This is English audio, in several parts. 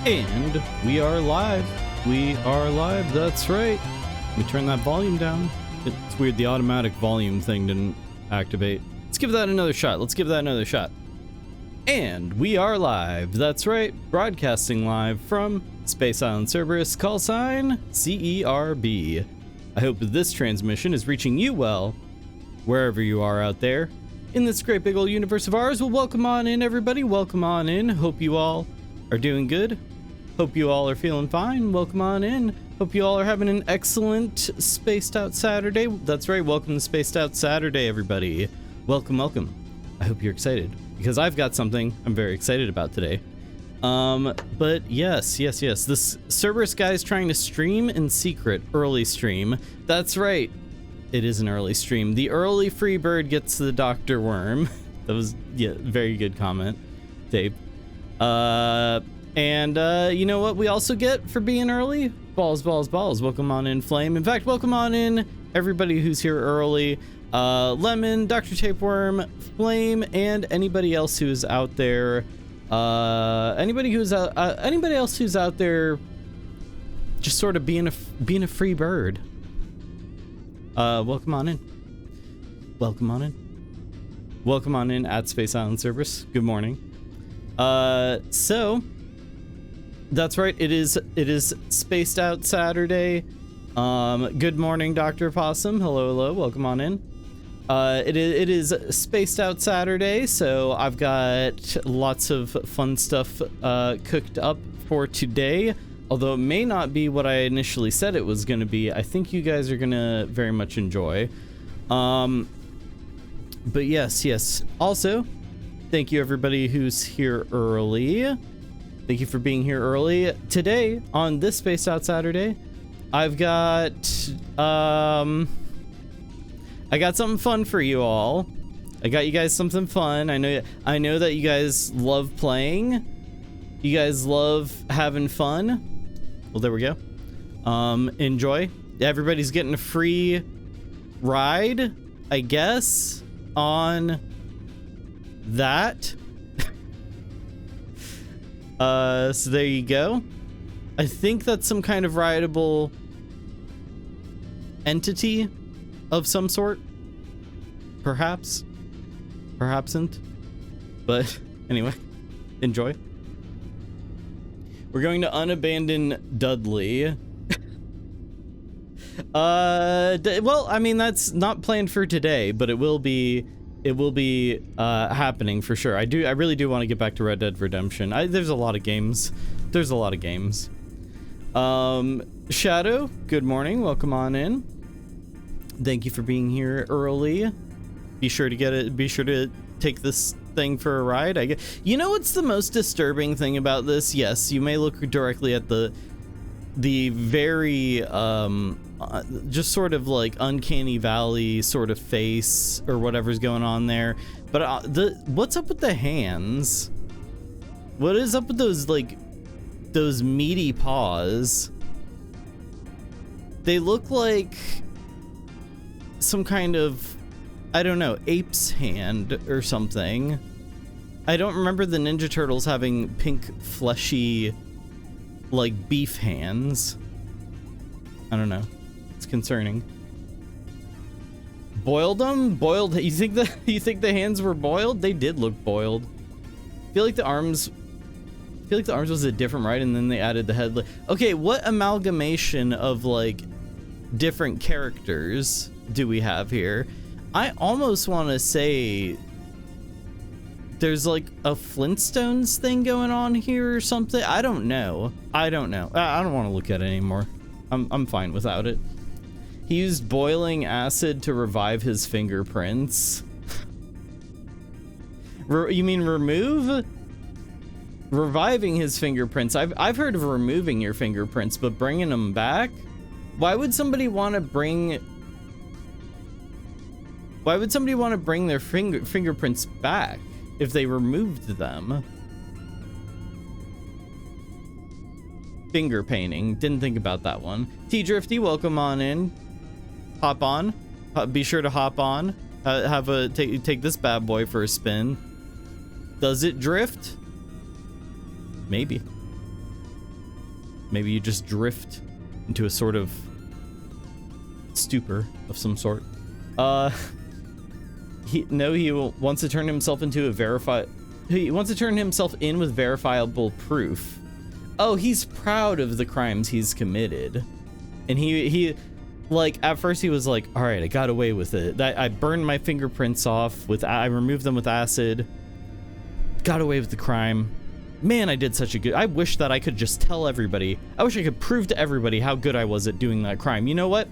And we are live. We are live, that's right. Let me turn that volume down. It's weird, the automatic volume thing didn't activate. Let's give that another shot. And we are live, that's right. Broadcasting live from Space Island Cerberus, call sign CERB. I hope that this transmission is reaching you well, wherever you are out there. In this great big old universe of ours, well, welcome on in, everybody. Welcome on in. Hope you all are doing good. Hope you all are feeling fine. Welcome on in. Hope you all are having an excellent Spaced Out Saturday. That's right. Welcome to Spaced Out Saturday, everybody. Welcome, welcome. I hope you're excited because I've got something I'm very excited about today. But yes. This Cerberus guy is trying to stream in secret. Early stream. That's right. It is an early stream. The early free bird gets the Dr. Worm. That was, yeah, very good comment, Dave. And you know what we also get for being early? Balls. Welcome on in, Flame. In fact, welcome on in everybody who's here early. Lemon, Dr. Tapeworm, Flame, and anybody else who's out there. Anybody else who's out there just sort of being a free bird. Welcome on in. Welcome on in at Space Island Cerberus. Good morning. So that's right. It is Spaced Out Saturday. Good morning, Dr. Possum. Hello. Welcome on in. It is Spaced Out Saturday, so I've got lots of fun stuff cooked up for today. Although it may not be what I initially said it was going to be. I think you guys are going to very much enjoy. But yes. Also, thank you everybody who's here early. Thank you for being here early. Today, on this Spaced Out Saturday, I've got something fun for you all. I got you guys something fun. I know that you guys love playing. You guys love having fun. Well, there we go. Enjoy. Everybody's getting a free ride, I guess, on that. So there you go. I think that's some kind of rideable entity of some sort. Perhapsn't. But anyway, enjoy. We're going to unabandon Dudley. Well, I mean, that's not planned for today, but it will be happening for sure. I really do want to get back to Red Dead Redemption. There's a lot of games. Shadow, good morning. Welcome on in. Thank you for being here early. Be sure to take this thing for a ride. I guess. You know what's the most disturbing thing about this? Yes, you may look directly at the very just sort of like uncanny valley sort of face or whatever's going on there, but what's up with the hands? What is up with those meaty paws? They look like some kind of, I don't know, ape's hand or something. I don't remember the Ninja Turtles having pink fleshy like beef hands. I don't know. It's concerning. Boiled them? Boiled? You think the hands were boiled? They did look boiled. I feel like the arms was a different ride and then they added the head. Okay, what amalgamation of like different characters do we have here? I almost want to say there's like a Flintstones thing going on here or something. I don't know. I don't want to look at it anymore. I'm fine without it. He used boiling acid to revive his fingerprints. You mean remove? Reviving his fingerprints. I've heard of removing your fingerprints, but bringing them back? Why would somebody want to bring their fingerprints back if they removed them? Finger painting. Didn't think about that one. T-Drifty, welcome on in. Hop on. Be sure to hop on. Take this bad boy for a spin. Does it drift? Maybe. Maybe you just drift into a sort of stupor of some sort. He wants to turn himself into a he wants to turn himself in with verifiable proof. Oh, he's proud of the crimes he's committed. And he like, at first he was like, all right, I got away with it. I burned my fingerprints off I removed them with acid. Got away with the crime. Man, I did such a good, I wish that I could just tell everybody. I wish I could prove to everybody how good I was at doing that crime. You know what?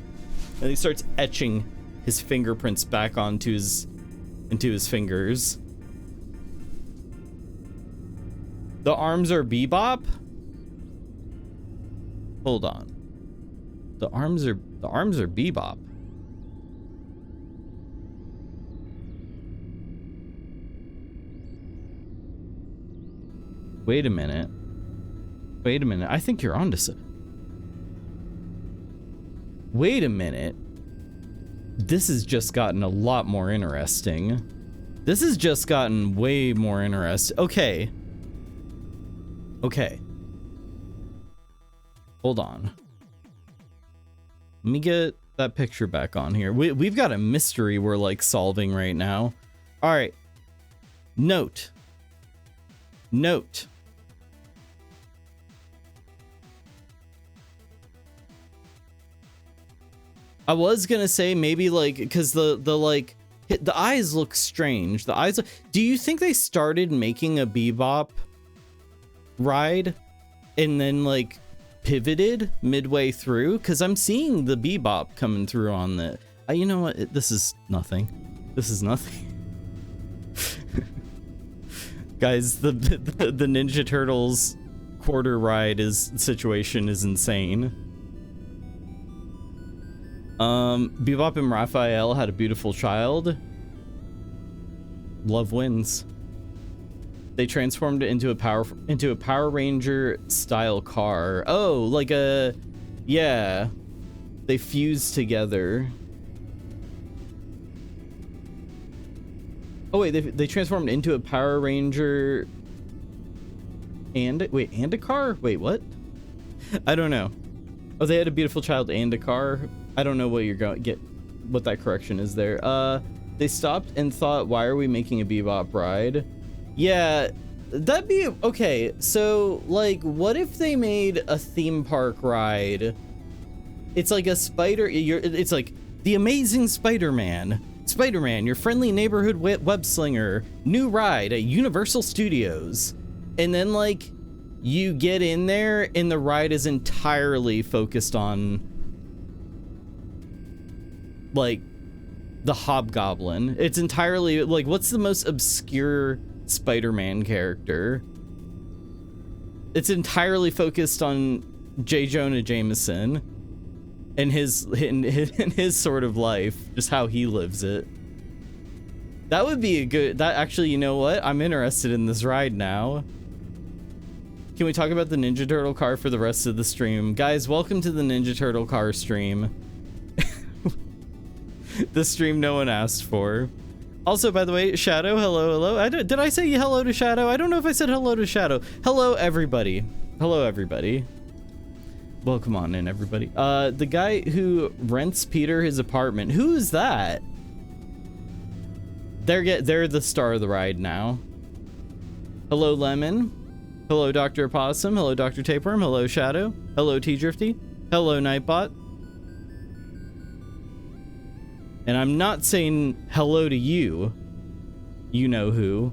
And he starts etching his fingerprints back into his fingers. The arms are Bebop? Hold on. The arms are Bebop. Wait a minute. I think you're onto something. Wait a minute. This has just gotten a lot more interesting. This has just gotten way more interesting. Okay. Hold on. Let me get that picture back on here. We've got a mystery we're like solving right now. All right. Note. I was gonna say maybe like, because the eyes look strange. Do you think they started making a Bebop ride and then like pivoted midway through? Because I'm seeing the Bebop coming through on the you know what, this is nothing. Guys, the Ninja Turtles quarter ride situation is insane. Bebop and Raphael had a beautiful child. Love wins. They transformed it into a Power Ranger style car. Oh, like yeah. They fused together. Oh wait, they transformed into a Power Ranger and a car? Wait, what? I don't know. Oh, they had a beautiful child and a car. I don't know what you're going get what that correction is there. They stopped and thought, why are we making a Bebop ride? Yeah, that'd be okay. So like, what if they made a theme park ride? It's like a it's like the Amazing Spider-Man, your friendly neighborhood web slinger, new ride at Universal Studios. And then like you get in there and the ride is entirely focused on like the Hobgoblin. It's entirely like, what's the most obscure Spider-Man character? It's entirely focused on J. Jonah Jameson and his sort of life, just how he lives it. That would be actually, you know what? I'm interested in this ride now. Can we talk about the Ninja Turtle car for the rest of the stream? Guys, welcome to the Ninja Turtle car stream. The stream no one asked for. Also, by the way, Shadow, hello. Did I say hello to Shadow? I don't know if I said hello to Shadow. Hello, everybody. Welcome on in, everybody. The guy who rents Peter his apartment. Who is that? They're the star of the ride now. Hello, Lemon. Hello, Dr. Opossum. Hello, Dr. Tapeworm. Hello, Shadow. Hello, T-Drifty. Hello, Nightbot. And I'm not saying hello to you. You know who.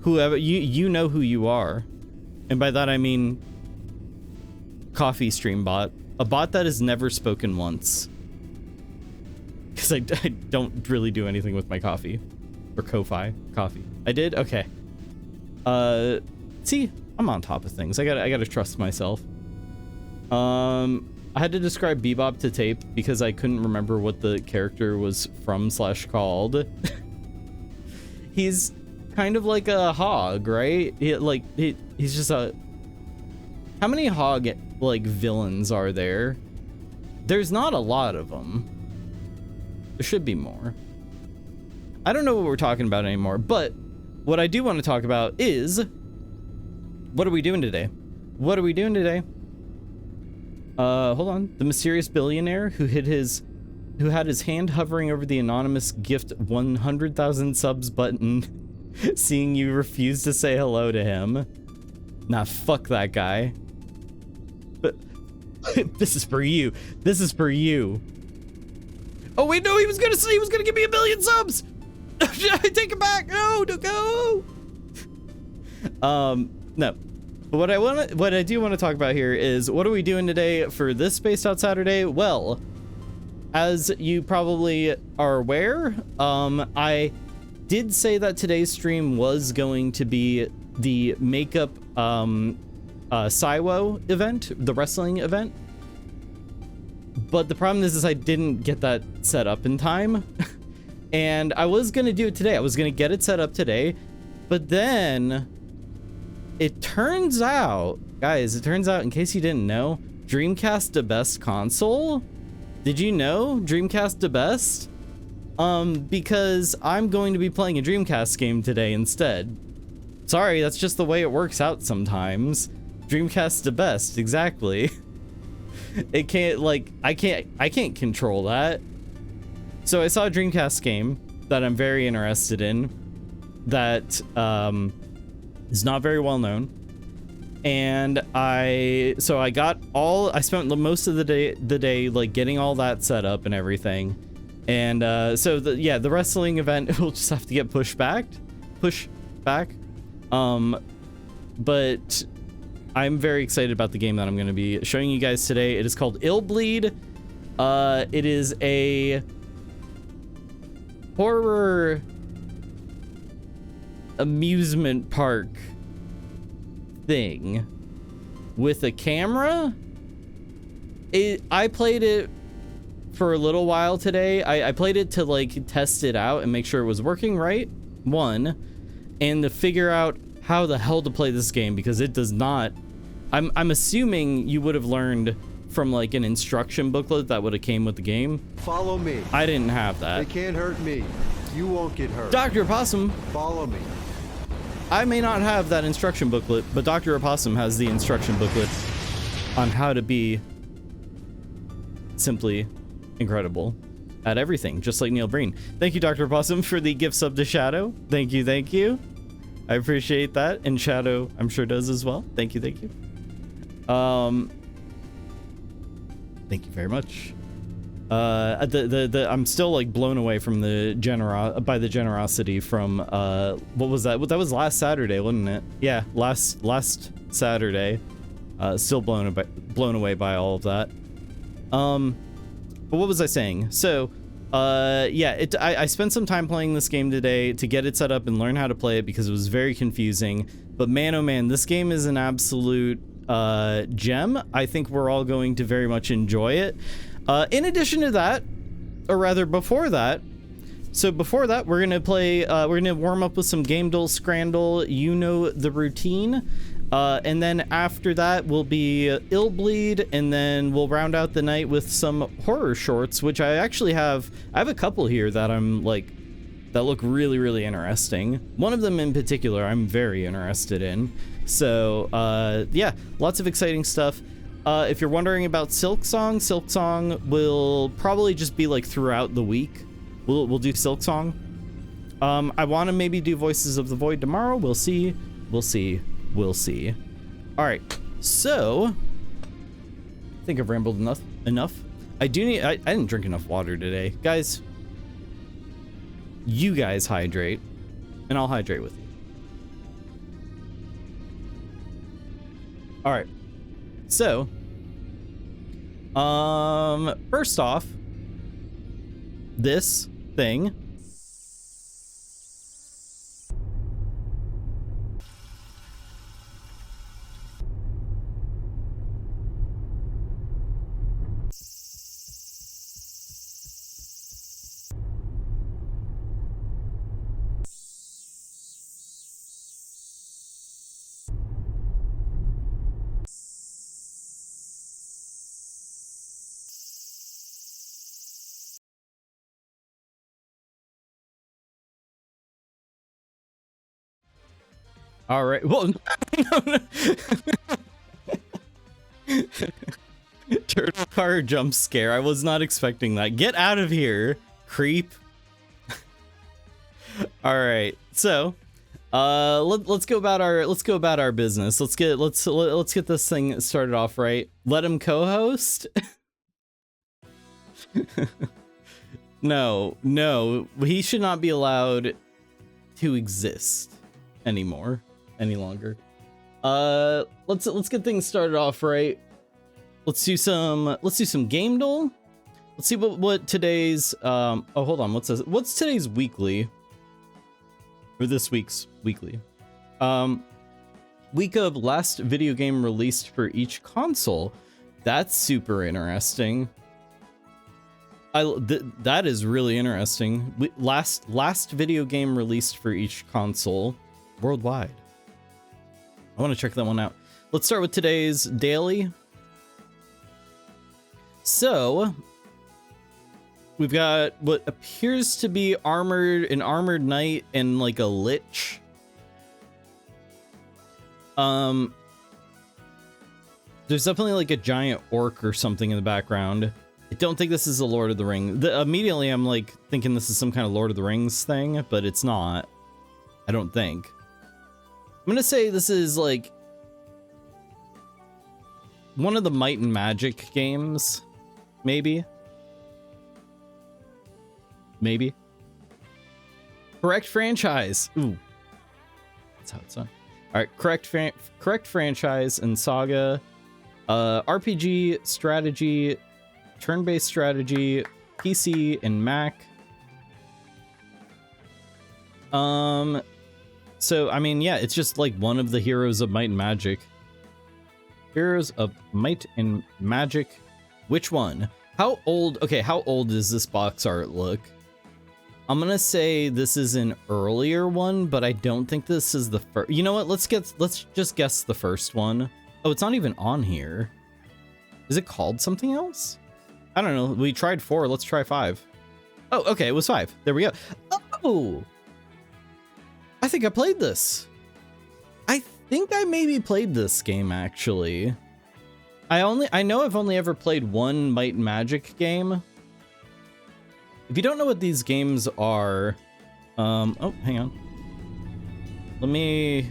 Whoever, you know who you are. And by that I mean coffee stream bot. A bot that has never spoken once. Because I don't really do anything with my coffee. Or Ko-Fi. Coffee. I did? Okay. See, I'm on top of things. I gotta trust myself. I had to describe Bebop to Tape because I couldn't remember what the character was from / called. He's kind of like a hog, right? He's just a... How many hog, like, villains are there? There's not a lot of them. There should be more. I don't know what we're talking about anymore, but what I do want to talk about is What are we doing today? What are we doing today? Hold on. The mysterious billionaire who had his hand hovering over the anonymous gift 100,000 subs button, seeing you refuse to say hello to him. Nah, fuck that guy. But this is for you. This is for you. Oh wait, no, he was gonna give me 1 billion subs. I take it back. No, don't go. No. But what I do want to talk about here is, what are we doing today for this Spaced Out Saturday? Well, as you probably are aware, I did say that today's stream was going to be the makeup Saiwo event, the wrestling event. But the problem is I didn't get that set up in time. And I was gonna do it today. I was gonna get it set up today, but then it turns out, guys, in case you didn't know, Dreamcast the best console. Did you know Dreamcast the best? Because I'm going to be playing a Dreamcast game today instead. Sorry, that's just the way it works out sometimes. Dreamcast the best, exactly. It can't, like, I can't control that. So I saw a Dreamcast game that I'm very interested in that is not very well known. And I spent most of the day like getting all that set up and everything. And so the wrestling event will just have to get pushed back. But I'm very excited about the game that I'm going to be showing you guys today. It is called Illbleed. It is a horror amusement park thing with a camera. I played it for a little while today. I played it to like test it out and make sure it was working right, and to figure out how the hell to play this game, because it does not. I'm assuming you would have learned from like an instruction booklet that would have came with the game. Follow me. I didn't have that. They can't hurt me. You won't get hurt. Dr. Opossum. Follow me. I may not have that instruction booklet, but Dr. Opossum has the instruction booklet on how to be simply incredible at everything, just like Neil Breen. Thank you, Dr. Opossum, for the gift sub to Shadow. Thank you, thank you. I appreciate that, and Shadow, I'm sure, does as well. Thank you, thank you. Thank you very much. I'm still like blown away from the generosity from what was that? That was last Saturday, wasn't it? Yeah, last Saturday. Still blown away by all of that. But what was I saying? So, yeah, I spent some time playing this game today to get it set up and learn how to play it because it was very confusing. But man, oh man, this game is an absolute gem. I think we're all going to very much enjoy it. In addition to that, or rather before that, we're gonna play, we're gonna warm up with some Game Duel Scrandle, you know the routine, and then after that will be Illbleed, and then we'll round out the night with some horror shorts, which I actually have a couple here that I'm like, that look really, really interesting. One of them in particular I'm very interested in. So, yeah, lots of exciting stuff. If you're wondering about Silksong will probably just be like throughout the week. We'll do Silksong. I want to maybe do Voices of the Void tomorrow. We'll see. All right. So, I think I've rambled enough. I didn't drink enough water today, guys. You guys hydrate, and I'll hydrate with you. All right. So, first off, this thing All right. Well, no. Turtle car jump scare. I was not expecting that. Get out of here, creep. All right. So, let's go about our business. Let's get this thing started off right. Let him co-host. No, he should not be allowed to exist any longer. Let's get things started off right. Let's do some game duel. Let's see what today's oh, hold on, what's today's weekly, or this week's weekly? Week of last video game released for each console. That's super interesting. That is really interesting. Last video game released for each console worldwide. I want to check that one out. Let's start with today's daily. So we've got what appears to be an armored knight and like a lich. There's definitely like a giant orc or something in the background. I don't think this is a Lord of the Rings. Immediately I'm like thinking this is some kind of Lord of the Rings thing, but it's not. I don't think. I'm gonna say this is like one of the Might and Magic games. Maybe. Correct franchise. Ooh. That's how it's done. All right, correct franchise and saga. RPG, strategy, turn-based strategy, PC and Mac. So I mean, yeah, it's just like one of the Heroes of Might and Magic. Heroes of Might and Magic. Which one? How old? Okay, how old does this box art look? I'm gonna say this is an earlier one, but I don't think this is the first. You know what? Let's just guess the first one. Oh, it's not even on here. Is it called something else? I don't know. We tried 4. Let's try 5. Oh, okay. It was 5. There we go. Oh, I think I played this. I think I maybe played this game actually. I know I've only ever played one Might and Magic game. If you don't know what these games are, oh, hang on. Let me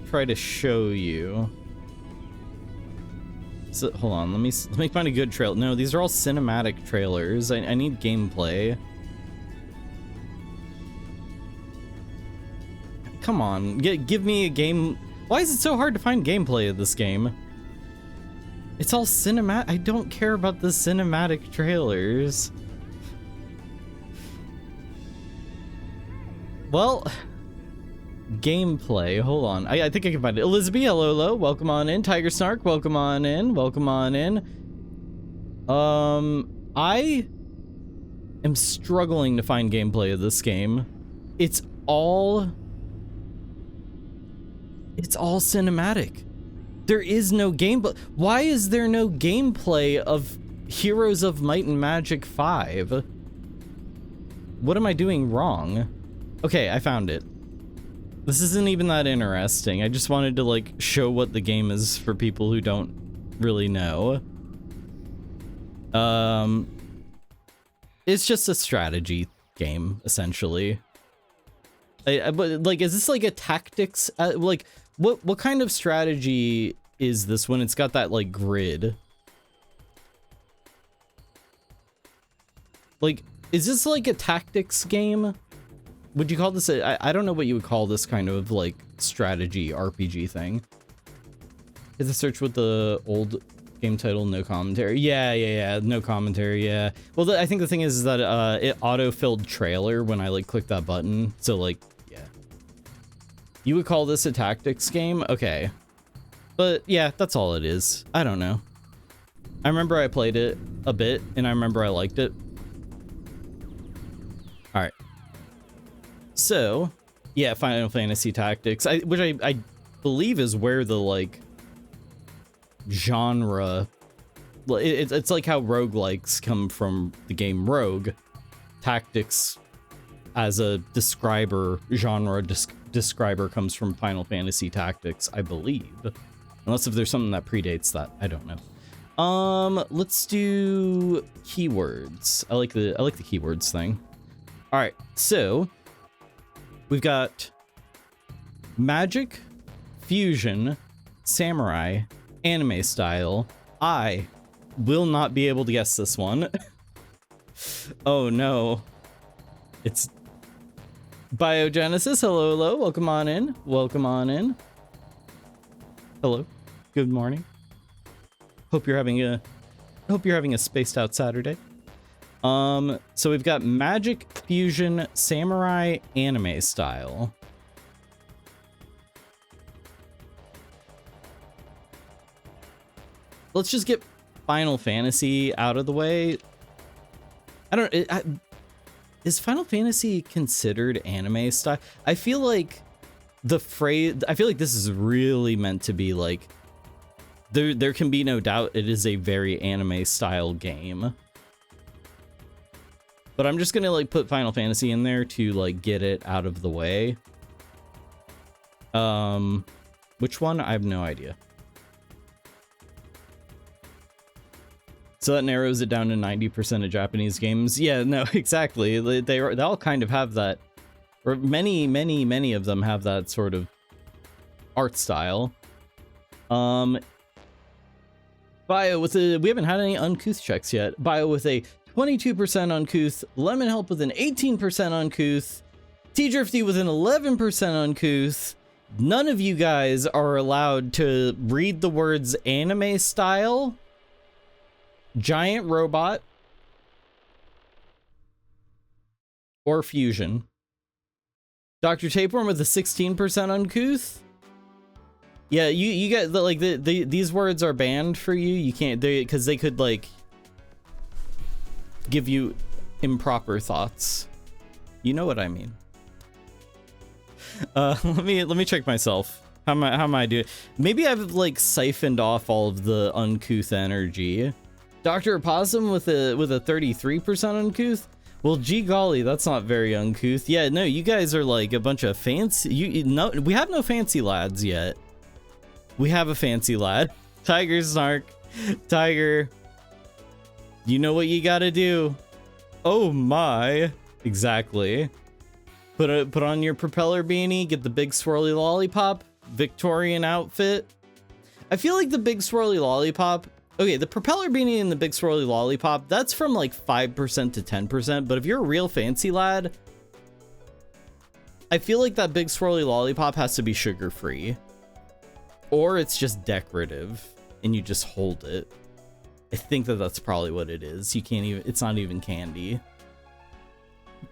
try to show you. So, hold on, let me find a good trail. No, these are all cinematic trailers. I need gameplay. Come on, give me a game. Why is it so hard to find gameplay of this game? It's all cinematic. I don't care about the cinematic trailers. Well, gameplay. Hold on. I think I can find it. Elizabeth, hello, welcome on in. Tiger Snark, welcome on in. I am struggling to find gameplay of this game. It's all cinematic. There is no gameplay. Why is there no gameplay of Heroes of Might and Magic 5? What am I doing wrong? Okay, I found it. This isn't even that interesting. I just wanted to like show what the game is for people who don't really know. It's just a strategy game, essentially. But like, is this like a tactics? Like, what kind of strategy is this when it's got that like grid? Like, is this like a tactics game? Would you call this I don't know what you would call this kind of like strategy RPG thing. Hit the search with the old game title, no commentary. Yeah, no commentary, yeah. Well, I think the thing is that it auto-filled trailer when I like clicked that button. So like, yeah. You would call this a tactics game? Okay. But yeah, that's all it is. I don't know. I remember I played it a bit and I remember I liked it. All right. So, yeah, Final Fantasy Tactics, which I believe is where the like genre, it's like how roguelikes come from the game Rogue. Tactics as a describer, genre describer comes from Final Fantasy Tactics, I believe. Unless if there's something that predates that, I don't know. Let's do keywords. I like the keywords thing. All right, so we've got magic, fusion, samurai, anime style. I will not be able to guess this one. Oh no. It's Biogenesis. Hello, hello. Welcome on in. Welcome on in. Hello. Good morning. Hope you're having a spaced out Saturday. So we've got magic, fusion, samurai, anime style. Let's just get Final Fantasy out of the way. Is Final Fantasy considered anime style? I feel like this is really meant to be like, there can be no doubt it is a very anime style game. But I'm just gonna like put Final Fantasy in there to like get it out of the way. Which one? I have no idea. So that narrows it down to 90% of Japanese games. Yeah, no, exactly. They all kind of have that, or many of them have that sort of art style. Bio with we haven't had any uncouth checks yet. Bio with a 22% uncouth, Lemon Help with an 18% uncouth, T-Drifty with an 11% uncouth. None of you guys are allowed to read the words anime style, giant robot, or fusion. Dr. Tapeworm with a 16% uncouth. Yeah, you get like these words are banned for you. You can't, because they could like give you improper thoughts. You know what I mean. Let me check myself. How am I doing? Maybe I've like siphoned off all of the uncouth energy. Dr. Opossum with a 33% uncouth. Well, gee golly, that's not very uncouth. Yeah, no, you guys are like a bunch of fancy. No, we have no fancy lads yet. We have a fancy lad. Tiger Snark. Tiger. You know what you gotta do. Oh my. Exactly. Put on your propeller beanie, get the big swirly lollipop, Victorian outfit. I feel like the big swirly lollipop, okay, the propeller beanie and the big swirly lollipop, that's from like 5% to 10%, but if you're a real fancy lad, I feel like that big swirly lollipop has to be sugar-free. Or it's just decorative, and you just hold it. I think that's probably what it is. You can't even, it's not even candy.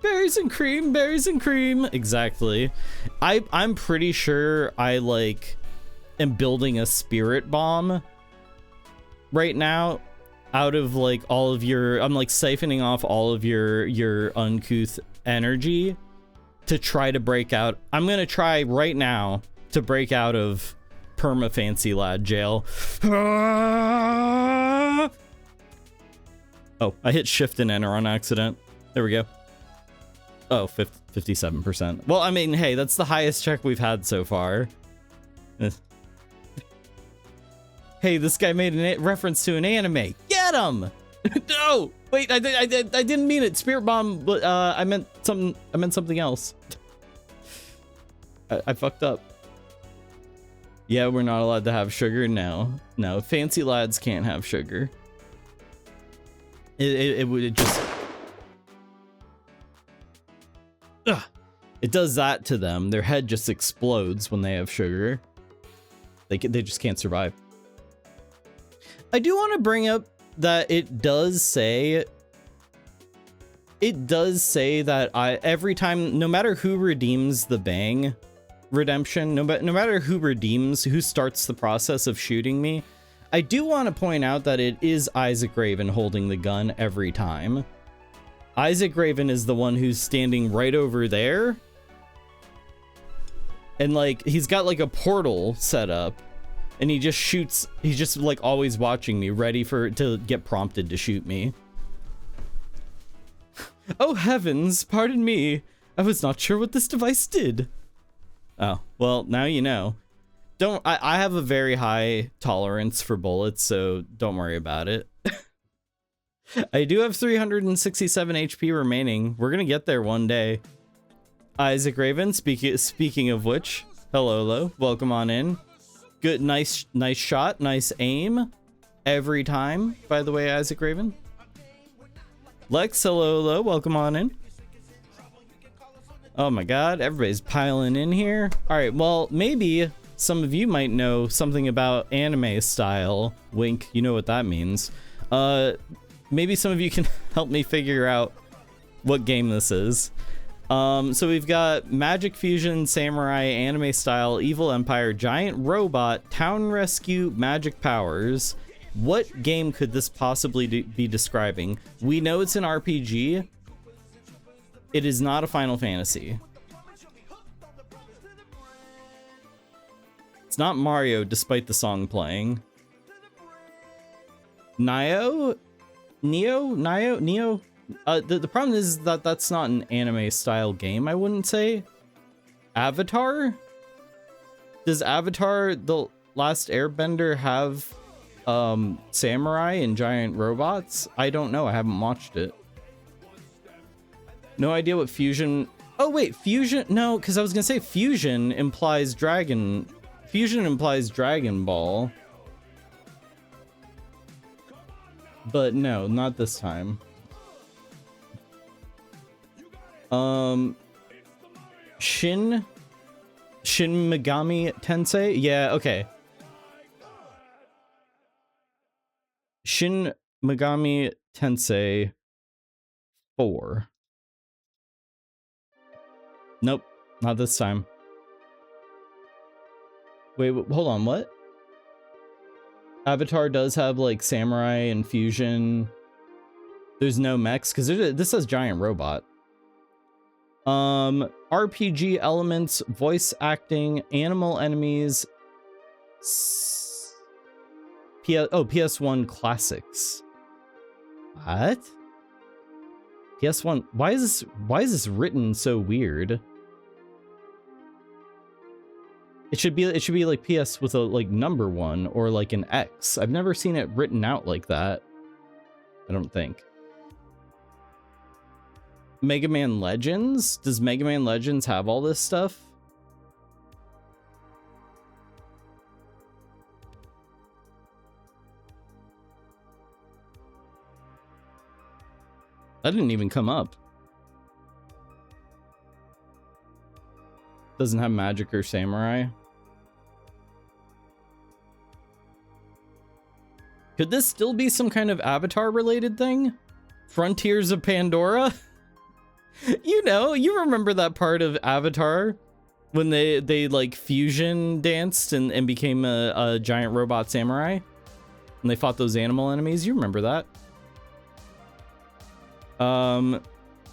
Berries and cream, berries and cream. Exactly. I'm pretty sure I like am building a spirit bomb right now out of like all of your, I'm like siphoning off all of your uncouth energy to try to break out. I'm gonna try right now to break out of perma fancy lad jail. Oh, I hit shift and enter on accident. There we go. Oh, 57%. Well, I mean, hey, that's the highest check we've had so far. Hey, this guy made a reference to an anime. Get him! No! Wait, I didn't mean it. Spirit bomb, but I meant something else. I fucked up. Yeah, we're not allowed to have sugar. No, fancy lads can't have sugar. It would just. Ugh. It does that to them. Their head just explodes when they have sugar. They just can't survive. I do want to bring up that it does say that every time, no matter who redeems the bang redemption, no matter who starts the process of shooting me, I do want to point out that it is Isaac Raven holding the gun every time. Isaac Raven is the one who's standing right over there. And like, he's got like a portal set up and he just shoots. He's just like always watching me, ready to get prompted to shoot me. Oh heavens, pardon me. I was not sure what this device did. Oh, well, now you know. I have a very high tolerance for bullets, so don't worry about it. I do have 367 HP remaining. We're gonna get there one day. Isaac Raven, speaking of which, hello, welcome on in. Good, nice shot, nice aim. Every time, by the way, Isaac Raven. Lex, hello, welcome on in. Oh my god, everybody's piling in here. All right, well, maybe some of you might know something about anime style. Wink, you know what that means. Maybe some of you can help me figure out what game this is. So we've got Magic Fusion, Samurai, Anime Style, Evil Empire, Giant Robot, Town Rescue, Magic Powers. What game could this possibly be describing? We know it's an RPG. It is not a Final Fantasy. It's not Mario, despite the song playing. Neo? The problem is that that's not an anime style game, I wouldn't say. Avatar? Does Avatar The Last Airbender have samurai and giant robots? I don't know, I haven't watched it. No idea what fusion... Oh wait, fusion... No, because I was gonna say fusion implies dragon... Fusion implies Dragon Ball. But no, not this time. Shin Megami Tensei? Yeah, okay. Shin Megami Tensei 4. Nope, not this time. Wait, hold on, what? Avatar does have like samurai and fusion. There's no mechs because this says giant robot. RPG elements, voice acting, animal enemies. PS1 classics. What? PS1. Why is this written so weird? It should be like PS with a like number 1 or like an X. I've never seen it written out like that. I don't think. Mega Man Legends? Does Mega Man Legends have all this stuff? That didn't even come up. Doesn't have magic or samurai. Could this still be some kind of Avatar related thing? Frontiers of Pandora? You know, you remember that part of Avatar when they like fusion danced and became a giant robot samurai? And they fought those animal enemies? You remember that?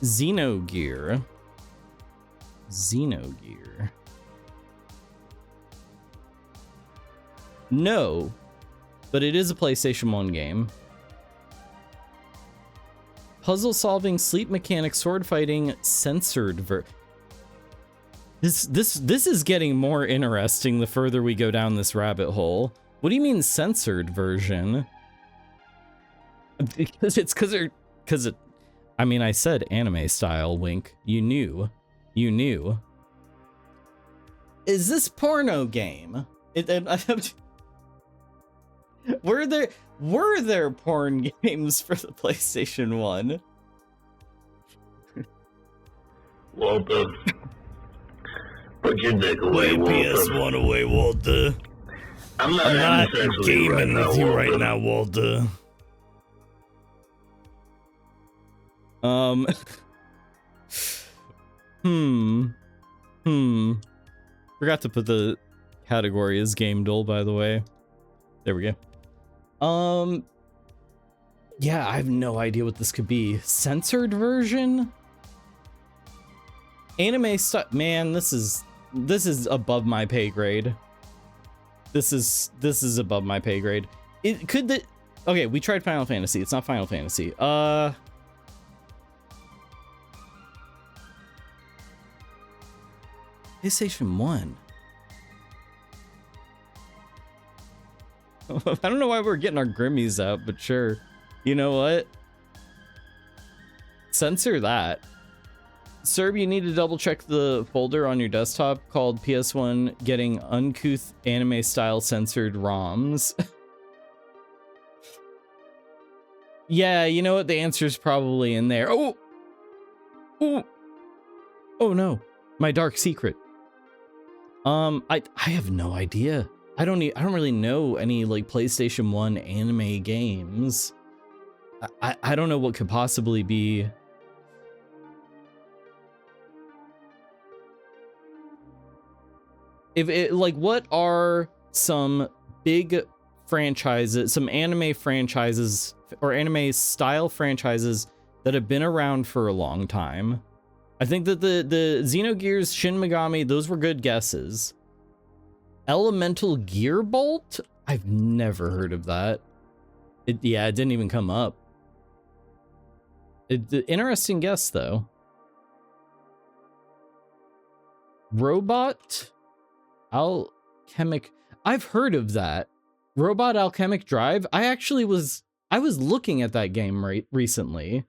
Xenogear. Xenogear. No, but it is a PlayStation 1 game. Puzzle solving, sleep mechanics, sword fighting, censored This is getting more interesting the further we go down this rabbit hole. What do you mean censored version? Because I mean, I said anime style, wink. You knew. You knew. Is this porno game? Were there porn games for the PlayStation 1? Walter. Put your dick away, Put Walter. PS1 away, Walter. I'm not gaming with you right now, Walter. Forgot to put the category as game dull, by the way. There we go. Yeah, I have no idea what this could be. Censored version? Anime stuff, man, this is above my pay grade. This is above my pay grade. Okay, we tried Final Fantasy. It's not Final Fantasy. PlayStation 1. I don't know why we're getting our Grimmies out, but sure. You know what? Censor that. Serb, you need to double check the folder on your desktop called PS1 Getting Uncouth Anime Style Censored ROMs. Yeah, you know what? The answer's probably in there. Oh! Oh! Oh no. My dark secret. I have no idea. I don't really know any like PlayStation 1 anime games. I don't know what could possibly be. If it like, what are some big franchises, some anime franchises or anime style franchises that have been around for a long time? I think that the Xenogears, Shin Megami, those were good guesses. Elemental Gearbolt? I've never heard of that. Yeah, it didn't even come up. Interesting guess, though. Robot Alchemic. I've heard of that. Robot Alchemic Drive. I was looking at that game recently.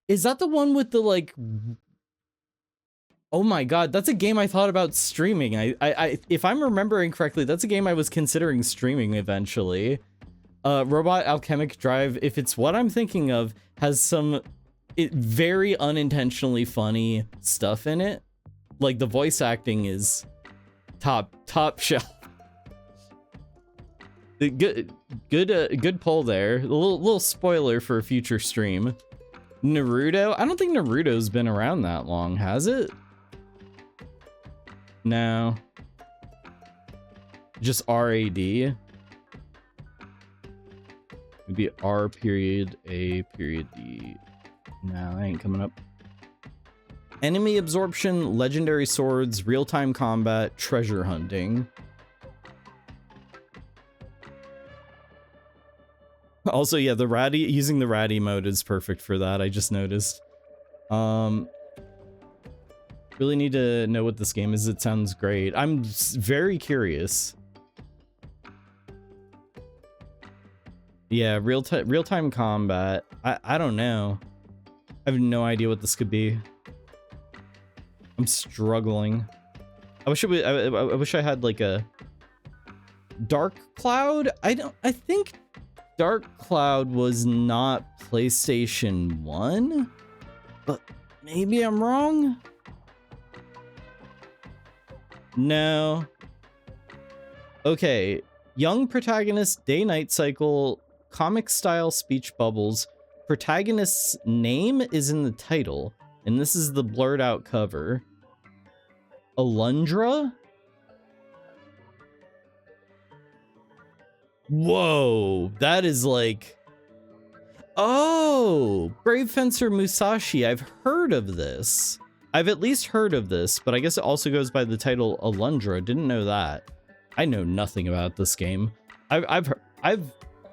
Is that the one with the like... Oh my god, that's a game I thought about streaming. If I'm remembering correctly, that's a game I was considering streaming eventually. Robot Alchemic Drive, if it's what I'm thinking of, has some very unintentionally funny stuff in it. Like, the voice acting is top shelf. Good pull there. A little spoiler for a future stream. Naruto? I don't think Naruto's been around that long, has it? No. Just RAD. Maybe R period A period D. No, that ain't coming up. Enemy absorption, legendary swords, real-time combat, treasure hunting. Also, yeah, the ratty, using the ratty mode is perfect for that. I just noticed. Really need to know what this game is. It sounds great. I'm very curious. Yeah, real-time combat. I don't know. I have no idea what this could be. I'm struggling. I wish I had like a Dark Cloud. I think Dark Cloud was not PlayStation 1, but maybe I'm wrong. No. Okay. Young protagonist, day-night cycle, comic style speech bubbles. Protagonist's name is in the title, and this is the blurred out cover. Alundra? Whoa, that is like... Oh, Brave Fencer Musashi. I've heard of this. I've at least heard of this, but I guess it also goes by the title Alundra. Didn't know that. I know nothing about this game. I've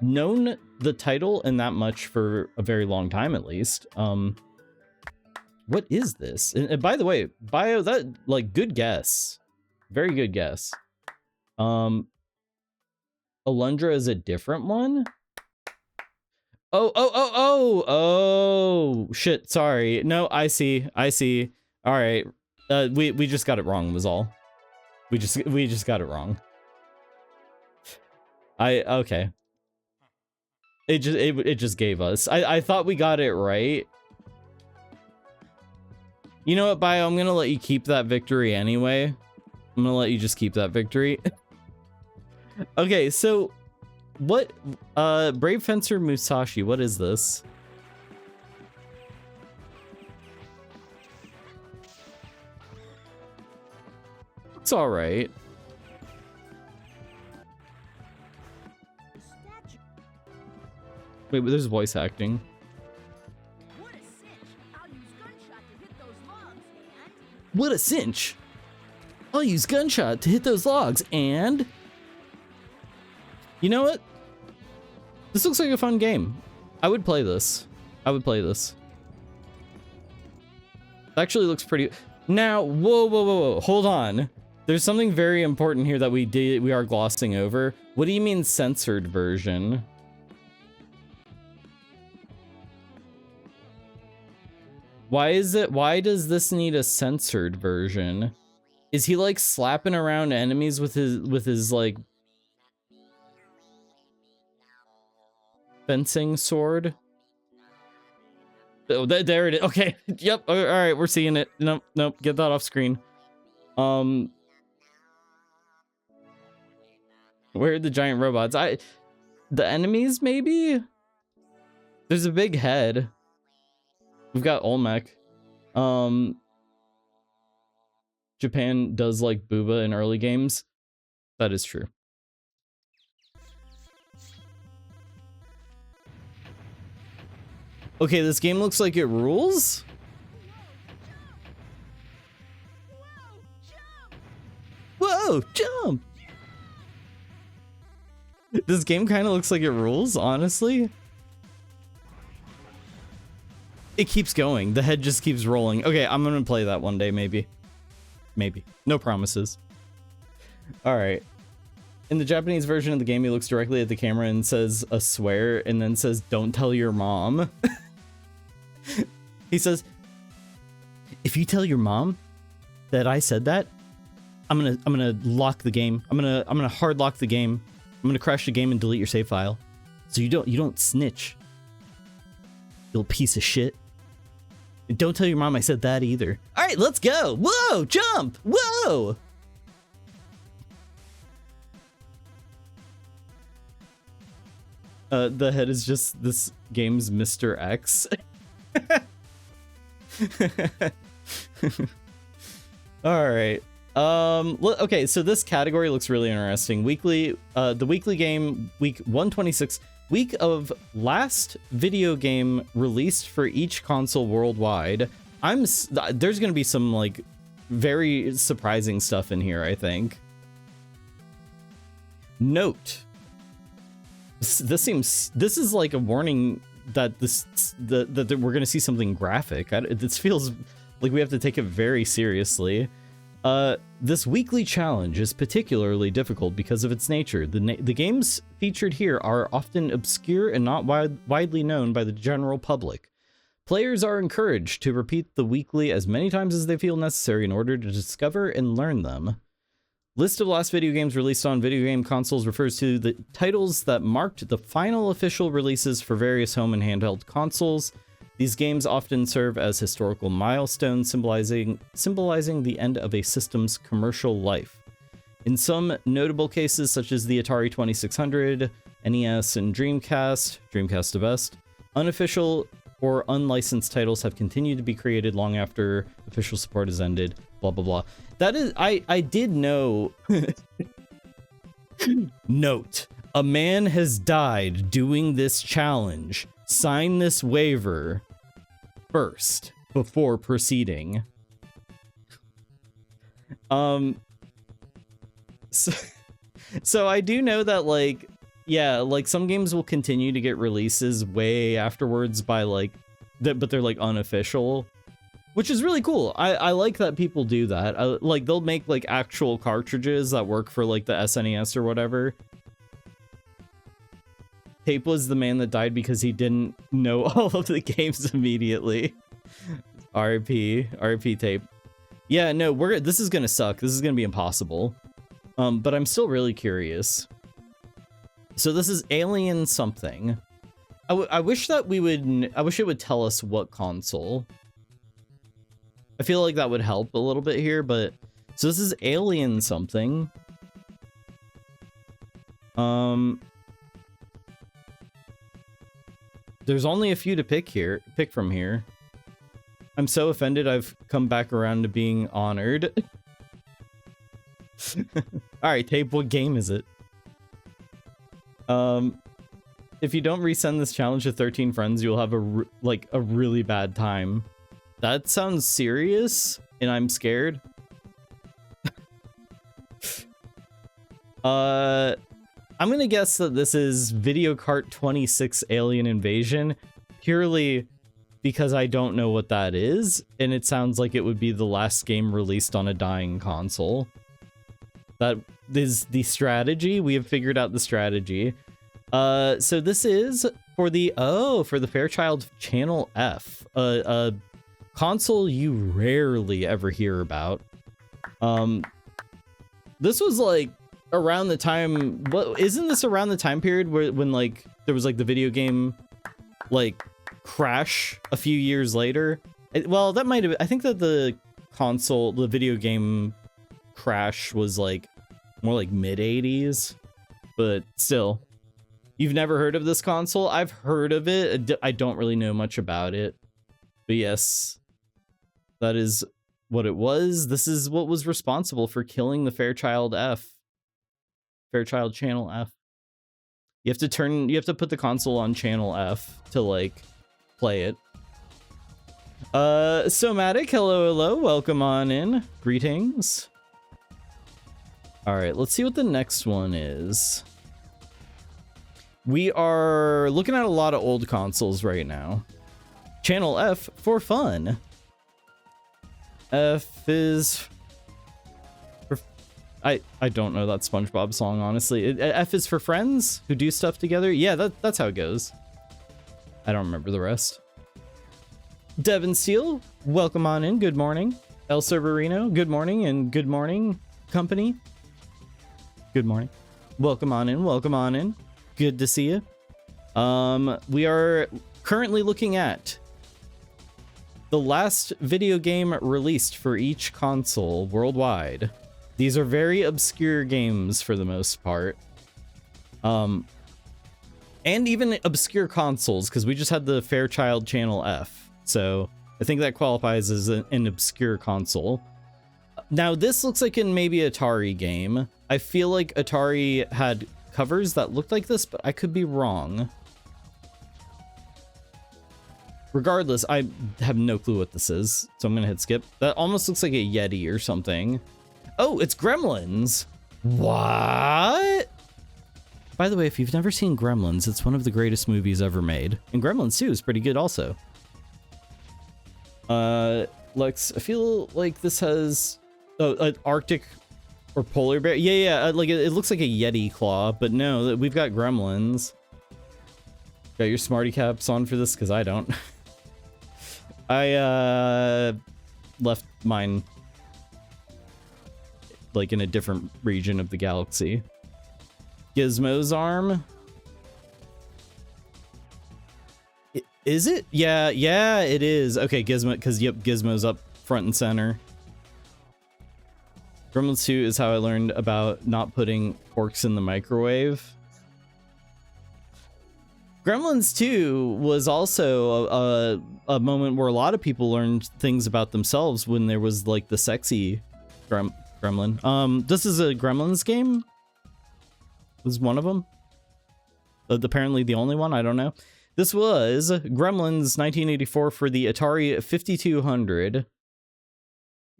known the title and that much for a very long time, at least. What is this? And by the way, Bio, that, like, good guess. Very good guess. Alundra is a different one? Oh, shit, sorry. No, I see. All right. We just got it wrong, was all. We just got it wrong. Okay. It just gave us. I thought we got it right. You know what, Bio? I'm gonna let you keep that victory anyway. I'm gonna let you just keep that victory. Okay, so what? Brave Fencer Musashi. What is this? It's all right. Wait, but there's voice acting. What a cinch! I'll use gunshot to hit those logs, and... You know what? This looks like a fun game. I would play this. It actually looks pretty... Now, whoa, hold on. There's something very important here that we are glossing over. What do you mean censored version? Why does this need a censored version? Is he like slapping around enemies with his like fencing sword? Oh, there it is. Okay. Yep. All right. We're seeing it. Nope. Get that off screen. Where are the giant robots? The enemies, maybe? There's a big head. We've got Olmec. Japan does like booba in early games. That is true. Okay, this game looks like it rules. Whoa, jump! This game kind of looks like it rules, honestly. It keeps going. The head just keeps rolling. Okay, I'm gonna play that one day, maybe. Maybe. No promises. All right. In the Japanese version of the game, he looks directly at the camera and says a swear, and then says, "Don't tell your mom." He says, "If you tell your mom that I said that, I'm gonna lock the game. I'm gonna hard lock the game. I'm gonna crash the game and delete your save file. So you don't snitch. You little piece of shit. And don't tell your mom I said that either." All right, let's go. Whoa, jump. Whoa. The head is just this game's Mr. X. All right. Okay, so this category looks really interesting. The weekly game, week 126, week of last video game released for each console worldwide. There's gonna be some like very surprising stuff in here, I think. Note. This is like a warning that that we're gonna see something graphic. This feels like we have to take it very seriously. This weekly challenge is particularly difficult because of its nature. The games featured here are often obscure and not widely known by the general public. Players are encouraged to repeat the weekly as many times as they feel necessary in order to discover and learn them. List of last video games released on video game consoles refers to the titles that marked the final official releases for various home and handheld consoles. These games often serve as historical milestones, symbolizing the end of a system's commercial life. In some notable cases, such as the Atari 2600, NES, and Dreamcast the best, unofficial or unlicensed titles have continued to be created long after official support has ended, blah, blah, blah. That is, I did know. Note, a man has died doing this challenge. Sign this waiver first before proceeding. So I do know that, like, yeah, like some games will continue to get releases way afterwards by like but they're like unofficial, which is really cool. I like that people do that. Like they'll make like actual cartridges that work for like the SNES or whatever. Tape was the man that died because he didn't know all of the games immediately. RIP Tape. Yeah, no, this is gonna suck. This is gonna be impossible. But I'm still really curious. So this is Alien something. I wish that I wish it would tell us what console. I feel like that would help a little bit here, but so this is Alien something. There's only a few to pick from here. I'm so offended I've come back around to being honored. All right, Tape, what game is it? If you don't resend this challenge to 13 friends, you'll have a really bad time. That sounds serious, and I'm scared. I'm gonna guess that this is Video Kart 26 Alien Invasion, purely because I don't know what that is, and it sounds like it would be the last game released on a dying console. That is the strategy. We have figured out the strategy. So this is for the Fairchild Channel F, a console you rarely ever hear about. This was like around the time, isn't this around the time period when like there was like the video game like crash a few years later? Well, that might have, I think that the video game crash was like more like mid 80s, but still. You've never heard of this console? I've heard of it. I don't really know much about it. But yes, that is what it was. This is what was responsible for killing the Fairchild Channel F. You have to put the console on channel F to like play it. Somatic, hello, welcome on in. Greetings. All right, let's see what the next one is. We are looking at a lot of old consoles right now. Channel F for fun. F is for, I don't know that SpongeBob song, honestly. F is for friends who do stuff together. Yeah, that's how it goes. I don't remember the rest. Devin Steele, welcome on in. Good morning. El Cerberino, good morning, and good morning, company. Good morning. Welcome on in. Welcome on in. Good to see you. We are currently looking at the last video game released for each console worldwide. These are very obscure games for the most part. And even obscure consoles, because we just had the Fairchild Channel F. So I think that qualifies as an obscure console. Now, this looks like an maybe Atari game. I feel like Atari had covers that looked like this, but I could be wrong. Regardless, I have no clue what this is, so I'm gonna hit skip. That almost looks like a Yeti or something. Oh, it's Gremlins. What? By the way, if you've never seen Gremlins, it's one of the greatest movies ever made. And Gremlins 2 is pretty good also. Lex, I feel like this has an Arctic or polar bear. Yeah, like it looks like a Yeti claw, but no, we've got Gremlins. Got your smarty caps on for this, because I don't. I left mine like in a different region of the galaxy. Gizmo's arm. Is it? Yeah, it is. Okay, Gizmo, because yep, Gizmo's up front and center. Gremlins 2 is how I learned about not putting forks in the microwave. Gremlins 2 was also a moment where a lot of people learned things about themselves when there was like the sexy gremlin. This is a Gremlins game. Was one of them. Apparently the only one, I don't know. This was Gremlins 1984 for the Atari 5200.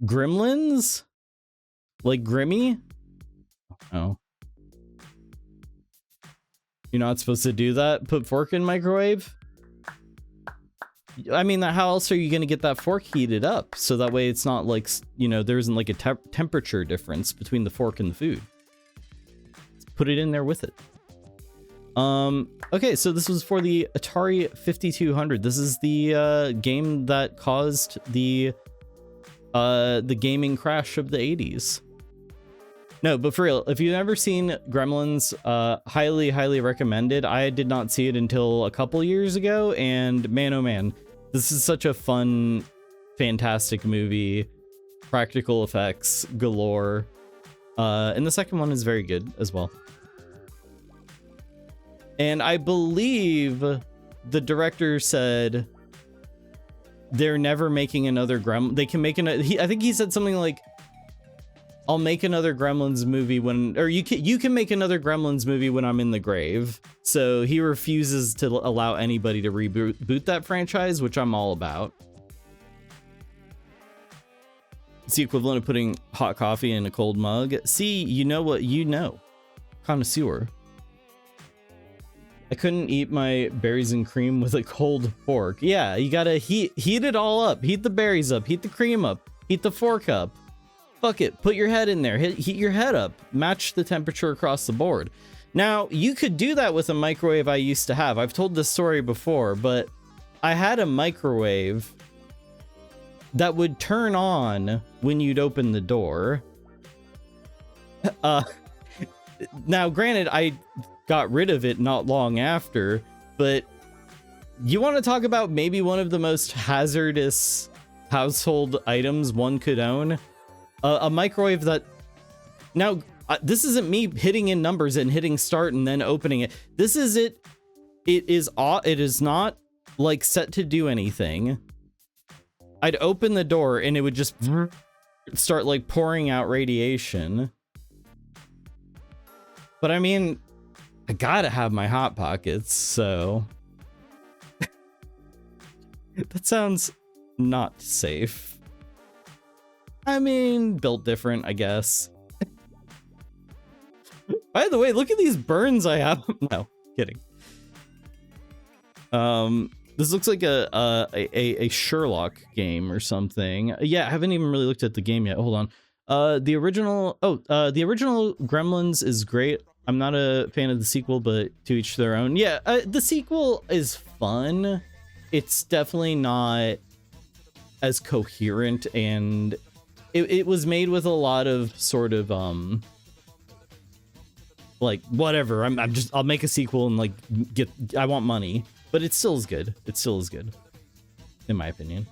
Gremlins? Like Grimmy? Oh. You're not supposed to do that? Put fork in microwave? I mean, how else are you going to get that fork heated up? So that way it's not like, you know, there isn't like a temperature difference between the fork and the food. Put it in there with it. Okay, so this was for the Atari 5200. This is the game that caused the gaming crash of the 80s. No, but for real, if you've never seen Gremlins, highly recommended. I did not see it until a couple years ago, and man, oh man, this is such a fun, fantastic movie. Practical effects galore. And the second one is very good as well. And I believe the director said they're never making another Gremlin. They can make I think he said something like, I'll make another Gremlins movie when, or you can make another Gremlins movie when I'm in the grave. So he refuses to allow anybody to reboot that franchise, which I'm all about. It's the equivalent of putting hot coffee in a cold mug. See, you know what you know. Connoisseur. I couldn't eat my berries and cream with a cold fork. Yeah, you gotta heat it all up. Heat the berries up, heat the cream up, heat the fork up. Fuck it, put your head in there, heat your head up. Match the temperature across the board. Now, you could do that with a microwave I used to have. I've told this story before, but I had a microwave that would turn on when you'd open the door. Now, granted, I got rid of it not long after, but you want to talk about maybe one of the most hazardous household items one could own? A microwave that... Now, this isn't me hitting in numbers and hitting start and then opening it. This is it. It is not like set to do anything. I'd open the door and it would just start like pouring out radiation. But I mean, I gotta have my hot pockets, so that sounds not safe. I mean, built different, I guess. By the way, look at these burns I have. No, kidding. This looks like a Sherlock game or something. Yeah, I haven't even really looked at the game yet. Hold on. The original Gremlins is great. I'm not a fan of the sequel, but to each their own. Yeah, the sequel is fun. It's definitely not as coherent, and it was made with a lot of sort of like whatever. I'll make a sequel and like I want money, but it still is good. It still is good, in my opinion.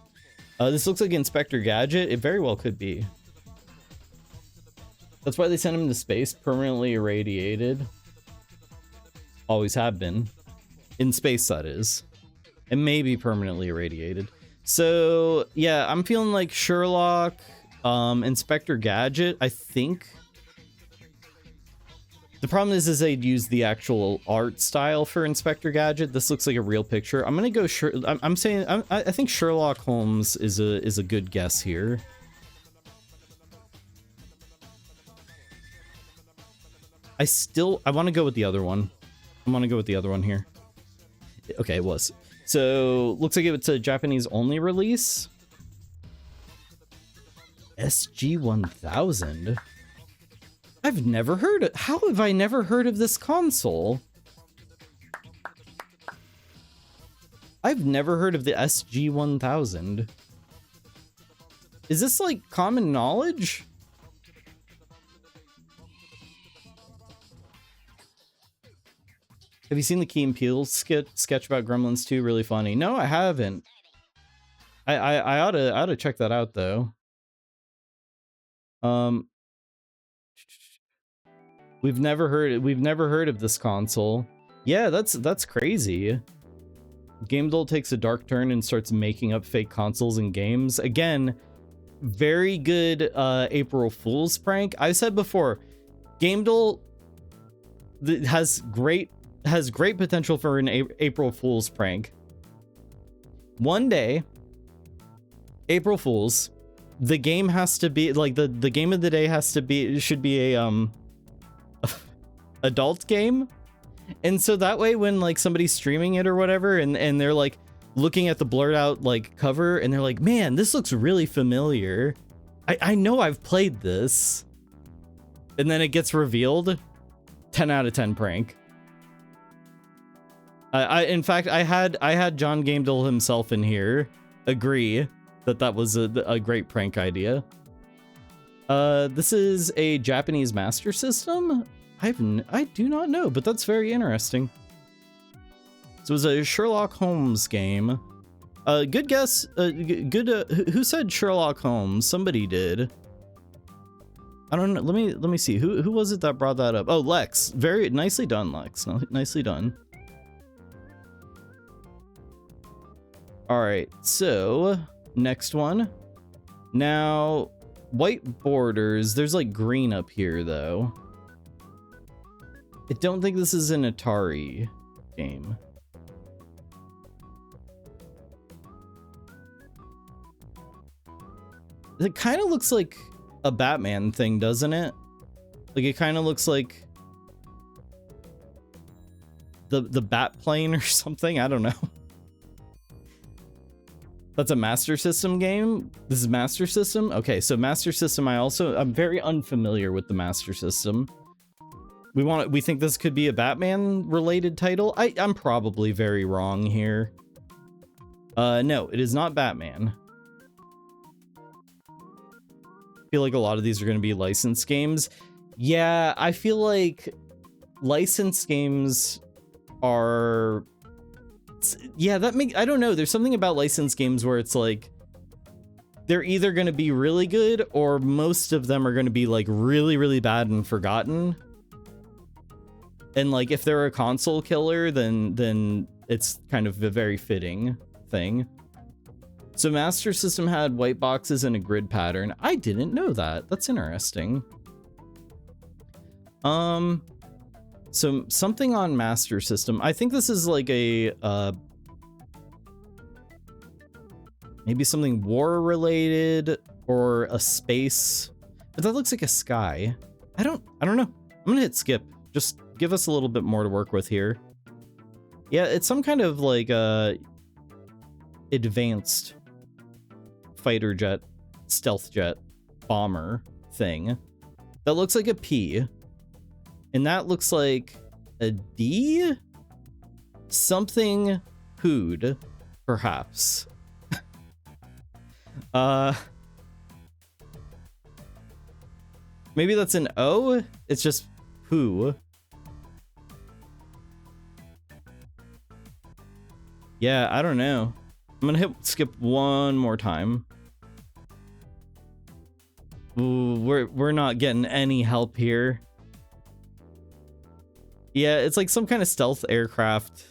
This looks like Inspector Gadget. It very well could be. That's why they sent him to space, permanently irradiated. Always have been. In space, that is. And maybe permanently irradiated. So, yeah, I'm feeling like Sherlock, Inspector Gadget, I think. The problem is they'd use the actual art style for Inspector Gadget. This looks like a real picture. I'm gonna go. I think Sherlock Holmes is a good guess here. I want to go with the other one. I want to go with the other one here. Okay, it was. So looks like it's a Japanese only release. SG-1000. I've never heard of. How have I never heard of this console? I've never heard of the SG-1000. Is this like common knowledge? Have you seen the Key and Peele sketch about Gremlins 2? Really funny. No, I haven't. I ought to check that out though. We've never heard of this console. Yeah, that's crazy. GameDole takes a dark turn and starts making up fake consoles and games. Again, very good April Fool's prank. I said before, GameDole has great potential for an April Fool's prank. One day, April Fool's, the game has to be like the game of the day should be a adult game. And so that way when like somebody's streaming it or whatever and they're like looking at the blurred out like cover and they're like, man, this looks really familiar. I know I've played this. And then it gets revealed. 10 out of 10 prank. In fact, I had John GameDole himself in here agree that was a great prank idea. This is a Japanese Master System. I do not know, but that's very interesting. So it was a Sherlock Holmes game. Good guess. Who said Sherlock Holmes? Somebody did. I don't know. Let me see. Who was it that brought that up? Oh, Lex. Very nicely done, Lex. Nicely done. All right. So next one. Now, white borders. There's like green up here though. I don't think this is an Atari game. It kind of looks like a Batman thing, doesn't it? Like it kind of looks like the bat plane or something. I don't know. That's a Master System game. This is Master System. Okay, so Master System. I'm very unfamiliar with the Master System. We think this could be a Batman related title. I'm probably very wrong here. No, it is not Batman. I feel like a lot of these are going to be licensed games. Yeah, I feel like licensed games are... Yeah, I don't know. There's something about licensed games where it's like they're either going to be really good or most of them are going to be like really, really bad and forgotten. And like if they're a console killer, then it's kind of a very fitting thing. So Master System had white boxes and a grid pattern. I didn't know that. That's interesting. So something on Master System. I think this is like a maybe something war related or a space. But that looks like a sky. I don't know. I'm gonna hit skip. Just give us a little bit more to work with here. Yeah, it's some kind of like advanced fighter jet, stealth jet, bomber thing. That looks like a P. And that looks like a D? Something Hood, perhaps. Maybe that's an O? It's just Poo. Yeah, I don't know. I'm gonna hit skip one more time. Ooh, we're not getting any help here. Yeah, it's like some kind of stealth aircraft.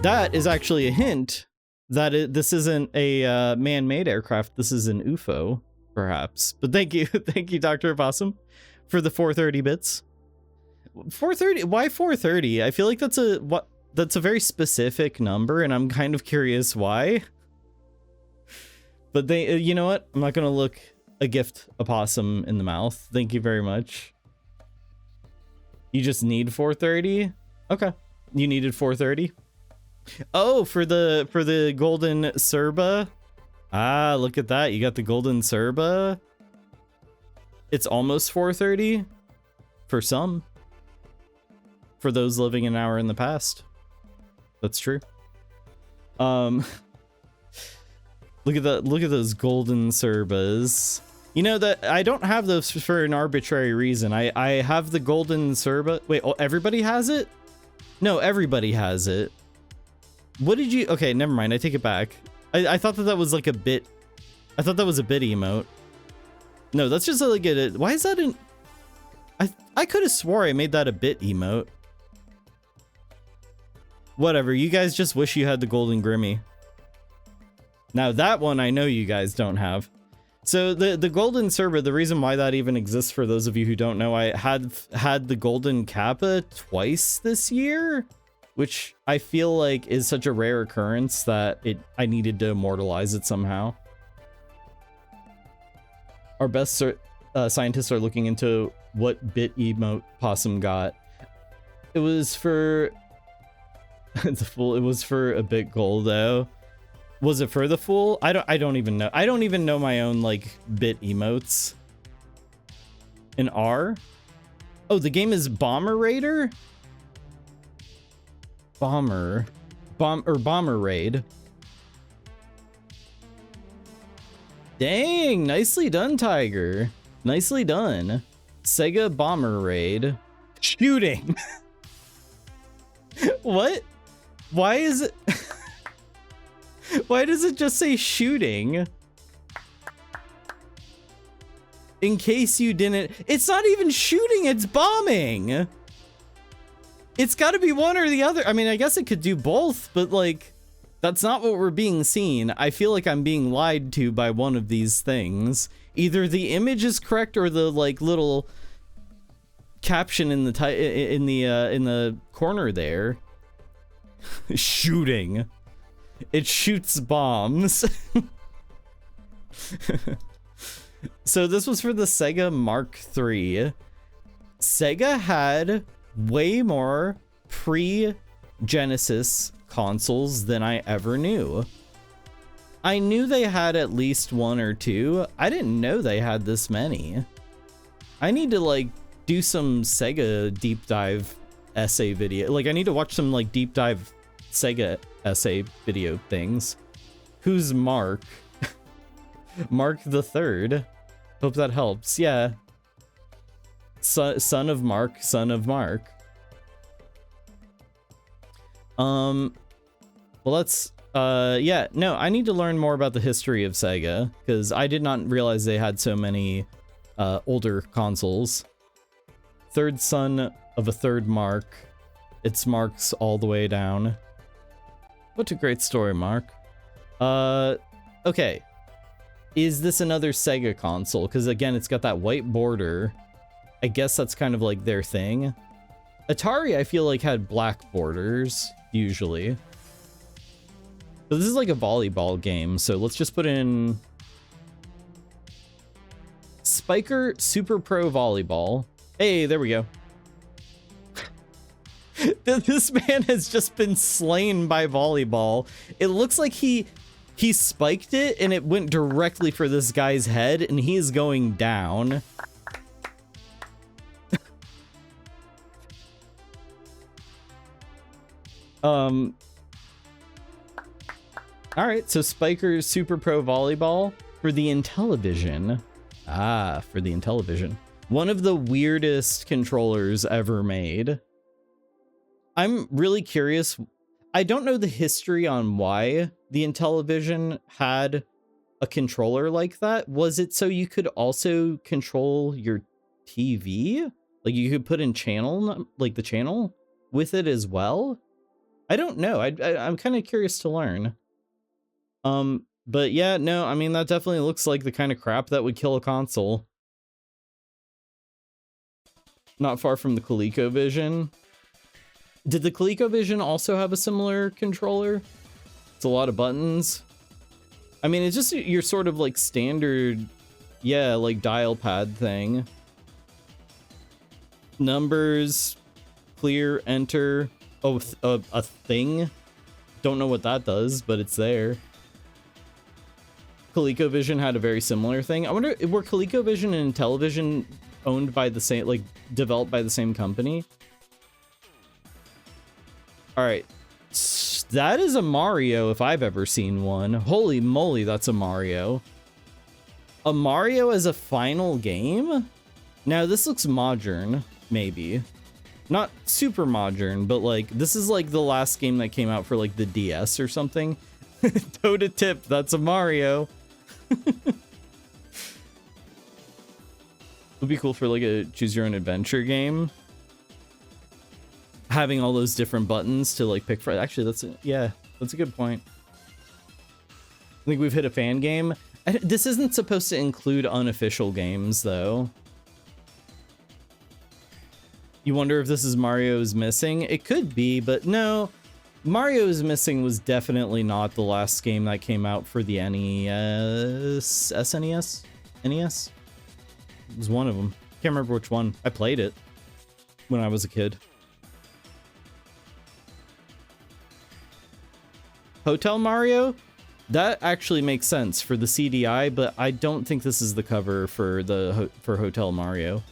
That is actually a hint that this isn't a man-made aircraft. This is an UFO, perhaps. But thank you, Dr. Opossum, for the 430 bits. 430? Why 430? I feel like that's a very specific number, and I'm kind of curious why. But you know what? I'm not gonna look a gift opossum in the mouth. Thank you very much. You just need 430? Okay. You needed 430? Oh, for the golden Cerba. Ah, look at that. You got the golden Cerba. It's almost 430 for some. For those living an hour in the past. That's true. Look at those golden Cerbas. You know that I don't have those for an arbitrary reason. I have the golden Cerba. Wait, oh, everybody has it? No, everybody has it. What did you... Okay, never mind. I take it back. I thought that was like a bit... I thought that was a bit emote. No, that's just like a... Why is that an... I could have swore I made that a bit emote. Whatever. You guys just wish you had the golden Grimmy. Now that one I know you guys don't have. So the golden Cerba, the reason why that even exists, for those of you who don't know, I had the golden Kappa twice this year, which I feel like is such a rare occurrence that I needed to immortalize it somehow. Our best scientists are looking into what bit emote Possum got. It was for the full. It was for a bit gold though. Was it for the fool? I don't even know. I don't even know my own like bit emotes. In R? Oh, the game is Bomber Raider? Bomber Raid. Dang, nicely done, Tiger. Nicely done. Sega Bomber Raid. Shooting. What? Why is it... Why does it just say shooting? In case you didn't... It's not even shooting, it's bombing! It's gotta be one or the other. I mean, I guess it could do both, but like... That's not what we're being seen. I feel like I'm being lied to by one of these things. Either the image is correct or the like little caption in the corner there. Shooting. It shoots bombs. So this was for the Sega Mark III. Sega had way more pre-Genesis consoles than I ever knew. I knew they had at least one or two. I didn't know they had this many. I need to like do some Sega deep dive essay video. Like I need to watch some like deep dive Sega essay video things. Who's Mark? Mark the Third. Hope that helps. Yeah. Son of Mark, son of Mark. Well, let's yeah, no, I need to learn more about the history of Sega because I did not realize they had so many older consoles. Third son of a third Mark. It's Mark's all the way down. What a great story, Mark. Okay. Is this another Sega console? Because again, it's got that white border. I guess that's kind of like their thing. Atari, I feel like, had black borders, usually. But this is like a volleyball game, so let's just put in Spiker Super Pro Volleyball. Hey, there we go. This man has just been slain by volleyball. It looks like he spiked it and it went directly for this guy's head and he is going down. All right, so Spiker Super Pro Volleyball for the Intellivision. Ah, for the Intellivision. One of the weirdest controllers ever made. I'm really curious. I don't know the history on why the Intellivision had a controller like that. Was it so you could also control your TV? Like you could put in channel, like the channel with it as well? I don't know. I'm kind of curious to learn. But yeah, no, I mean, that definitely looks like the kind of crap that would kill a console. Not far from the ColecoVision. Did the ColecoVision also have a similar controller? It's a lot of buttons. I mean, it's just your sort of like standard, yeah, like dial pad thing. Numbers, clear, enter. Oh, a thing. Don't know what that does, but it's there. ColecoVision had a very similar thing. I wonder, were ColecoVision and Intellivision owned by the same, like, developed by the same company? All right. That is a Mario if I've ever seen one. Holy moly, that's a Mario. A Mario as a final game? Now, this looks modern, maybe. Not super modern, but like, this is like the last game that came out for like the DS or something. Toe to tip, that's a Mario. Would be cool for like a choose your own adventure game. Having all those different buttons to like pick for. Actually, that's yeah, that's a good point. I think we've hit a fan game. This isn't supposed to include unofficial games though. You wonder if this is Mario's Missing? It could be, but no. Mario's Missing was definitely not the last game that came out for the NES. SNES? NES? It was one of them. Can't remember which one. I played it when I was a kid. Hotel Mario? That actually makes sense for the CDI, but I don't think this is the cover for the for Hotel Mario.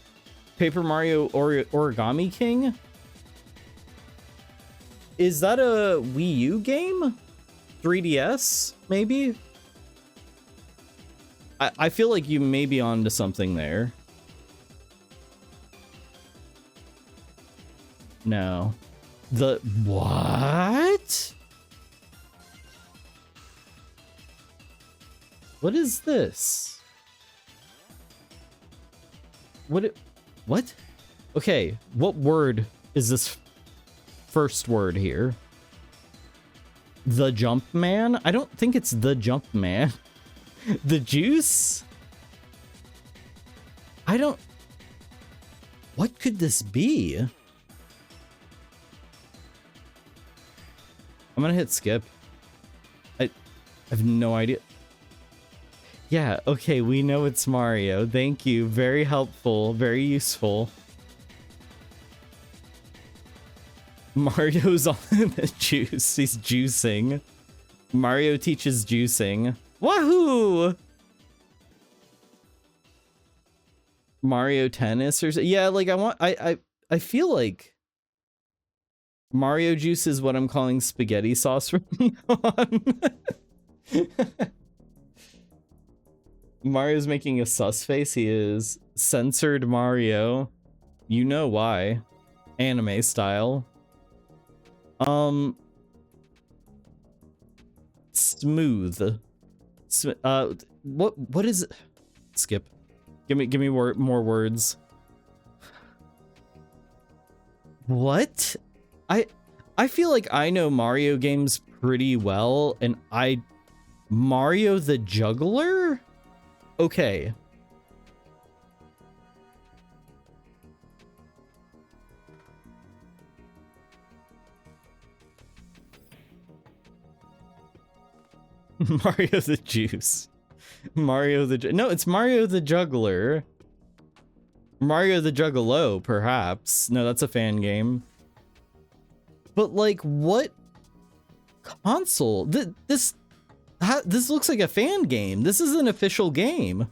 Paper Mario Origami King? Is that a Wii U game? 3DS, maybe? I feel like you may be onto something there. No. The... what? What is this? What? Okay, what word is this first word here? The Jump Man? I don't think it's the Jump Man. The Juice? I don't... what could this be? I'm gonna hit skip. I have no idea. Yeah, okay, we know it's Mario. Thank you. Very helpful, very useful. Mario's on the juice. He's juicing. Mario teaches juicing. Wahoo! Mario Tennis or yeah, like I feel like Mario juice is what I'm calling spaghetti sauce from now on. Mario's making a sus face. He is censored Mario. You know why. Anime style. Smooth. What is it? Skip. Give me more words. What? I feel like I know Mario games pretty well, and Mario the Juggler? Okay. Mario the Juice. No, it's Mario the Juggler. Mario the Juggalo, perhaps. No, that's a fan game. But like, what console? This looks like a fan game. This is an official game.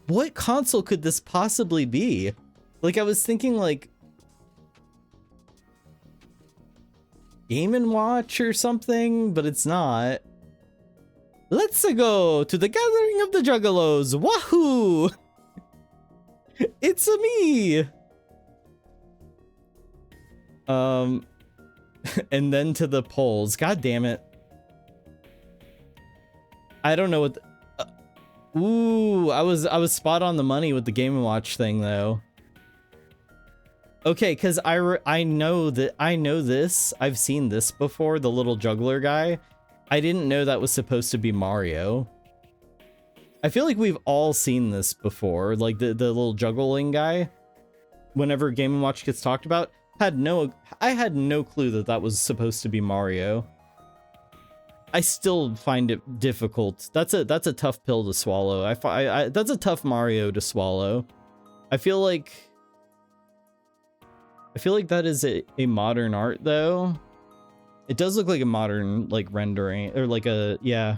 What console could this possibly be? Like, I was thinking like Game & Watch or something, but it's not. Let's go to the gathering of the Juggalos. Wahoo! It's a me. And then to the polls. God damn it. I don't know what. Ooh, I was spot on the money with the Game & Watch thing though. Okay, because I know this. I've seen this before, the little juggler guy. I didn't know that was supposed to be Mario. I feel like we've all seen this before, like the little juggling guy. Whenever Game & Watch gets talked about, I had no clue that was supposed to be Mario. I still find it difficult. That's a tough pill to swallow. That's a tough Mario to swallow. I feel like that is a modern art though. It does look like a modern like rendering or like a, yeah.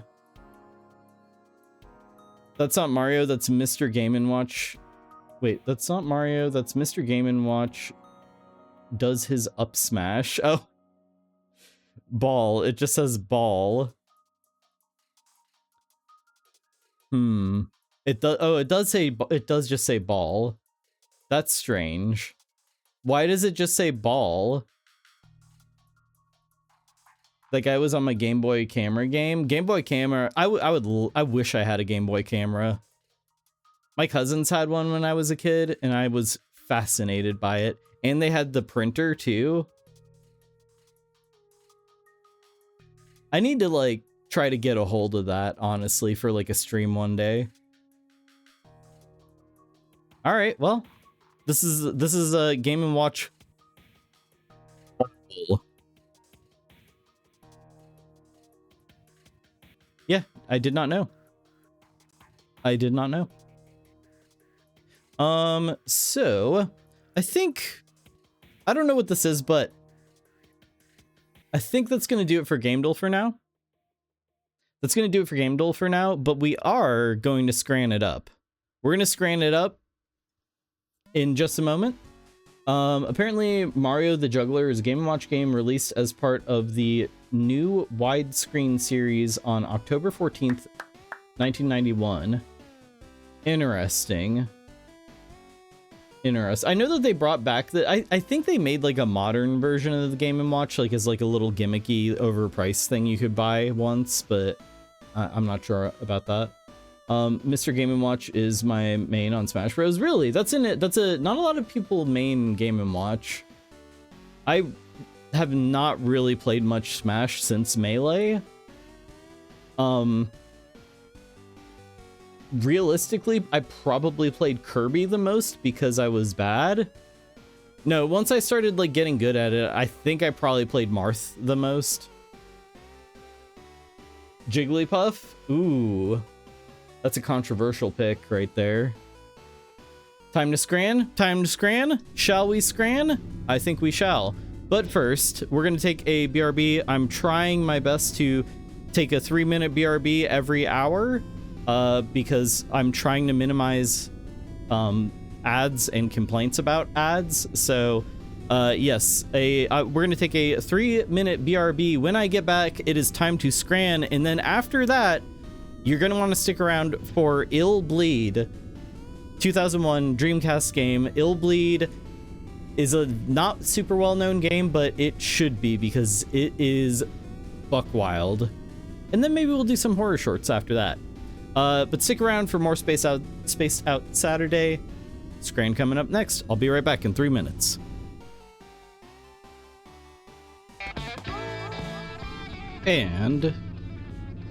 That's not Mario, that's Mr. Game & Watch. Wait, that's not Mario, that's Mr. Game & Watch does his up smash. Oh. Ball, it just says ball. It does just say ball. That's strange. Why does it just say ball? Like I was on my Game Boy camera game. Game Boy camera, I wish I had a Game Boy camera. My cousins had one when I was a kid and I was fascinated by it. And they had the printer too. I need to like try to get a hold of that honestly for like a stream one day. All right, well, this is a Game & Watch. Yeah, I did not know. I did not know. So I think, I don't know what this is, but I think that's going to do it for Game Duel for now. That's going to do it for Game Duel for now, but we are going to scran it up. We're going to scran it up in just a moment. Apparently Mario the Juggler is a Game & Watch game released as part of the new widescreen series on October 14th, 1991. Interesting. I know that they brought back the, I think they made like a modern version of the Game & Watch, like as like a little gimmicky overpriced thing you could buy once, but I'm not sure about that. Mr. Game & Watch is my main on Smash Bros. Really? That's in it. Not a lot of people main Game & Watch. I have not really played much Smash since Melee. Realistically, I probably played Kirby the most because I was bad. No, once I started like getting good at it, I think I probably played Marth the most. Jigglypuff? Ooh. That's a controversial pick right there. Time to scran? Time to scran? Shall we scran? I think we shall. But first, we're going to take a BRB. I'm trying my best to take a 3-minute BRB every hour because I'm trying to minimize ads and complaints about ads. So yes, we're going to take a 3-minute BRB. When I get back, it is time to scran. And then after that, you're going to want to stick around for Illbleed. 2001 Dreamcast game. Illbleed is a not super well-known game, but it should be because it is buck wild. And then maybe we'll do some horror shorts after that. But stick around for more Spaced Out Saturday. Scran coming up next. I'll be right back in 3 minutes. And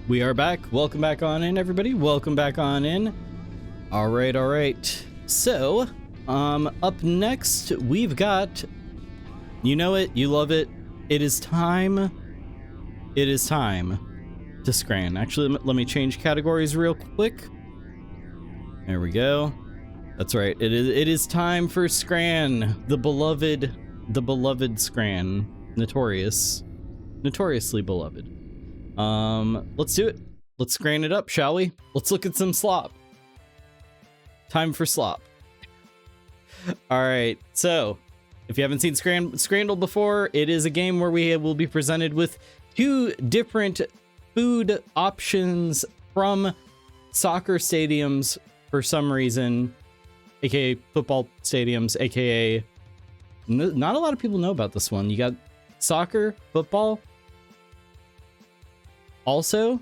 we are back. Welcome back on in, everybody. Welcome back on in. All right. So, up next, we've got, you know it, you love it. It is time to scran. Actually, let me change categories real quick. There we go. That's right. It is time for scran. The beloved scran. Notoriously beloved. Let's do it. Let's scran it up, shall we? Let's look at some slop. Time for slop. All right, so if you haven't seen Scrandle before, it is a game where we will be presented with 2 different food options from soccer stadiums for some reason, aka football stadiums, aka not a lot of people know about this one. You got soccer, football, also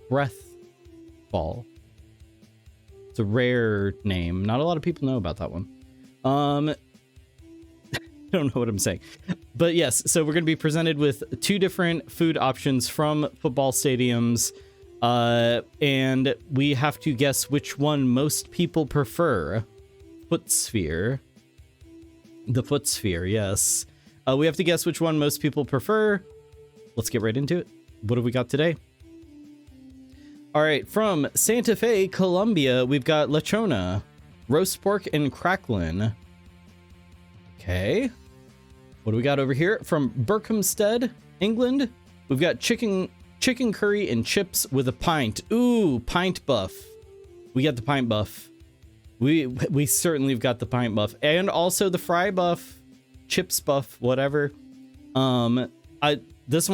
breath ball. It's a rare name. Not a lot of people know about that one. I don't know what I'm saying. But yes, so we're going to be presented with 2 different food options from football stadiums. And we have to guess which one most people prefer. Foot sphere. The foot sphere, yes. We have to guess which one most people prefer. Let's get right into it. What have we got today? All right, from Santa Fe, Colombia, we've got lechona, roast pork, and cracklin. Okay. What do we got over here? From Berkhamsted, England, we've got chicken curry and chips with a pint. Ooh, pint buff. We got the pint buff. We certainly have got the pint buff. And also the fry buff, chips buff, whatever. There's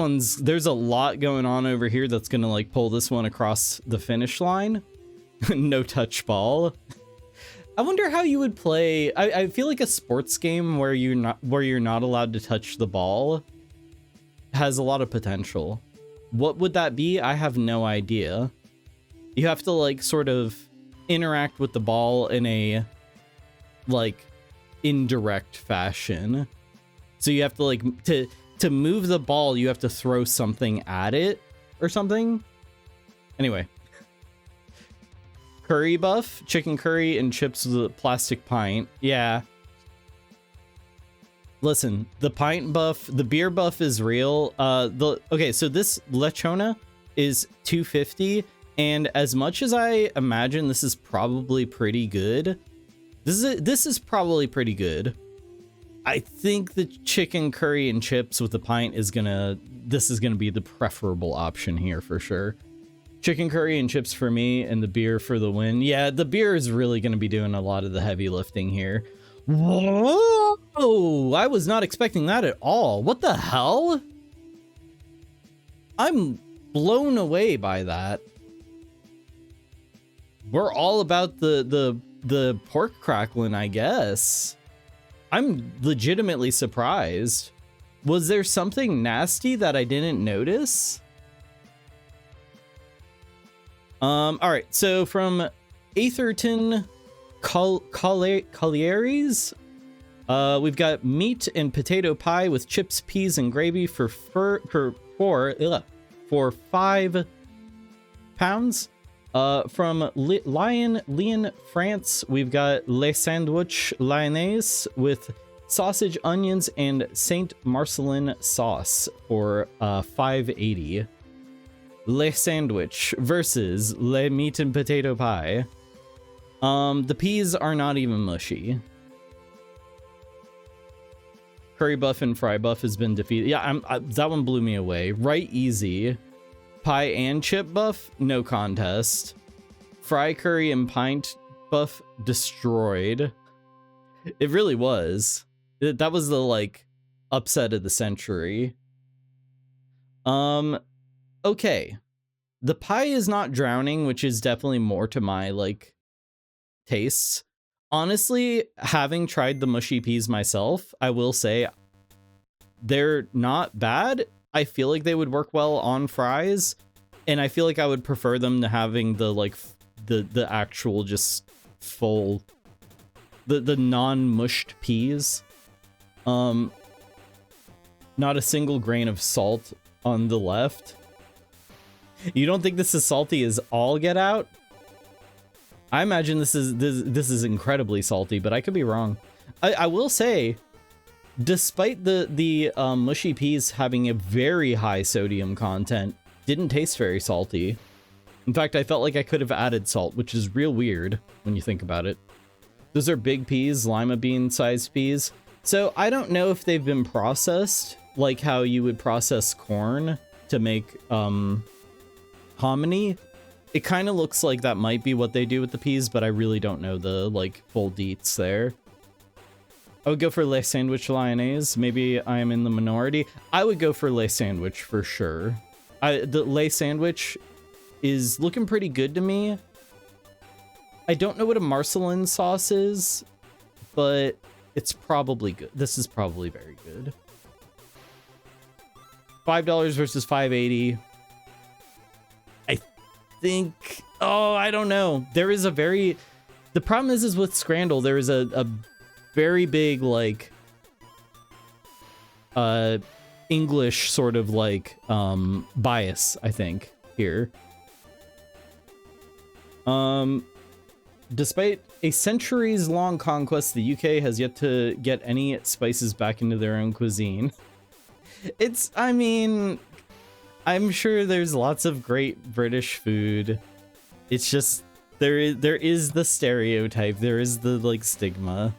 a lot going on over here that's gonna like pull this one across the finish line. No touch ball. I wonder how you would play. I feel like a sports game where you're not allowed to touch the ball has a lot of potential. What would that be? I have no idea. You have to like sort of interact with the ball in a like indirect fashion. So you have to like to move the ball, you have to throw something at it or something. Anyway. Curry buff, chicken curry and chips with a plastic pint. Yeah. Listen, the pint buff, the beer buff is real. Okay, so this lechona is $2.50, and as much as I imagine this is probably pretty good, this is probably pretty good. I think the chicken curry and chips with the pint is gonna be the preferable option here for sure. Chicken curry and chips for me, and the beer for the win. Yeah, the beer is really gonna be doing a lot of the heavy lifting here. Whoa! I was not expecting that at all. What the hell? I'm blown away by that. We're all about the pork cracklin', I guess. I'm legitimately surprised. Was there something nasty that I didn't notice? All right, so from Atherton Collieries, we've got meat and potato pie with chips, peas, and gravy for 5 pounds. From Lyon, France, we've got Les Sandwich Lyonnaise with sausage, onions, and Saint Marcelin sauce for $5.80. Le sandwich versus le meat and potato pie. The peas are not even mushy. Curry buff and fry buff has been defeated. Yeah, that one blew me away. Right, easy. Pie and chip buff, no contest. Fry curry and pint buff destroyed. It really was. That was the like upset of the century. Okay. The pie is not drowning, which is definitely more to my like tastes. Honestly, having tried the mushy peas myself, I will say they're not bad. I feel like they would work well on fries, and I feel like I would prefer them to having the like the actual just full the non-mushed peas. Not a single grain of salt on the left. You don't think this is salty as all get out? I imagine this is incredibly salty, but I could be wrong. I will say, despite the mushy peas having a very high sodium content, didn't taste very salty. In fact, I felt like I could have added salt, which is real weird when you think about it. Those are big peas, lima bean sized peas. So I don't know if they've been processed like how you would process corn to make hominy. It kind of looks like that might be what they do with the peas, but I really don't know the like full deets there. I would go for Le Sandwich Lyonnaise. Maybe I am in the minority. I would go for Le Sandwich for sure. The Le Sandwich is looking pretty good to me. I don't know what a Marcelin sauce is, but it's probably good. This is probably very good. $5 versus $5.80. I think, oh, I don't know. There is a very, the problem is with Scrandle, there is a very big, like, English sort of like, bias, I think, here. Despite a centuries-long conquest, the UK has yet to get any spices back into their own cuisine. I mean, I'm sure there's lots of great British food. It's just, there is the stereotype, there is the, like, stigma.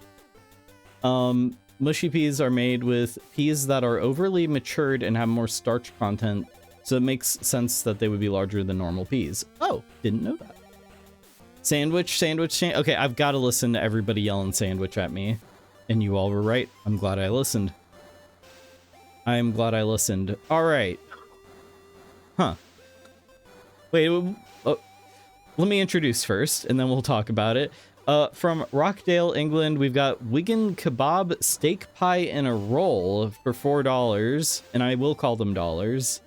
Mushy peas are made with peas that are overly matured and have more starch content, so it makes sense that they would be larger than normal peas. Oh, didn't know that. Sandwich. Okay, I've got to listen to everybody yelling sandwich at me. And you all were right. I'm glad I listened. I am glad I listened. All right. Huh. Wait, let me introduce first, and then we'll talk about it. From Rockdale, England, we've got Wigan Kebab Steak Pie in a Roll for $4. And I will call them dollars.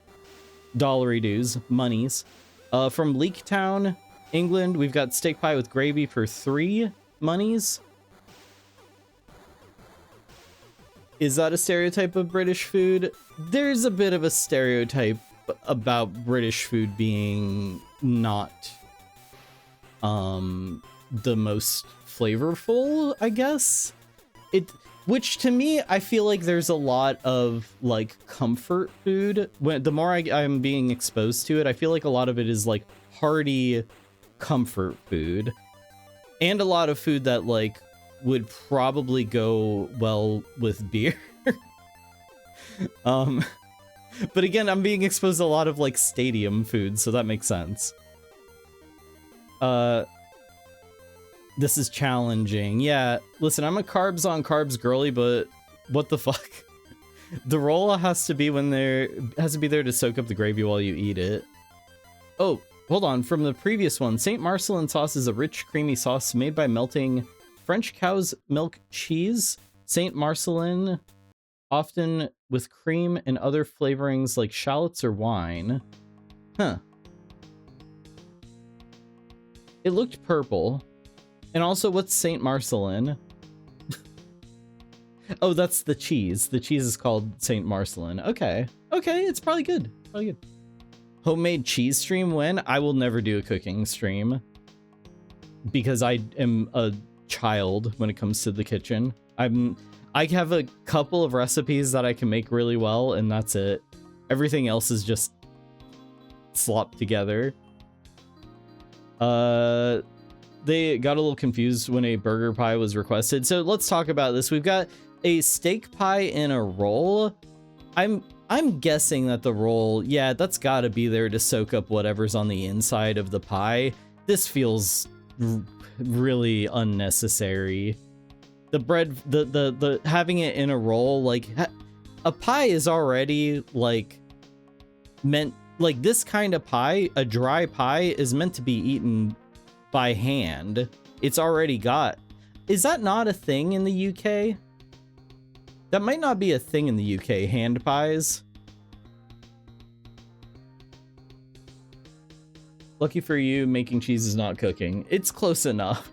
Dollary dues. Monies. From Leaktown, England, we've got steak pie with gravy for 3 monies. Is that a stereotype of British food? There's a bit of a stereotype about British food being not the most flavorful, I guess. Which to me, I feel like there's a lot of like comfort food. The more I'm being exposed to it, I feel like a lot of it is like hearty comfort food, and a lot of food that like would probably go well with beer. But again, I'm being exposed to a lot of like stadium food, so that makes sense. This is challenging. Yeah, listen, I'm a carbs on carbs girly, but what the fuck? The roll has to be there to soak up the gravy while you eat it. Oh, hold on, from the previous one, Saint Marcelin sauce is a rich, creamy sauce made by melting French cow's milk cheese. Saint Marcelin, often with cream and other flavorings like shallots or wine. Huh. It looked purple. And also, what's Saint Marcelin? Oh, that's the cheese. The cheese is called Saint Marcelin. Okay. Okay, it's probably good. Probably good. Homemade cheese stream when? I will never do a cooking stream. Because I am a child when it comes to the kitchen. I have a couple of recipes that I can make really well, and that's it. Everything else is just slopped together. They got a little confused when a burger pie was requested. So let's talk about this. We've got a steak pie in a roll. I'm guessing that the roll, yeah, that's got to be there to soak up whatever's on the inside of the pie. This feels really unnecessary. The bread, the having it in a roll, like a pie is already like meant, like this kind of pie, a dry pie is meant to be eaten by hand. It's already got. Is that not a thing in the UK? That might not be a thing in the UK, hand pies. Lucky for you, making cheese is not cooking. It's close enough.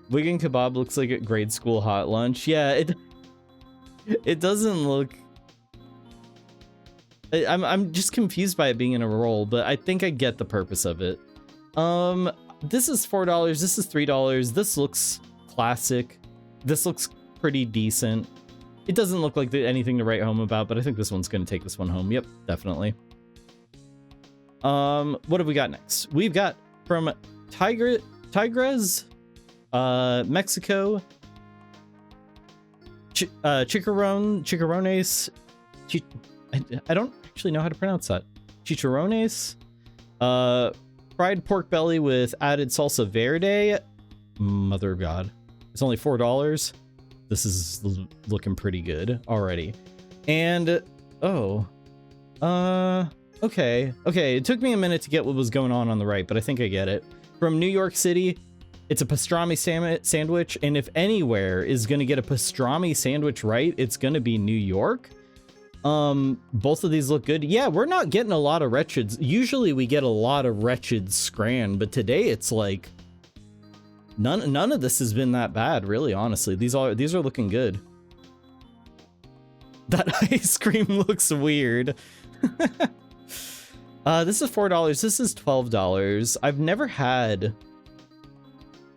Wigan kebab looks like a grade school hot lunch. Yeah, it doesn't look... I'm just confused by it being in a roll, but I think I get the purpose of it. This is $4, this is $3. This looks classic. This looks pretty decent. It doesn't look like anything to write home about, but I think this one's gonna take this one home. Yep, definitely. What have we got next? We've got from Tigres, Mexico, chicharrones. I don't actually know how to pronounce that. Chicharrones, fried pork belly with added salsa verde. Mother of God, it's only $4. This is looking pretty good already. And okay. It took me a minute to get what was going on the right, but I think I get it. From New York City, it's a pastrami sandwich, and if anywhere is gonna get a pastrami sandwich right, it's gonna be New York. Both of these look good. Yeah, we're not getting a lot of wretched. Usually we get a lot of wretched scran, but today it's like none of this has been that bad, really, honestly. These are looking good. That ice cream looks weird. This is $4. This is $12. I've never had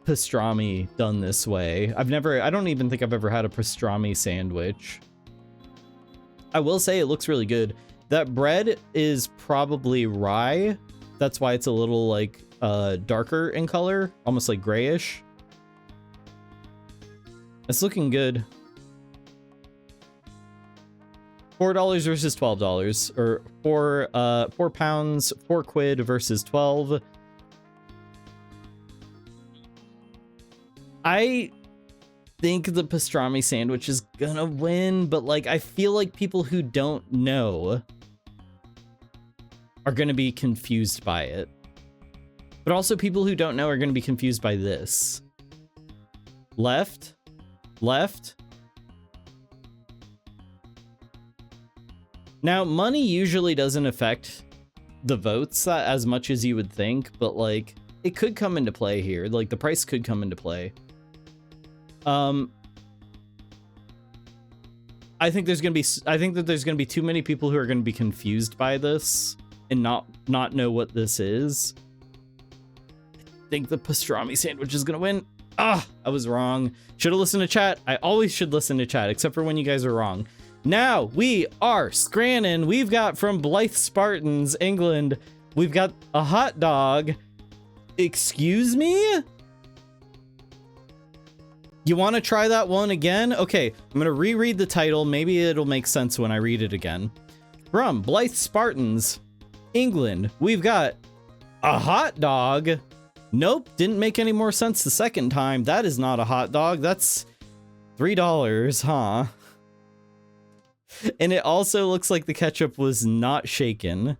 pastrami done this way. I don't even think I've ever had a pastrami sandwich. I will say it looks really good. That bread is probably rye. That's why it's a little like darker in color, almost like grayish. It's looking good. $4 versus $12, or 4 pounds, 4 quid versus 12. I think the pastrami sandwich is gonna win, but like I feel like people who don't know are gonna be confused by it. But also people who don't know are gonna be confused by this. Left. Now, money usually doesn't affect the votes as much as you would think, but like it could come into play here. Like the price could come into play. I think that there's gonna be too many people who are gonna be confused by this and not know what this is. I think the pastrami sandwich is gonna win. I was wrong. Should have listened to chat. I always should listen to chat, except for when you guys are wrong. Now we are scranning. We've got from Blythe Spartans, England. We've got a hot dog. Excuse me? You want to try that one again? Okay, I'm going to reread the title. Maybe it'll make sense when I read it again. From Blythe Spartans, England, we've got a hot dog. Nope, didn't make any more sense the second time. That is not a hot dog. That's $3, huh? And it also looks like the ketchup was not shaken.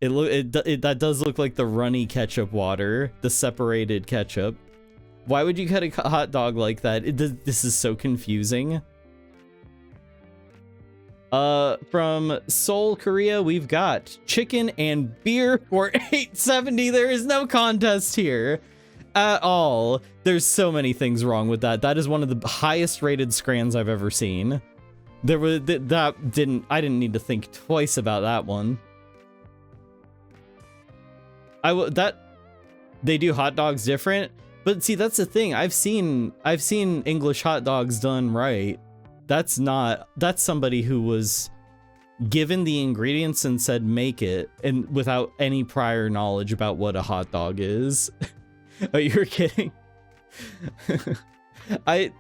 That does look like the runny ketchup water, the separated ketchup. Why would you cut a hot dog like that? This is so confusing. From Seoul, Korea, we've got chicken and beer for $8.70. There is no contest here at all. There's so many things wrong with that. That is one of the highest rated scrans I've ever seen. I didn't need to think twice about that one. They do hot dogs different. But see, that's the thing. I've seen English hot dogs done right. That's somebody who was given the ingredients and said make it, and without any prior knowledge about what a hot dog is. Oh, you're kidding. I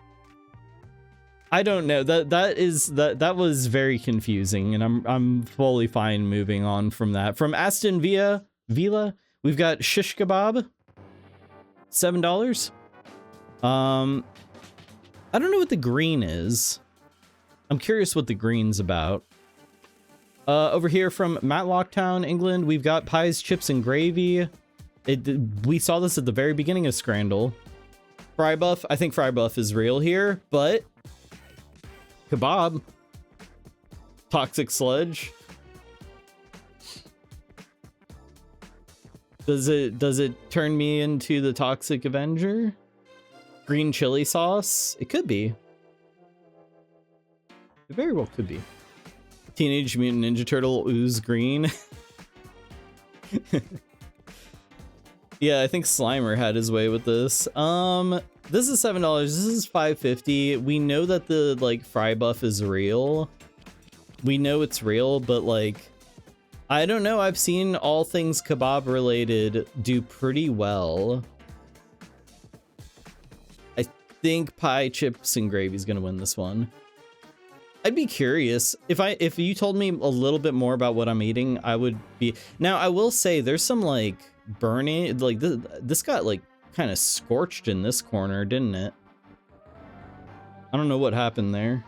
don't know. That was very confusing, and I'm fully fine moving on from that. From Aston Villa, we've got shish kebab, $7. I don't know what the green is. I'm curious what the green's about. Over here from Matlocktown, England, we've got pies, chips, and gravy. We saw this at the very beginning of Scrandle. Fry buff. I think fry buff is real here, but kebab. Toxic sludge. Does it turn me into the Toxic Avenger? Green chili sauce? It could be. It very well could be. Teenage Mutant Ninja Turtle ooze green. Yeah, I think Slimer had his way with this. This is $7. This is $5.50. We know that the like fry buff is real. We know it's real, but like, I don't know. I've seen all things kebab related do pretty well. I think pie, chips, and gravy is gonna win this one. I'd be curious if you told me a little bit more about what I'm eating. I would be. Now I will say there's some like burning, like this got like kind of scorched in this corner, didn't it? I don't know what happened there.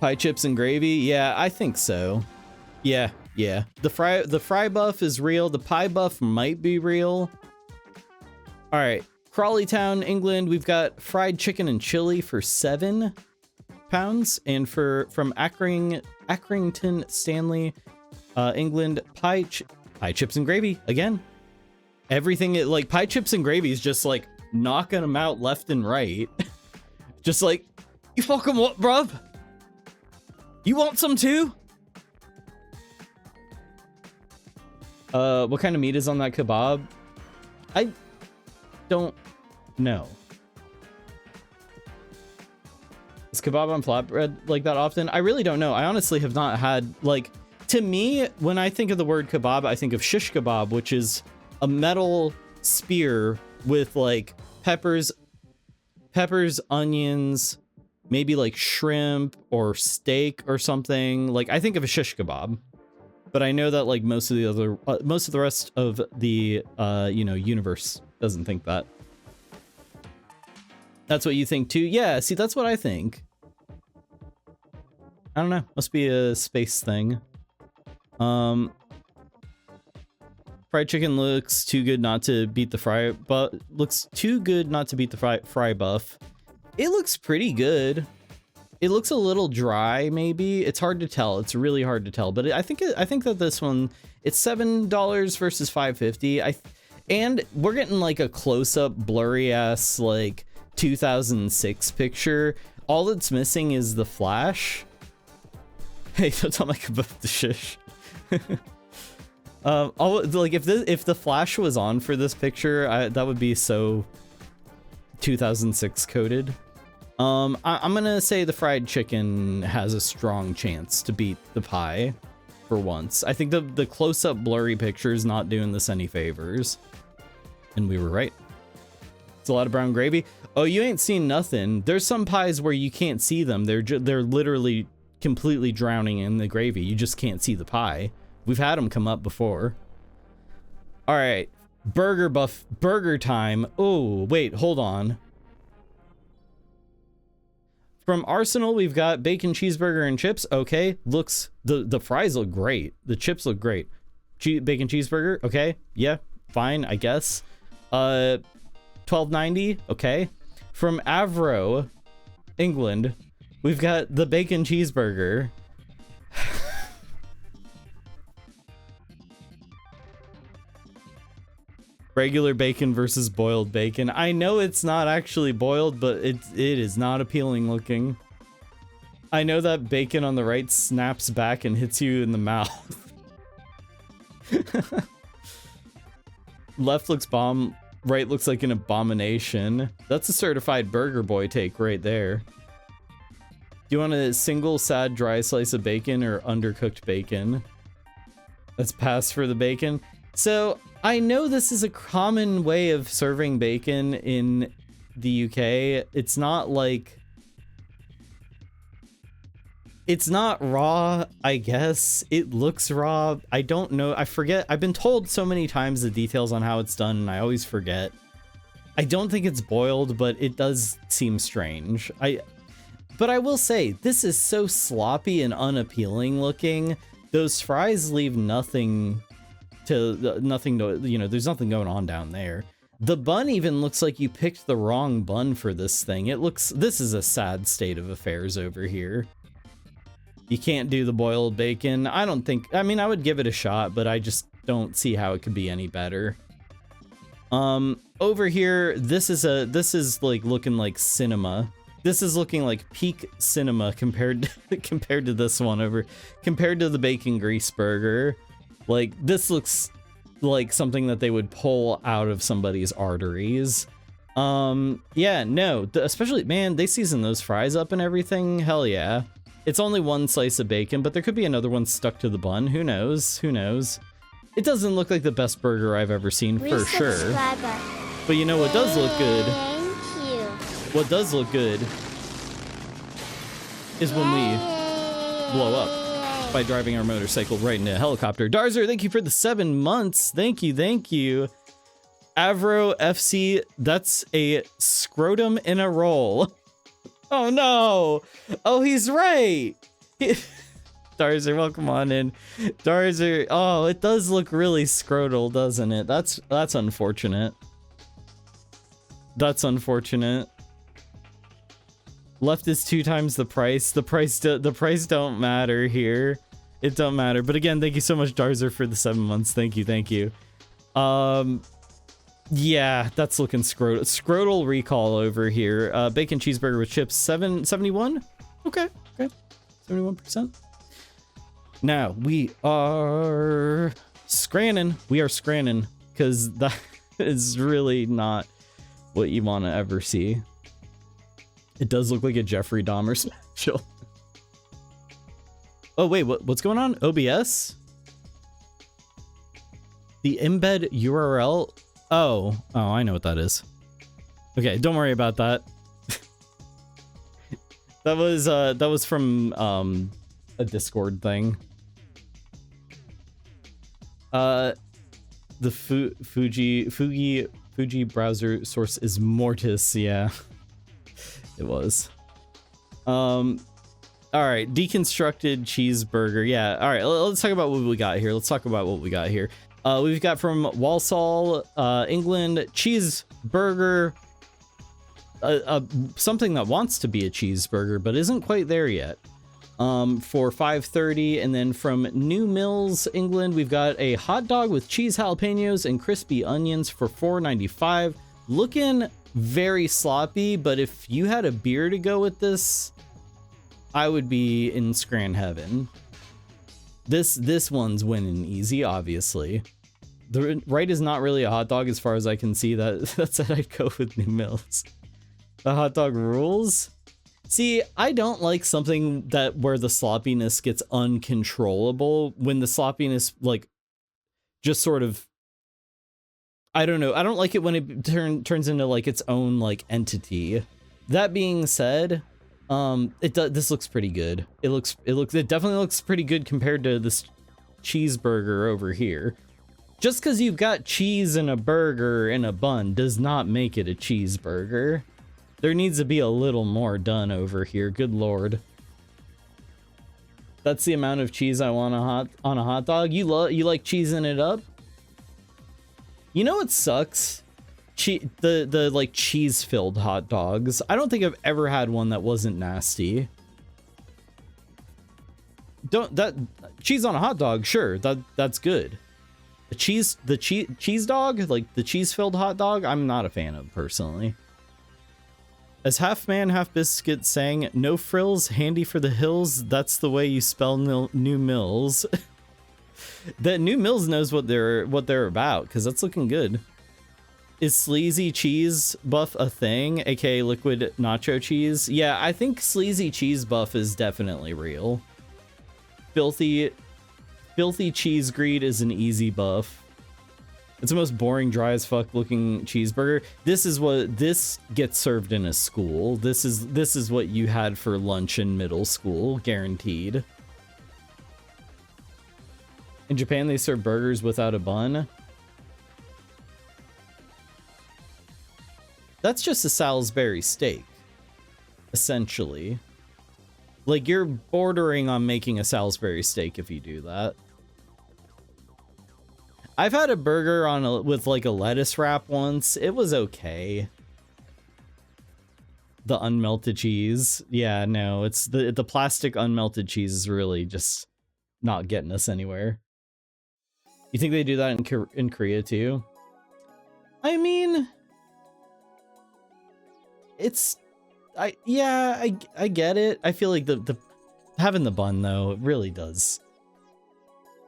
Pie, chips, and gravy. Yeah, I think so. Yeah. The fry buff is real. The pie buff might be real. All right, Crawleytown, England. We've got fried chicken and chili for £7. And from Accrington, Stanley, England, pie, chips, and gravy again. Everything like pie, chips, and gravy is just like knocking them out left and right. Just like, you fucking what, bruv? You want some too? What kind of meat is on that kebab? I don't know. Is kebab on flatbread like that often? I really don't know. I honestly have not had, like, to me, when I think of the word kebab, I think of shish kebab, which is a metal spear with like peppers, onions, maybe like shrimp or steak or something. Like, I think of a shish kebab, but I know that like most of the rest of the universe doesn't think that. That's what you think too? Yeah, see, that's what I think. I don't know. Must be a space thing. Fried chicken looks too good not to beat the fry, but looks too good not to beat the fry buff. It looks pretty good. It looks a little dry, maybe. It's hard to tell. It's really hard to tell. But I think that this one, it's $7 versus $5.50. And we're getting like a close-up, blurry ass like 2006 picture. All that's missing is the flash. Hey, don't tell Mike about the shish. Like if the flash was on for this picture, that would be so 2006 coded. I'm gonna say the fried chicken has a strong chance to beat the pie for once. I think the close-up blurry picture is not doing this any favors, and we were right. It's a lot of brown gravy. Oh, you ain't seen nothing. There's some pies where you can't see them. They're literally completely drowning in the gravy. You just can't see the pie. We've had them come up before. All right, burger time. Oh, wait, hold on. From Arsenal, we've got bacon cheeseburger and chips. Okay, looks, the fries look great. The chips look great. Bacon cheeseburger. Okay, yeah, fine, I guess. $12.90. Okay. From Avro, England, we've got the bacon cheeseburger. Regular bacon versus boiled bacon. I know it's not actually boiled, but it is not appealing looking. I know that bacon on the right snaps back and hits you in the mouth. Left looks bomb. Right, looks like an abomination. That's a certified burger boy take right there. Do you want a single sad dry slice of bacon or undercooked bacon? Let's pass for the bacon. So I know this is a common way of serving bacon in the UK. It's not like... It's not raw, I guess. It looks raw. I don't know. I forget. I've been told so many times the details on how it's done, and I always forget. I don't think it's boiled, but it does seem strange. But I will say, this is so sloppy and unappealing looking. Those fries leave nothing to, you know, there's nothing going on down there. The bun even looks like you picked the wrong bun for this thing. This is a sad state of affairs over here. You can't do the boiled bacon. I mean, I would give it a shot, but I just don't see how it could be any better. Over here, this is like looking like cinema. This is looking like peak cinema compared to this one compared to the bacon grease burger. Like, this looks like something that they would pull out of somebody's arteries. Yeah, no, especially, man, they season those fries up and everything. Hell yeah. It's only one slice of bacon, but there could be another one stuck to the bun. Who knows? Who knows? It doesn't look like the best burger I've ever seen, for sure. But you know what does look good? Thank you. What does look good is when we blow up by driving our motorcycle right into a helicopter. Darzer, thank you for the 7 months. Thank you, thank you. Avro FC, that's a scrotum in a roll. Oh no! Oh, he's right! Darzer, welcome on in. Darzer, oh, it does look really scrotal, doesn't it? That's unfortunate. That's unfortunate. Left is 2 times the price. The price don't matter here. It don't matter. But again, thank you so much, Darzer, for the 7 months. Thank you, thank you. Yeah, that's looking scrotal recall over here. Bacon cheeseburger with chips, 71. Okay, 71%. Now we are scranning. We are scranning because that is really not what you want to ever see. It does look like a Jeffrey Dahmer special. Oh wait, what's going on? OBS? The embed URL. Oh, I know what that is. Okay, don't worry about that. that was from a Discord thing. The Fuji browser source is Mortis. Yeah, it was. All right, deconstructed cheeseburger. Yeah. All right, let's talk about what we got here. We've got from Walsall, England, cheeseburger, something that wants to be a cheeseburger but isn't quite there yet, for $5.30. And then from New Mills, England, we've got a hot dog with cheese, jalapenos, and crispy onions for $4.95. Looking very sloppy, but if you had a beer to go with this, I would be in Scran heaven. This one's winning easy, obviously. The right is not really a hot dog as far as I can see. That said, I'd go with New Mills. The hot dog rules. See, I don't like something where the sloppiness gets uncontrollable. When the sloppiness, like, just sort of, I don't know. I don't like it when it turns into like its own like entity. That being said, this looks pretty good. It definitely looks pretty good compared to this cheeseburger over here. Just because you've got cheese in a burger in a bun does not make it a cheeseburger. There needs to be a little more done over here. Good lord. That's the amount of cheese I want on a hot dog. You like cheesing it up? You know what sucks? The like cheese filled hot dogs. I don't think I've ever had one that wasn't nasty. Cheese on a hot dog, sure, that's good. The cheese dog, like the cheese filled hot dog, I'm not a fan of personally. As Half Man Half Biscuit sang, "No frills, handy for the hills. That's the way you spell New Mills." That New Mills knows what they're about, because that's looking good. Is sleazy cheese buff a thing, aka liquid nacho cheese? Yeah, I think sleazy cheese buff is definitely real. Filthy cheese greed is an easy buff. It's the most boring, dry as fuck looking cheeseburger. This gets served in a school. This is what you had for lunch in middle school, guaranteed. In Japan, they serve burgers without a bun. That's just a Salisbury steak, essentially. Like, you're bordering on making a Salisbury steak if you do that. I've had a burger with like a lettuce wrap once. It was okay. The unmelted cheese. Yeah, no, it's the plastic unmelted cheese is really just not getting us anywhere. You think they do that in Korea too? I mean, I get it. I feel like the having the bun though, it really does.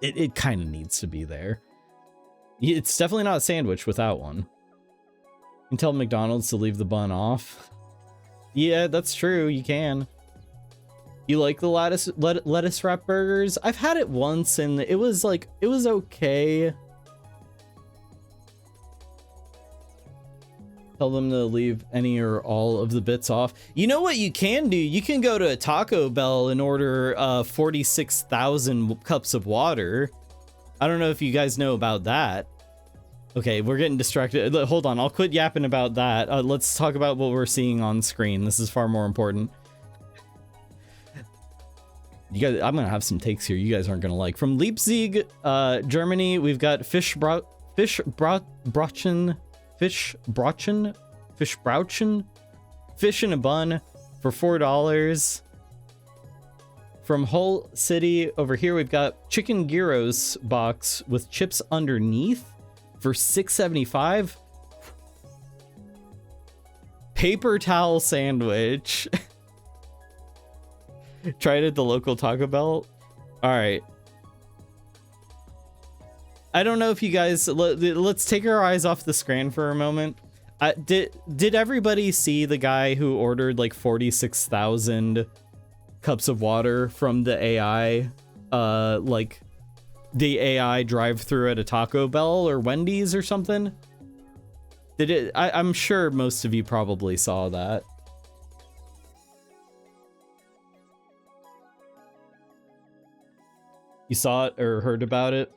It kind of needs to be there. It's definitely not a sandwich without one. You can tell McDonald's to leave the bun off. Yeah, that's true. You can. You like the lettuce wrap burgers? I've had it once and it was okay. Tell them to leave any or all of the bits off. You know what you can do? You can go to a Taco Bell and order 46,000 cups of water. I don't know if you guys know about that. Okay, we're getting distracted. Hold on, I'll quit yapping about that. Let's talk about what we're seeing on screen. This is far more important. You guys, I'm gonna have some takes here you guys aren't gonna like. From Leipzig, Germany, we've got fish brauchen, fish in a bun for $4. From Hull City over here, we've got chicken gyros box with chips underneath for $6.75. Paper towel sandwich. Tried at the local Taco Bell. All right. I don't know if you guys, let's take our eyes off the screen for a moment. Did everybody see the guy who ordered like 46,000 cups of water from the AI, like the AI drive-through at a Taco Bell or Wendy's or something? I'm sure most of you probably saw that. You saw it or heard about it?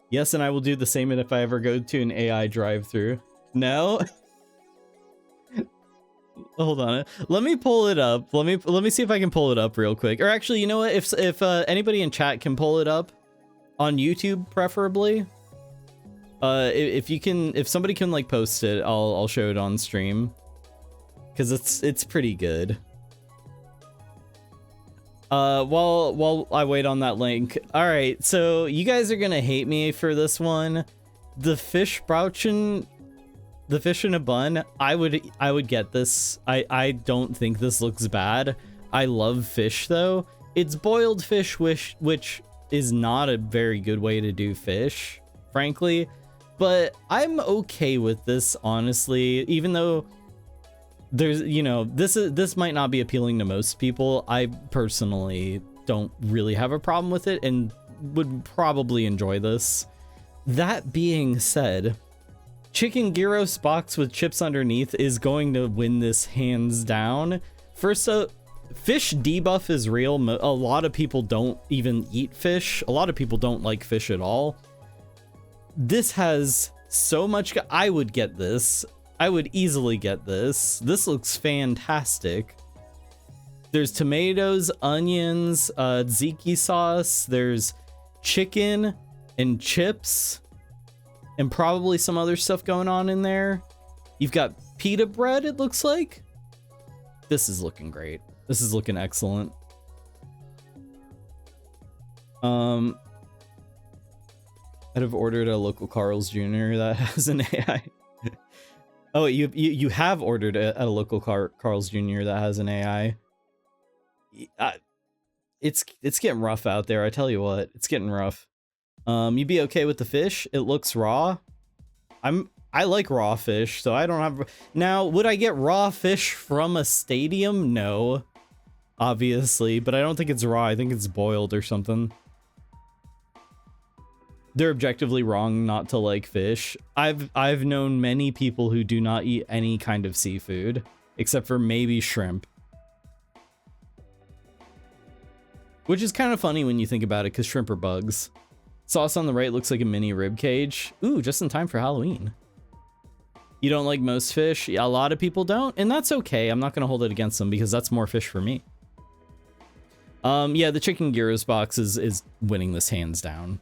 Yes, and I will do the same if I ever go to an AI drive-through. No? Hold on. Let me pull it up. Let me see if I can pull it up real quick. Or actually, you know what? If anybody in chat can pull it up on YouTube, preferably. If somebody can like post it, I'll show it on stream. Cause it's pretty good. While I wait on that link. All right, so you guys are gonna hate me for this one. The fish brauchen, the fish in a bun. I would get this. I don't think this looks bad. I love fish though. It's boiled fish, which is not a very good way to do fish, frankly. But I'm okay with this, honestly, even though there's, you know, this might not be appealing to most people. I personally don't really have a problem with it and would probably enjoy this. That being said, chicken gyros box with chips underneath is going to win this hands down. First up, fish debuff is real. A lot of people don't even eat fish. A lot of people don't like fish at all. This has so much. I would get this. I would easily get this. This looks fantastic. There's tomatoes, onions, tzatziki sauce. There's chicken and chips and probably some other stuff going on in there. You've got pita bread, it looks like. This is looking great. This is looking excellent. I'd have ordered a local Carl's Jr. that has an AI. Oh, you have ordered at a local Carl's Jr. that has an AI. It's getting rough out there. I tell you what, it's getting rough. You'd be okay with the fish. It looks raw. I'm I like raw fish, so I don't have... Now, would I get raw fish from a stadium? No, obviously, but I don't think it's raw. I think it's boiled or something. They're objectively wrong not to like fish. I've known many people who do not eat any kind of seafood, except for maybe shrimp. Which is kind of funny when you think about it, because shrimp are bugs. Sauce on the right looks like a mini rib cage. Ooh, just in time for Halloween. You don't like most fish? Yeah, a lot of people don't, and that's okay. I'm not going to hold it against them because that's more fish for me. Yeah, the chicken gyros box is winning this hands down.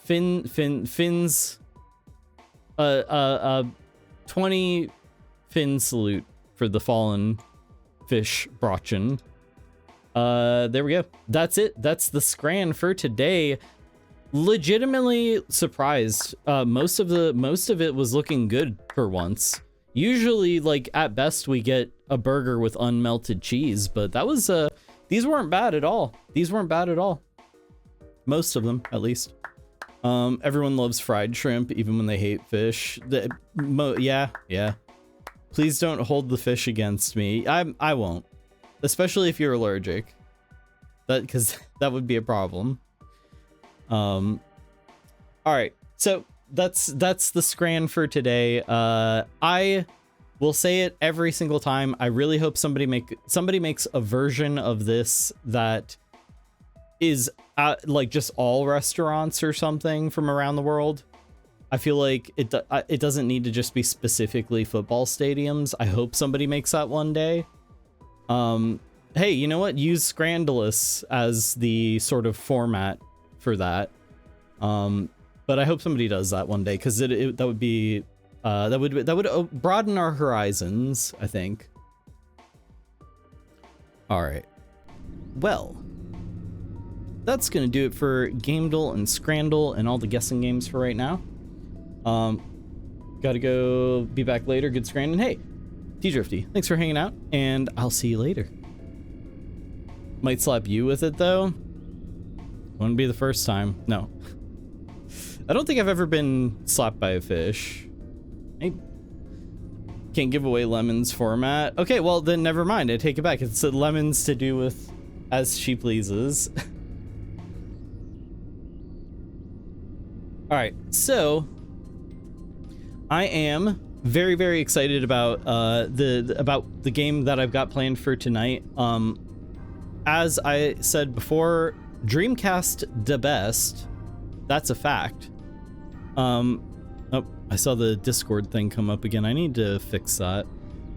Fins 20 fin salute for the fallen fish brochin. There we go. That's it. That's the scran for today. Legitimately surprised. Most of it was looking good for once. Usually, like, at best we get a burger with unmelted cheese, but that was these weren't bad at all. These weren't bad at all. Most of them, at least. Everyone loves fried shrimp, even when they hate fish. Yeah. Please don't hold the fish against me. I won't. Especially if you're allergic. Because that would be a problem. All right, so that's the scran for today. I will say it every single time. I really hope somebody makes a version of this that is at, like, just all restaurants or something from around the world. I feel like it doesn't need to just be specifically football stadiums. I hope somebody makes that one day. Hey, you know what? Use Scrandalous as the sort of format for that. But I hope somebody does that one day, because that would be that would broaden our horizons, I think. All right. Well, that's gonna do it for Gamedle and Scrandle and all the guessing games for right now. Gotta go. Be back later. Good scran. And hey, T-Drifty, thanks for hanging out, and I'll see you later. Might slap you with it though. Wouldn't be the first time. No. I don't think I've ever been slapped by a fish. I can't give away lemons format. Okay, well then never mind. I take it back. It's lemons to do with as she pleases. All right, so I am very, very excited about the game that I've got planned for tonight. As I said before, Dreamcast the best. That's a fact. Oh, I saw the Discord thing come up again. I need to fix that.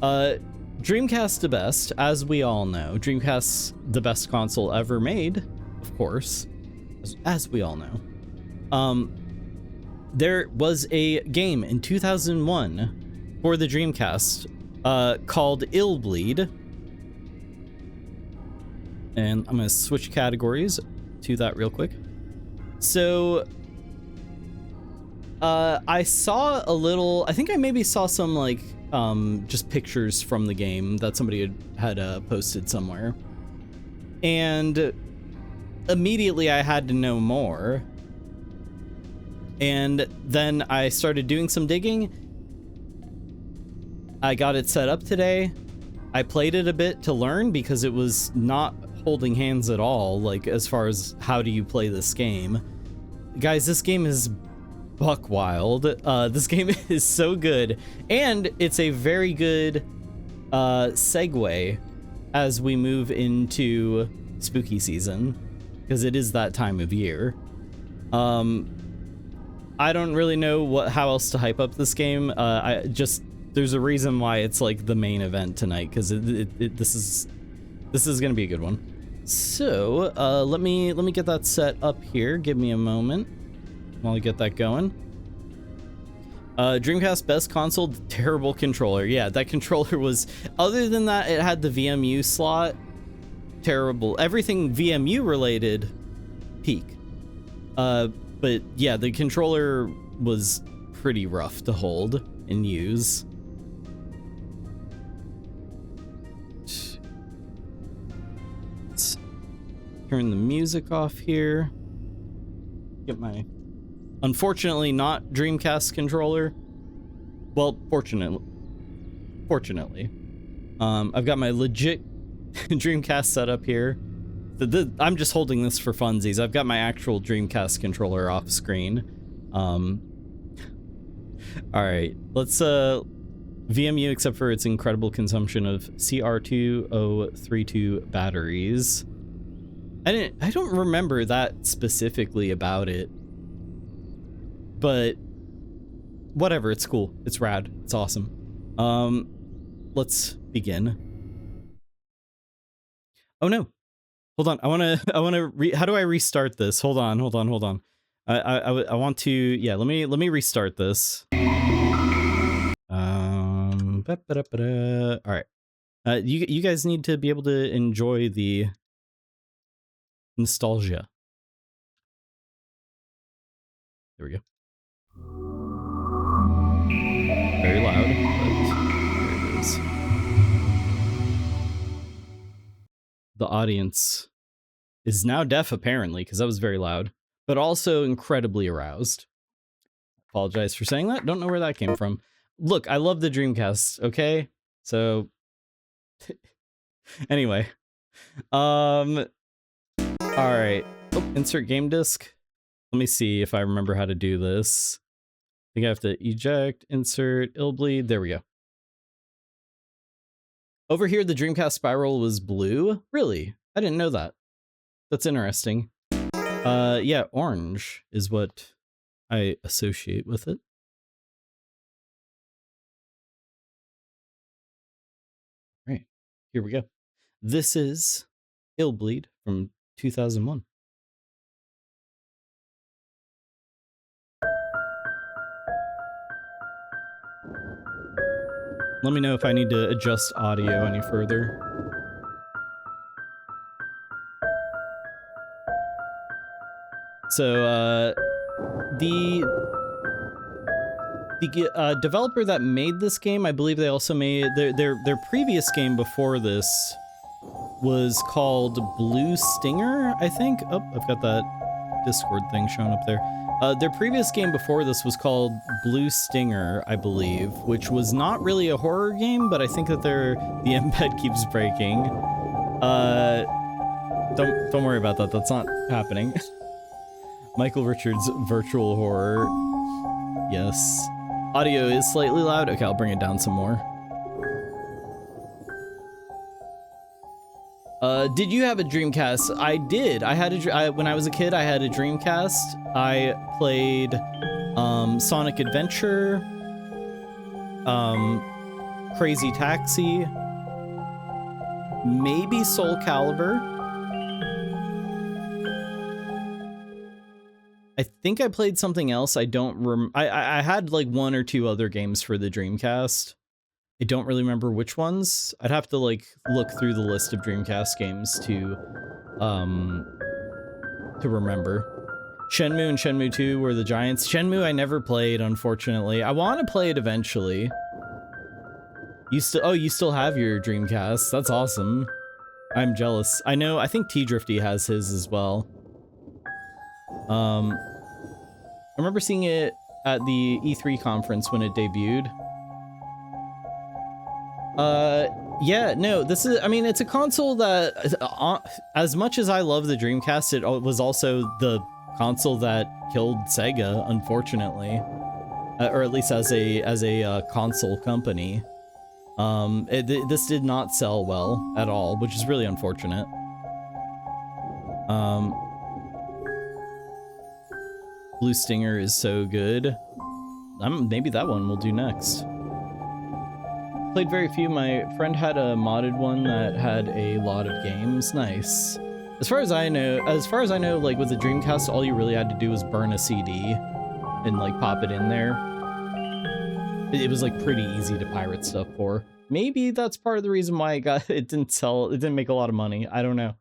Dreamcast the best, as we all know. Dreamcast's the best console ever made, of course, as we all know. There was a game in 2001 for the Dreamcast called Illbleed. And I'm going to switch categories to that real quick. So, I saw a little, I think I maybe saw some, like, just pictures from the game that somebody had posted somewhere. And immediately I had to know more. And then I started doing some digging. I got it set up today. I played it a bit to learn because it was not holding hands at all, like, as far as how do you play this game. Guys, this game is buck wild. This game is so good, and it's a very good segue as we move into spooky season, because it is that time of year. I don't really know how else to hype up this game. There's a reason why it's like the main event tonight, because this is gonna be a good one. So let me get that set up here. Give me a moment while I get that going. Dreamcast best console, terrible controller. Yeah, that controller was, other than that, it had the VMU slot. Terrible. Everything VMU related, peak. But yeah, the controller was pretty rough to hold and use. Let's turn the music off here. Get my Unfortunately, not Dreamcast controller. Well, fortunately. I've got my legit Dreamcast setup here. I'm just holding this for funsies. I've got my actual Dreamcast controller off screen. All right, let's VMU, except for its incredible consumption of CR2032 batteries. I don't remember that specifically about it, but whatever, it's cool. It's rad. It's awesome. Let's begin. Oh no. Hold on. I want to how do I restart this? Hold on. I want to, yeah, let me restart this. All right. You guys need to be able to enjoy the nostalgia. There we go. Very loud, but there it is. The audience is now deaf, apparently, because that was very loud, but also incredibly aroused. Apologize for saying that. Don't know where that came from. Look, I love the Dreamcast, okay? So, anyway. All right. Oh, insert game disc. Let me see if I remember how to do this. I think I have to eject, insert, Illbleed. There we go. Over here, the Dreamcast spiral was blue. Really? I didn't know that. That's interesting. Yeah, orange is what I associate with it. All right, here we go. This is Illbleed from 2001. Let me know if I need to adjust audio any further. So, the developer that made this game, I believe they also made their previous game before this was called Blue Stinger, I think. Oh, I've got that Discord thing showing up there. Their previous game before this was called Blue Stinger, I believe, which was not really a horror game, but I think that the embed keeps breaking. Don't worry about that. That's not happening. Michael Richards' virtual horror. Yes. Audio is slightly loud. Okay, I'll bring it down some more. Did you have a Dreamcast? I did. I had when I was a kid, I had a Dreamcast. I played Sonic Adventure, Crazy Taxi, maybe Soul Calibur. I think I played something else. I don't I had like one or two other games for the Dreamcast. I don't really remember which ones. I'd have to like look through the list of Dreamcast games to remember. Shenmue and Shenmue 2 were the giants. Shenmue I never played, unfortunately. I want to play it eventually. You still have your Dreamcast. That's awesome. I'm jealous. I think T-Drifty has his as well. I remember seeing it at the E3 conference when it debuted. Yeah, no, this is, I mean, it's a console that, as much as I love the Dreamcast, it was also the console that killed Sega, unfortunately. Or at least as a console company. This did not sell well at all, which is really unfortunate. Blue Stinger is so good. Maybe that one we'll do next. Played very few. My friend had a modded one that had a lot of games. Nice. As far as I know, like with the Dreamcast, all you really had to do was burn a CD and like pop it in there. It was like pretty easy to pirate stuff for. Maybe that's part of the reason why it didn't sell. It didn't make a lot of money. I don't know.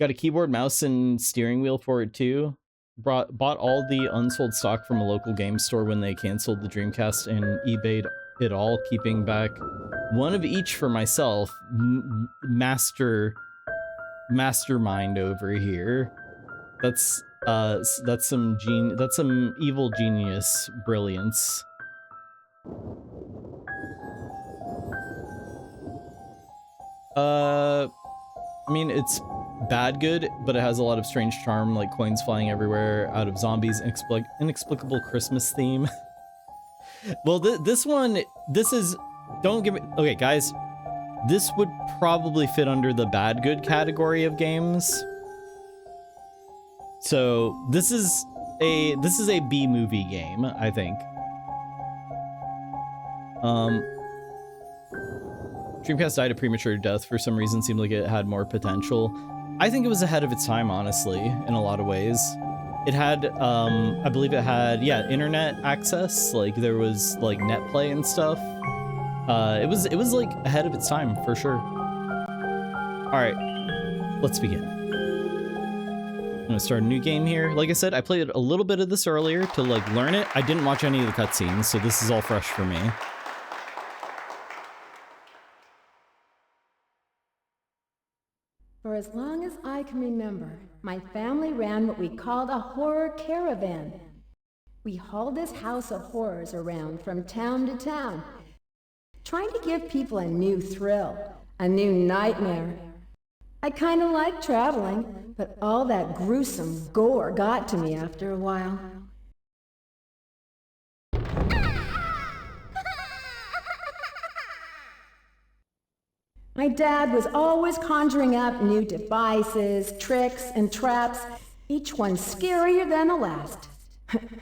Got a keyboard, mouse, and steering wheel for it too. Bought all the unsold stock from a local game store when they canceled the Dreamcast and eBayed it all, keeping back one of each for myself. Mastermind over here. That's That's some evil genius brilliance. I mean, it's bad good, but it has a lot of strange charm, like coins flying everywhere out of zombies, inexplicable Christmas theme. Well, this is, don't give me, okay, guys, this would probably fit under the bad good category of games. So this is a B movie game, I think. Dreamcast died a premature death for some reason. Seemed like it had more potential. I think it was ahead of its time, honestly, in a lot of ways. It had, I believe it had, yeah, internet access. Like there was like net play and stuff. It was like ahead of its time for sure. All right, let's begin. I'm gonna start a new game here. Like I said, I played a little bit of this earlier to like learn it. I didn't watch any of the cutscenes, so this is all fresh for me. For as long as I can remember, my family ran what we called a horror caravan. We hauled this house of horrors around from town to town, trying to give people a new thrill, a new nightmare. I kind of like traveling, but all that gruesome gore got to me after a while. My dad was always conjuring up new devices, tricks, and traps, each one scarier than the last.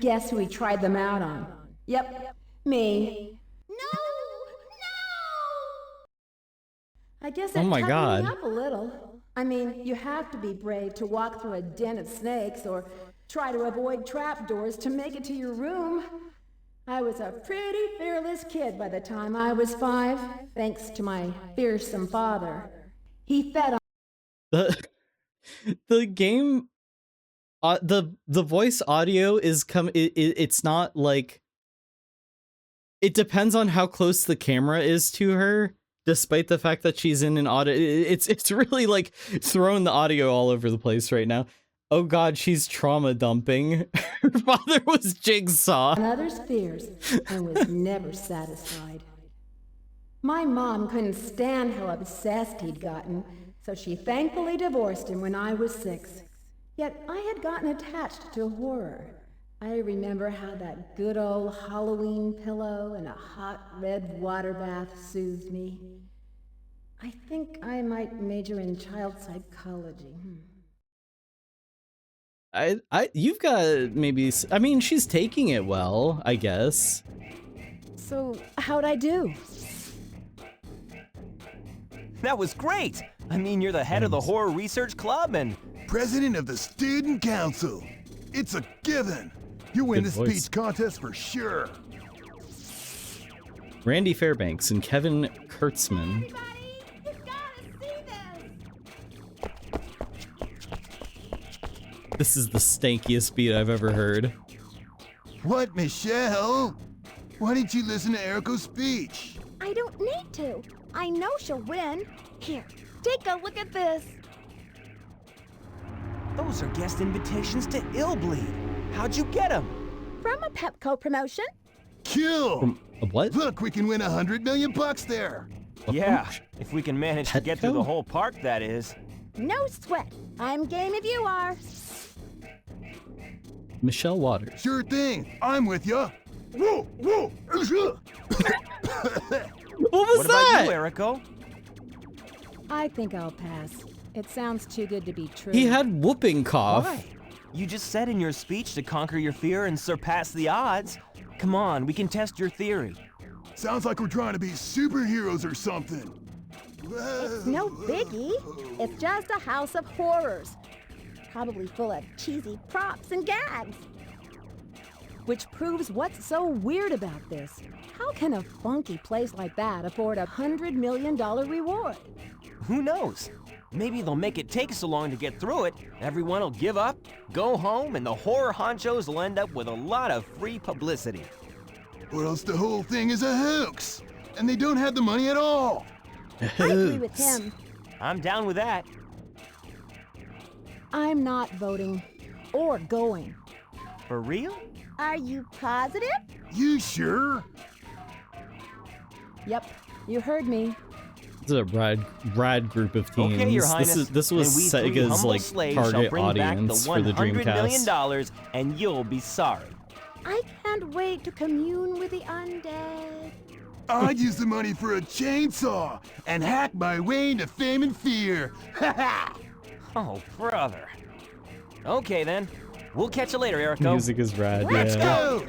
Guess who he tried them out on? Yep, me. No! I guess it toughened me up a little. I mean, you have to be brave to walk through a den of snakes or try to avoid trapdoors to make it to your room. I was a pretty fearless kid by the time I was 5, thanks to my fearsome father. He fed on the game, the voice audio is it's not like, it depends on how close the camera is to her, despite the fact that she's in an audio. It's really like throwing the audio all over the place right now. Oh god, she's trauma dumping. Her father was Jigsaw. on others' fears and was never satisfied. My mom couldn't stand how obsessed he'd gotten, so she thankfully divorced him when I was 6. Yet I had gotten attached to horror. I remember how that good old Halloween pillow and a hot red water bath soothed me. I think I might major in child psychology. You've got maybe, I mean, she's taking it well, I guess. So, how'd I do? That was great! I mean, you're the head of the Horror Research Club and... President of the Student Council. It's a given. You win Good the voice. speech contest for sure. Randy Fairbanks and Kevin Kurtzman. Everybody, you gotta see this! This is the stankiest beat I've ever heard. What, Michelle? Why didn't you listen to Eriko's speech? I don't need to. I know she'll win. Here, take a look at this. Those are guest invitations to Illbleed. How'd you get them? From a Pepco promotion. Kill! A what? Look, we can win $100 million there. Yeah, if we can manage to get through the whole park, that is. No sweat. I'm game if you are. Michelle Waters. Sure thing. I'm with ya. Whoa, whoa. What was What that? about you, Eriko? I think I'll pass. It sounds too good to be true. He had whooping cough. Why? You just said in your speech to conquer your fear and surpass the odds. Come on, we can test your theory. Sounds like we're trying to be superheroes or something. It's no biggie. It's just a house of horrors. Probably full of cheesy props and gags. Which proves what's so weird about this. How can a funky place like that afford a $100 million reward? Who knows? Maybe they'll make it take so long to get through it, everyone will give up, go home, and the horror honchos will end up with a lot of free publicity. Or else the whole thing is a hoax, and they don't have the money at all. I agree with him. I'm down with that. I'm not voting. or going. For real? Are you positive? You sure? Yep, you heard me. This is a rad group of teens. Okay, Your Highness. This was then we three Sega's humble like slaves shall target bring audience back for the the $100 million, Dreamcast. and you'll be sorry. I can't wait to commune with the undead. I'd use the money for a chainsaw and hack my way into fame and fear. Ha ha! Oh, brother. Okay, then. We'll catch you later, Erico. Music is rad. Let's yeah. Go!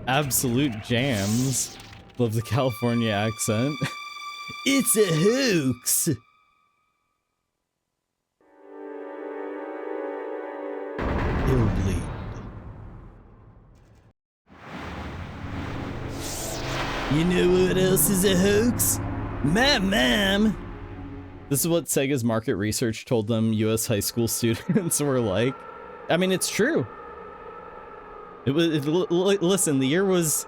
Absolute jams. Love the California accent. It's a hoax. Illbleed. You know what else is a hoax? My mom. This is what Sega's market research told them US high school students were like. I mean, it's true. Listen, the year was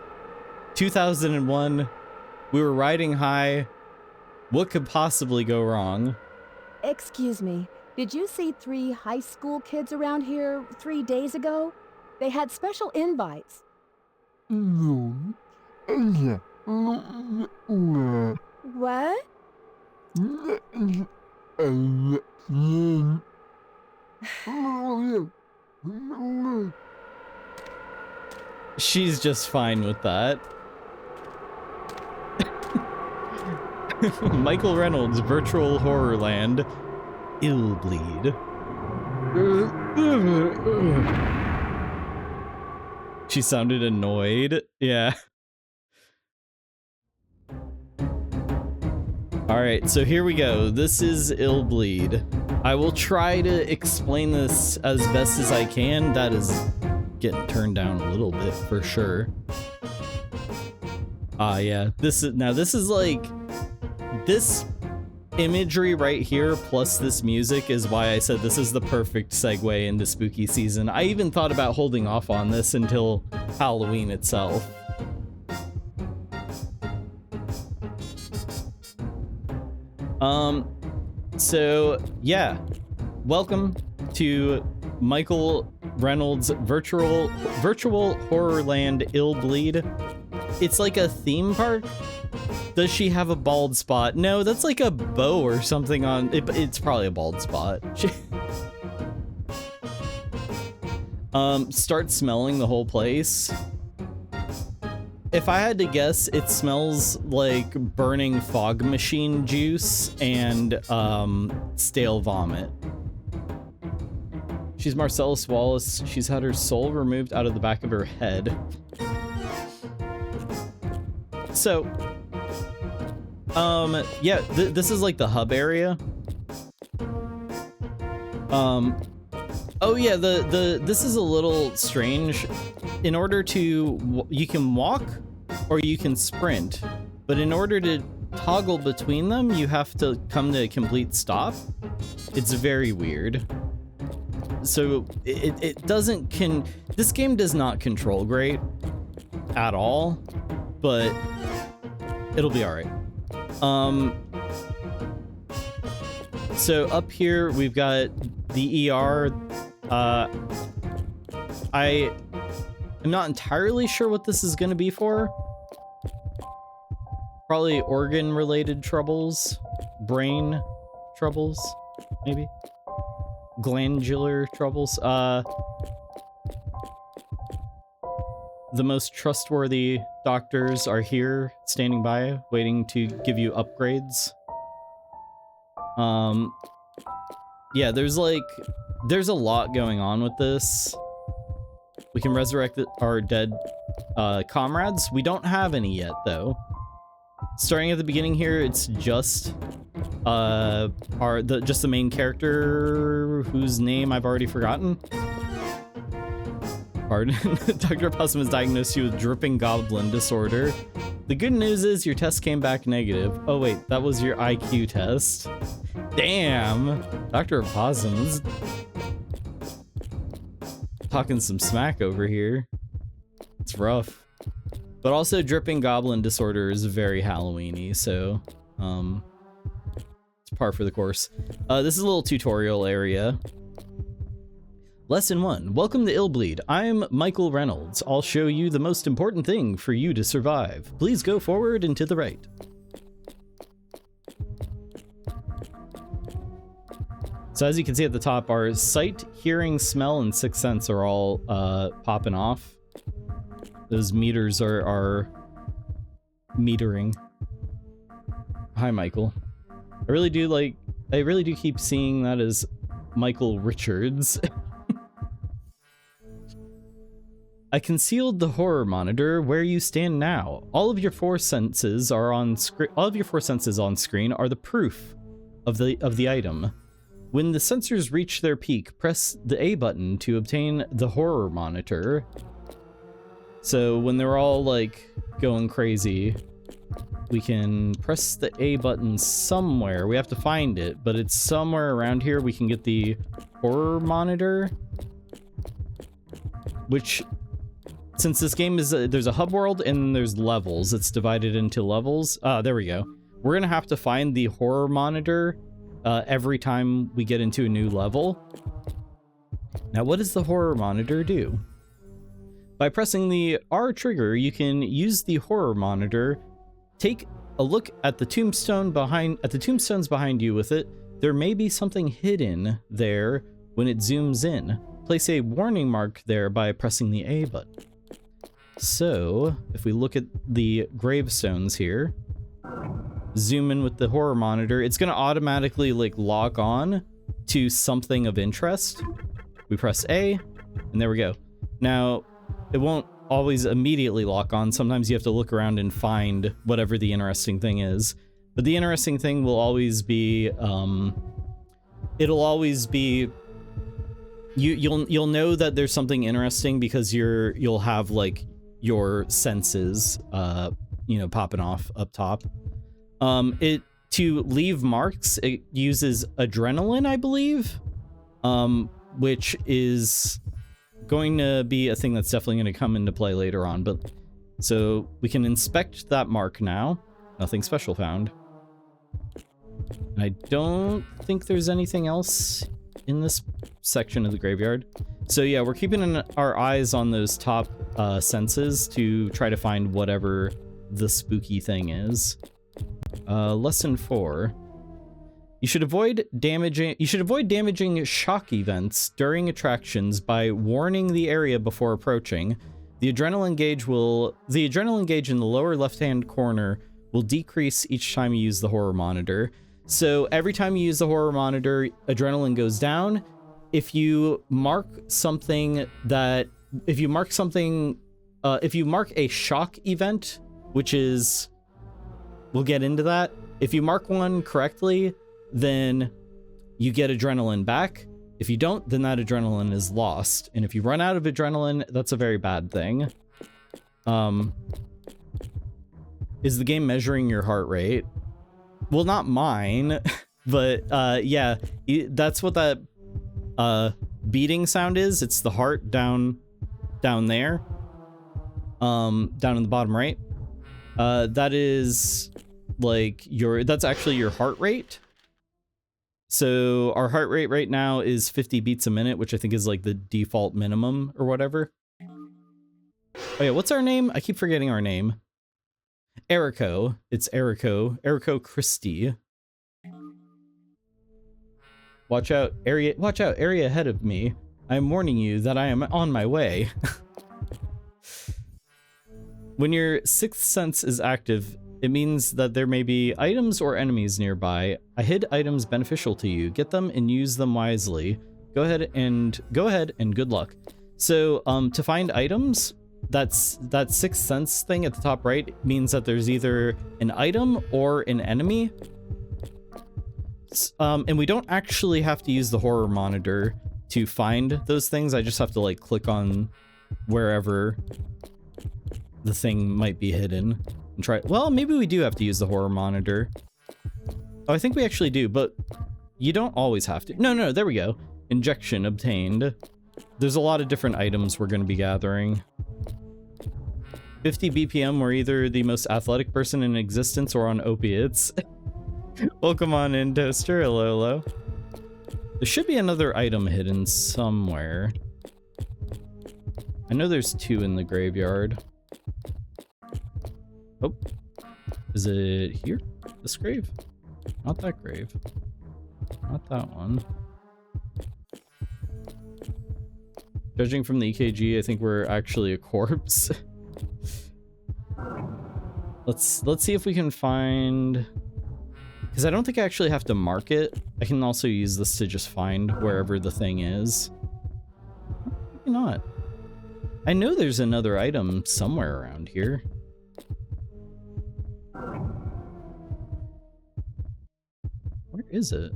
2001. We were riding high. What could possibly go wrong? Excuse me, did you see 3 high school kids around here 3 days ago? They had special invites. What? She's just fine with that. Michael Reynolds, Virtual Horror Land, Illbleed. She sounded annoyed. Yeah. Alright, so here we go. This is Illbleed. I will try to explain this as best as I can. That is getting turned down a little bit for sure. Yeah. This is like this imagery right here plus this music is why I said this is the perfect segue into spooky season. I even thought about holding off on this until Halloween itself. So yeah, welcome to Michael Reynolds Virtual Horrorland Illbleed. It's like a theme park. Does she have a bald spot? No, that's like a bow or something on it. It's probably a bald spot. Start smelling the whole place. If I had to guess, it smells like burning fog machine juice and stale vomit. She's Marcellus Wallace. She's had her soul removed out of the back of her head. So, yeah, this is like the hub area. Oh yeah, this is a little strange. In order to, you can walk or you can sprint, but in order to toggle between them, you have to come to a complete stop. It's very weird. So it doesn't this game does not control great at all, but it'll be all right. So up here we've got the ER. I'm not entirely sure what this is going to be for. Probably organ-related troubles, brain troubles, maybe glandular troubles. The most trustworthy doctors are here, standing by, waiting to give you upgrades. Yeah, there's a lot going on with this. We can resurrect our dead comrades. We don't have any yet, though. Starting at the beginning here, it's just just the main character whose name I've already forgotten. Pardon. Dr. Possum has diagnosed you with dripping goblin disorder. The good news is your test came back negative. Oh wait, that was your IQ test. Damn, Dr. Possum's talking some smack over here. It's rough. But also dripping goblin disorder is very Halloween-y, so it's par for the course. This is a little tutorial area. Lesson 1. Welcome to Illbleed. I'm Michael Reynolds. I'll show you the most important thing for you to survive. Please go forward and to the right. So as you can see at the top, our sight, hearing, smell, and sixth sense are all popping off. Those meters are metering. Hi, Michael. I really do keep seeing that as Michael Richards. I concealed the horror monitor where you stand now. All of your four senses on screen are the proof of the item. When the sensors reach their peak, press the A button to obtain the horror monitor. So when they're all like going crazy, we can press the A button somewhere. We have to find it, but it's somewhere around here. We can get the horror monitor, which, since this game is there's a hub world and there's levels, it's divided into levels. There we go. We're gonna have to find the horror monitor every time we get into a new level. Now, what does the horror monitor do? By pressing the R trigger, you can use the horror monitor. Take a look at the tombstones behind you with it. There may be something hidden there when it zooms in. Place a warning mark there by pressing the A button. So, if we look at the gravestones here, zoom in with the horror monitor, it's going to automatically like lock on to something of interest. We press A, and there we go. Now, it won't always immediately lock on. Sometimes you have to look around and find whatever the interesting thing is. But the interesting thing will always be, it'll always be, you'll know that there's something interesting because you'll have like your senses, you know, popping off up top. To leave marks, it uses adrenaline, I believe, which is going to be a thing that's definitely going to come into play later on. But so we can inspect that mark now. Nothing special found. I don't think there's anything else in this section of the graveyard. So yeah, we're keeping our eyes on those top senses to try to find whatever the spooky thing is. Lesson 4. You should avoid damaging shock events during attractions by warning the area before approaching. The adrenaline gauge in the lower left-hand corner will decrease each time you use the horror monitor. So every time you use the horror monitor, adrenaline goes down. If you mark a shock event, which is, we'll get into that. If you mark one correctly, then you get adrenaline back. If you don't, then that adrenaline is lost. And if you run out of adrenaline, that's a very bad thing. Is the game measuring your heart rate? Well, not mine, but yeah, that's what that beating sound is. It's the heart down there, down in the bottom right. That is like that's actually your heart rate. So our heart rate right now is 50 beats a minute, which I think is like the default minimum or whatever. Oh yeah, what's our name? I keep forgetting our name. Erico. It's Erico. Erico Christie. Watch out, area ahead of me. I am warning you that I am on my way. When your sixth sense is active, it means that there may be items or enemies nearby. I hid items beneficial to you. Get them and use them wisely. Go ahead and good luck. So, to find items, that sixth sense thing at the top right means that there's either an item or an enemy. And we don't actually have to use the horror monitor to find those things. I just have to like click on wherever the thing might be hidden and try. Well, maybe we do have to use the horror monitor. Oh, I think we actually do, but you don't always have to. No, there we go. Injection obtained. There's a lot of different items we're going to be gathering. 50 BPM, we're either the most athletic person in existence or on opiates. Welcome on in, Toaster. Hello. There should be another item hidden somewhere. I know there's 2 in the graveyard. Oh. Is it here? This grave? Not that grave. Not that one. Judging from the EKG, I think we're actually a corpse. Let's see if we can find... Because I don't think I actually have to mark it. I can also use this to just find wherever the thing is. Maybe not. I know there's another item somewhere around here. Where is it?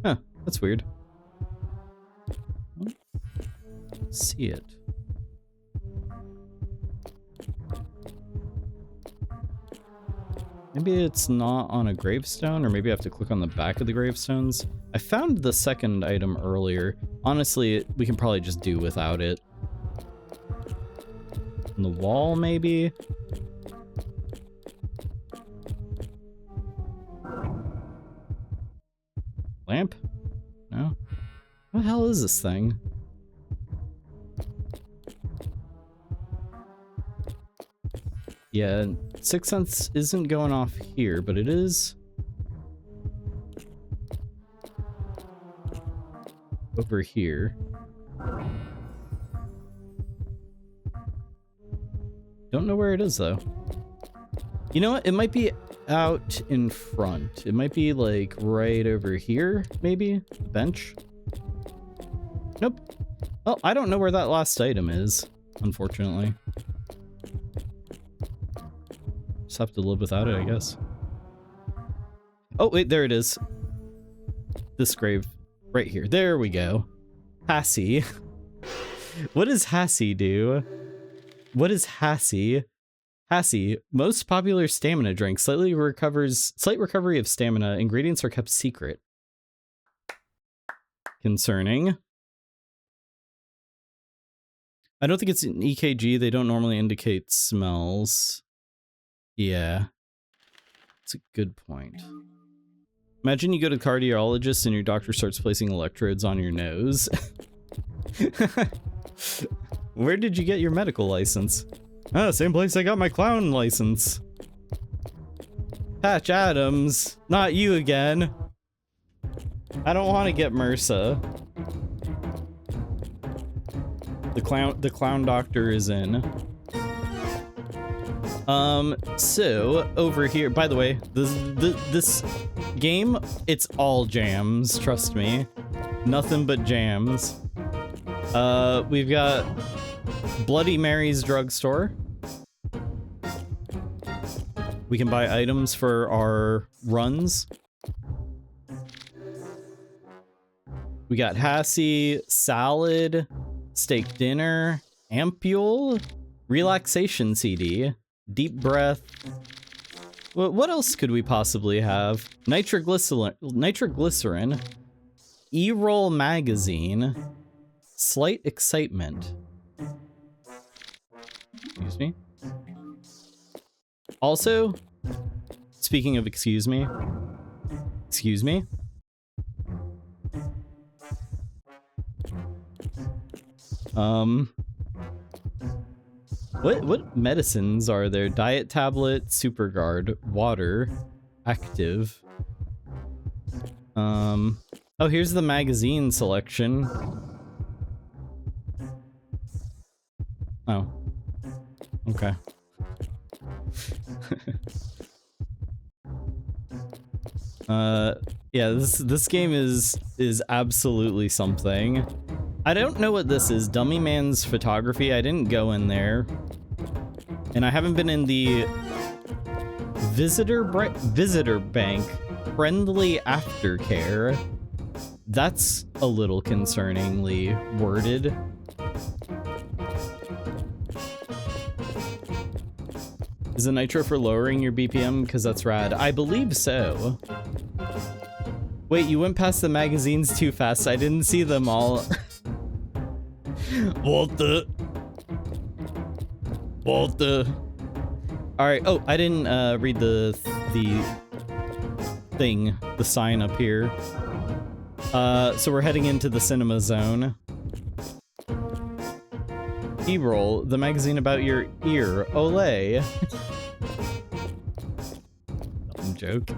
Huh, that's weird. See it. Maybe it's not on a gravestone, or maybe I have to click on the back of the gravestones. I found the second item earlier. Honestly, we can probably just do without it. On the wall, maybe? Lamp? No? What the hell is this thing? Yeah, Sixth Sense isn't going off here, but it is over here. Don't know where it is, though. You know what? It might be out in front. It might be, like, right over here, maybe? Bench? Nope. Well, I don't know where that last item is, unfortunately. Just have to live without it, I guess. Oh, wait, there it is. This grave. Right here. There we go. Hassie. What does Hassie do? What is Hassie? Hassie, most popular stamina drink. Slight recovery of stamina. Ingredients are kept secret. Concerning. I don't think it's an EKG. They don't normally indicate smells. Yeah. That's a good point. Imagine you go to the cardiologist and your doctor starts placing electrodes on your nose. Where did you get your medical license? Ah, same place I got my clown license. Patch Adams, not you again. I don't want to get MRSA. The clown doctor is in. So over here, by the way, this game, it's all jams, trust me. Nothing but jams. We've got Bloody Mary's drugstore. We can buy items for our runs. We got Hassie, salad, steak dinner, ampule, relaxation CD, deep breath. What else could we possibly have? Nitroglycerin, E-roll magazine, slight excitement. Excuse me. Also, speaking of excuse me. What medicines are there? Diet tablet, super guard, water, active. Oh, here's the magazine selection. Oh. Okay. Yeah, this game is absolutely something. I don't know what this is. Dummy Man's photography. I didn't go in there. And I haven't been in the visitor bank friendly aftercare. That's a little concerningly worded. Is it nitro for lowering your BPM? Because that's rad. I believe so. Wait, you went past the magazines too fast. I didn't see them all. What the? Alright, oh, I didn't read the thing, the sign up here. So we're heading into the cinema zone. E-roll, the magazine about your ear. Olay. Dumb joke.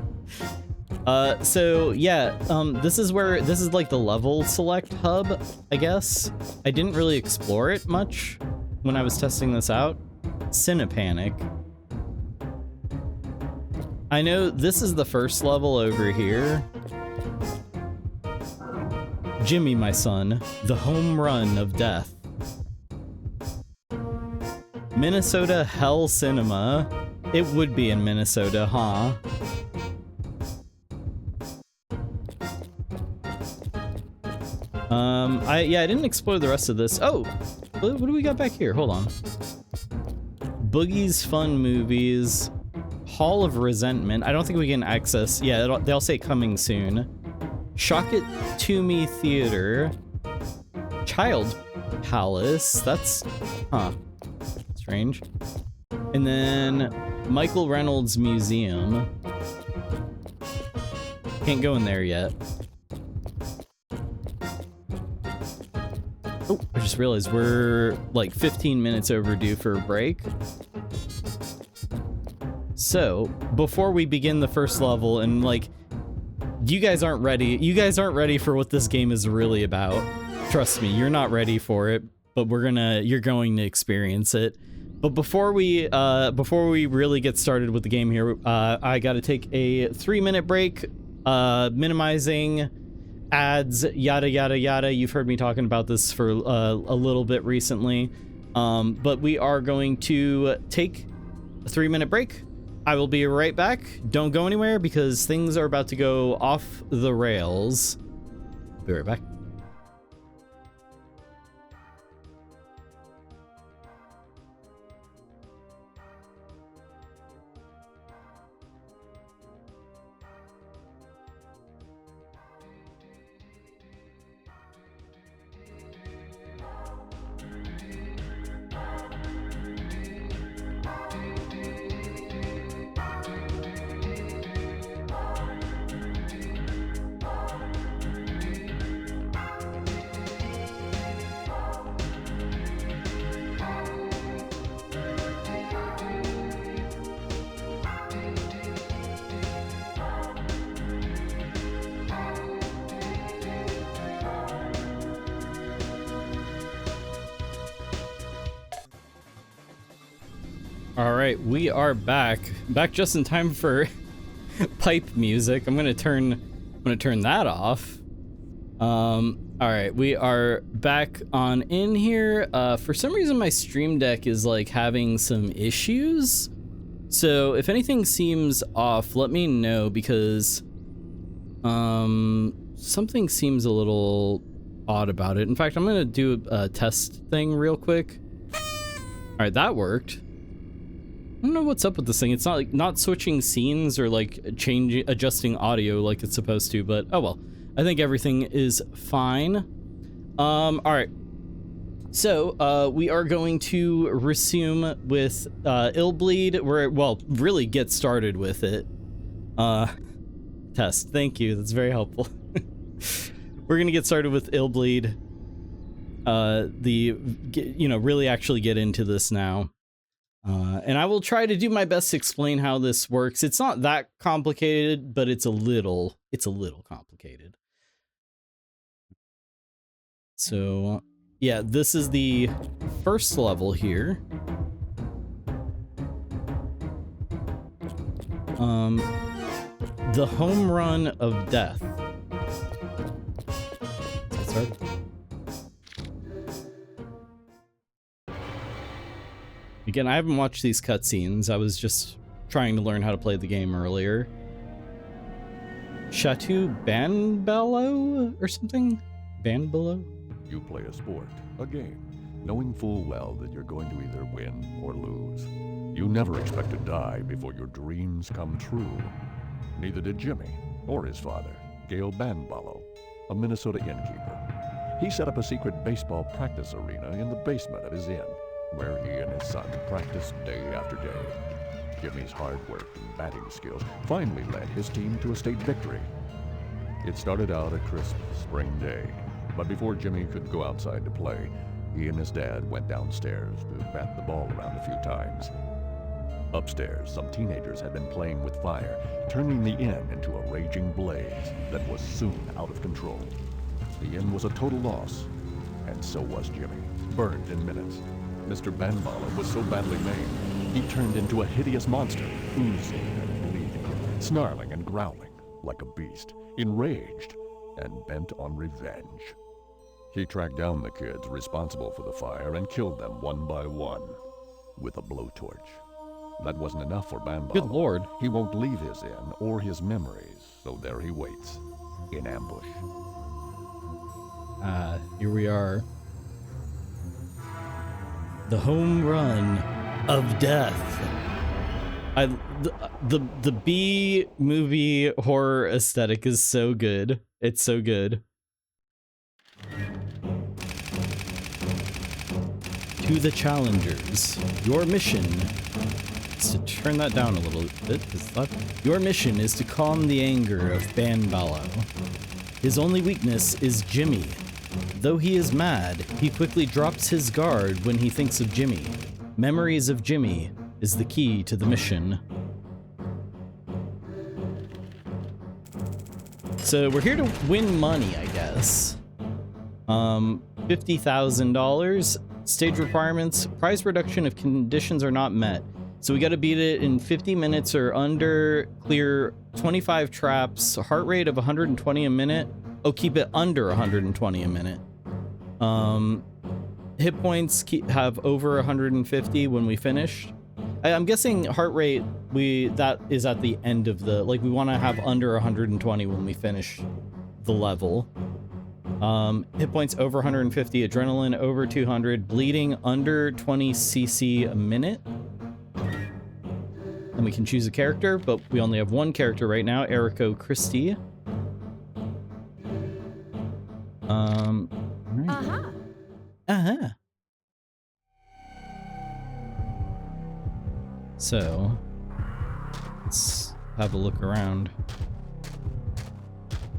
So yeah, this is like the level select hub, I guess. I didn't really explore it much when I was testing this out. Cinepanic. I know this is the first level over here. Jimmy, my son, the home run of death. Minnesota Hell Cinema. It would be in Minnesota, huh? I didn't explore the rest of this. Oh, what do we got back here? Hold on. Boogie's Fun Movies. Hall of Resentment. I don't think we can access. Yeah, they'll say coming soon. Shock It To Me Theater. Child Palace. That's, strange. And then Michael Reynolds Museum. Can't go in there yet. Oh, I just realized we're like 15 minutes overdue for a break. So, before we begin the first level, and like, you guys aren't ready for what this game is really about. Trust me, you're not ready for it, but you're going to experience it. But before we really get started with the game here, I gotta take a 3-minute break, minimizing ads, yada yada yada. You've heard me talking about this for a little bit recently, but we are going to take a 3-minute break. I will be right back. Don't go anywhere because things are about to go off the rails. Be right back. All right, we are back just in time for pipe music. I'm gonna turn that off. All right, we are back on in here. For some reason, my Stream Deck is like having some issues. So if anything seems off, let me know because something seems a little odd about it. In fact, I'm gonna do a test thing real quick. All right, that worked. I don't know what's up with this thing. It's not switching scenes or like adjusting audio like it's supposed to, but oh well. I think everything is fine. All right. So we are going to resume with Illbleed. Really get started with it. Test. Thank you. That's very helpful. We're gonna get started with Illbleed. Really actually get into this now. And I will try to do my best to explain how this works. It's not that complicated, but it's a little complicated. So, yeah, this is the first level here. The home run of death. Let's get started. Again, I haven't watched these cutscenes. I was just trying to learn how to play the game earlier. Chateau Banbello or something? Banbello? You play a sport, a game, knowing full well that you're going to either win or lose. You never expect to die before your dreams come true. Neither did Jimmy or his father, Gail Banballo, a Minnesota innkeeper. He set up a secret baseball practice arena in the basement of his inn, where he and his son practiced day after day. Jimmy's hard work and batting skills finally led his team to a state victory. It started out a crisp spring day, but before Jimmy could go outside to play, he and his dad went downstairs to bat the ball around a few times. Upstairs, some teenagers had been playing with fire, turning the inn into a raging blaze that was soon out of control. The inn was a total loss, and so was Jimmy, burned in minutes. Mr. Banbala was so badly maimed, he turned into a hideous monster, oozing and bleeding, snarling and growling like a beast, enraged and bent on revenge. He tracked down the kids responsible for the fire and killed them one by one with a blowtorch. That wasn't enough for Banbala. Good lord. He won't leave his inn or his memories, so there he waits, in ambush. Here we are. The home run of death. The B movie horror aesthetic is so good. It's so good. To the challengers, your mission is to turn that down a little bit. Your mission is to calm the anger of Banbala. His only weakness is Jimmy. Though he is mad, he quickly drops his guard when he thinks of Jimmy. Memories of Jimmy is the key to the mission. So we're here to win money, I guess. $50,000. Stage requirements. Prize reduction if conditions are not met. So we got to beat it in 50 minutes or under. Clear 25 traps. Heart rate of 120 a minute. Oh, keep it under 120 a minute. Hit points have over 150 when we finish. I'm guessing heart rate, that is at the end of the, like, we want to have under 120 when we finish the level. Hit points over 150, adrenaline over 200, bleeding under 20 cc a minute. And we can choose a character, but we only have one character right now, Erico Christie. Right. Uh-huh. So, let's have a look around.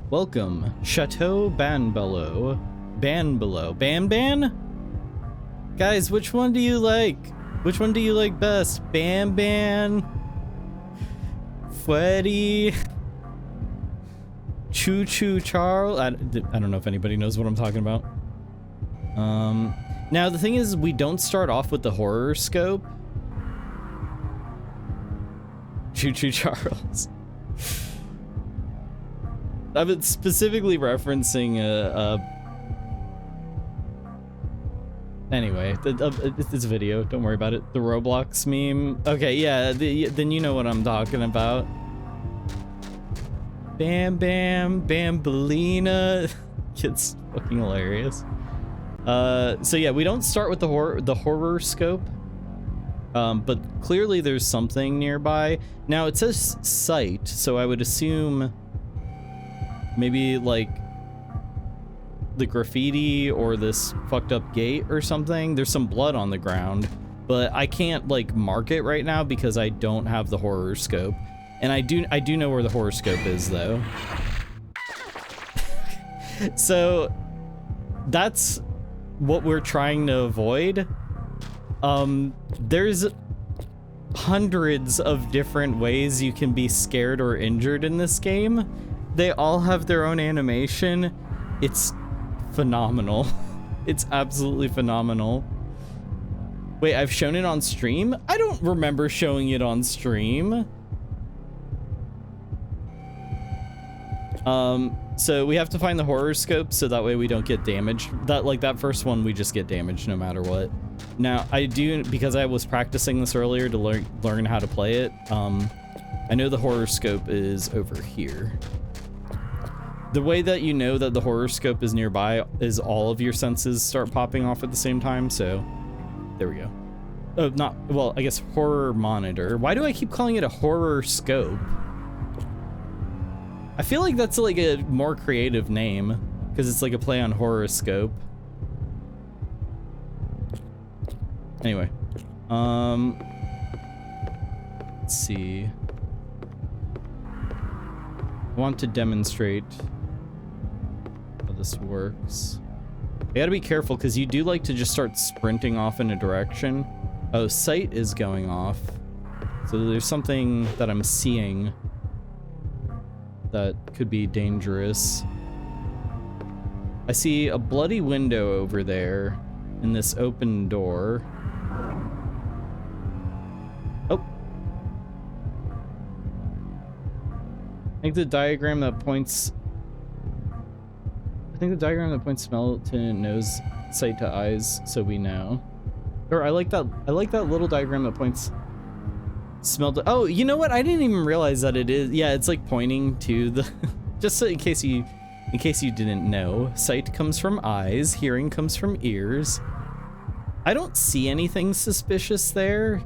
Welcome, Chateau Banbalo. Ban? Guys, which one do you like? Which one do you like best? Ban? Freddy? Choo Choo Charles? I don't know if anybody knows what I'm talking about. Now the thing is, we don't start off with the horror scope. Choo Choo Charles. I've been specifically referencing anyway, it's a video, don't worry about it. The Roblox meme. Okay, yeah, then you know what I'm talking about. Bambalina. It's fucking hilarious. So yeah, we don't start with the horror scope. But clearly there's something nearby. Now it says site, so I would assume maybe like the graffiti or this fucked up gate or something. There's some blood on the ground, but I can't like mark it right now because I don't have the horror scope. And I do know where the horror scope is though. So that's what we're trying to avoid. There's hundreds of different ways you can be scared or injured in this game. They all have their own animation. It's phenomenal. It's absolutely phenomenal. Wait, I've shown it on stream? I don't remember showing it on stream. So we have to find the horror scope so that way we don't get damaged. That first one, we just get damaged no matter what. Now, I do, because I was practicing this earlier to learn how to play it, I know the horror scope is over here. The way that you know that the horror scope is nearby is all of your senses start popping off at the same time, so there we go. Oh, well, I guess horror monitor. Why do I keep calling it a horror scope? I feel like that's like a more creative name, because it's like a play on horoscope. Anyway, let's see. I want to demonstrate how this works. You gotta be careful because you do like to just start sprinting off in a direction. Oh, sight is going off. So there's something that I'm seeing that could be dangerous. I see a bloody window over there in this open door. Oh. I think the diagram that points smell to nose, sight to eyes, so we know. Or I like that little diagram that points smell to, oh, you know what? I didn't even realize that it is, yeah, it's like pointing to the just so in case you didn't know, sight comes from eyes, hearing comes from ears. I don't see anything suspicious there.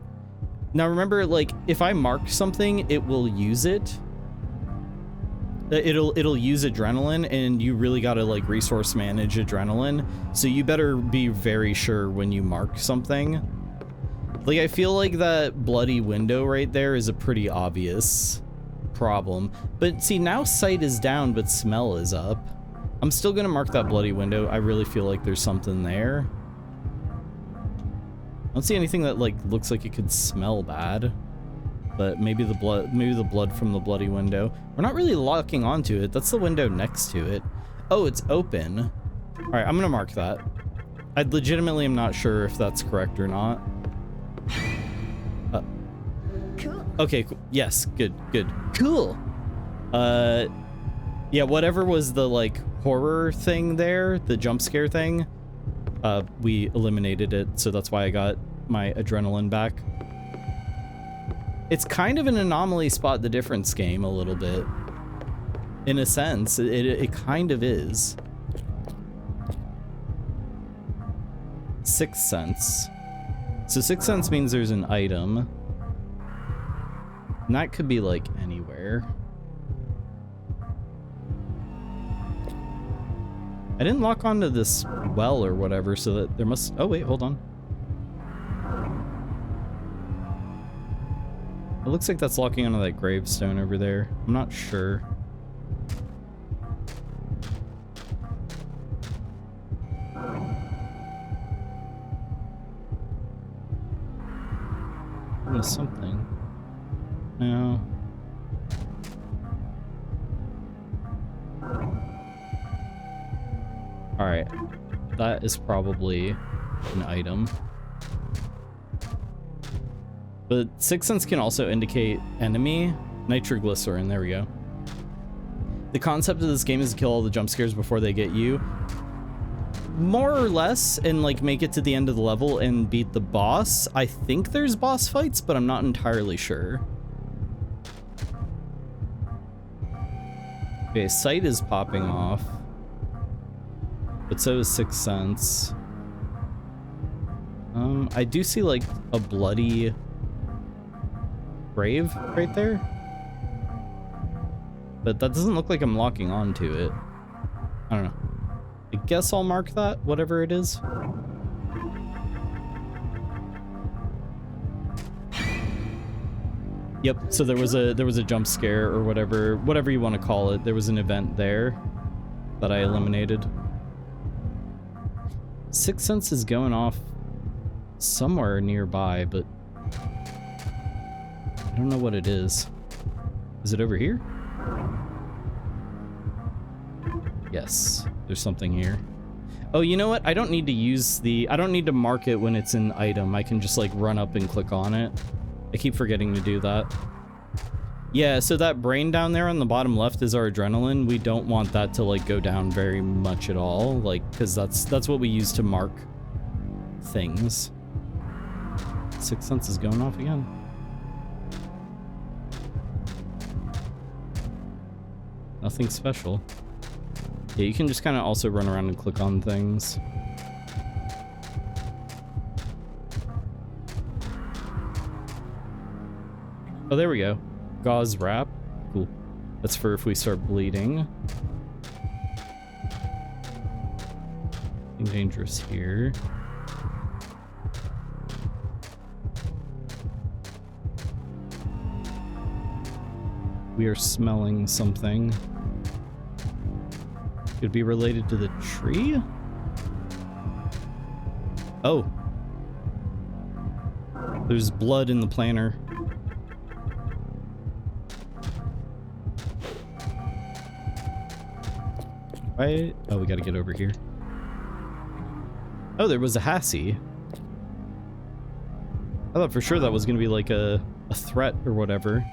Now remember, like, if I mark something, it will use it. It'll use adrenaline, and you really gotta like resource manage adrenaline. So you better be very sure when you mark something. Like, I feel like that bloody window right there is a pretty obvious problem. But see, now sight is down, but smell is up. I'm still gonna mark that bloody window. I really feel like there's something there. I don't see anything that like looks like it could smell bad. But maybe the blood from the bloody window. We're not really locking onto it. That's the window next to it. Oh, it's open. All right, I'm gonna mark that. I legitimately am not sure if that's correct or not. Okay, cool. Yes, good. Cool. Yeah, whatever was the like horror thing there, the jump scare thing, we eliminated it, so that's why I got my adrenaline back. It's kind of an anomaly spot the difference game a little bit. In a sense, it kind of is. Sixth sense. So sixth sense means there's an item. And that could be like anywhere. I didn't lock onto this well or whatever, so that there must, oh wait, hold on. It looks like that's locking onto that gravestone over there. I'm not sure. There's something. No. Alright. That is probably an item. But Sixth Sense can also indicate enemy. Nitroglycerin, there we go. The concept of this game is to kill all the jump scares before they get you. More or less, and like make it to the end of the level and beat the boss. I think there's boss fights, but I'm not entirely sure. Okay, sight is popping off. But so is Sixth Sense. I do see like a bloody grave right there. But that doesn't look like I'm locking onto it. I don't know. I guess I'll mark that, whatever it is. Yep, so there was a jump scare or whatever you want to call it. There was an event there that I eliminated. Sixth Sense is going off somewhere nearby, but I don't know what it is. Is it over here? Yes, there's something here. Oh, you know what? I don't need to mark it when it's an item. I can just like run up and click on it. I keep forgetting to do that. Yeah, so that brain down there on the bottom left is our adrenaline. We don't want that to like go down very much at all, like, because that's what we use to mark things. Sixth Sense is going off again. Nothing special. Yeah, you can just kind of also run around and click on things. Oh, there we go. Gauze wrap. Cool. That's for if we start bleeding. Nothing dangerous here. We are smelling something. Could be related to the tree? Oh. There's blood in the planter. Right? Oh, we gotta get over here. Oh, there was a Hassie. I thought for sure that was gonna be like a threat or whatever.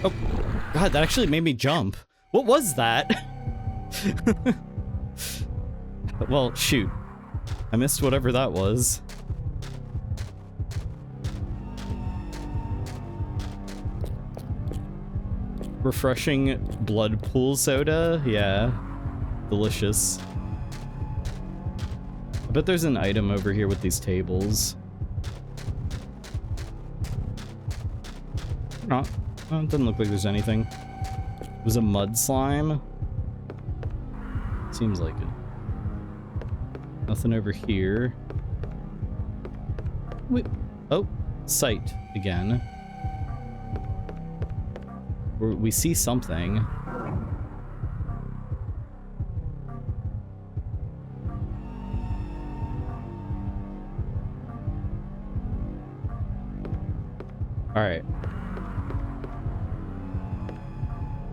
Oh, God, that actually made me jump. What was that? Well, shoot. I missed whatever that was. Refreshing blood pool soda? Yeah. Delicious. I bet there's an item over here with these tables. Not. Oh, it doesn't look like there's anything. It was a mud slime. Seems like it. Nothing over here. Wait. Oh, sight again. We see something. All right.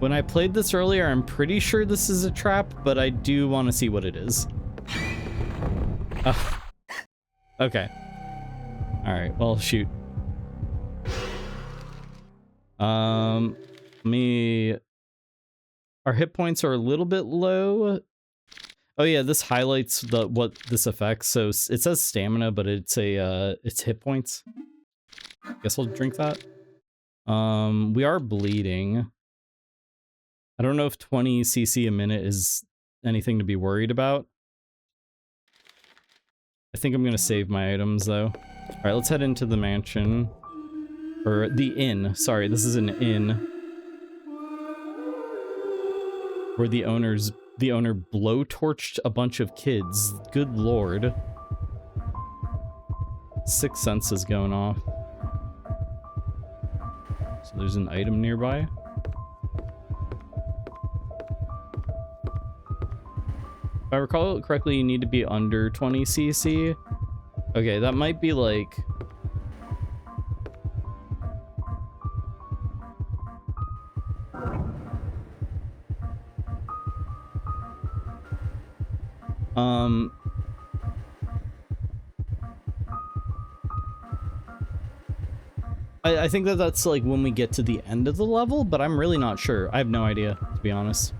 When I played this earlier, I'm pretty sure this is a trap, but I do want to see what it is. Okay. All right. Well, shoot. Our hit points are a little bit low. Oh yeah, this highlights what this affects. So it says stamina, but it's hit points. Guess I'll drink that. We are bleeding. I don't know if 20 cc a minute is anything to be worried about. I think I'm gonna save my items though. All right, let's head into the mansion. Or the inn. Sorry, this is an inn. Where the owner blowtorched a bunch of kids. Good lord. Sixth sense is going off. So there's an item nearby. If I recall correctly, you need to be under 20 cc. Okay, that might be like... I think that's like when we get to the end of the level, but I'm really not sure. I have no idea, to be honest.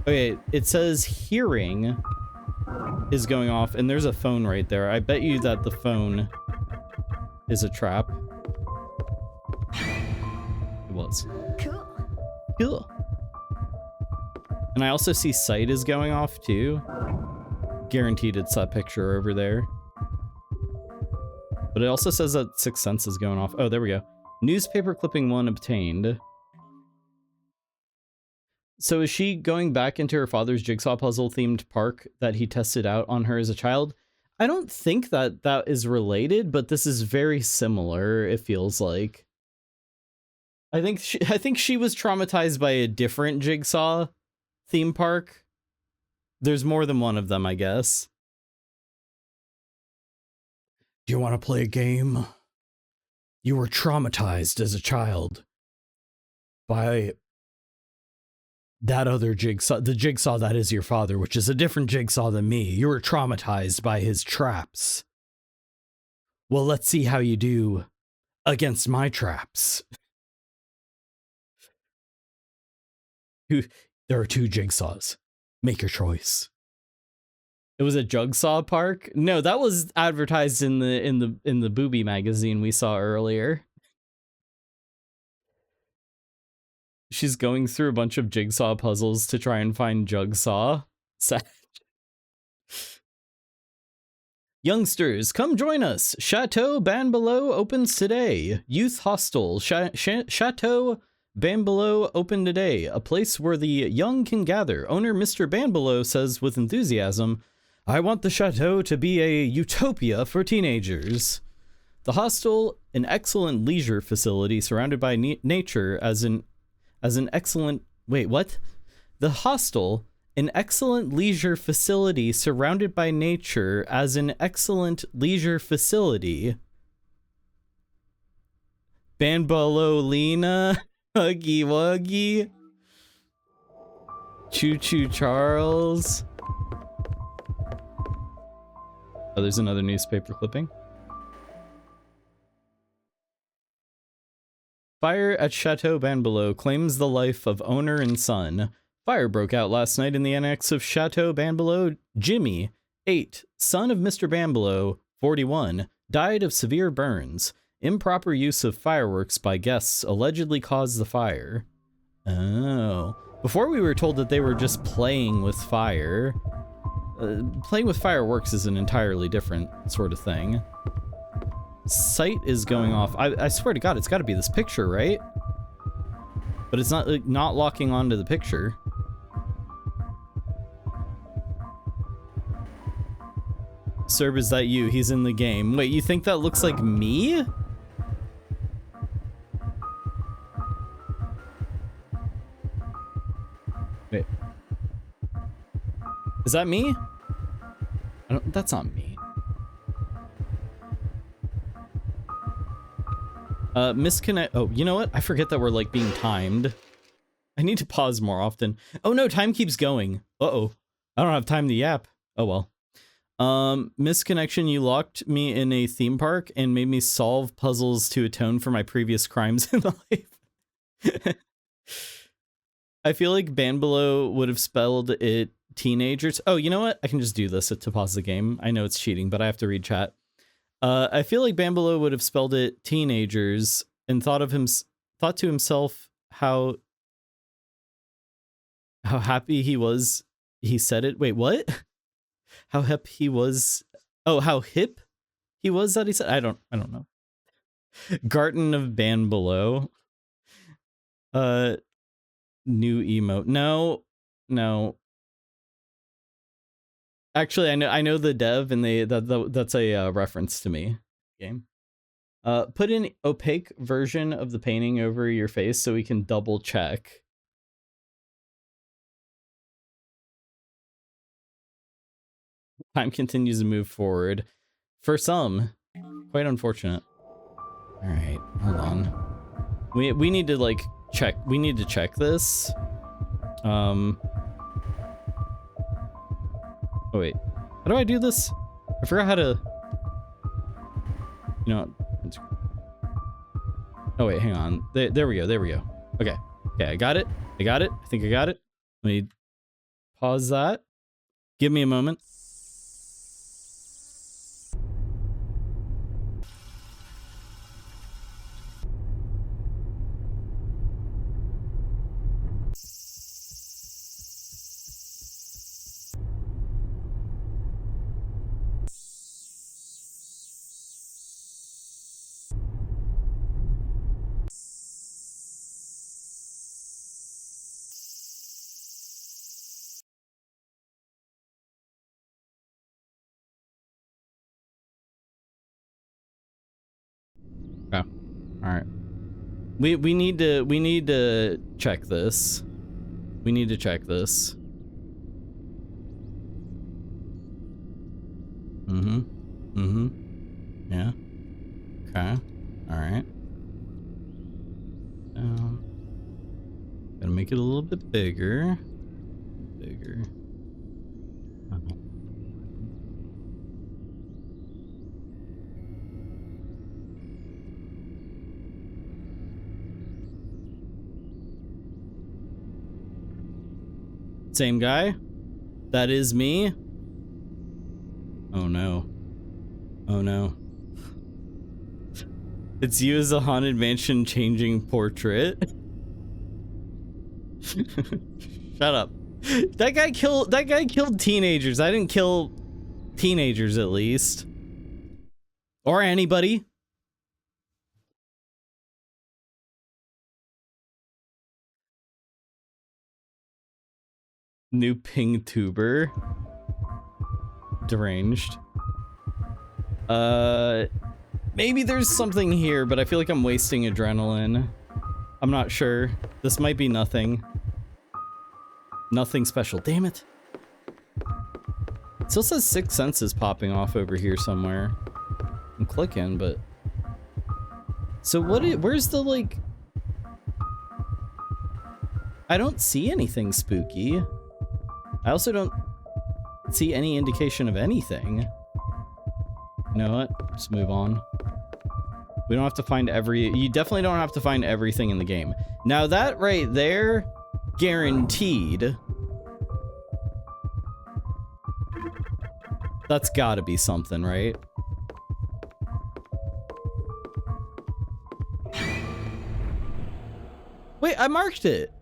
Okay, it says hearing is going off, and there's a phone right there. I bet you that the phone is a trap. It was. Cool. Cool. And I also see sight is going off too. Guaranteed it's that picture over there. But it also says that Sixth Sense is going off. Oh, there we go. Newspaper clipping 1 obtained. So is she going back into her father's jigsaw puzzle themed park that he tested out on her as a child? I don't think that is related, but this is very similar, it feels like. I think she was traumatized by a different jigsaw theme park. There's more than one of them, I guess. Do you want to play a game? You were traumatized as a child by that other jigsaw, the jigsaw that is your father, which is a different jigsaw than me. You were traumatized by his traps. Well, let's see how you do against my traps. There are 2 jigsaws. Make your choice. It was a Jigsaw Park? No, that was advertised in the Booby magazine we saw earlier. She's going through a bunch of jigsaw puzzles to try and find Jigsaw. Sad. Youngsters, come join us. Chateau Banbelow opens today. Youth Hostel. Chateau Banbelow open today. A place where the young can gather. Owner Mr. Banbelow says with enthusiasm, I want the chateau to be a utopia for teenagers. The hostel, an excellent leisure facility surrounded by nature as an excellent... Wait, what? The hostel, an excellent leisure facility surrounded by nature as an excellent leisure facility. Banbalolina, Huggy Wuggy, Choo Choo Charles. Oh, there's another newspaper clipping. Fire at Chateau Banbalo claims the life of owner and son. Fire broke out last night in the annex of Chateau Banbalo. Jimmy, 8, son of Mr. Banbalo, 41, died of severe burns. Improper use of fireworks by guests allegedly caused the fire. Oh. Before we were told that they were just playing with fire. Playing with fireworks is an entirely different sort of thing. Sight is going off. I swear to God, it's got to be this picture, right? But it's not not locking onto the picture. Cerb, is that you? He's in the game. Wait, you think that looks like me? Wait. Is that me? That's not me. Misconnect. Oh, you know what? I forget that we're like being timed. I need to pause more often. Oh no, time keeps going. Uh-oh. I don't have time to yap. Oh well. Misconnection, you locked me in a theme park and made me solve puzzles to atone for my previous crimes in life. I feel like Banbalo would have spelled it teenagers. Oh, you know what? I can just do this to pause the game. I know it's cheating, but I have to read chat. I feel like Banbalo would have spelled it teenagers and thought to himself how happy he was. He said it. Wait, what? How hip he was. Oh, how hip he was that he said. I don't know. Garden of Banbalo. New emote. No. Actually, I know the dev, and that's a reference to me. Game. Put an opaque version of the painting over your face so we can double check. Time continues to move forward. For some, quite unfortunate. All right, hold on. We need to like check. We need to check this. Oh wait, how do I do this? I forgot how to, you know. Oh wait, hang on. There we go. Okay, I got it. I think I got it. Let me pause that. Give me a moment. Okay. All right. We need to check this. We need to check this. Yeah. Okay. All right. Gotta make it a little bit bigger. Same guy? That is me? Oh no. Oh no. It's you as a haunted mansion changing portrait. Shut up. That guy killed teenagers. I didn't kill teenagers, at least. Or anybody. New ping tuber. deranged. Maybe there's something here, but I feel like I'm wasting adrenaline. I'm not sure. This might be nothing. Nothing special. Damn it. It still says 6 senses popping off over here somewhere. I'm clicking, but... So where's the, like... I don't see anything spooky. I also don't see any indication of anything. You know what? Just move on. We don't have to find you definitely don't have to find everything in the game. Now that right there, guaranteed. That's gotta be something, right? Wait, I marked it.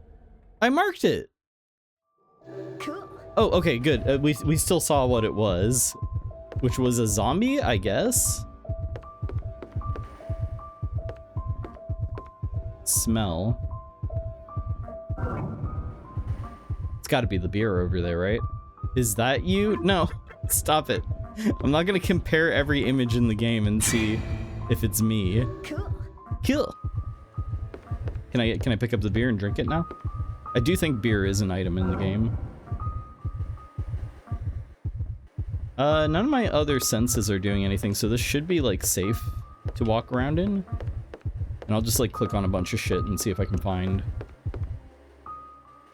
I marked it. Cool. Oh, okay, good. We still saw what it was, which was a zombie, I guess. Smell. It's got to be the beer over there, right? Is that you? No, stop it. I'm not gonna compare every image in the game and see if it's me. Cool. Cool. Can I pick up the beer and drink it now? I do think beer is an item in the game. None of my other senses are doing anything, so this should be like safe to walk around in. And I'll just like click on a bunch of shit and see if I can find.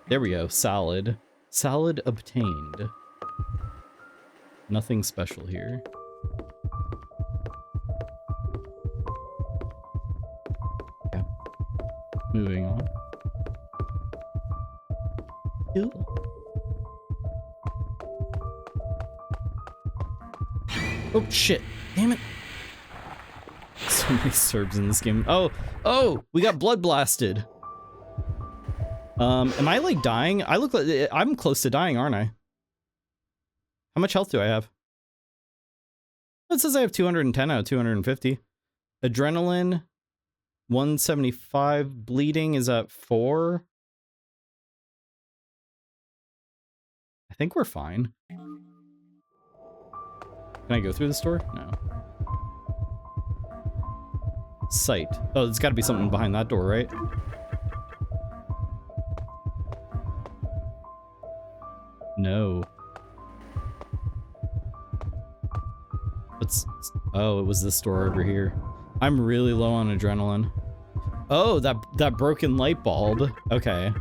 There we go, salad. Salad obtained. Nothing special here. Okay. Moving on. Ew. Oh shit, damn it. So many Serbs in this game. Oh, we got blood blasted. Am I like dying? I look like I'm close to dying, aren't I? How much health do I have? It says I have 210 out of 250. Adrenaline, 175. Bleeding is at 4. I think we're fine. Can I go through the store? No. Sight. Oh, there's got to be something behind that door, right? No. Oh, it was this door over here. I'm really low on adrenaline. Oh, that broken light bulb. Okay.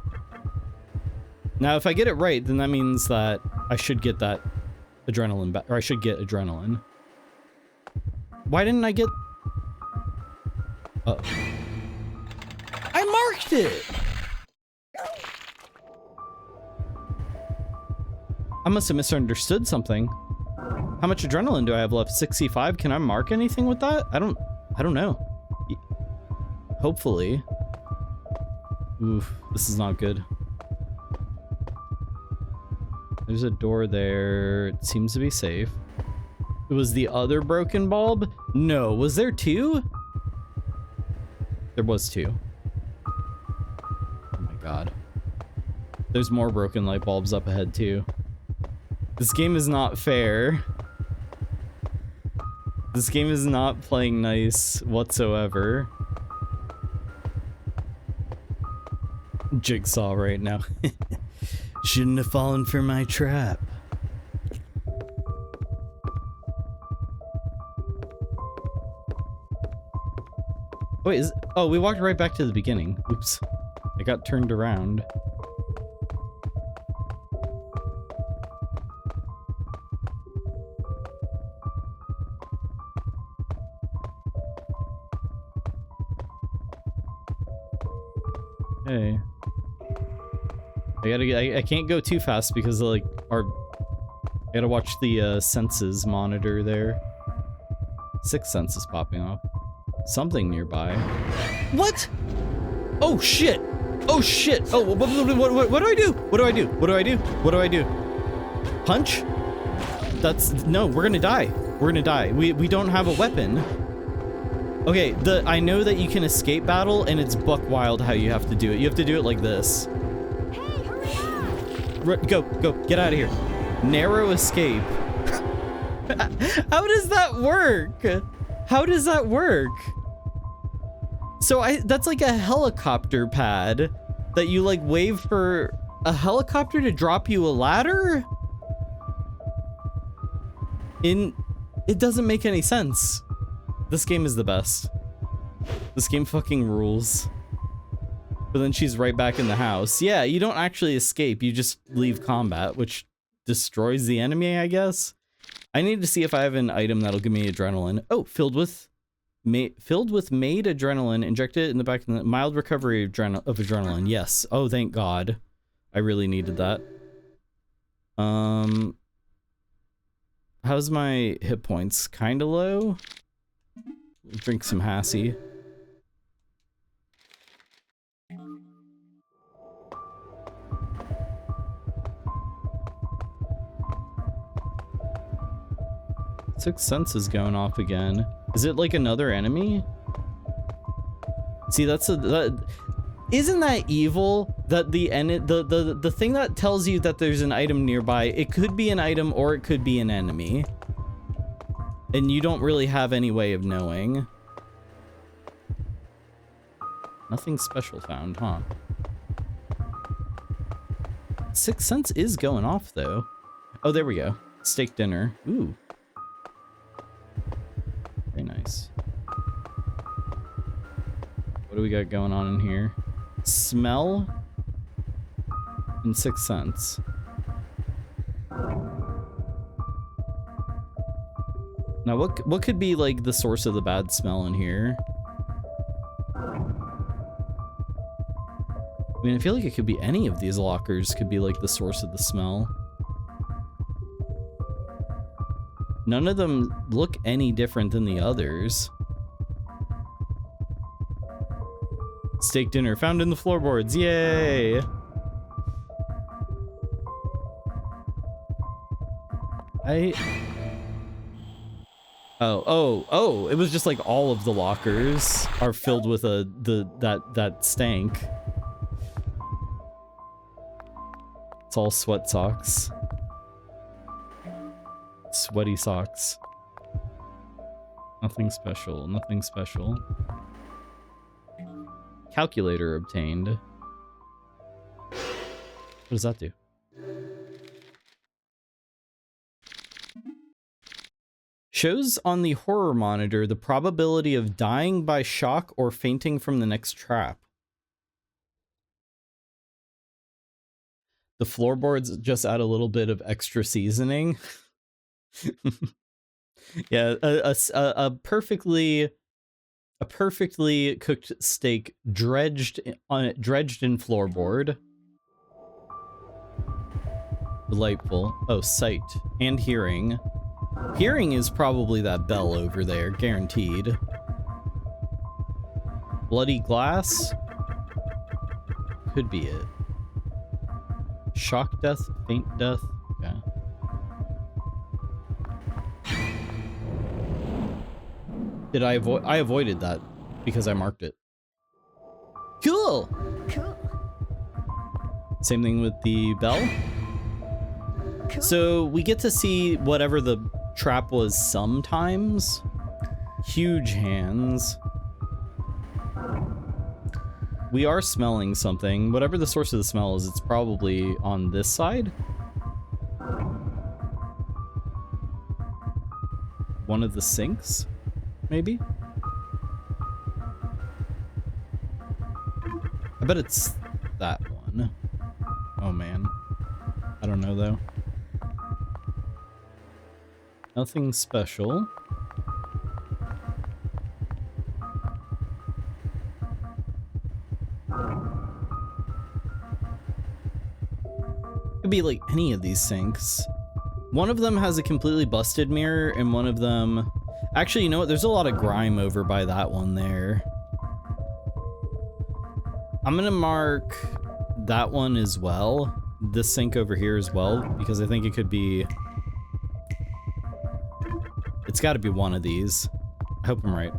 Now, if I get it right, then that means that I should get that adrenaline back, or I should get adrenaline. Why didn't I get... Oh. I marked it! I must have misunderstood something. How much adrenaline do I have left? 65? Can I mark anything with that? I don't know. Hopefully. Oof, this is not good. There's a door there. It seems to be safe. It was the other broken bulb? No, was there 2? There was 2. Oh my god. There's more broken light bulbs up ahead too. This game is not fair. This game is not playing nice whatsoever. Jigsaw right now. Shouldn't have fallen for my trap. Wait, oh, we walked right back to the beginning. Oops. I got turned around. Hey. I can't go too fast because like I gotta watch the senses monitor there. 6 senses popping off. Something nearby. What? Oh shit! Oh shit! Oh, what do I do? What do I do? What do I do? What do I do? Punch? No, we're gonna die. We're gonna die. We don't have a weapon. Okay, I know that you can escape battle, and it's buck wild how you have to do it. You have to do it like this. Hey, hurry up! Go, get out of here. Narrow escape. How does that work? How does that work? So that's like a helicopter pad that you like wave for a helicopter to drop you a ladder? It doesn't make any sense. This game is the best. This game fucking rules. But then she's right back in the house. Yeah, you don't actually escape. You just leave combat, which destroys the enemy, I guess. I need to see if I have an item that'll give me adrenaline. Oh, filled with made adrenaline. Inject it in the back of the mild recovery of adrenaline. Yes. Oh, thank God. I really needed that. How's my hit points? Kinda low? Drink some Hassie. 6th Sense is going off again. Is it like another enemy? See, isn't that evil? That the thing that tells you that there's an item nearby, it could be an item or it could be an enemy. And you don't really have any way of knowing. Nothing special found, huh? 6th Sense is going off though. Oh, there we go. Steak dinner. Ooh. Very nice. What do we got going on in here? Smell and 6th Sense. Now what could be like the source of the bad smell in here? I mean, I feel like it could be any of these lockers could be like the source of the smell. None of them look any different than the others. Steak dinner found in the floorboards. Yay! Oh, it was just like all of the lockers are filled with that stank. It's all sweat socks. Sweaty socks. Nothing special, nothing special. Calculator obtained. What does that do? Shows on the horror monitor the probability of dying by shock or fainting from the next trap. The floorboards just add a little bit of extra seasoning. Yeah, a perfectly cooked steak dredged in floorboard. Delightful. Oh, sight and hearing. Hearing is probably that bell over there, guaranteed. Bloody glass? Could be it. Shock death, faint death. Okay. Did I avoid? I avoided that because I marked it. Cool. Cool. Same thing with the bell. Cool. So we get to see whatever the trap was sometimes. Huge hands. We are smelling something. Whatever the source of the smell is, it's probably on this side. One of the sinks, maybe? I bet it's that one. Oh man. I don't know though. Nothing special. Could be like any of these sinks. One of them has a completely busted mirror, and one of them... Actually, you know what? There's a lot of grime over by that one there. I'm gonna mark that one as well. This sink over here as well, because I think it could be... It's gotta be one of these. I hope I'm right.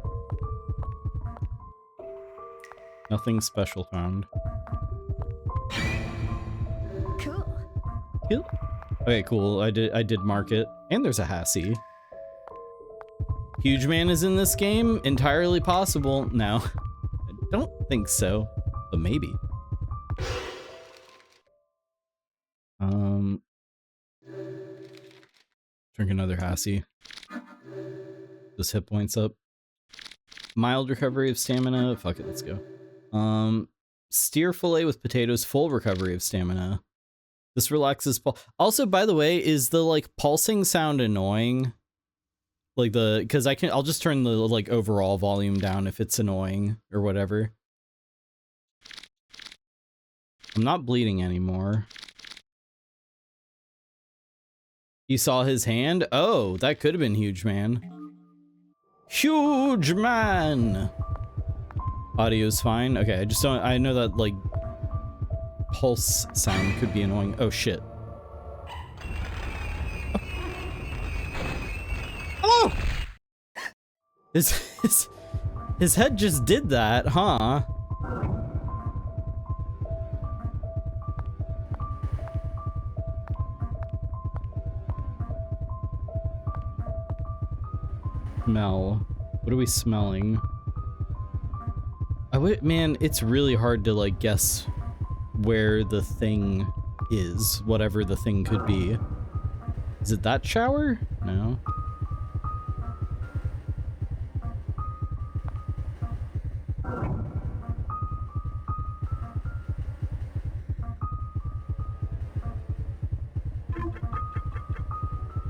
Nothing special found. Cool. Cool. Okay, cool. I did mark it. And there's a Hassie. Huge Man is in this game? Entirely possible. No, I don't think so, but maybe. Drink another Hassie. Just hit points up. Mild recovery of stamina. Fuck it, let's go. Steer fillet with potatoes, full recovery of stamina. This relaxes. Also, by the way, is the like pulsing sound annoying? Like because I'll just turn the like overall volume down if it's annoying or whatever. I'm not bleeding anymore. You saw his hand? Oh, that could have been Huge Man. Huge Man! Audio's fine. Okay, I just don't. I know that like pulse sound could be annoying. Oh shit. Oh! His head just did that, huh? Smell. What are we smelling? Man, it's really hard to like guess where the thing is, whatever the thing could be. Is it that shower? No.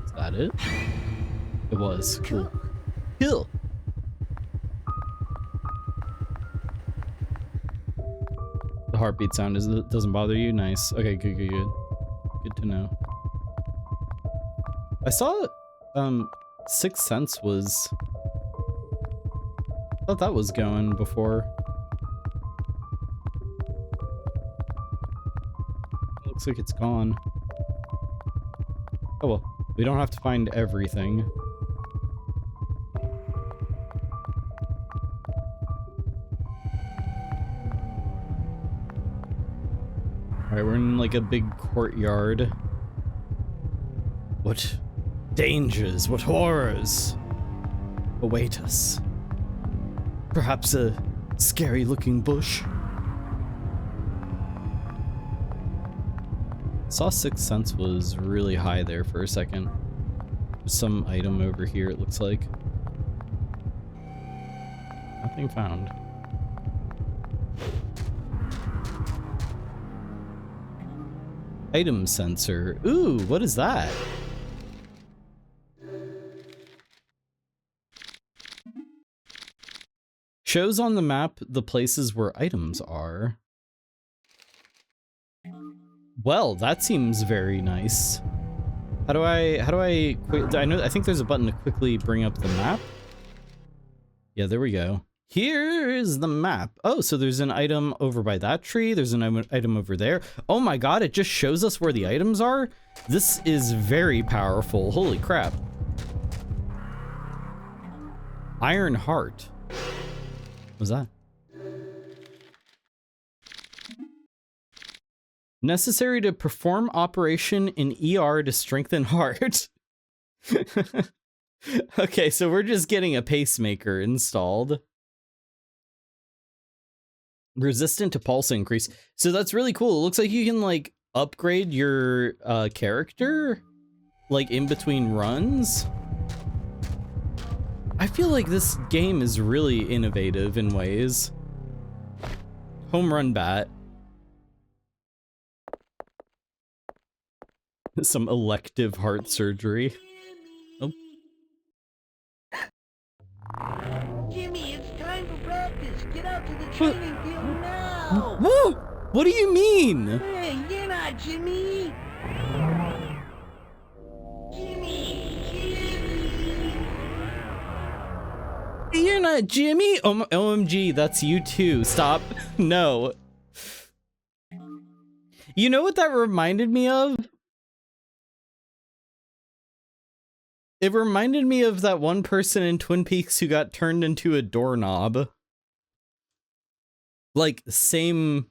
Is that it? It was. Cool. Cool. The heartbeat sound doesn't bother you? Nice. Okay, good. Good to know. I saw Sixth Sense was... I thought that was going before. Looks like it's gone. Oh well, we don't have to find everything. Alright, we're in like a big courtyard. What dangers, what horrors await us? Perhaps a scary looking bush? Saw Sixth Sense was really high there for a second. There's some item over here, it looks like. Nothing found. Item sensor. Ooh, what is that? Shows on the map the places where items are. Well, that seems very nice. How do I I think there's a button to quickly bring up the map. Yeah, there we go. Here is the map. Oh, so there's an item over by that tree. There's an item over there. Oh my god, it just shows us where the items are? This is very powerful. Holy crap. Iron Heart. What was that? Necessary to perform operation in ER to strengthen heart. Okay, so we're just getting a pacemaker installed. Resistant to pulse increase. So that's really cool. It looks like you can like upgrade your character like in between runs. I feel like this game is really innovative in ways. Home run bat. Some elective heart surgery. Oh. Jimmy, it's time for practice. Get out to the training field now. Whoa! What do you mean? Hey, you're not Jimmy. You're not Jimmy? OMG, that's you too. Stop. No. You know what that reminded me of? It reminded me of that one person in Twin Peaks who got turned into a doorknob. Like, same...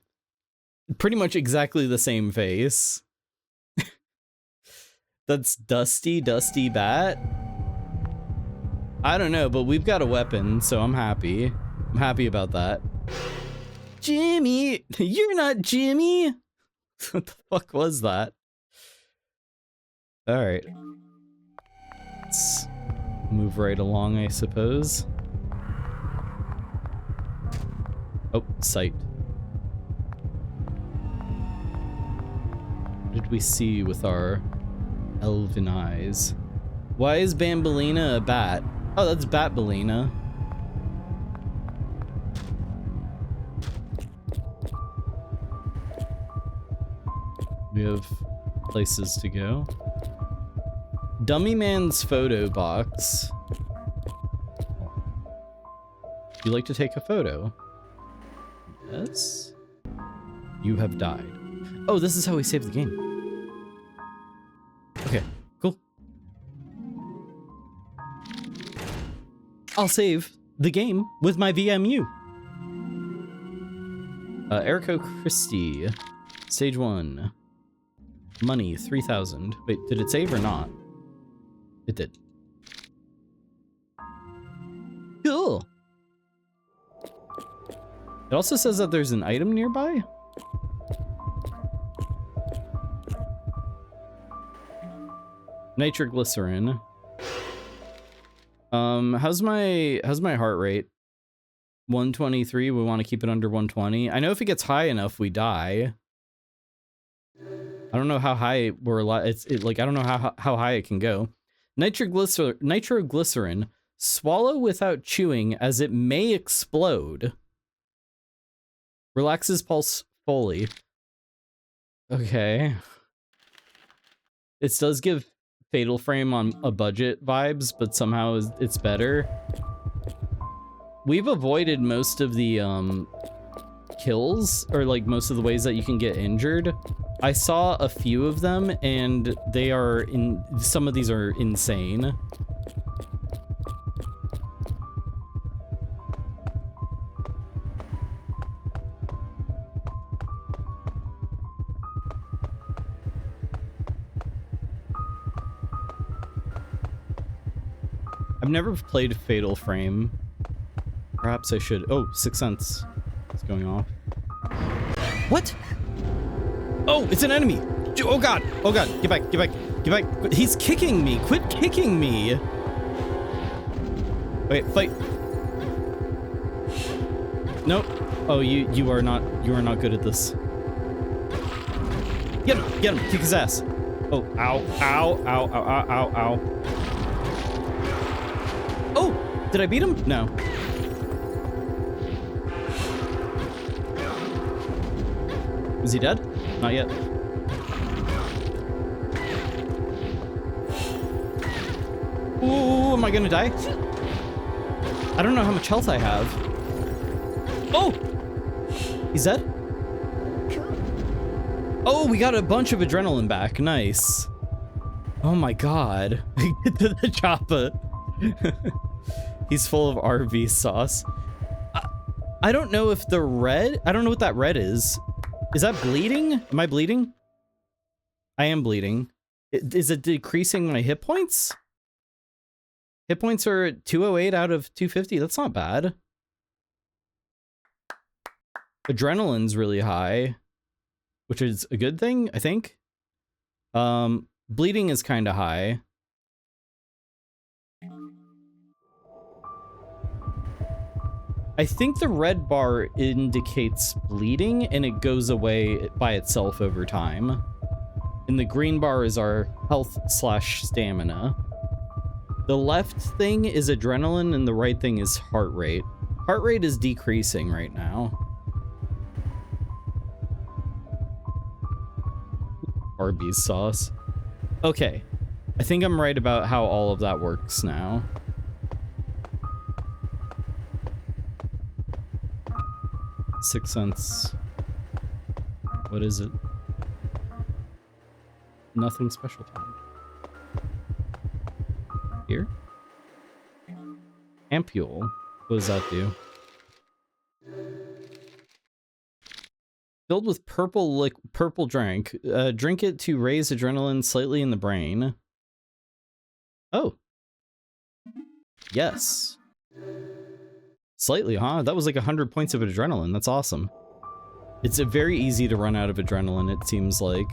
Pretty much exactly the same face. That's Dusty Bat. I don't know, but we've got a weapon, so I'm happy. I'm happy about that. Jimmy! You're not Jimmy! What the fuck was that? Alright. Let's move right along, I suppose. Oh, sight. What did we see with our elven eyes? Why is Bambolina a bat? Oh, that's Batbalina. We have places to go. Dummy Man's photo box. Would you like to take a photo? Yes. You have died. Oh, this is how we save the game. Okay, cool. I'll save the game with my VMU. Erico Christie. Stage 1. Money, 3,000. Wait, did it save or not? It did. Cool. It also says that there's an item nearby. Nitroglycerin. How's my heart rate? 123. We want to keep it under 120. I know if it gets high enough, we die. I don't know how high we're alive. Like I don't know how high it can go. Nitroglycerin. Swallow without chewing, as it may explode. Relaxes pulse fully. Okay. It does give Fatal Frame on a budget vibes, but somehow it's better. We've avoided most of the kills, or like most of the ways that you can get injured. I saw a few of them, and they are some of these are insane. I've never played Fatal Frame. Perhaps I should. Oh, Sixth Sense. It's going off. What? Oh, it's an enemy. Oh god. Oh god. Get back. Get back. Get back. He's kicking me. Quit kicking me. Wait, fight. Nope. Oh, you are not good at this. Get him. Get him. Kick his ass. Oh, ow. Ow. Ow. Ow. Ow. Ow. Ow. Oh, did I beat him? No. Is he dead? Not yet. Ooh, am I gonna die? I don't know how much health I have. Oh! He's dead? Oh, we got a bunch of adrenaline back. Nice. Oh my god. Get to the chopper. He's full of RV sauce. I don't know if the red... I don't know what that red is. Is that bleeding? Am I bleeding? I am bleeding. Is it decreasing my hit points? Hit points are 208 out of 250. That's not bad. Adrenaline's really high, which is a good thing, I think. Bleeding is kind of high. I think the red bar indicates bleeding, and it goes away by itself over time. And the green bar is our health/stamina. The left thing is adrenaline, and the right thing is heart rate. Heart rate is decreasing right now. Arby's sauce. Okay. I think I'm right about how all of that works now. Sixth Sense. What is it? Nothing special found. Here? Ampule. What does that do? Filled with purple drink. Drink it to raise adrenaline slightly in the brain. Oh. Yes. Slightly, huh? That was like 100 points of adrenaline. That's awesome. It's very easy to run out of adrenaline, it seems like.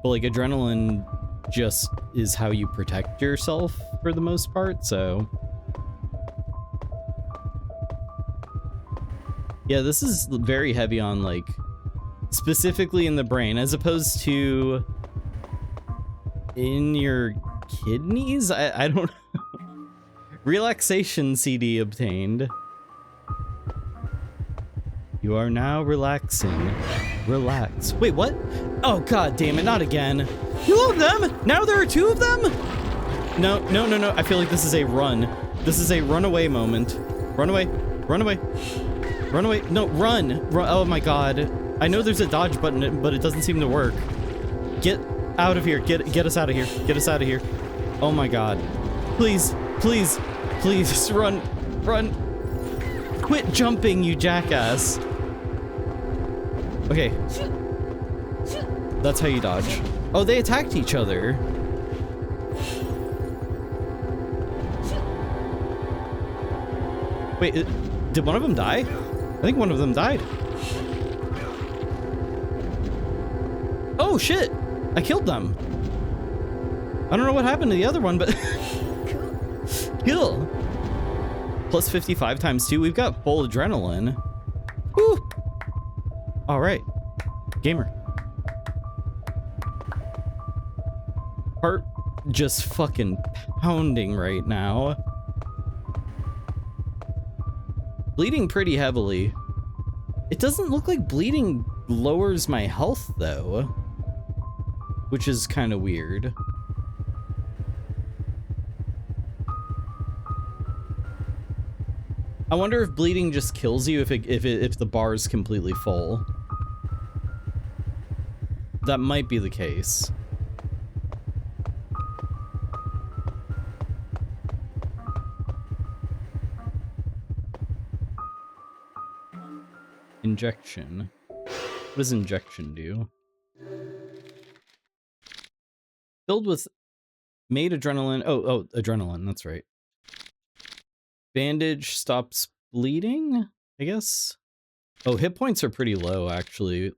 But like adrenaline just is how you protect yourself for the most part, so. Yeah, this is very heavy on like, specifically in the brain, as opposed to in your kidneys? I don't know. Relaxation CD obtained. You are now relaxing. Relax. Wait, what? Oh, god damn it, not again. Two of them? Now there are two of them? No, no, no, no. I feel like this is a run. This is a runaway moment. Run away. Run away. Run away. No, run. Run. Oh my god. I know there's a dodge button, but it doesn't seem to work. Get out of here. Get us out of here. Get us out of here. Oh my god. Please, please, please, run. Run. Quit jumping, you jackass. Okay. That's how you dodge. Oh, they attacked each other. Wait, did one of them die? I think one of them died. Oh, shit. I killed them. I don't know what happened to the other one, but... Kill. Plus 55 times 2. We've got full adrenaline. Woo. All right. Gamer. Heart just fucking pounding right now. Bleeding pretty heavily. It doesn't look like bleeding lowers my health though, which is kind of weird. I wonder if bleeding just kills you if the bar is completely full. That might be the case. Injection. What does injection do? Filled with made adrenaline. Oh, adrenaline. That's right. Bandage stops bleeding, I guess. Oh, hit points are pretty low, actually.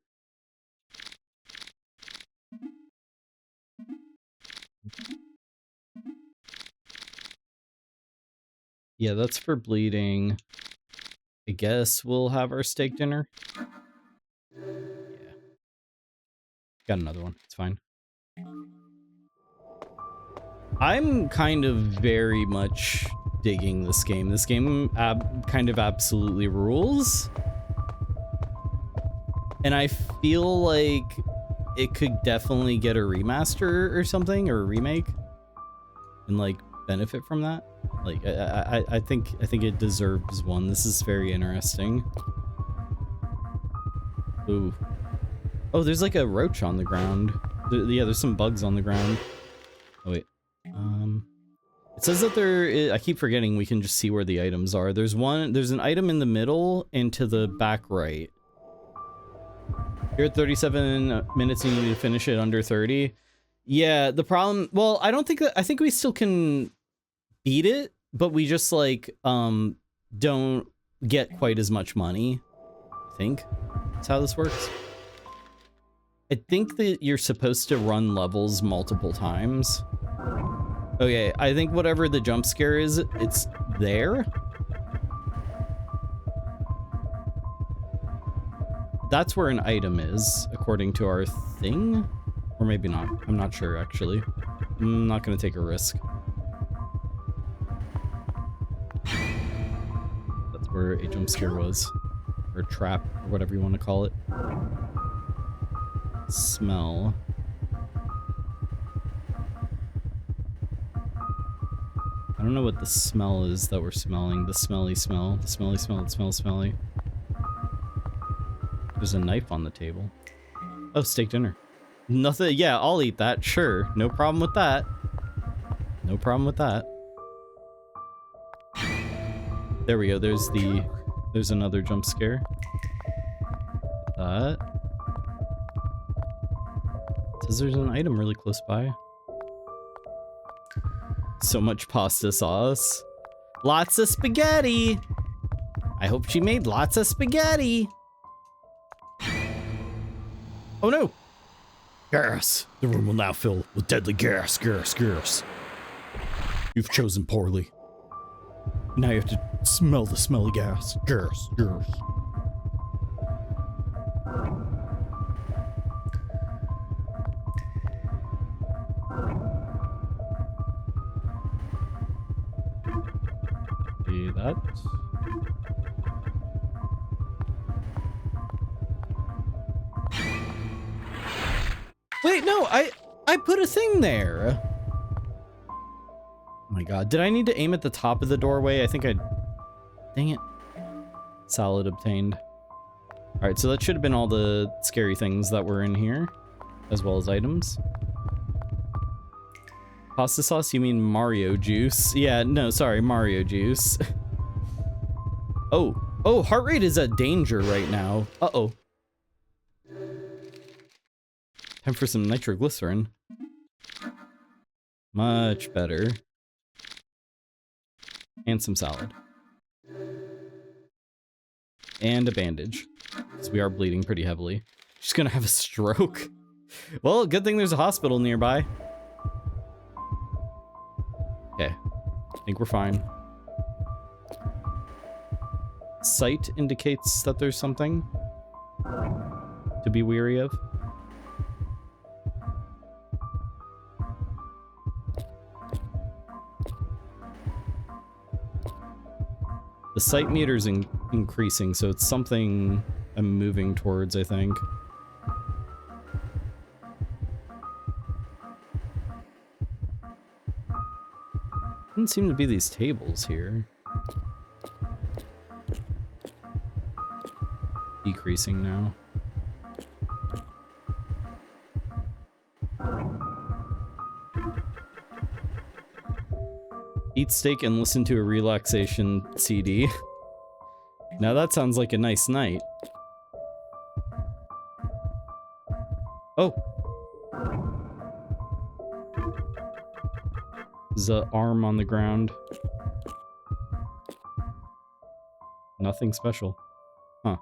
Yeah, that's for bleeding. I guess we'll have our steak dinner. Yeah. Got another one. It's fine. I'm kind of very much digging this game. This game kind of absolutely rules. And I feel like it could definitely get a remaster or something, or a remake, and like benefit from that. Like I think it deserves one. This is very interesting. Ooh. Oh, there's like a roach on the ground. Yeah, there's some bugs on the ground. Oh wait. It says that there is, I keep forgetting we can just see where the items are. There's an item in the middle and to the back right. You're at 37 minutes and you need to finish it under 30. Yeah, the problem, well, I think we still can beat it, but we just like, don't get quite as much money. I think that's how this works. I think that you're supposed to run levels multiple times. Okay, I think whatever the jump scare is, it's there. That's where an item is, according to our thing. Or maybe not. I'm not sure, actually. I'm not going to take a risk. That's where a jump scare was. Or a trap, or whatever you want to call it. Smell. I don't know what the smell is that we're smelling. The smelly smell. The smelly smell that smells smelly. There's a knife on the table. Oh, steak dinner. Nothing. Yeah, I'll eat that. Sure. No problem with that. No problem with that. There we go. There's another jump scare. That. It says there's an item really close by. So much pasta sauce. Lots of spaghetti. I hope she made lots of spaghetti. Oh no. Gas. The room will now fill with deadly gas. Gas, gas. You've chosen poorly. Now you have to smell the smelly gas. Gas, gas. See that? Wait, no, I put a thing there. Oh my god, did I need to aim at the top of the doorway? I think I... Dang it. Salad obtained. Alright, so that should have been all the scary things that were in here, as well as items. Pasta sauce, you mean Mario juice? Yeah, no, sorry, Mario juice. Oh, heart rate is at danger right now. Uh-oh. Time for some nitroglycerin. Much better. And some salad. And a bandage. Because we are bleeding pretty heavily. She's gonna have a stroke. Well, good thing there's a hospital nearby. Okay. I think we're fine. Sight indicates that there's something to be weary of. The sight meter's increasing, so it's something I'm moving towards, I think. Doesn't seem to be these tables here. Decreasing now. Eat steak and listen to a relaxation CD. Now that sounds like a nice night. Oh. There's an arm on the ground. Nothing special. Huh.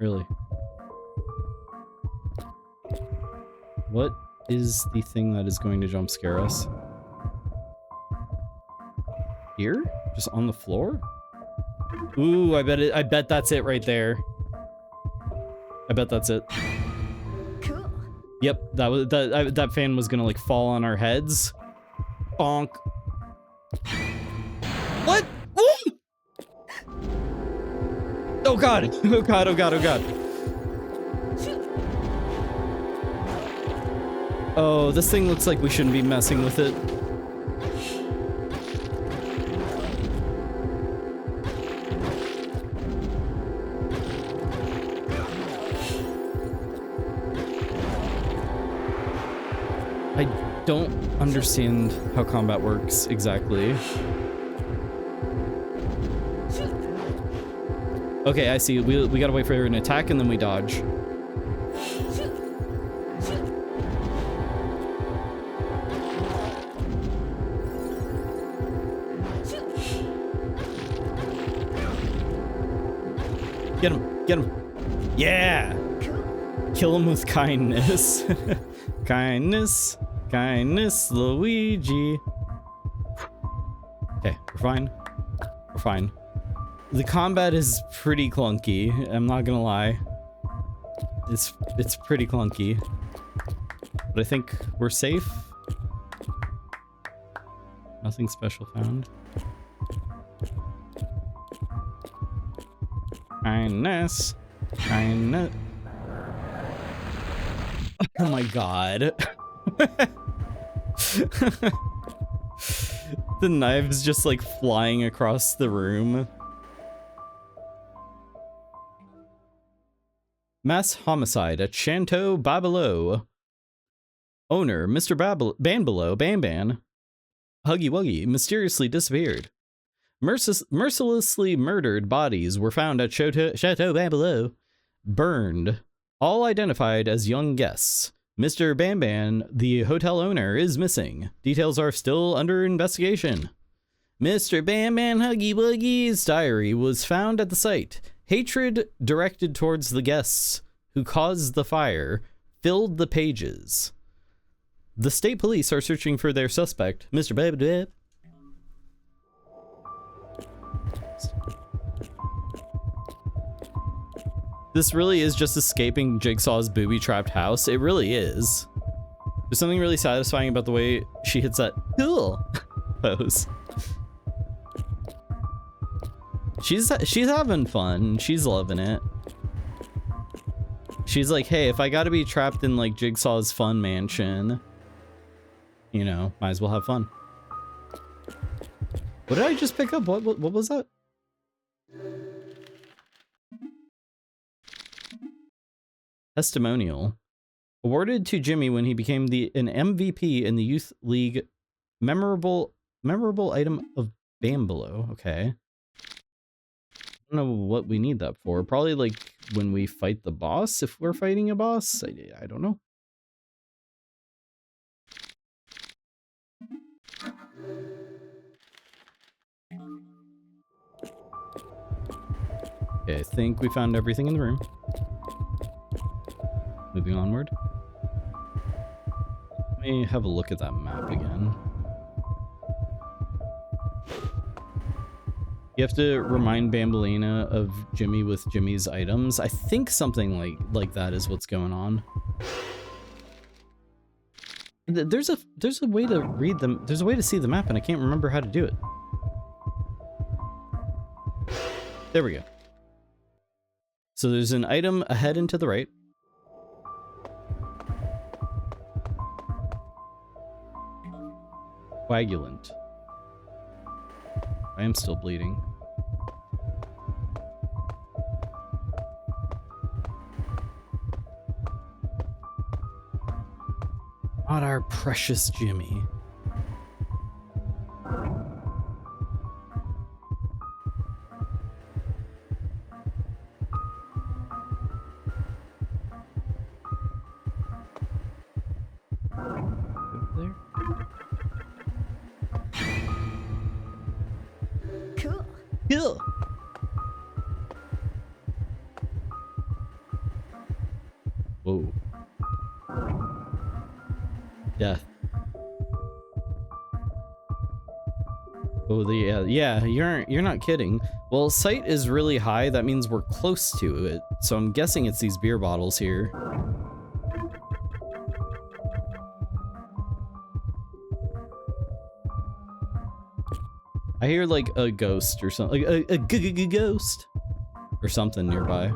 Really? What is the thing that is going to jump scare us? Here? Just on the floor? Ooh, I bet that's it right there. I bet that's it. Cool. Yep, that fan was gonna like fall on our heads. Bonk. What? Ooh! Oh god. Oh god, oh god, oh god. Oh, this thing looks like we shouldn't be messing with it. I don't understand how combat works exactly. Okay, I see. We gotta wait for an attack and then we dodge. Get him! Get him! Yeah! Kill him with kindness. Kindness. Kindness, Luigi. Okay, we're fine. We're fine. The combat is pretty clunky, I'm not gonna lie. It's pretty clunky. But I think we're safe. Nothing special found. Kindness. Kindness. Oh my god. The knives just like flying across the room. Mass homicide at Chateau Babilo. Owner, Mr. Banbalo, Ban, Huggy Wuggy, mysteriously disappeared. Mercilessly murdered bodies were found at Chateau Babilo. Burned. All identified as young guests. Mr. Ban, the hotel owner, is missing. Details are still under investigation. Mr. Bam Man Huggy Wuggy's diary was found at the site. Hatred directed towards the guests who caused the fire filled the pages. The state police are searching for their suspect, Mr. Babadab. This really is just escaping Jigsaw's booby-trapped house. It really is. There's something really satisfying about the way she hits that cool pose. She's having fun. She's loving it. She's like, hey, if I gotta be trapped in like Jigsaw's fun mansion, you know, might as well have fun. What did I just pick up? What was that? Testimonial. Awarded to Jimmy when he became an MVP in the Youth League. Memorable item of Bambolo. Okay. I don't know what we need that for. Probably like when we fight the boss, if we're fighting a boss. I don't know. Okay, I think we found everything in the room. Moving onward. Let me have a look at that map again. You have to remind Bambolina of Jimmy with Jimmy's items. I think something like that is what's going on. There's a way to read them. There's a way to see the map, and I can't remember how to do it. There we go. So there's an item ahead and to the right. Coagulant. I am still bleeding. Not our precious Jimmy. There. Cool. Cool. Whoa. Death. Oh, yeah, you're not kidding. Well, sight is really high. That means we're close to it. So I'm guessing it's these beer bottles here. I hear like a ghost or something, like a ghost or something nearby.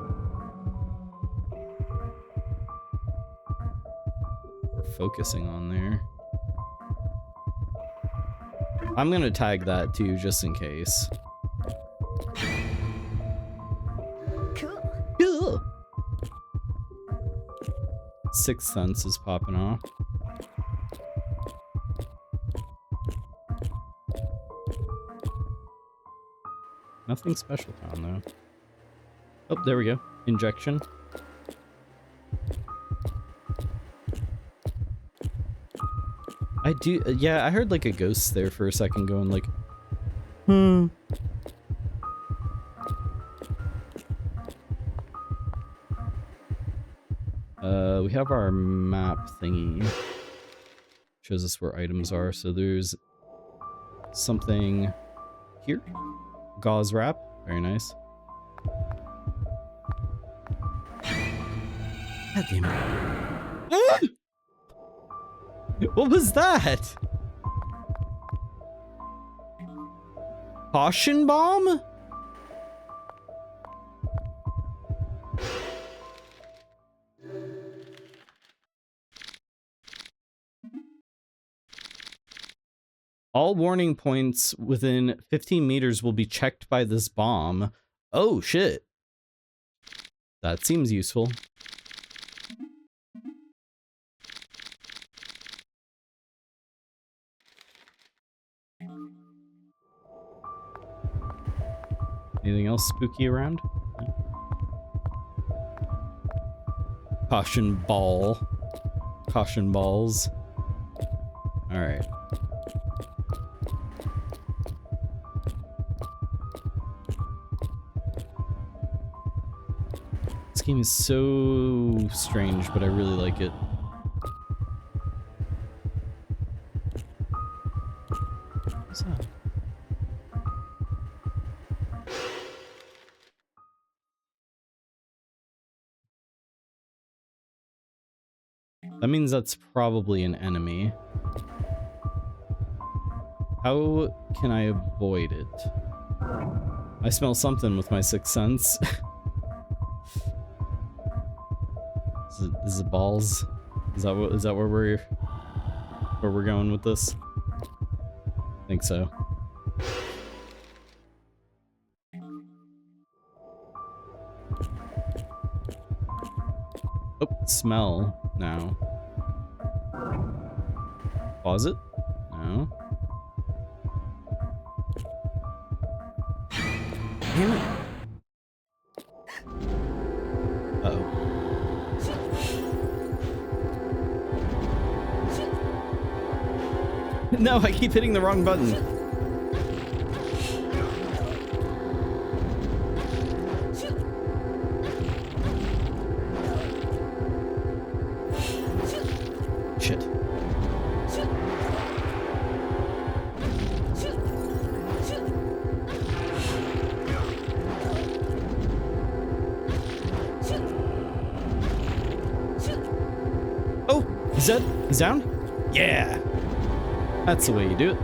We're focusing on there. I'm gonna tag that too, just in case. Cool. Cool. Sixth Sense is popping off. Nothing special found though. Oh, there we go. Injection. I do, yeah, I heard like a ghost there for a second going like, we have our map thingy. Shows us where items are, so there's something here. Gauze wrap, very nice. God damn it. What was that? Caution bomb? All warning points within 15 meters will be checked by this bomb. Oh, shit. That seems useful. Anything else spooky around? Caution ball. Caution balls. All right. game is so strange, but I really like it. What's that? That means that's probably an enemy. How can I avoid it? I smell something with my sixth sense. Is it balls? Is that where we're going with this? I think so. Oh, smell now. Pause it? No. Damn it. Uh-oh. No, I keep hitting the wrong button. Shit. Oh, he's dead? He's down? Yeah. That's the way you do it.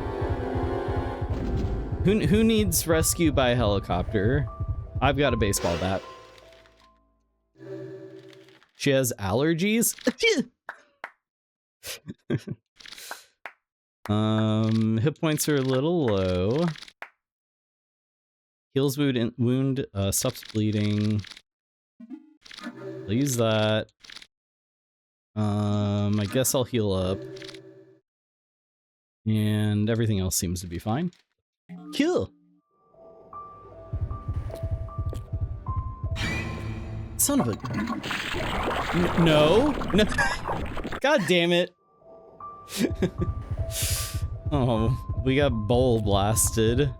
Who needs rescue by helicopter? I've got a baseball bat. She has allergies? Hit points are a little low. Heals wound, stops bleeding. I'll use that. I guess I'll heal up. And everything else seems to be fine. Cool. Son of a... No. God damn it. Oh, we got bowl blasted.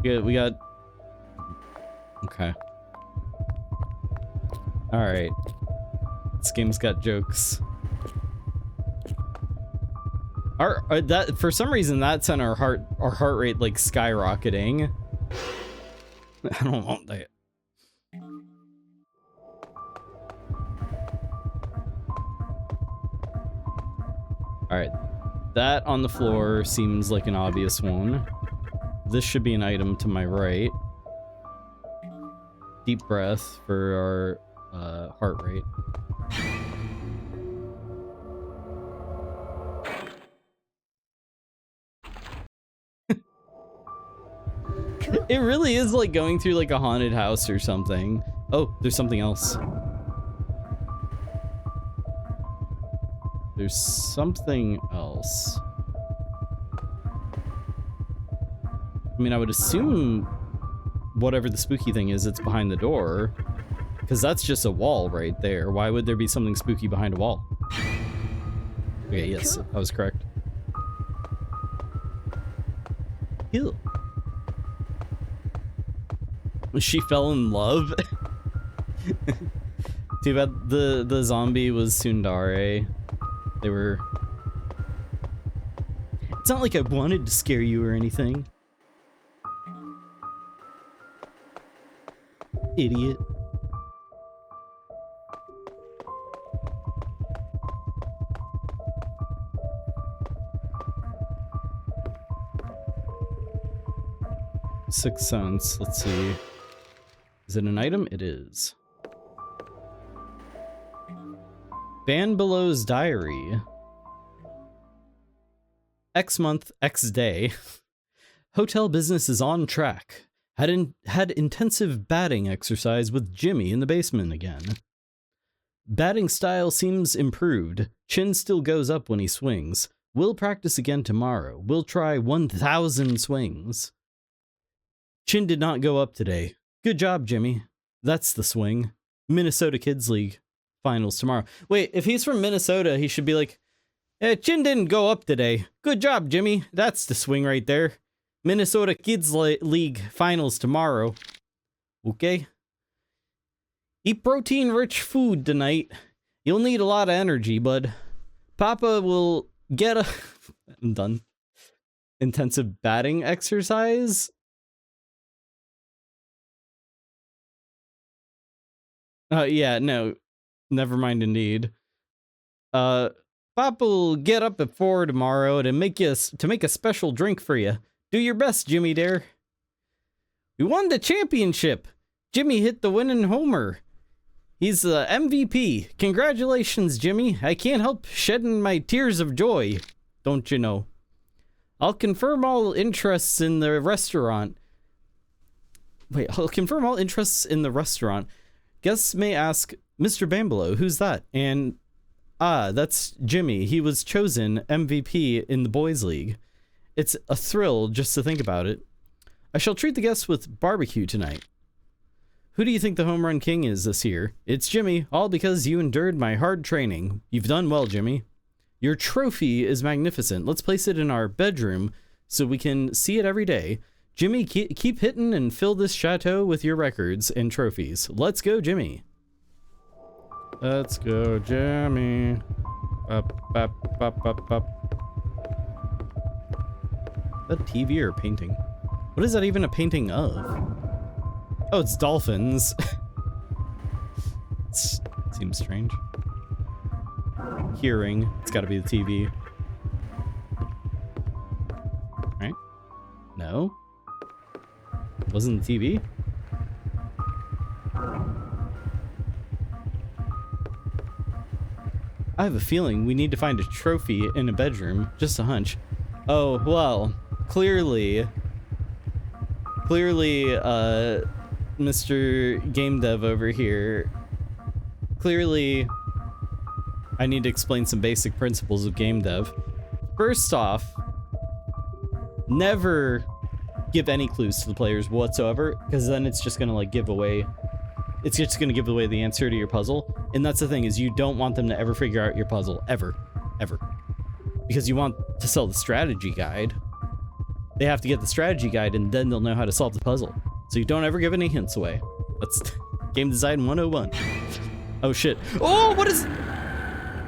We got... Okay. Alright. This game's got jokes. That for some reason that sent our heart rate like skyrocketing. I don't want that. Alright. That on the floor seems like an obvious one. This should be an item to my right. Deep breath for our heart rate. It really is like going through like a haunted house or something. Oh, there's something else. There's something else. I mean, I would assume whatever the spooky thing is, it's behind the door. Because that's just a wall right there. Why would there be something spooky behind a wall? Okay, yes, I was correct. Ew. She fell in love? Too bad the zombie was Sundare. They were... It's not like I wanted to scare you or anything. Idiot. Sixth Sense, let's see. Is it an item? It is. Van Below's diary. X month, X day. Hotel business is on track. Had intensive batting exercise with Jimmy in the basement again. Batting style seems improved. Chin still goes up when he swings. We'll practice again tomorrow. We'll try 1,000 swings. Chin did not go up today. Good job, Jimmy. That's the swing. Minnesota Kids League finals tomorrow. Wait, if he's from Minnesota, he should be like, Chin didn't go up today. Good job, Jimmy. That's the swing right there. Minnesota Kids League finals tomorrow. Okay. Eat protein-rich food tonight. You'll need a lot of energy, bud. Papa will get a... I'm done. Intensive batting exercise? Yeah, no. Never mind indeed. Papa will get up at 4 tomorrow to make a special drink for you. Do your best, Jimmy Dare. We won the championship. Jimmy hit the winning homer. He's the MVP. Congratulations, Jimmy. I can't help shedding my tears of joy. Don't you know? I'll confirm all interests in the restaurant. I'll confirm all interests in the restaurant. Guests may ask, Mr. Bambolo, who's that? And, that's Jimmy. He was chosen MVP in the Boys League. It's a thrill just to think about it. I shall treat the guests with barbecue tonight. Who do you think the home run king is this year? It's Jimmy, all because you endured my hard training. You've done well, Jimmy. Your trophy is magnificent. Let's place it in our bedroom so we can see it every day. Jimmy, keep hitting and fill this chateau with your records and trophies. Let's go, Jimmy. Let's go, Jimmy. Up, up, up, up, up. Is that TV or a painting? What is that even a painting of? Oh, it's dolphins. Seems strange. Hearing. It's gotta be the TV. Right? No? Wasn't the TV? I have a feeling we need to find a trophy in a bedroom. Just a hunch. Oh, well, clearly, Mr. Game Dev over here, clearly, I need to explain some basic principles of game dev. First off, never give any clues to the players whatsoever, because then it's just gonna like give away, it's just gonna give away the answer to your puzzle. And that's the thing, is you don't want them to ever figure out your puzzle, ever, because you want to sell the strategy guide. They have to get the strategy guide and then they'll know how to solve the puzzle. So you don't ever give any hints away. That's game design 101. Oh shit. Oh, what is...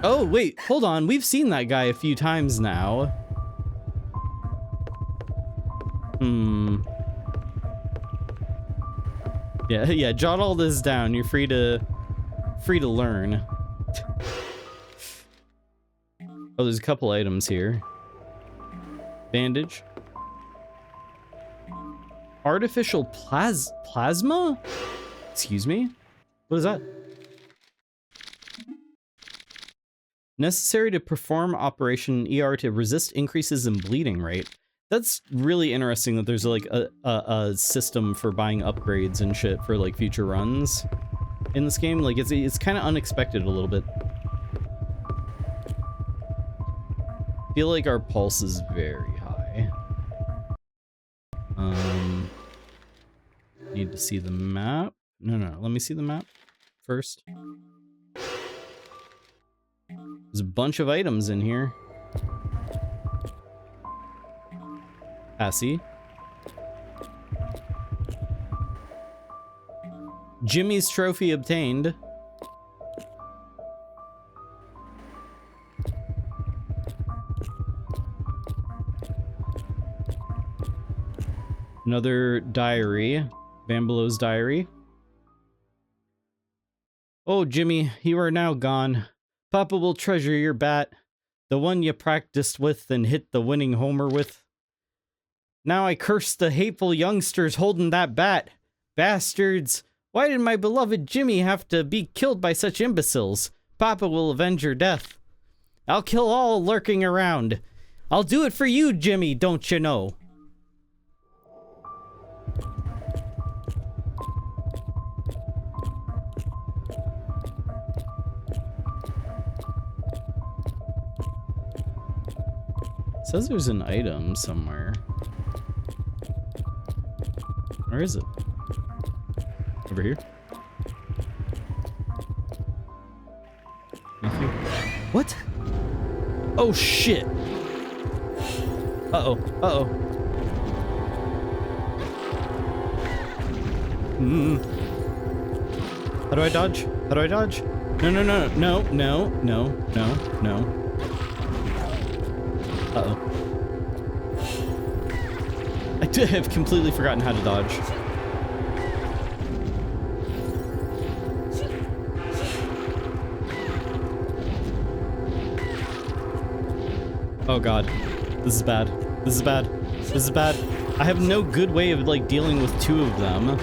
Oh, wait, hold on. We've seen that guy a few times now. Yeah, jot all this down. You're free to learn. Oh, there's a couple items here. Bandage. Artificial plasma? Excuse me? What is that? Necessary to perform Operation ER to resist increases in bleeding rate. That's really interesting that there's like a system for buying upgrades and shit for like future runs in this game. Like it's kind of unexpected a little bit. I feel like our pulse is very high. Need to see the map. No, let me see the map first. There's a bunch of items in here. Passy. Jimmy's trophy obtained. Another diary. Bambelo's diary. Oh, Jimmy, you are now gone. Papa will treasure your bat, the one you practiced with and hit the winning homer with. Now I curse the hateful youngsters holding that bat. Bastards! Why did my beloved Jimmy have to be killed by such imbeciles? Papa will avenge your death. I'll kill all lurking around. I'll do it for you, Jimmy, don't you know? It says there's an item somewhere. Where is it? Over here? Nothing. What? Oh shit! Uh-oh. Uh-oh. How do I dodge? How do I dodge? No, no, no, no, no, no, no, no. Uh-oh. I have completely forgotten how to dodge. Oh god. This is bad. This is bad. This is bad. I have no good way of, like, dealing with two of them.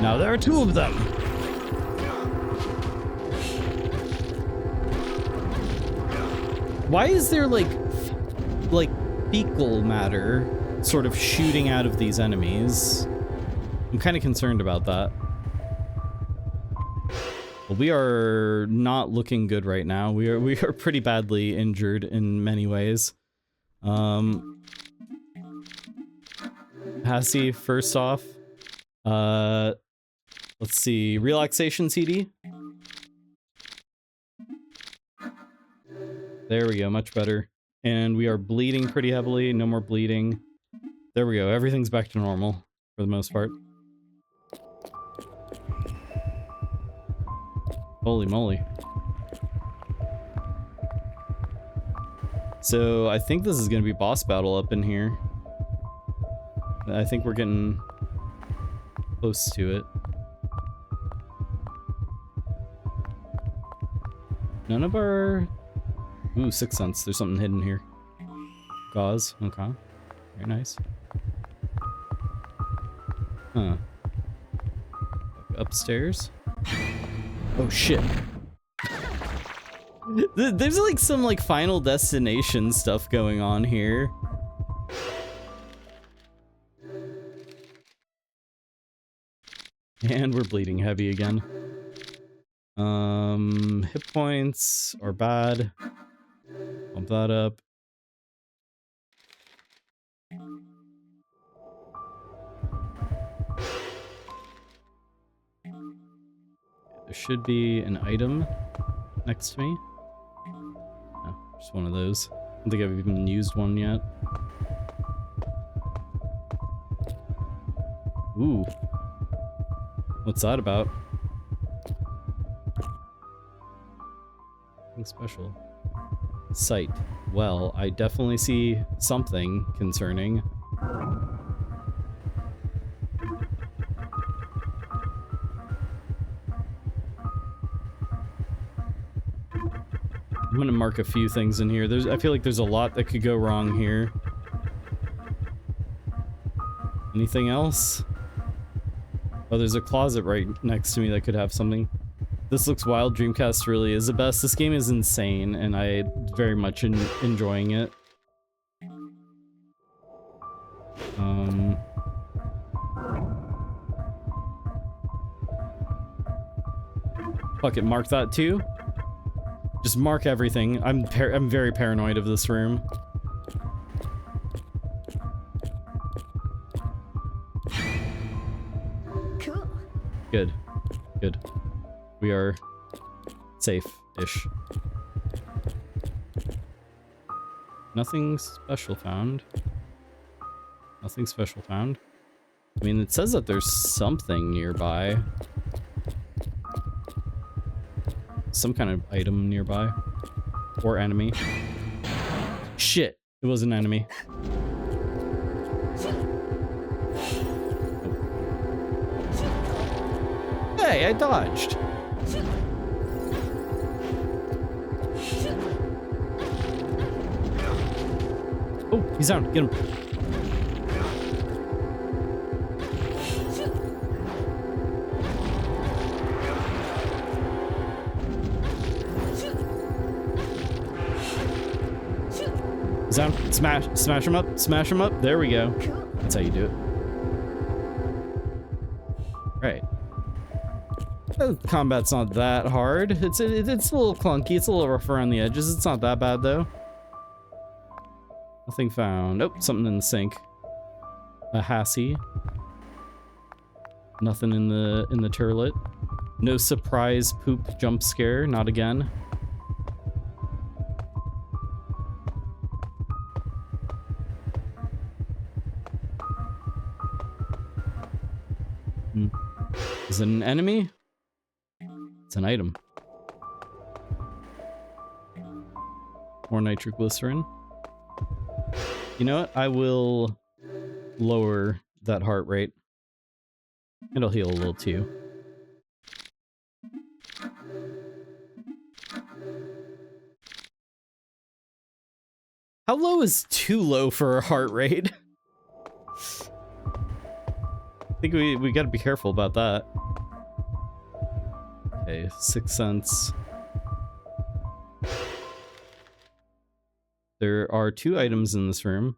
Now there are two of them! Why is there, like fecal matter sort of shooting out of these enemies? I'm kind of concerned about that. Well, we are not looking good right now. We are pretty badly injured in many ways. Hassie, first off, let's see, relaxation CD. There we go, much better. And we are bleeding pretty heavily. No more bleeding. There we go. Everything's back to normal for the most part. Holy moly. So I think this is going to be boss battle up in here. I think we're getting close to it. None of our... Ooh, Sixth Sense. There's something hidden here. Gauze. Okay. Very nice. Huh. Upstairs. Oh shit. There's like some like Final Destination stuff going on here. And we're bleeding heavy again. Hit points are bad. Bump that up. There should be an item next to me. No, just one of those. I don't think I've even used one yet. Ooh. What's that about? Nothing special. Sight. Well, I definitely see something concerning. I'm gonna mark a few things in here. I feel like there's a lot that could go wrong here. Anything else? Oh, there's a closet right next to me that could have something. This looks wild. Dreamcast really is the best. This game is insane, and I very much enjoying it. Fuck it, mark that too. Just mark everything. I'm very paranoid of this room. Cool. Good. Good. We are safe-ish. Nothing special found. Nothing special found. I mean, it says that there's something nearby. Some kind of item nearby. Or enemy. Shit! It was an enemy. Hey, I dodged! Oh, he's down. Get him. He's down. Smash him up. Smash him up. There we go. That's how you do it. Right. Combat's not that hard. It's a little clunky. It's a little rough around the edges. It's not that bad though. Nothing found. Oh, something in the sink. A Hassie. Nothing in the turlet. No surprise poop jump scare. Not again. Is it an enemy? It's an item. More nitroglycerin. You know what? I will lower that heart rate. It'll heal a little too. How low is too low for a heart rate? I think we gotta be careful about that. Okay, 6 cents. There are 2 items in this room.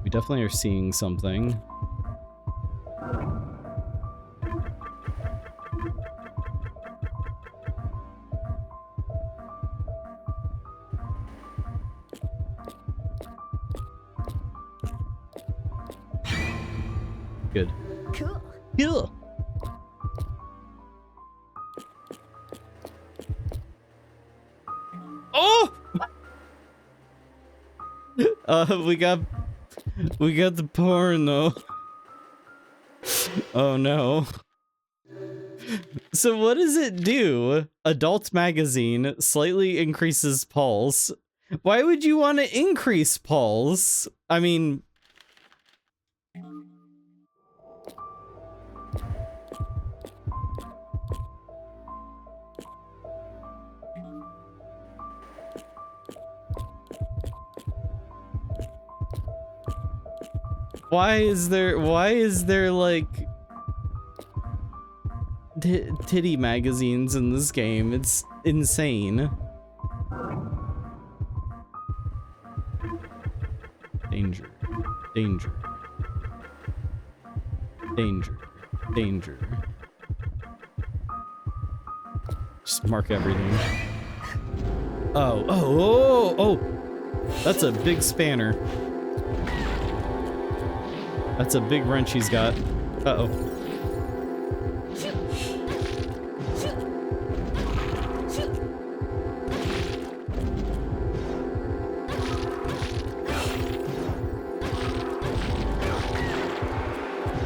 We definitely are seeing something. Good. Cool. Cool. Oh! We got the porn though. Oh no. So what does it do? Adult magazine slightly increases pulse. Why would you want to increase pulse? I mean, why is there like titty magazines in this game? It's insane. Danger. Danger. Danger. Danger. Just mark everything. Oh. That's a big spanner. That's a big wrench he's got. Uh-oh.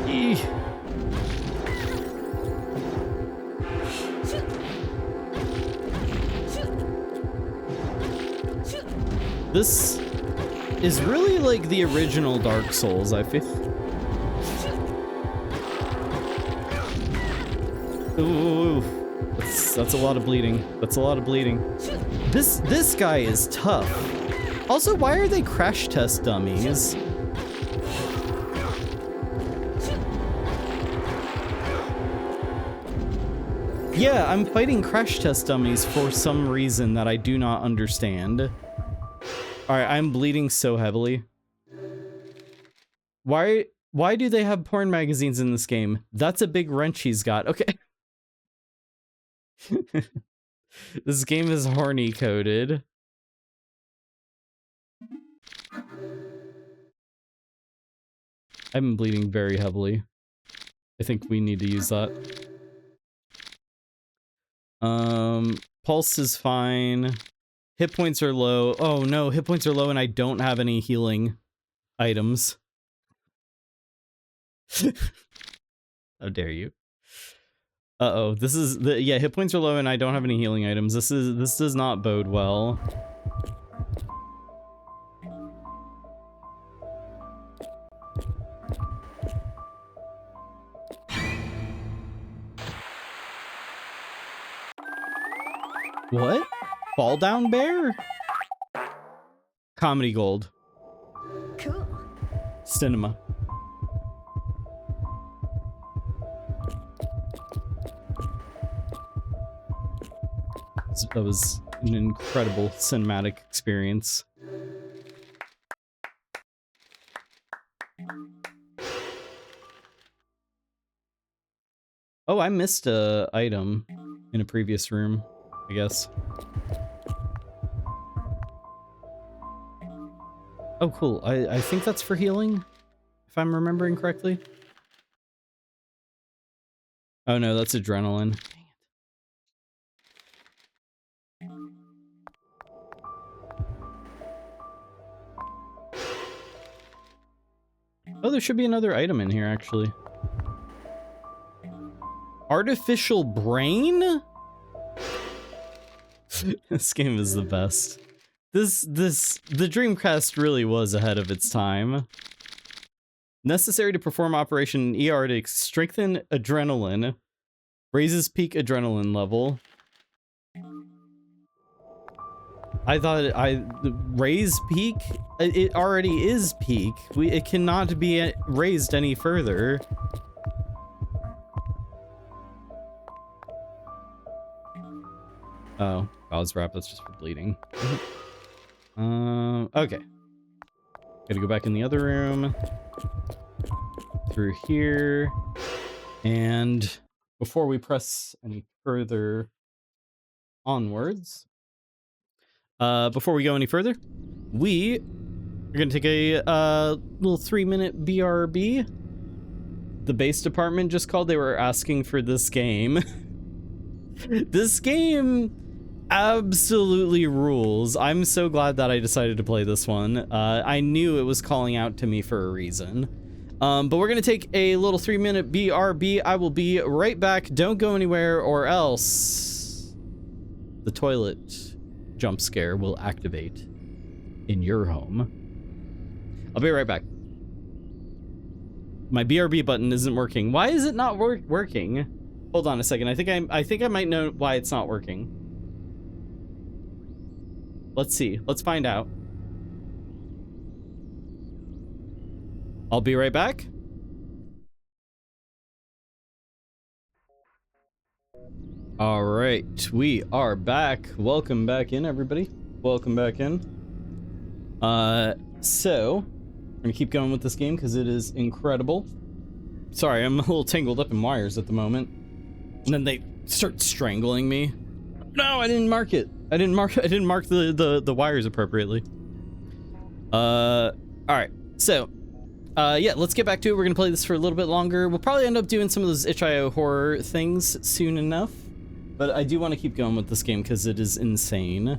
Eeh. This is really like the original Dark Souls, I feel. Ooh, that's a lot of bleeding. That's a lot of bleeding. This guy is tough. Also, why are they crash test dummies? Yeah, I'm fighting crash test dummies for some reason that I do not understand. Alright, I'm bleeding so heavily. Why do they have porn magazines in this game? That's a big wrench he's got. Okay. This game is horny coded. I'm bleeding very heavily. I think we need to use that. Pulse is fine. Hit points are low. Oh no, hit points are low and I don't have any healing items. How dare you? Uh-oh, this is yeah, hit points are low and I don't have any healing items. This does not bode well. What? Fall down bear? Comedy gold. Cool. Cinema. That was an incredible cinematic experience. Oh, I missed a item in a previous room, I guess. Oh, cool. I think that's for healing, if I'm remembering correctly. Oh no, that's adrenaline. Oh, there should be another item in here, actually. Artificial brain? This game is the best. The Dreamcast really was ahead of its time. Necessary to perform Operation ER to strengthen adrenaline. Raises peak adrenaline level. I thought raise peak? It already is peak. It cannot be raised any further. Oh, gauze wrap, that's just for bleeding. Okay. Gotta go back in the other room. Through here. And before we press any further onwards, before we go any further, we are gonna take a little 3-minute BRB. The base department just called. They were asking for this game. This game absolutely rules. I'm so glad that I decided to play this one. I knew it was calling out to me for a reason. But we're gonna take a little 3-minute BRB. I will be right back. Don't go anywhere or else the toilet jump scare will activate in your home. I'll be right back. My BRB button isn't working. Why is it not working? Hold on a second. I think I might know why it's not working. Let's see. Let's find out. I'll be right back. All right, we are back. Welcome back in, everybody. Welcome back in. So I'm gonna keep going with this game because it is incredible. Sorry, I'm a little tangled up in wires at the moment. And then they start strangling me. No, I didn't mark it. I didn't mark the wires appropriately. All right. So, yeah, let's get back to it. We're gonna play this for a little bit longer. We'll probably end up doing some of those itch.io horror things soon enough. But I do want to keep going with this game because it is insane.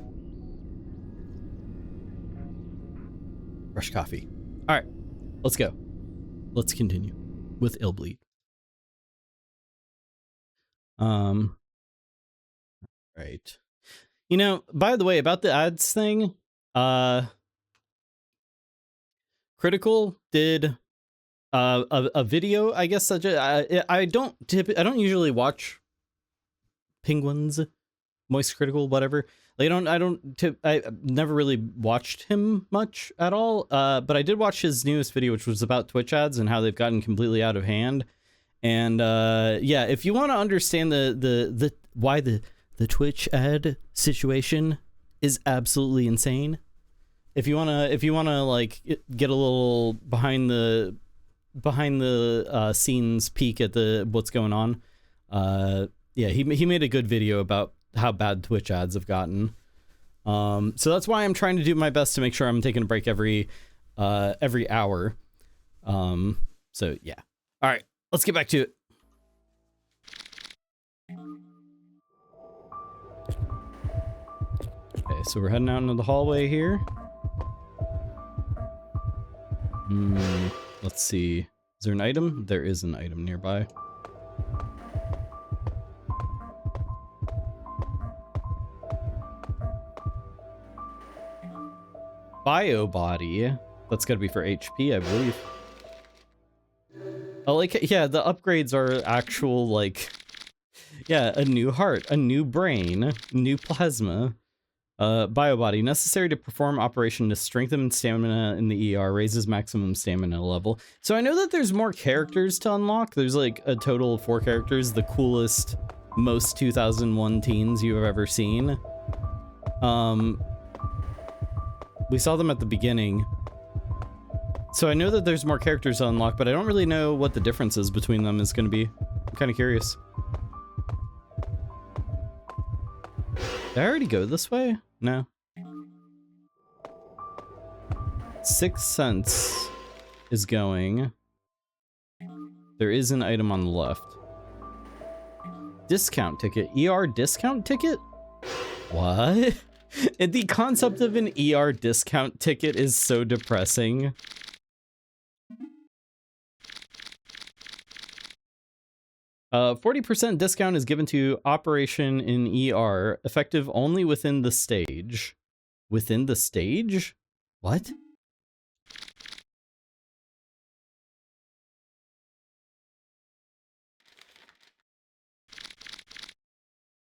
Fresh coffee. All right, let's go. Let's continue with Illbleed. Right. You know, by the way, about the ads thing, Critical did a video, I guess. I don't usually watch Penguins, Moist Critical, whatever. Like, I've never really watched him much at all. But I did watch his newest video, which was about Twitch ads and how they've gotten completely out of hand. And yeah, if you want to understand why the Twitch ad situation is absolutely insane, if you wanna like get a little behind the scenes peek at what's going on, yeah, he made a good video about how bad Twitch ads have gotten. So that's why I'm trying to do my best to make sure I'm taking a break every hour. So yeah. All right, let's get back to it. Okay, so we're heading out into the hallway here. Let's see. Is there an item? There is an item nearby. Bio body. That's gotta be for HP, I believe. I like it. Yeah, the upgrades are actual, like, yeah, a new heart, a new brain, new plasma. Bio body. Necessary to perform operation to strengthen stamina in the ER. Raises maximum stamina level. So I know that there's more characters to unlock. There's like a total of 4 characters. The coolest, most 2001 teens you have ever seen. We saw them at the beginning. So I know that there's more characters to unlock, but I don't really know what the differences between them is going to be. I'm kind of curious. Did I already go this way? No. 6th Sense is going. There is an item on the left. Discount ticket. ER discount ticket? What? The concept of an ER discount ticket is so depressing. 40% discount is given to operation in ER, effective only within the stage. Within the stage? What?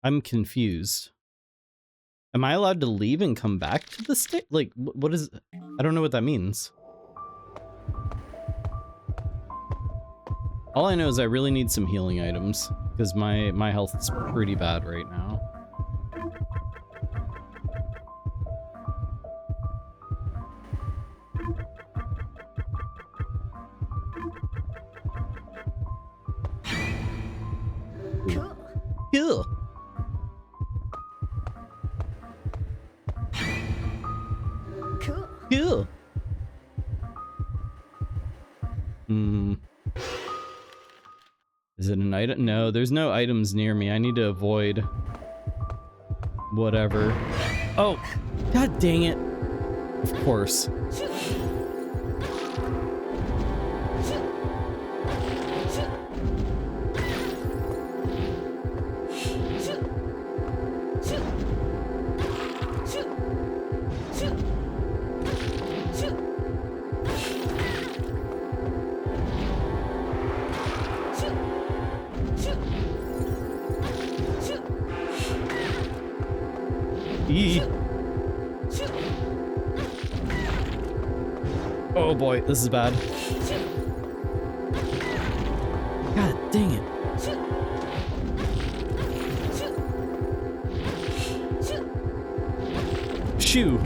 I'm confused. Am I allowed to leave and come back to the stage? Like, what is... I don't know what that means. All I know is I really need some healing items, because my health is pretty bad right now. Ew. Ew. Is it an item? No, there's no items near me. I need to avoid whatever. Oh, god dang it. Of course. Oh boy, this is bad. God dang it. Shoo.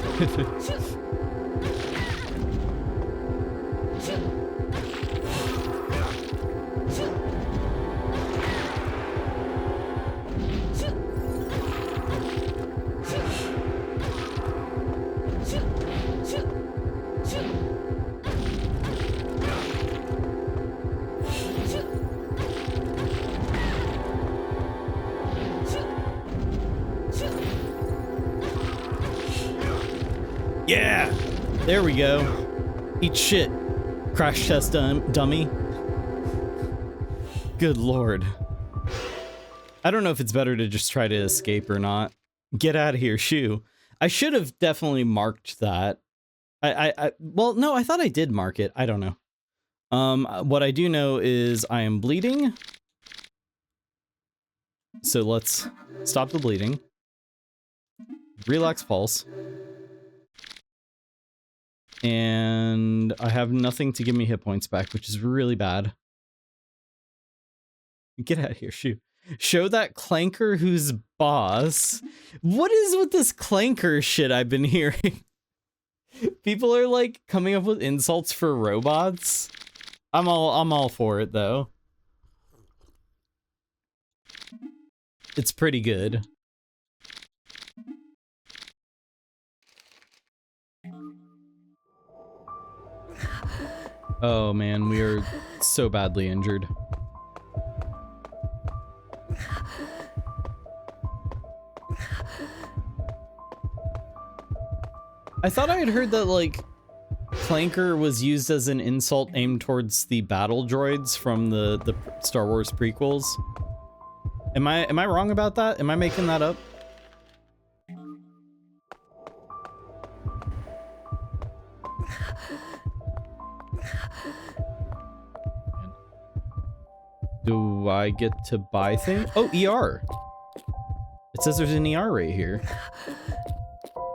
Yeah, there we go. Eat shit, crash test dummy. Good lord. I don't know if it's better to just try to escape or not. Get out of here, shoo. I should have definitely marked that. Well, no, I thought I did mark it. I don't know. What I do know is I am bleeding. So let's stop the bleeding. Relax pulse. And I have nothing to give me hit points back, which is really bad. Get out of here, shoo. Show that clanker who's boss. What is with this clanker shit I've been hearing? People are like coming up with insults for robots. I'm all for it though. It's pretty good. Oh man, we are so badly injured. I thought I had heard that, like, clanker was used as an insult aimed towards the battle droids from the Star Wars prequels. Am I wrong about that? Am I making that up? Do I get to buy things? Oh, ER. It says there's an ER right here.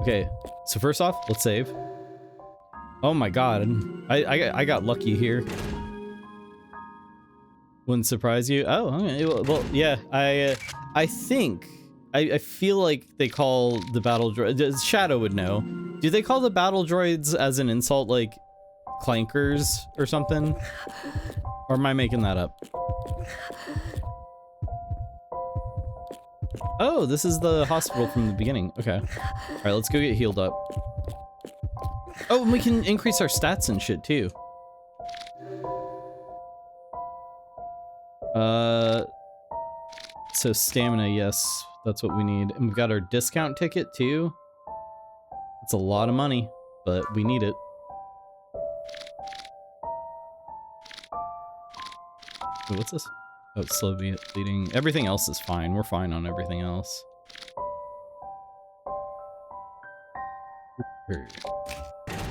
Okay, so first off, let's save. Oh my god, I got lucky here. Wouldn't surprise you. Oh, okay. Well, yeah. I think I feel like they call the battle droids. Shadow would know. Do they call the battle droids as an insult, like clankers or something? Or am I making that up? Oh, this is the hospital from the beginning. Okay. All right, let's go get healed up. Oh, and we can increase our stats and shit too. So stamina, yes, that's what we need. And we've got our discount ticket too. It's a lot of money, but we need it. Wait, what's this? Oh, it's slow bleeding. Everything else is fine. We're fine on everything else.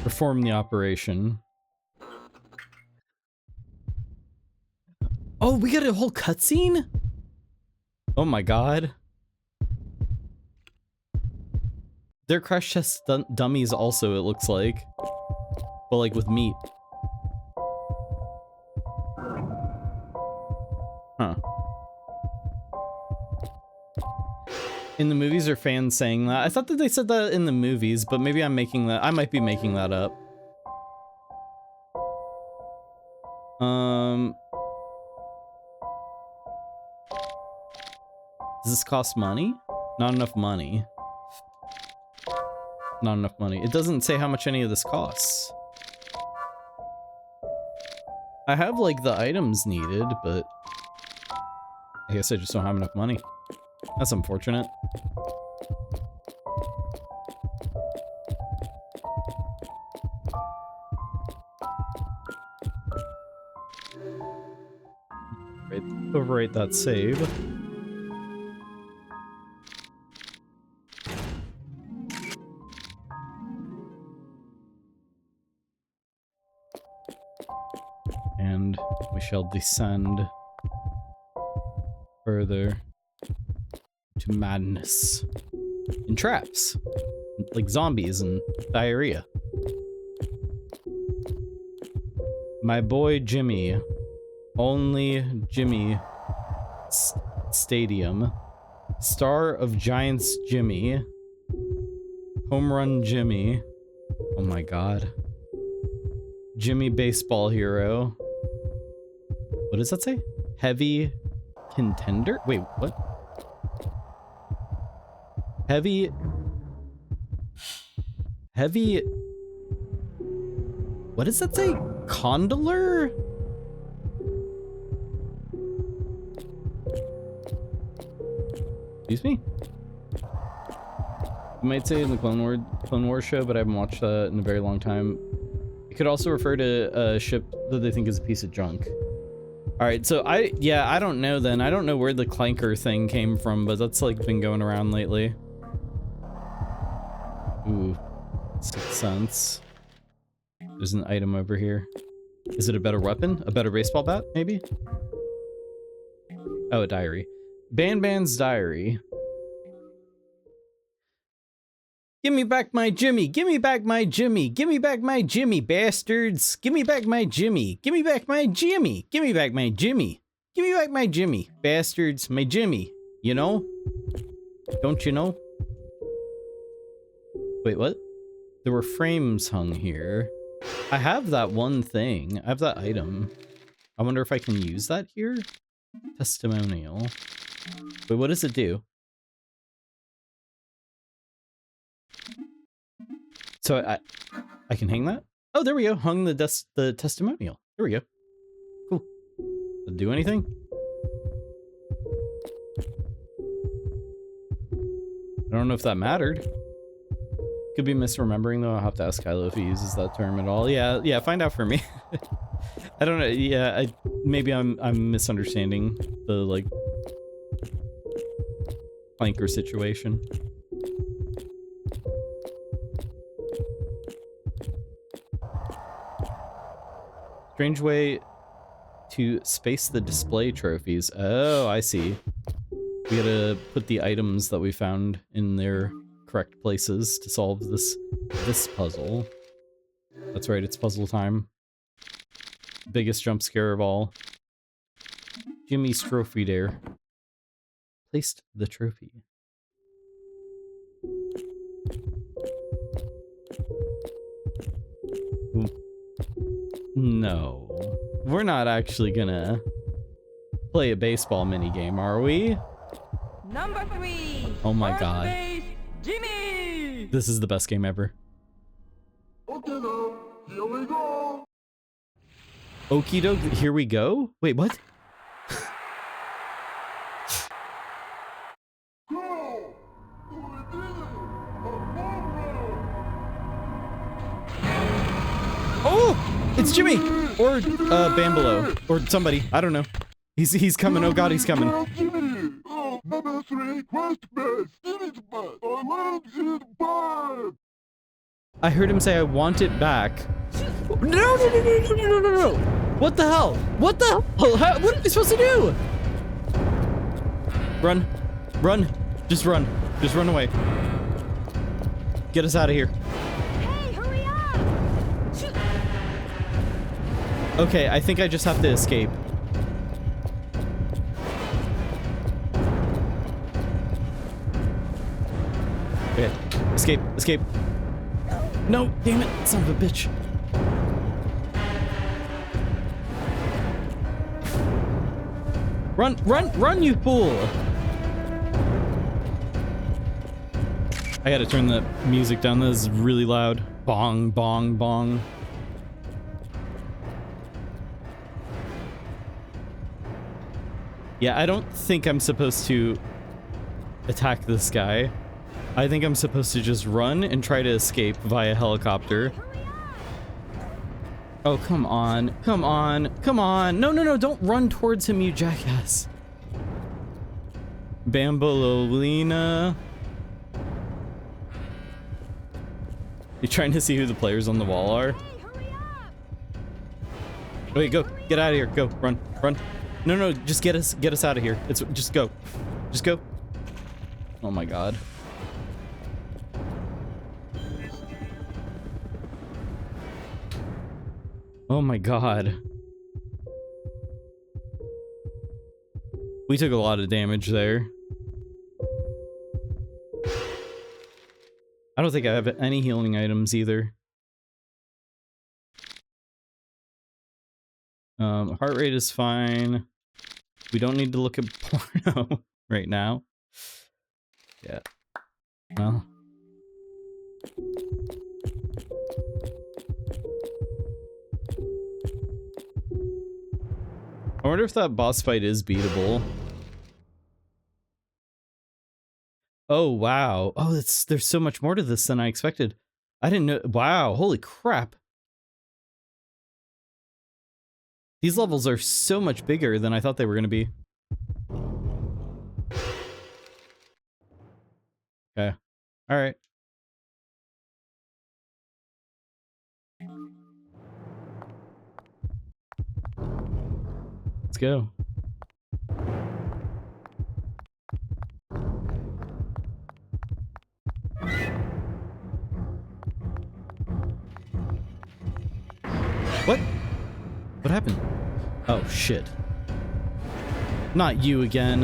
Perform the operation. Oh, we got a whole cutscene? Oh my god. They're crash test dummies also, it looks like. But like with meat. Huh. In the movies, are fans saying that? I thought that they said that in the movies, but maybe I'm making that. I might be making that up. Does this cost money? Not enough money. Not enough money. It doesn't say how much any of this costs. I have like the items needed, but I guess I just don't have enough money. That's unfortunate. Right, overwrite that save. And we shall descend further to madness in traps, like zombies and diarrhea. My boy Jimmy, only Jimmy Stadium, Star of Giants Jimmy, Home Run Jimmy, oh my god, Jimmy Baseball Hero. What does that say? Heavy Contender? Wait, what? Heavy... What does that say? Condoler? Excuse me? You might say in the Clone Wars show, but I haven't watched that in a very long time. It could also refer to a ship that they think is a piece of junk. Alright, so I don't know then. I don't know where the clanker thing came from, but that's like been going around lately. Ooh, 6 cents. There's an item over here. Is it a better weapon? A better baseball bat, maybe? Oh, a diary. Ban's diary. Give me back my Jimmy! Give me back my Jimmy! Give me back my Jimmy, bastards! Give me back my Jimmy! Give me back my Jimmy! Give me back my Jimmy! Give me back my Jimmy, bastards! My Jimmy! You know? Don't you know? Wait, what? There were frames hung here. I have that one thing. I have that item. I wonder if I can use that here? Testimonial. Wait, what does it do? So I can hang that? Oh, there we go. Hung the testimonial. There we go. Cool. Did it do anything? I don't know if that mattered. Could be misremembering though. I'll have to ask Kylo if he uses that term at all. Yeah, find out for me. I don't know. Yeah, maybe I'm misunderstanding the like flanker situation. Strange way to space the display trophies. Oh, I see. We gotta put the items that we found in their correct places to solve this puzzle. That's right, it's puzzle time. Biggest jump scare of all. Jimmy's trophy there. Placed the trophy. No. We're not actually gonna play a baseball minigame, are we? Number 3. Oh my First god. base, Jimmy! This is the best game ever. Okay, now, here we go. Okie doke, here we go? Wait, what? Go! We did it! A home run! Oh! It's Jimmy! Or Bambolo. Or somebody. I don't know. He's coming. Oh god, he's coming. Oh, my best request best in its butt. I love his butt. I heard him say I want it back. No. What the hell? What the hell? What are we supposed to do? Run. Run. Just run. Just run away. Get us out of here. Hey, hurry up! Okay, I think I just have to escape. Okay, escape, escape. No, damn it, son of a bitch. Run, run, run, you fool! I gotta turn the music down, this is really loud. Bong, bong, bong. Yeah, I don't think I'm supposed to attack this guy. I think I'm supposed to just run and try to escape via helicopter. Oh, come on. Come on. Come on. No, no, no. Don't run towards him, you jackass. Bambolina. You trying to see who the players on the wall are? Wait, go. Get out of here. Go. Run. Run. No, no. Just get us out of here. Just go. Just go. Oh my god. Oh my god. We took a lot of damage there. I don't think I have any healing items either. Heart rate is fine. We don't need to look at porno right now. Yeah. Well. I wonder if that boss fight is beatable. Oh, wow. Oh, there's so much more to this than I expected. I didn't know. Wow, holy crap. These levels are so much bigger than I thought they were going to be. Okay. All right. Let's go. What? What happened? Oh, shit. Not you again.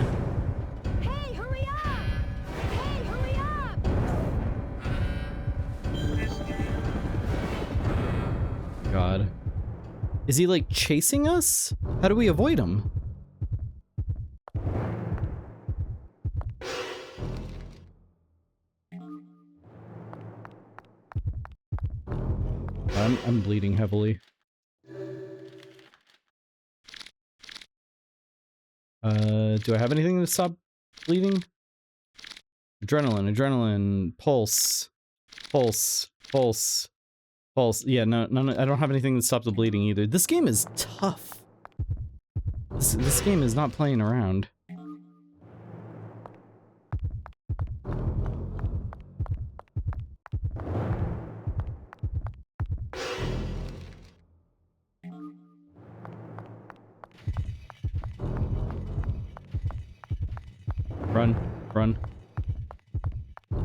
Hey, hurry up! Hey, hurry up! God. Is he, like, chasing us? How do we avoid him? I'm bleeding heavily. Do I have anything to stop bleeding? Adrenaline, adrenaline, pulse, pulse, pulse, pulse. Yeah, no, I don't have anything to stop the bleeding either. This game is tough. This game is not playing around. Run, run.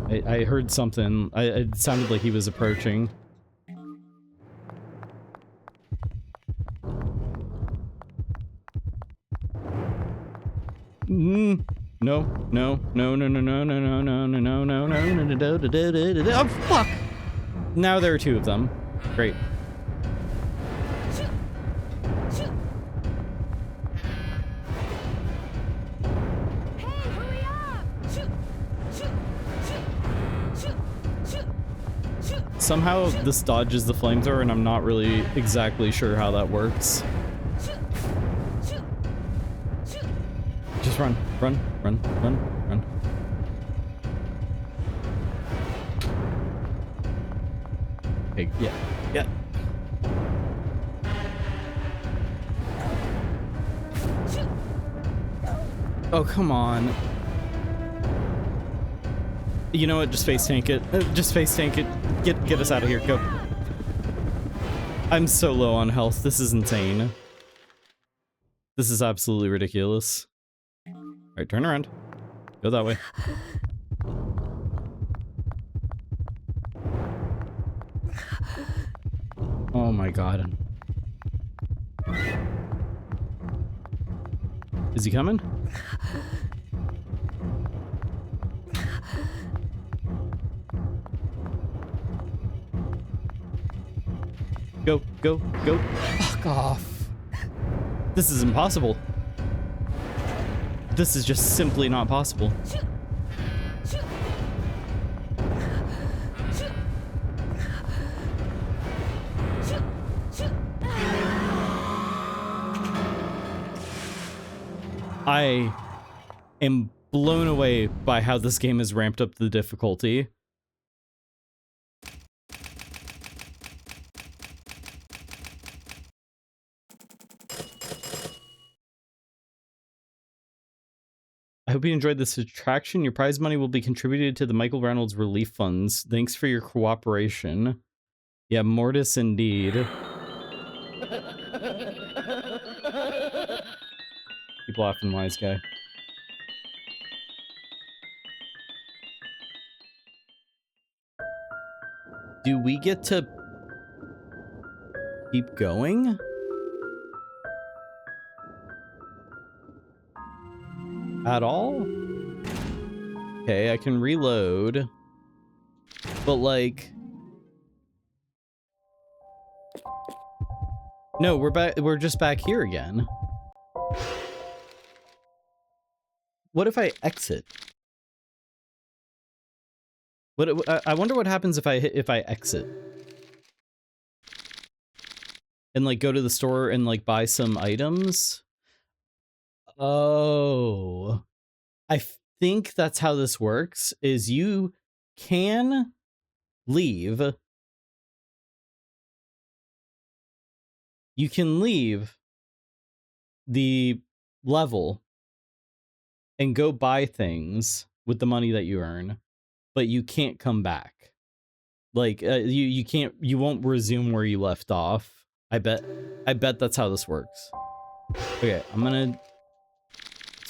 I heard something. It sounded like he was approaching. No, no, no, no, no, no, no, no, no, no, no, no, no, no. Oh, fuck! Now there are two of them. Great. Somehow this dodges the flamethrower, and I'm not really exactly sure how that works. Just run, run, run, run, run. Hey, yeah, yeah. Oh, come on. You know what? Just face tank it. Just face tank it. Get us out of here. Go. I'm so low on health. This is insane. This is absolutely ridiculous. Alright, turn around. Go that way. Oh my god. Is he coming? Go, go, go. Fuck off. This is impossible. This is just simply not possible. I am blown away by how this game has ramped up the difficulty. I hope you enjoyed this attraction. Your prize money will be contributed to the Michael Reynolds Relief Funds. Thanks for your cooperation. Yeah, Mortis indeed. Keep laughing, wise guy. Do we get to keep going? At all? Okay, I can reload. But like... No, we're just back here again. What if I exit? I wonder what happens if I exit. And like go to the store and like buy some items. Oh. I think that's how this works, is you can leave. You can leave the level and go buy things with the money that you earn, but you can't come back. Like you won't resume where you left off. I bet that's how this works. Okay, let's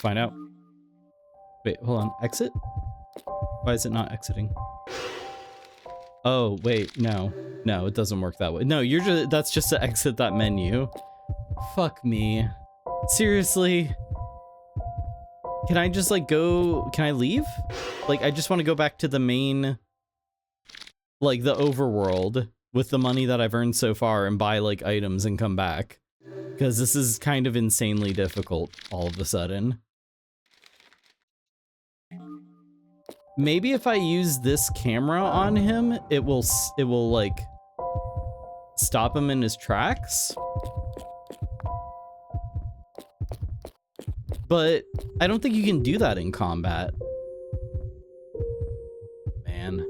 find out. Wait, hold on, exit? Why is it not exiting? Oh, wait, no, it doesn't work that way. No, that's just to exit that menu. Fuck me. Seriously? Can I just like can I leave? Like, I just want to go back to the main, like the overworld with the money that I've earned so far and buy like items and come back. Because this is kind of insanely difficult all of a sudden. Maybe if I use this camera on him, it will like stop him in his tracks. But I don't think you can do that in combat. Man.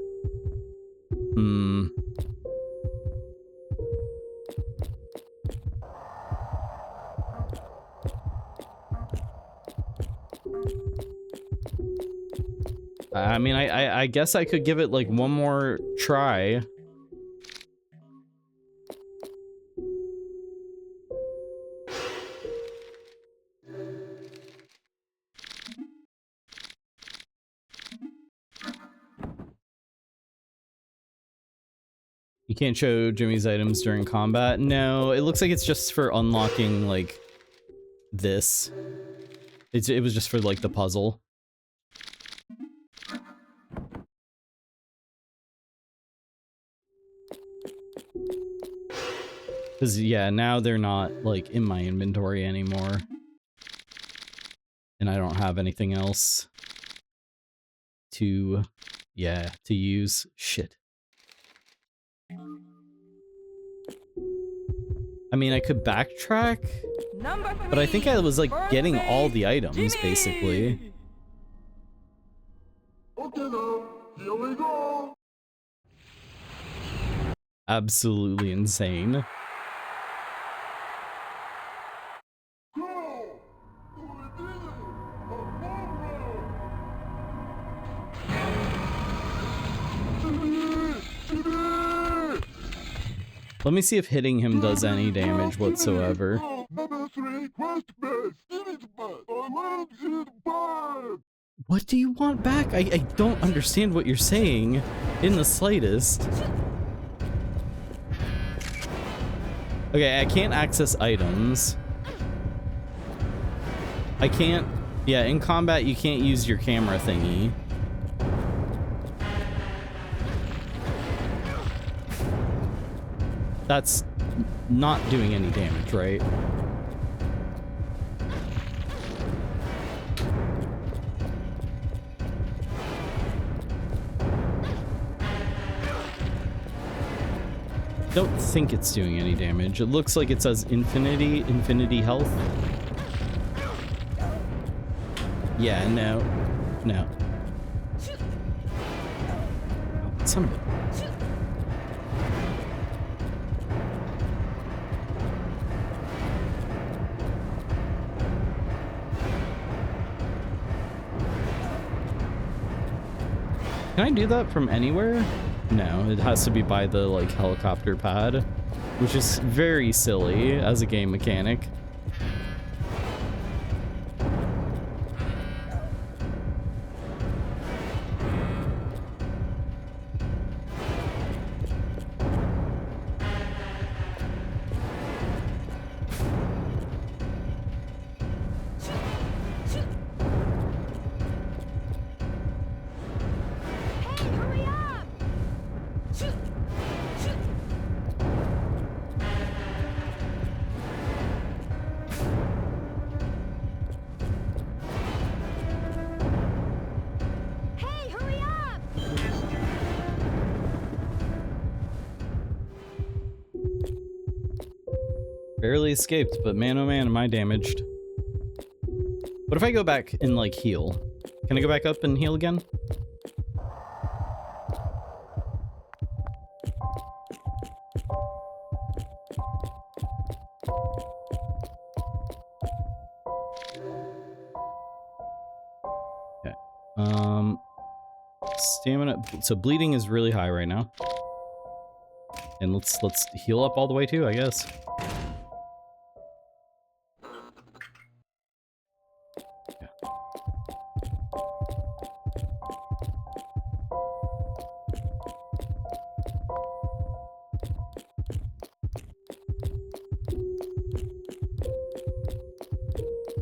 I mean, I guess I could give it like one more try. You can't show Jimmy's items during combat. No, it looks like it's just for unlocking like this. It was just for like the puzzle. Because, yeah, now they're not, like, in my inventory anymore. And I don't have anything else to use. Shit. I mean, I could backtrack, but I think I was, like, getting all the items, basically. Okay, now, here we go. Absolutely insane. Let me see if hitting him does any damage whatsoever. What do you want back? I don't understand what you're saying in the slightest. Okay, I can't access items. I can't... Yeah, in combat you can't use your camera thingy. That's not doing any damage, right? Don't think it's doing any damage. It looks like it says infinity health. Yeah, no. No. Oh, son of a... Can I do that from anywhere? No, it has to be by the, like, helicopter pad, which is very silly as a game mechanic. Barely escaped, but man oh man am I damaged. What if I go back and like heal? Can I go back up and heal again? Okay. Stamina, so bleeding is really high right now. And let's heal up all the way too, I guess.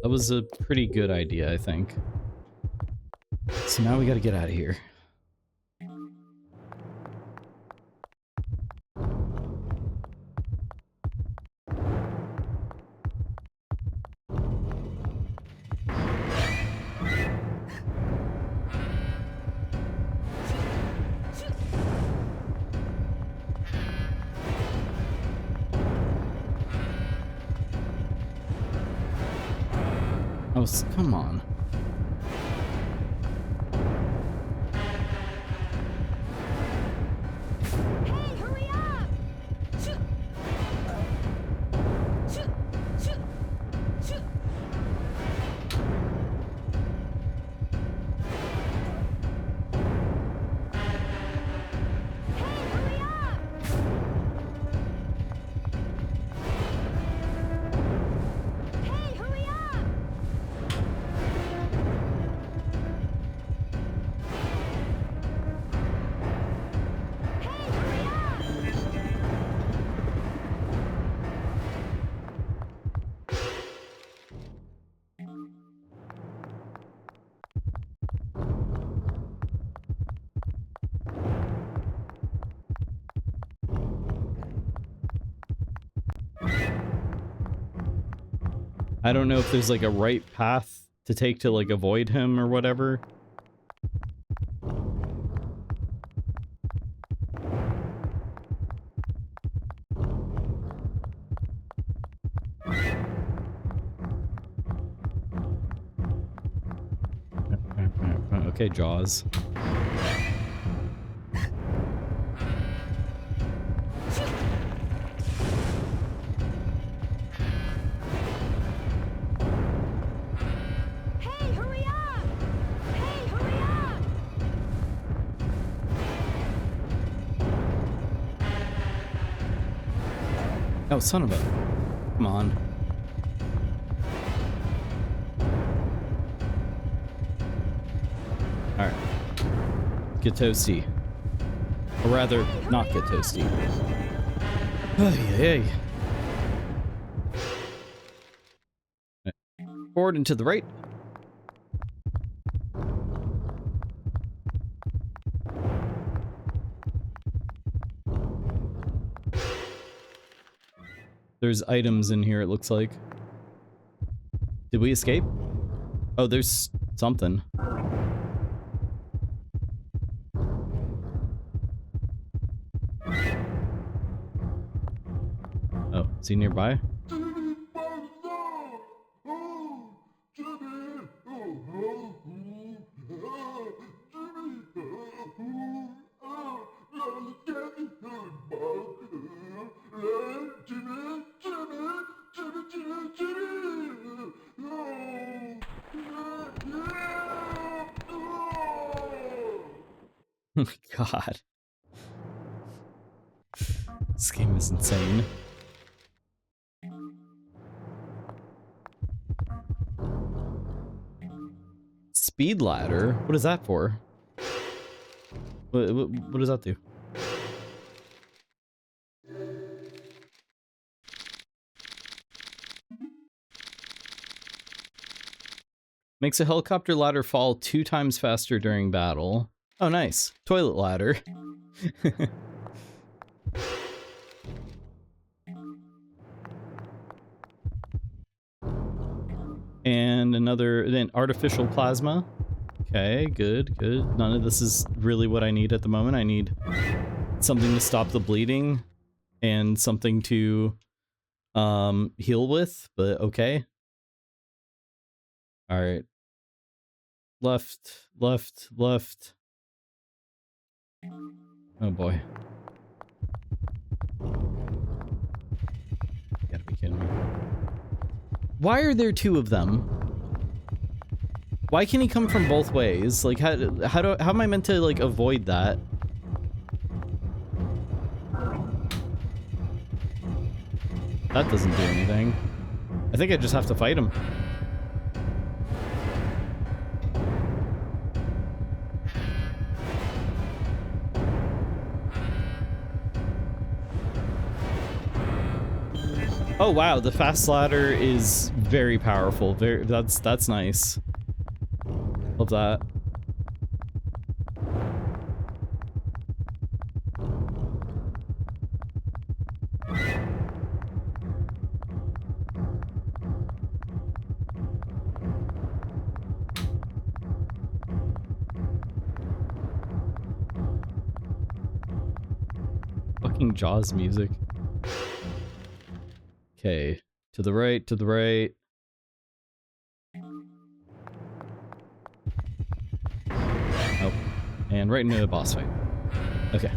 That was a pretty good idea, I think. So now we gotta get out of here. Oh, come on. Hey, hurry up! I don't know if there's like a right path to take to like avoid him or whatever. Okay, Jaws. Oh, son of a... Come on. Alright. Get toasty. Or rather, not get toasty. Hey. Forward and to the right. There's items in here, it looks like. Did we escape? Oh, there's something. Oh, is he nearby? Oh my god. This game is insane. Speed ladder? What is that for? What does that do? Makes a helicopter ladder fall 2 times faster during battle. Oh, nice. Toilet ladder. And another, then artificial plasma. Okay, good. None of this is really what I need at the moment. I need something to stop the bleeding and something to heal with, but okay. All right. Left. Oh boy. You gotta be kidding me. Why are there 2 of them? Why can he come from both ways? Like, how am I meant to, like, avoid that? That doesn't do anything. I think I just have to fight him. Oh wow, the fast ladder is very powerful. That's nice. Love that. Fucking Jaws music. Okay, to the right. Oh, and right into a boss fight. Okay.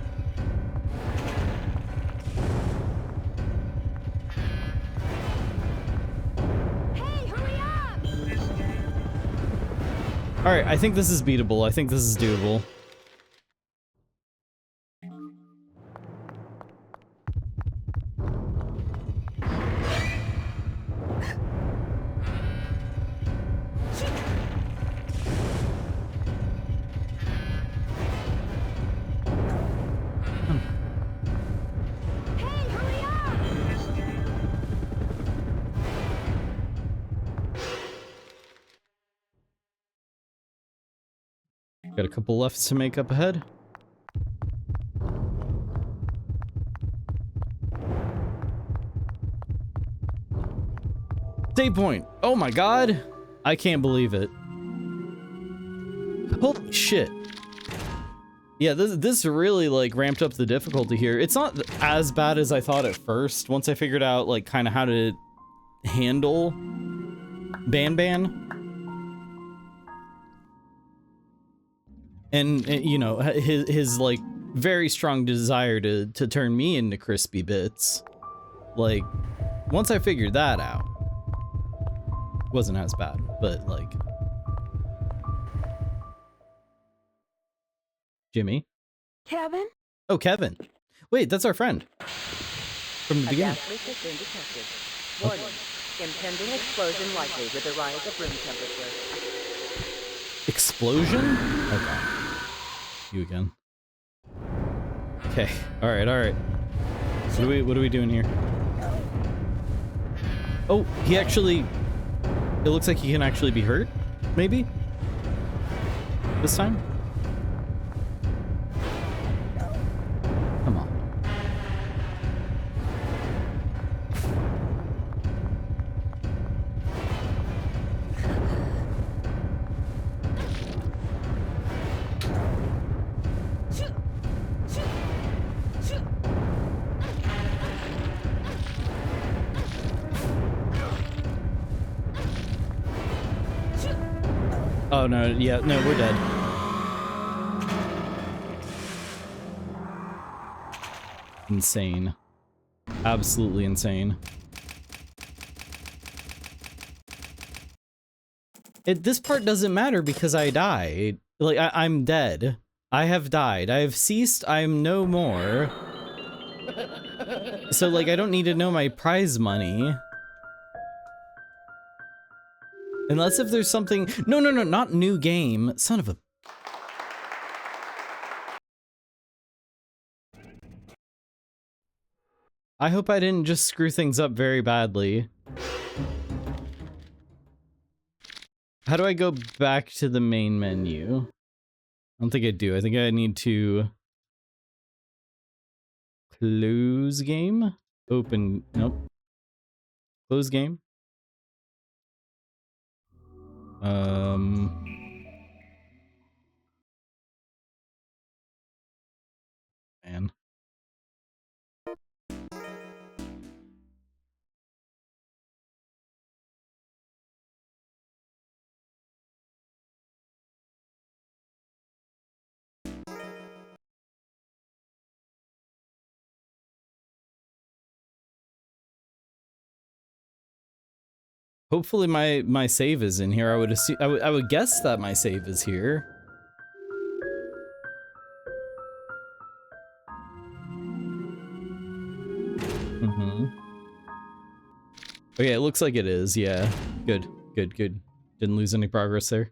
Hey, hurry up! Alright, I think this is beatable. I think this is doable. Got a couple left to make up ahead. Save point. Oh my god. I can't believe it. Holy shit. Yeah, this really, like, ramped up the difficulty here. It's not as bad as I thought at first, once I figured out, like, kind of how to handle Ban. And you know, his like very strong desire to turn me into crispy bits. Like, once I figured that out, wasn't as bad, but like, Jimmy. Kevin? Oh, Kevin. Wait, that's our friend. from the A beginning. gas leak has been detected. Warning. Impending explosion likely with a rise of room temperature. Explosion? Okay. You again. Okay. All right. All right. What are we doing here? Oh, he actually. It looks like he can actually be hurt. Maybe. This time. Come on. Oh no, yeah, no, we're dead. Insane. Absolutely insane. This part doesn't matter because I died. Like, I'm dead. I have died. I have ceased. I am no more. So, like, I don't need to know my prize money. Unless if there's something... No, not new game. Son of a... I hope I didn't just screw things up very badly. How do I go back to the main menu? I don't think I do. I think I need to... Close game? Open... Nope. Close game? Man. Hopefully my save is in here. I would assume, I would guess that my save is here. Okay, it looks like it is. Yeah. Good. Didn't lose any progress there.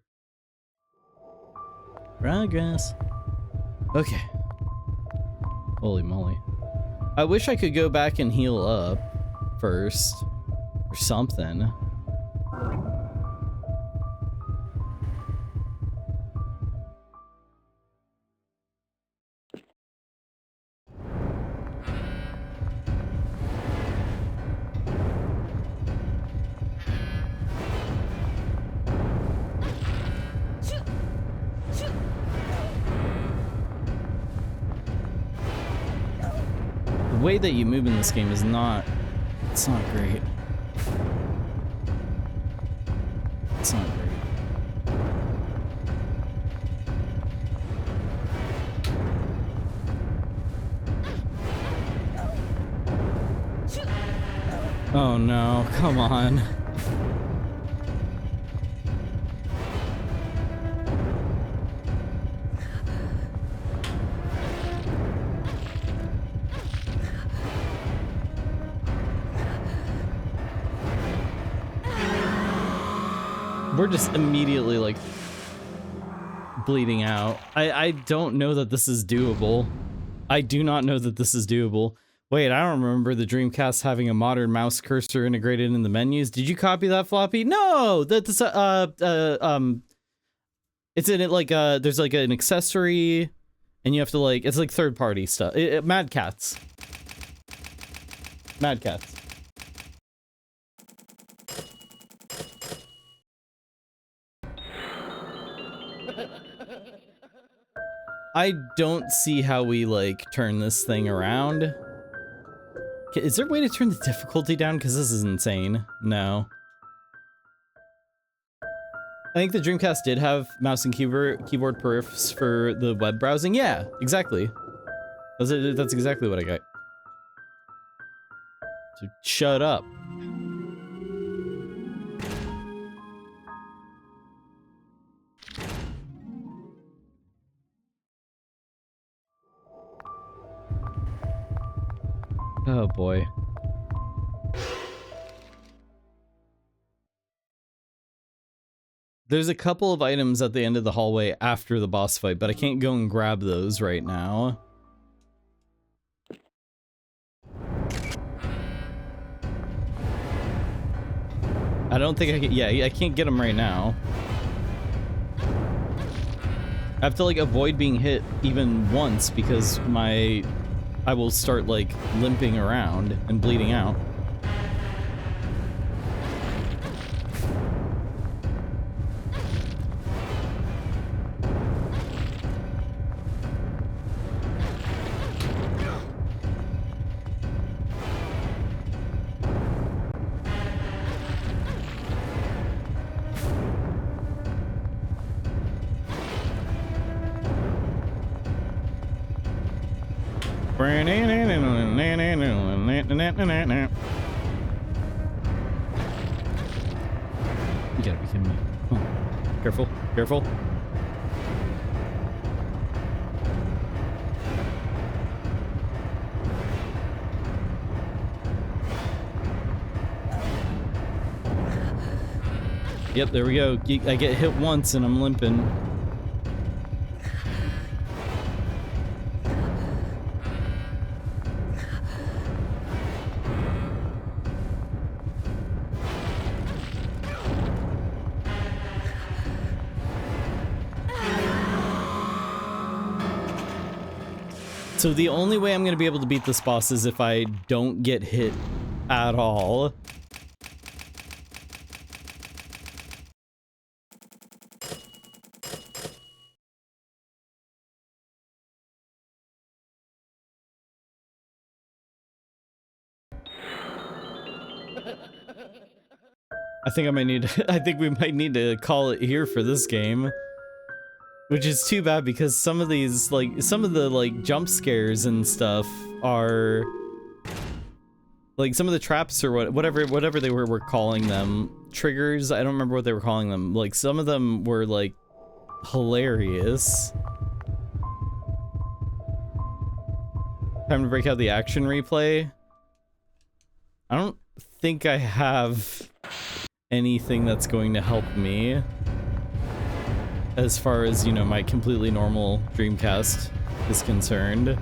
Progress. Okay. Holy moly. I wish I could go back and heal up first or something. The way that you move in this game is not... It's not great. It's not great. Oh no, come on. We're just immediately, like, bleeding out. I don't know that this is doable. I do not know that this is doable. Wait, I don't remember the Dreamcast having a modern mouse cursor integrated in the menus. Did you copy that, Floppy? No! That's, it's in it, like, there's, like, an accessory, and you have to, like, it's, like, third-party stuff. Mad Cats. Mad Cats. I don't see how we, like, turn this thing around. Is there a way to turn the difficulty down? Because this is insane. No. I think the Dreamcast did have mouse and keyboard peripherals for the web browsing. Yeah, exactly. That's exactly what I got. So shut up. Oh boy. There's a couple of items at the end of the hallway after the boss fight, but I can't go and grab those right now. I don't think I can, yeah, I can't get them right now. I have to like avoid being hit even once because I will start like limping around and bleeding out. You gotta be kidding me. Oh. Careful, careful. Yep, there we go. I get hit once and I'm limping. So the only way I'm going to be able to beat this boss is if I don't get hit at all. I think we might need to call it here for this game. Which is too bad because some of these, like, some of the, like, jump scares and stuff are... Like, some of the traps or whatever they were calling them. Triggers, I don't remember what they were calling them. Like, some of them were, like, hilarious. Time to break out the action replay. I don't think I have anything that's going to help me. As far as, you know, my completely normal Dreamcast is concerned.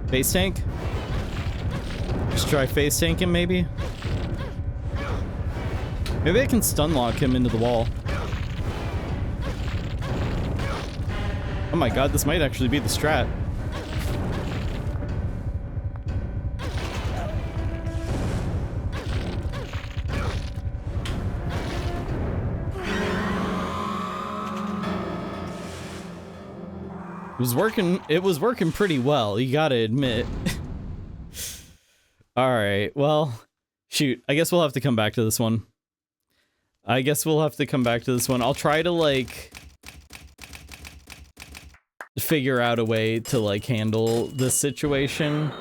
Face tank? Just try face tanking, maybe? Maybe I can stun lock him into the wall. Oh my god, this might actually be the strat. It was working pretty well, you gotta admit. Alright, well, shoot, I guess we'll have to come back to this one. I'll try to, like, figure out a way to, like, handle this situation.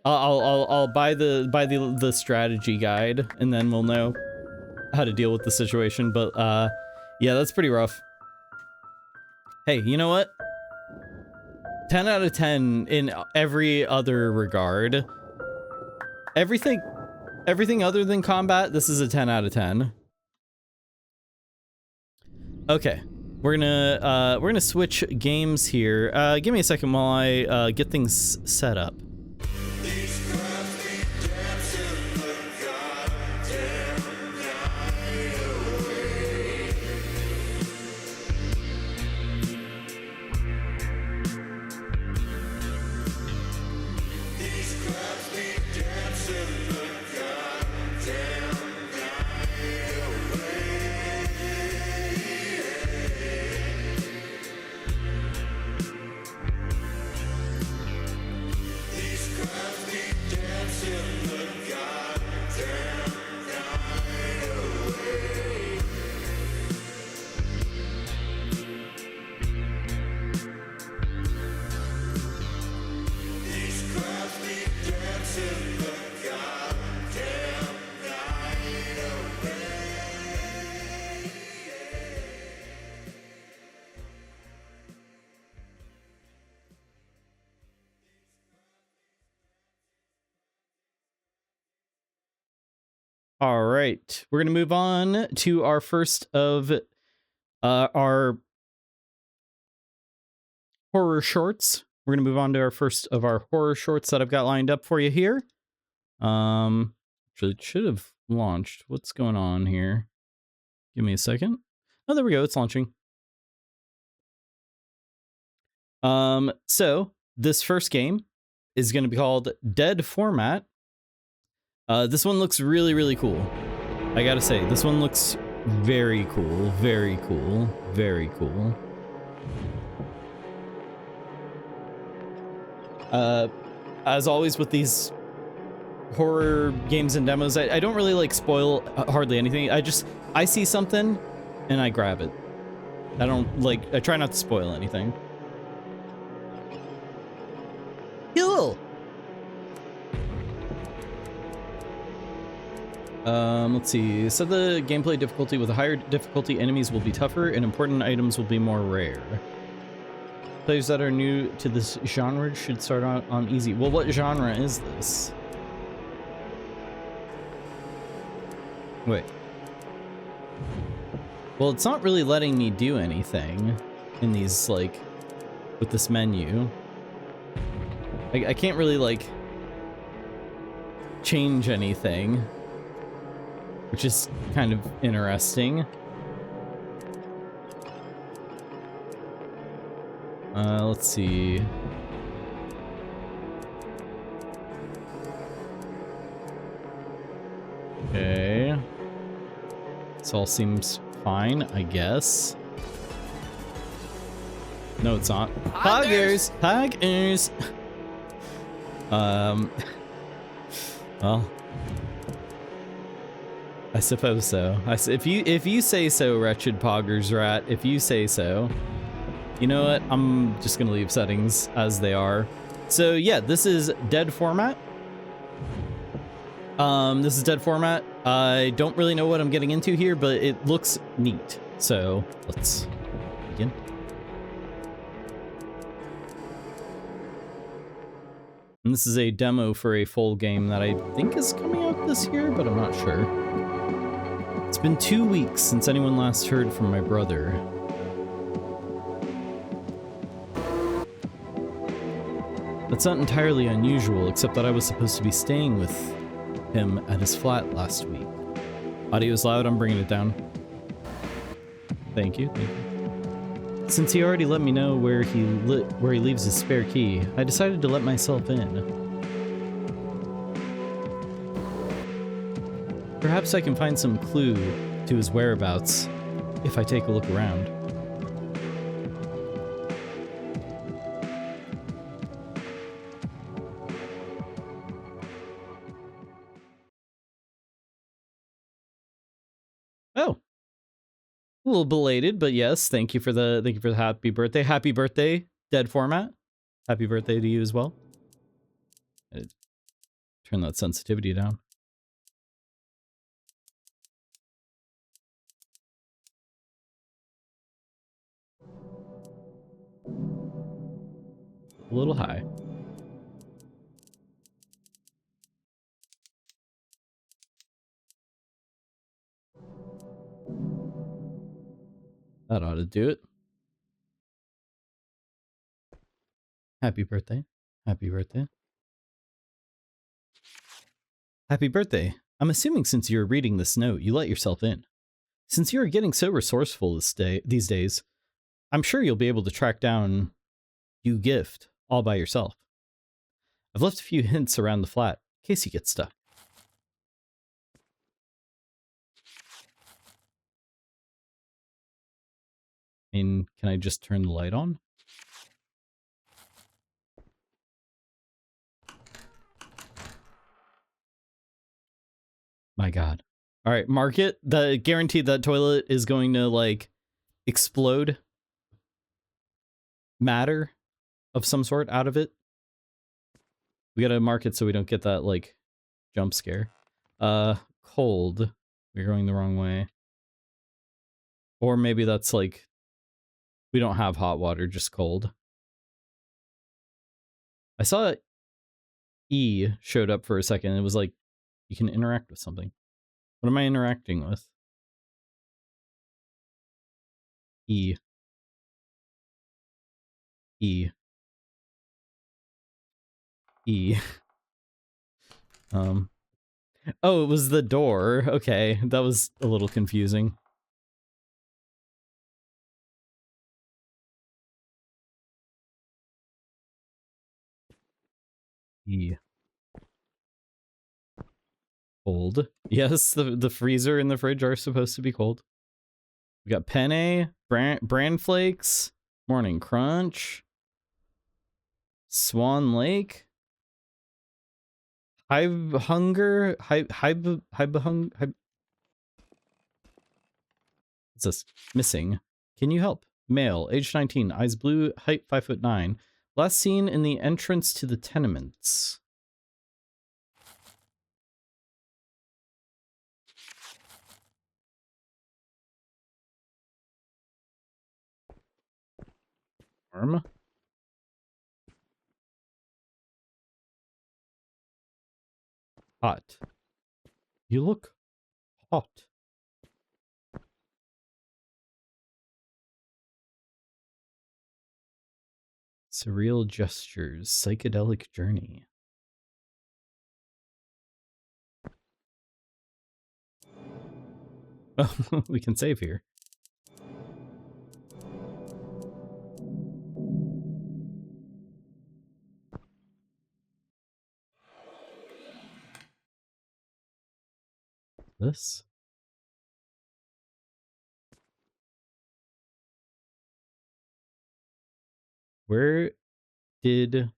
I'll buy the strategy guide, and then we'll know how to deal with the situation, but, yeah, that's pretty rough. Hey, you know what? 10 out of 10 in every other regard. Everything other than combat, this is a 10 out of 10. Okay. We're gonna switch games here. Give me a second while I get things set up. All right, we're gonna move on to our first of our horror shorts. We're gonna move on to our first of our horror shorts that I've got lined up for you here. Actually, it should have launched. What's going on here? Give me a second. Oh, there we go. It's launching. So this first game is going to be called Dead Format. This one looks really, really cool. I gotta say, this one looks very cool, very cool, very cool. As always with these horror games and demos, I don't really like spoil hardly anything. I see something and I grab it. I try not to spoil anything. Cool. Let's see. So the gameplay difficulty: with a higher difficulty, enemies will be tougher and important items will be more rare. Players that are new to this genre should start out on easy. Well, what genre is this? Wait. Well, it's not really letting me do anything in these, like, with this menu. I can't really, like, change anything, which is kind of interesting. Let's see. Okay. This all seems fine, I guess. No, it's not. Poggers! Poggers! Well, I suppose so. If you say so, wretched Poggers rat, if you say so. You know what? I'm just gonna leave settings as they are. So yeah, this is Dead Format. This is Dead Format. I don't really know what I'm getting into here, but it looks neat. So let's begin. And this is a demo for a full game that I think is coming out this year, but I'm not sure. It's been 2 weeks since anyone last heard from my brother. That's not entirely unusual, except that I was supposed to be staying with him at his flat last week. Audio's loud, I'm bringing it down. Thank you, thank you. Since he already let me know where he leaves his spare key, I decided to let myself in. Perhaps I can find some clue to his whereabouts if I take a look around. Oh, a little belated, but yes, thank you for the happy birthday. Happy birthday, Dead Format. Happy birthday to you as well. Turn that sensitivity down. A little high. That ought to do it. Happy birthday. Happy birthday. Happy birthday. I'm assuming since you're reading this note, you let yourself in. Since you are getting so resourceful these days, I'm sure you'll be able to track down you gift all by yourself. I've left a few hints around the flat in case you get stuck. I mean, can I just turn the light on? My God. All right, mark it. Guaranteed that toilet is going to, like, explode matter of some sort out of it. We gotta mark it so we don't get that, like, jump scare. Cold. We're going the wrong way. Or maybe that's, like, we don't have hot water, just cold. I saw E showed up for a second. It was like, you can interact with something. What am I interacting with? E. E. E. Oh, it was the door. Okay, that was a little confusing. E. Cold. Yes, the freezer and the fridge are supposed to be cold. We got penne, bran flakes, morning crunch, Swan Lake, hive hunger, hive hung. What's this? Missing. Can you help? Male, age 19, eyes blue, height 5'9". Last seen in the entrance to the tenements. Arm. Hot. You look hot. Surreal gestures, psychedelic journey. Oh, we can save here. This? Where did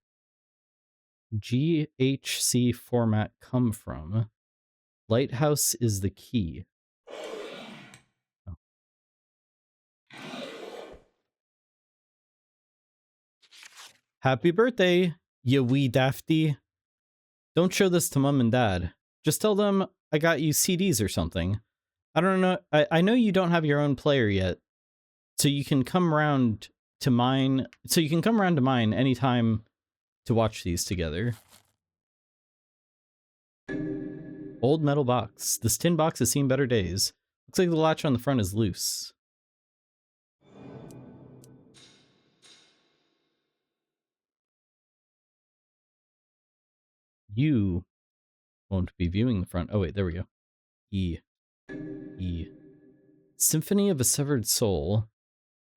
GHC format come from? Lighthouse is the key. Oh. Happy birthday, you wee dafty. Don't show this to mom and dad. Just tell them I got you CDs or something. I don't know. I know you don't have your own player yet, so you can come around to mine. So you can come around to mine anytime to watch these together. Old metal box. This tin box has seen better days. Looks like the latch on the front is loose. You won't be viewing the front. Oh wait, there we go. E. E. Symphony of a Severed Soul.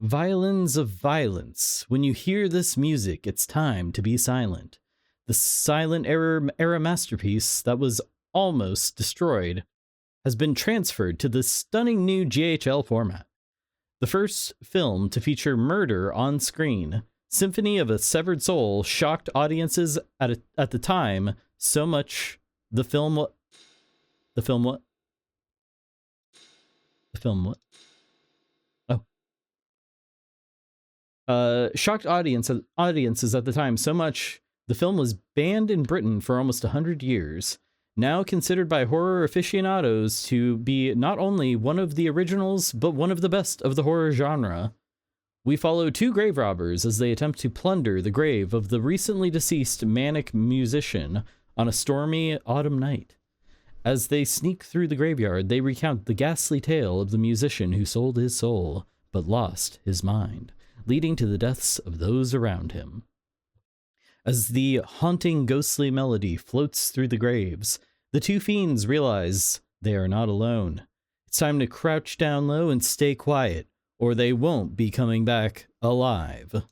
Violins of violence. When you hear this music, it's time to be silent. The silent era masterpiece that was almost destroyed has been transferred to the stunning new GHL format. The first film to feature murder on screen, Symphony of a Severed Soul shocked audiences at the time so much the film what? Shocked audiences at the time so much the film was banned in Britain for almost 100 years. Now considered by horror aficionados to be not only one of the originals, but one of the best of the horror genre. We follow two grave robbers as they attempt to plunder the grave of the recently deceased manic musician on a stormy autumn night. As they sneak through the graveyard, they recount the ghastly tale of the musician who sold his soul, but lost his mind, leading to the deaths of those around him. As the haunting ghostly melody floats through the graves, the two fiends realize they are not alone. It's time to crouch down low and stay quiet, or they won't be coming back alive.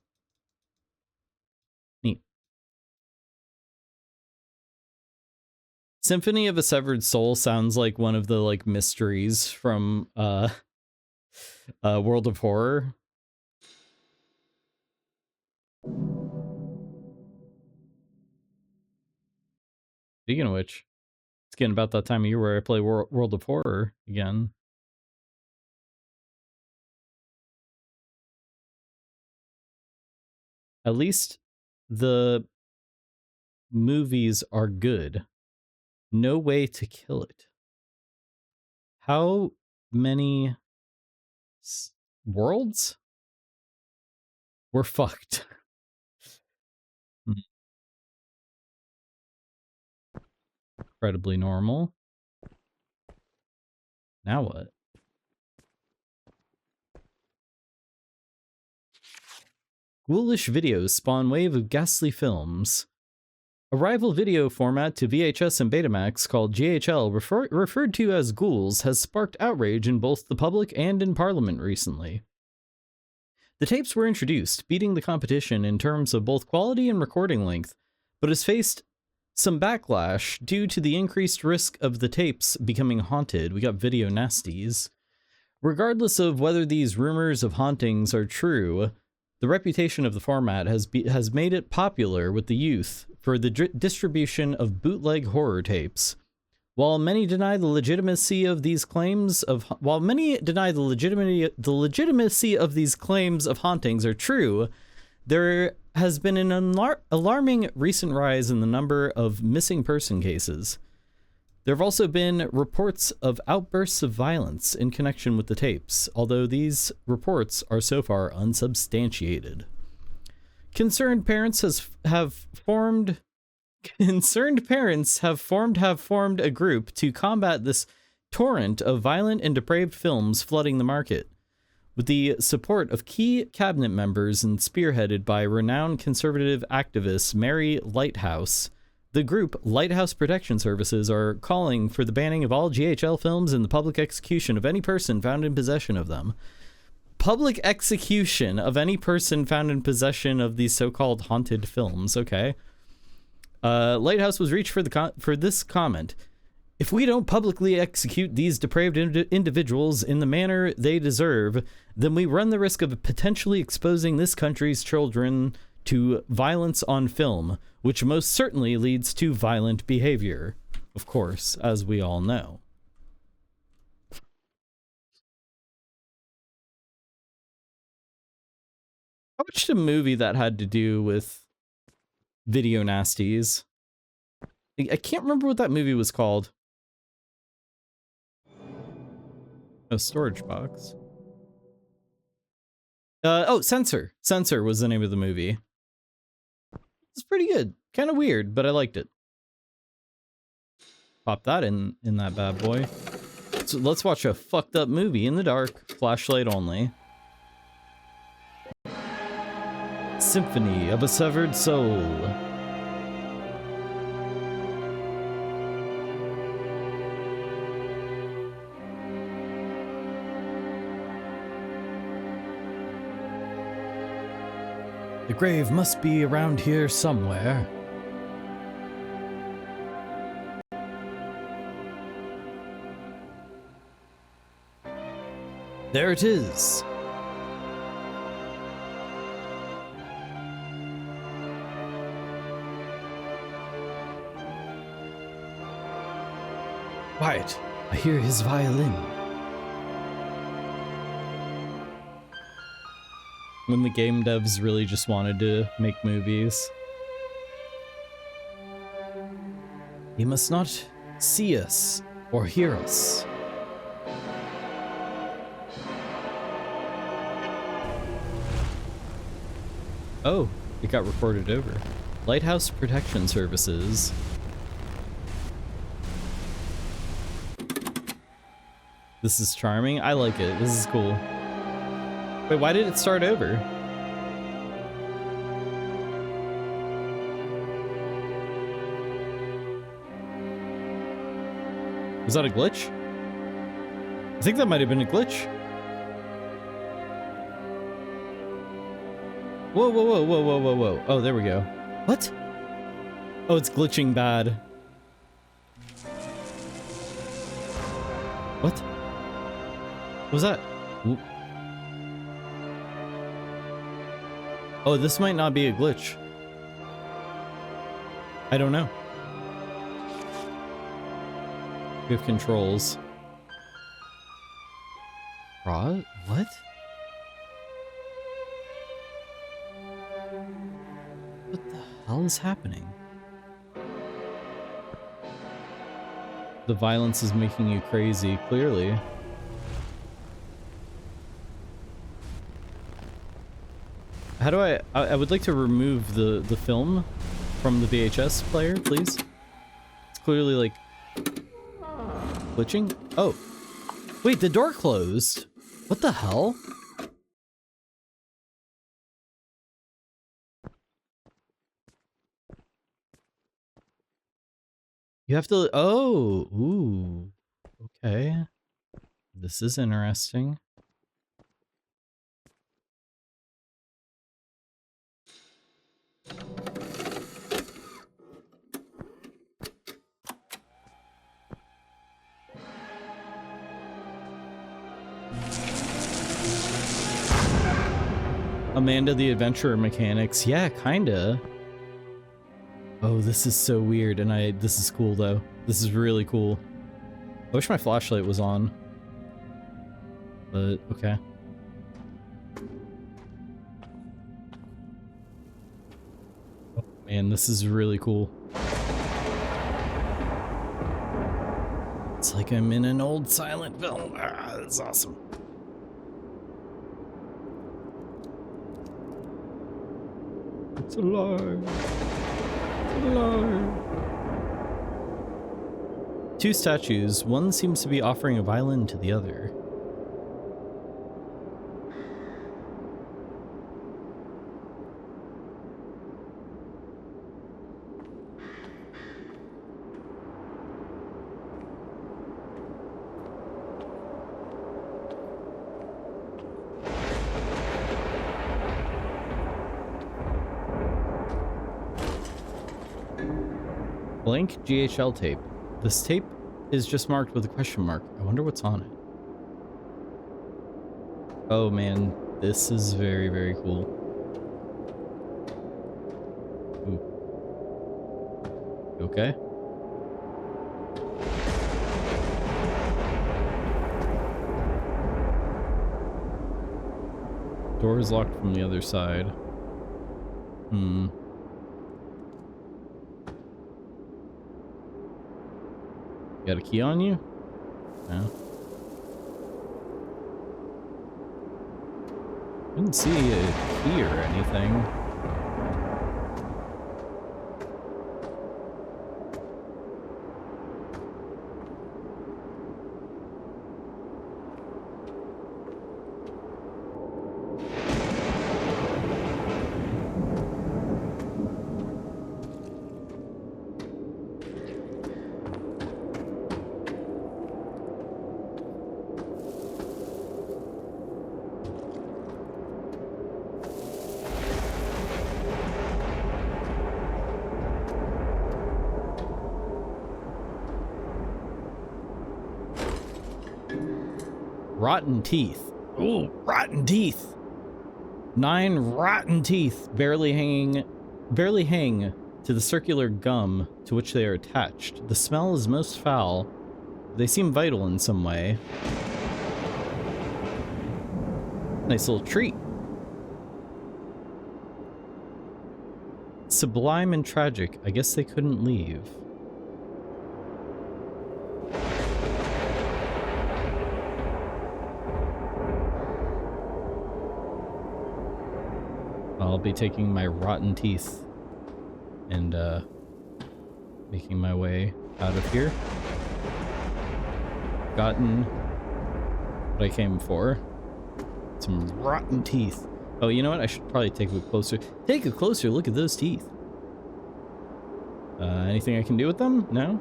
Neat. Symphony of a Severed Soul sounds like one of the mysteries from World of Horror. Speaking of which, it's getting about that time of year where I play World of Horror again. At least the movies are good. No Way to Kill It. How many worlds were fucked? Incredibly normal. Now what? Ghoulish videos spawn wave of ghastly films. A rival video format to VHS and Betamax called GHL, referred to as Ghouls, has sparked outrage in both the public and in Parliament recently. The tapes were introduced, beating the competition in terms of both quality and recording length, but has faced some backlash due to the increased risk of the tapes becoming haunted. We got video nasties. Regardless of whether these rumors of hauntings are true, the reputation of the format has made it popular with the youth for the distribution of bootleg horror tapes. While many deny the legitimacy of these claims of hauntings are true, there has been an alarming recent rise in the number of missing person cases. There have also been reports of outbursts of violence in connection with the tapes, although these reports are so far unsubstantiated. Concerned parents have formed a group to combat this torrent of violent and depraved films flooding the market. With the support of key cabinet members and spearheaded by renowned conservative activist Mary Lighthouse, the group Lighthouse Protection Services are calling for the banning of all GHL films and the public execution of any person found in possession of them. Public execution of any person found in possession of these so-called haunted films. Okay. Lighthouse was reached for this comment. If we don't publicly execute these depraved individuals in the manner they deserve, then we run the risk of potentially exposing this country's children to violence on film, which most certainly leads to violent behavior. Of course, as we all know. I watched a movie that had to do with video nasties. I can't remember what that movie was called. A storage box. Oh, Censor. Censor was the name of the movie. It's pretty good. Kind of weird, but I liked it. Pop that in that bad boy. So let's watch a fucked up movie in the dark. Flashlight only. Symphony of a Severed Soul. The grave must be around here somewhere. There it is. Quiet. I hear his violin. When the game devs really just wanted to make movies. He must not see us or hear us. Oh, it got recorded over. Lighthouse Protection Services. This is charming. I like it. This is cool. Wait, why did it start over? Was that a glitch? I think that might have been a glitch. Whoa, whoa, whoa, whoa, whoa, whoa, whoa. Oh, there we go. What? Oh, it's glitching bad. What? What was that? Oop. Oh, this might not be a glitch. I don't know. We have controls. What? What? What the hell is happening? The violence is making you crazy, clearly. How do I would like to remove the film from the VHS player, please. It's clearly like glitching. Oh. Wait, the door closed. What the hell? You have to, oh, ooh, okay. This is interesting. Amanda the Adventurer mechanics. Yeah, kinda. Oh, this is so weird, and this is cool though. This is really cool. I wish my flashlight was on. But, okay. Oh, man, this is really cool. It's like I'm in an old silent film. Ah, that's awesome. It's alive. It's alive. Two statues. One seems to be offering a violin to the other. Blank GHL tape. This tape is just marked with a question mark. I wonder what's on it. Oh man, this is very, very cool. Ooh. You okay? Door is locked from the other side. Hmm. Got a key on you? No. Didn't see a key or anything. Rotten teeth. Ooh, rotten teeth. 9 rotten teeth barely hang to the circular gum to which they are attached. The smell is most foul. They seem vital in some way. Nice little treat. Sublime and tragic. I guess they couldn't leave. I'll be taking my rotten teeth and making my way out of here. Gotten what I came for. Some rotten teeth. Oh, you know what? I should probably take a closer look at those teeth. Anything I can do with them? No?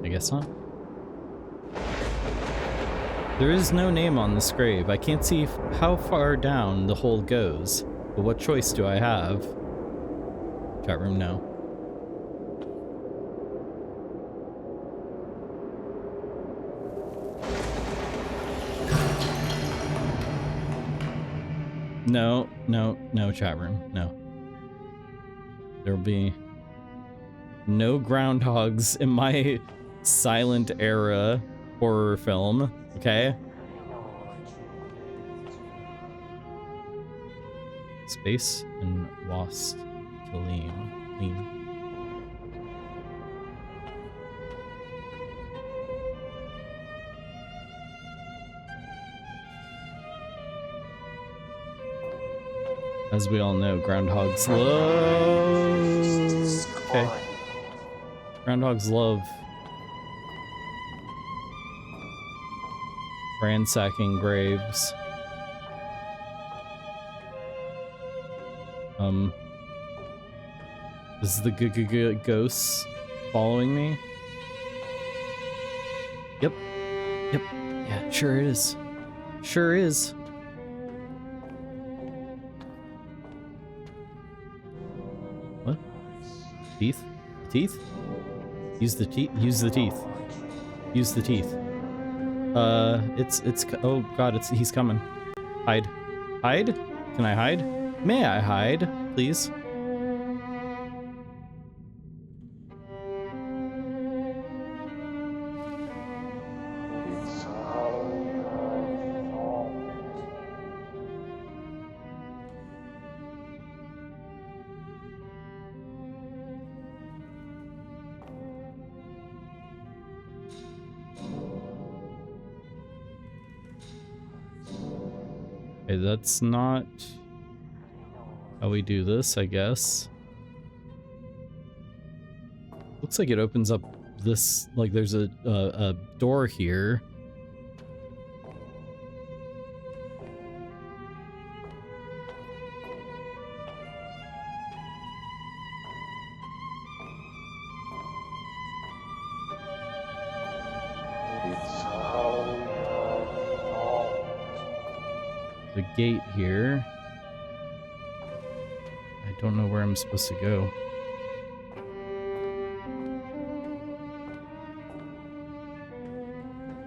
I guess not. There is no name on this grave. I can't see how far down the hole goes, but what choice do I have? Chat room, no. No, no, no, chat room, no. There'll be no groundhogs in my silent era horror film. Okay. Space and Wast to lean. As we all know, groundhogs love. Okay. Groundhogs love ransacking graves. Is the ghosts following me? Yep. Yep. Yeah, sure it is. Sure is. What? Teeth? Teeth? Use the teeth. Use the teeth. Use the teeth. Oh god, he's coming. Hide. Hide? Can I hide? May I hide, please? Okay, that's not how we do this, I guess. Looks like it opens up this, like there's a door here. The gate here. I don't know where I'm supposed to go.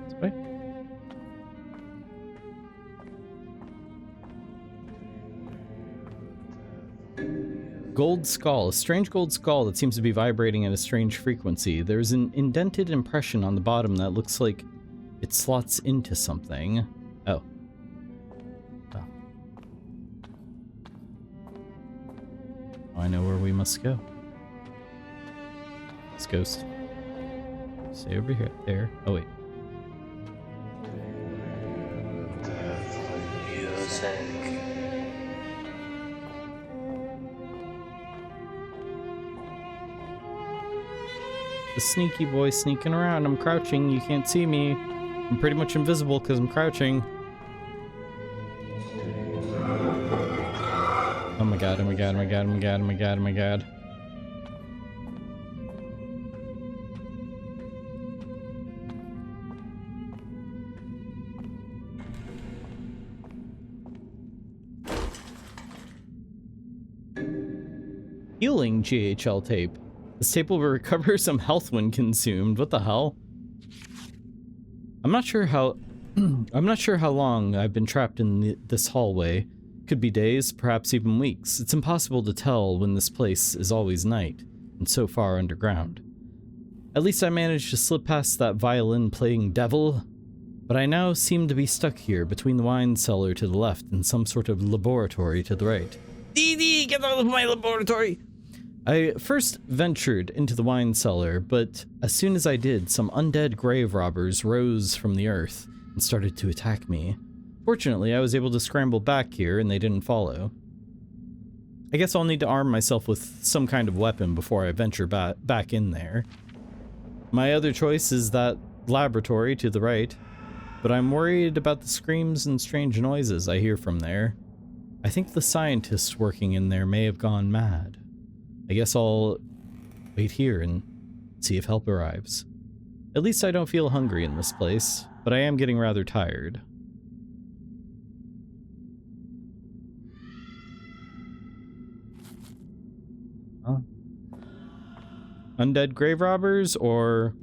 This way? Gold skull. A strange gold skull that seems to be vibrating at a strange frequency. There's an indented impression on the bottom that looks like it slots into something. Oh. I know where we must go. Let's go. Stay over here. There. Oh, wait. The sneaky boy sneaking around. I'm crouching. You can't see me. I'm pretty much invisible because I'm crouching. Oh my god, oh my god, oh my god, oh my god, oh my god, oh my god. Healing GHL tape. This tape will recover some health when consumed. What the hell? I'm not sure how long I've been trapped in this hallway. Could be days, perhaps even weeks. It's impossible to tell when this place is always night, and so far underground. At least I managed to slip past that violin-playing devil, but I now seem to be stuck here between the wine cellar to the left and some sort of laboratory to the right. Dee, get out of my laboratory! I first ventured into the wine cellar, but as soon as I did, some undead grave robbers rose from the earth and started to attack me. Fortunately, I was able to scramble back here and they didn't follow. I guess I'll need to arm myself with some kind of weapon before I venture back in there. My other choice is that laboratory to the right, but I'm worried about the screams and strange noises I hear from there. I think the scientists working in there may have gone mad. I guess I'll wait here and see if help arrives. At least I don't feel hungry in this place, but I am getting rather tired. Huh? Undead grave robbers or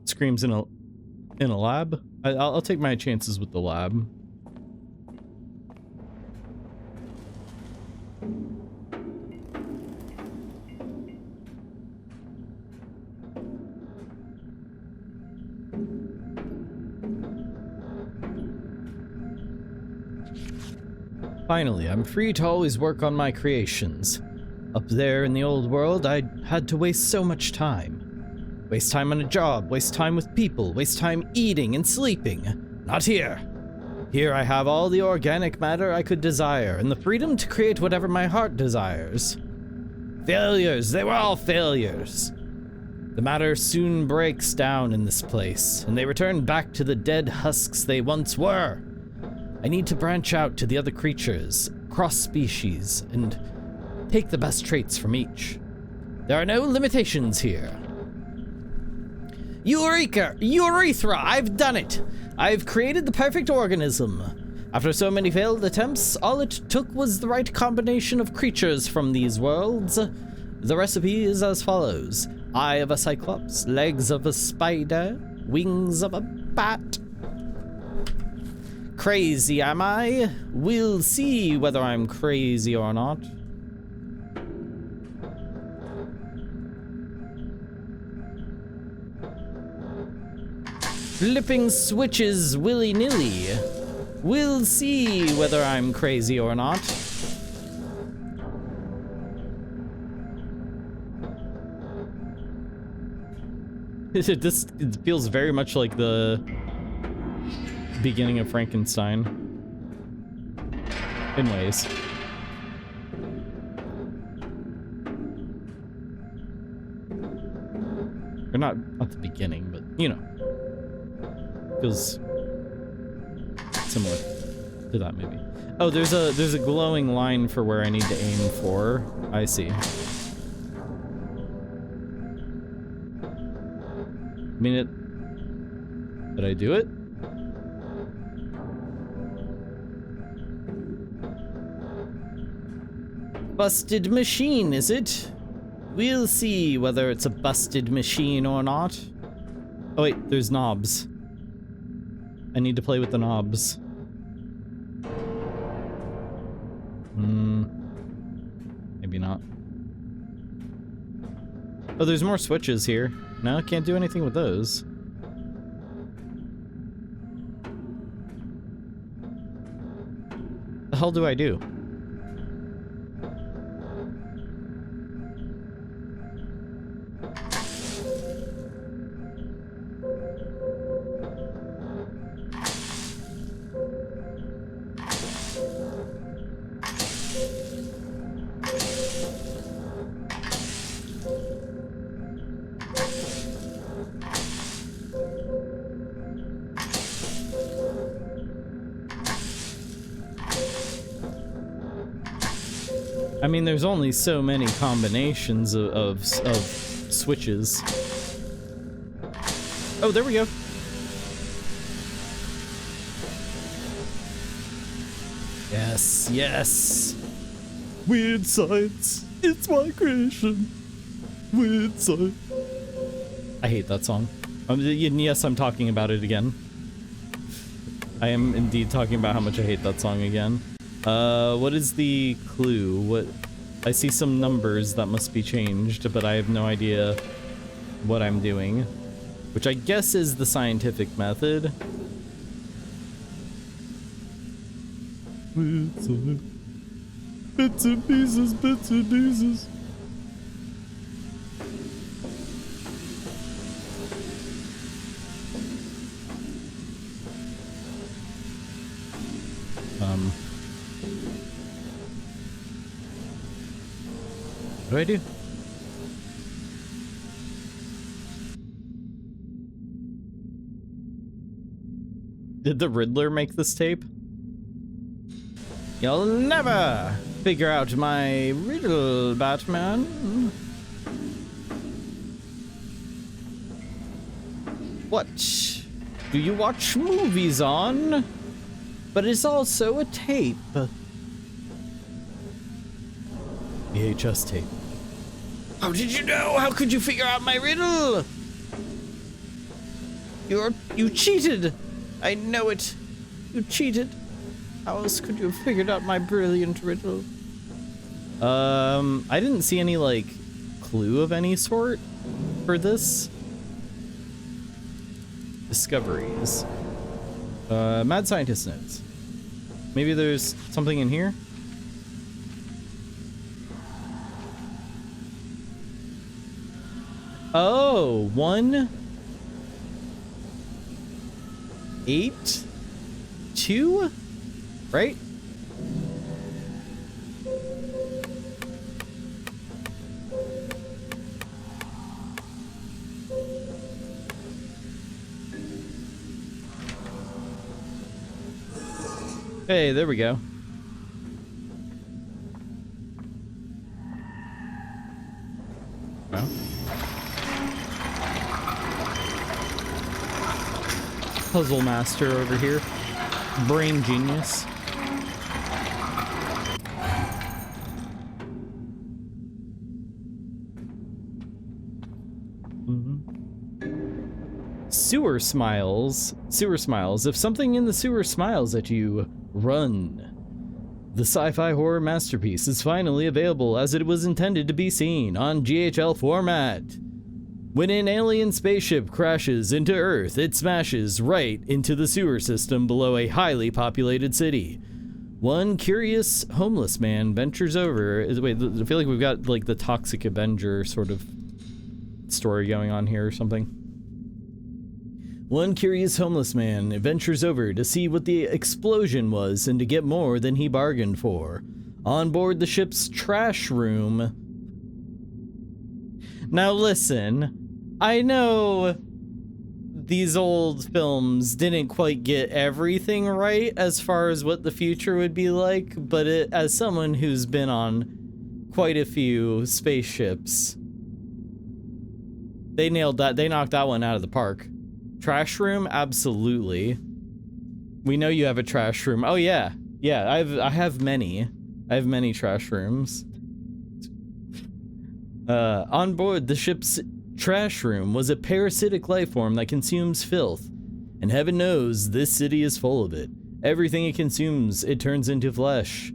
screams in a lab? I'll take my chances with the lab. Finally, I'm free to always work on my creations. Up there in the old world, I had to waste so much time. Waste time on a job, waste time with people, waste time eating and sleeping. Not here. Here I have all the organic matter I could desire, and the freedom to create whatever my heart desires. Failures! They were all failures! The matter soon breaks down in this place, and they return back to the dead husks they once were. I need to branch out to the other creatures, cross species, and take the best traits from each. There are no limitations here. Urethra! I've done it! I've created the perfect organism. After so many failed attempts, all it took was the right combination of creatures from these worlds. The recipe is as follows. Eye of a cyclops, legs of a spider, wings of a bat. Crazy, am I? We'll see whether I'm crazy or not. Flipping switches willy-nilly. We'll see whether I'm crazy or not. This feels very much like the beginning of Frankenstein. In ways. Or not the beginning, but you know. Feels similar to that maybe. Oh, there's a glowing line for where I need to aim for. I see. I mean it. Did I do it? Busted machine, is it? We'll see whether it's a busted machine or not. Oh wait, there's knobs. I need to play with the knobs. Maybe not. Oh, there's more switches here. No, I can't do anything with those. The hell do I do? I mean, there's only so many combinations of switches. Oh, there we go. Yes, yes. Weird science. It's my creation. Weird science. I hate that song. Yes, I'm talking about it again. I am indeed talking about how much I hate that song again. What is the clue? What? I see some numbers that must be changed, but I have no idea what I'm doing. Which I guess is the scientific method. Bits and pieces, bits and pieces. What do I do? Did the Riddler make this tape? You'll never figure out my riddle, Batman. What do you watch movies on? But it's also a tape. VHS tape. How did you know? How could you figure out my riddle? You cheated. I know it. You cheated. How else could you have figured out my brilliant riddle? I didn't see any, like, clue of any sort for this. Discoveries. Mad Scientist notes. Maybe there's something in here? Oh, 1, 8, 2, right? Hey, there we go. Well. Puzzle master over here. Brain genius. Sewer smiles. Sewer smiles. If something in the sewer smiles at you, run. The sci-fi horror masterpiece is finally available as it was intended to be seen on GHL format. When an alien spaceship crashes into Earth, it smashes right into the sewer system below a highly populated city. One curious homeless man ventures over. Wait, I feel like we've got like the Toxic Avenger sort of story going on here or something. One curious homeless man ventures over to see what the explosion was and to get more than he bargained for. On board the ship's trash room. Now listen, I know these old films didn't quite get everything right as far as what the future would be like, but as someone who's been on quite a few spaceships, they nailed that. They knocked that one out of the park. Trash room? Absolutely. We know you have a trash room. Oh yeah. Yeah, I have many. I have many trash rooms. On board the ship's trash room was a parasitic life form that consumes filth. And heaven knows this city is full of it. Everything it consumes, it turns into flesh.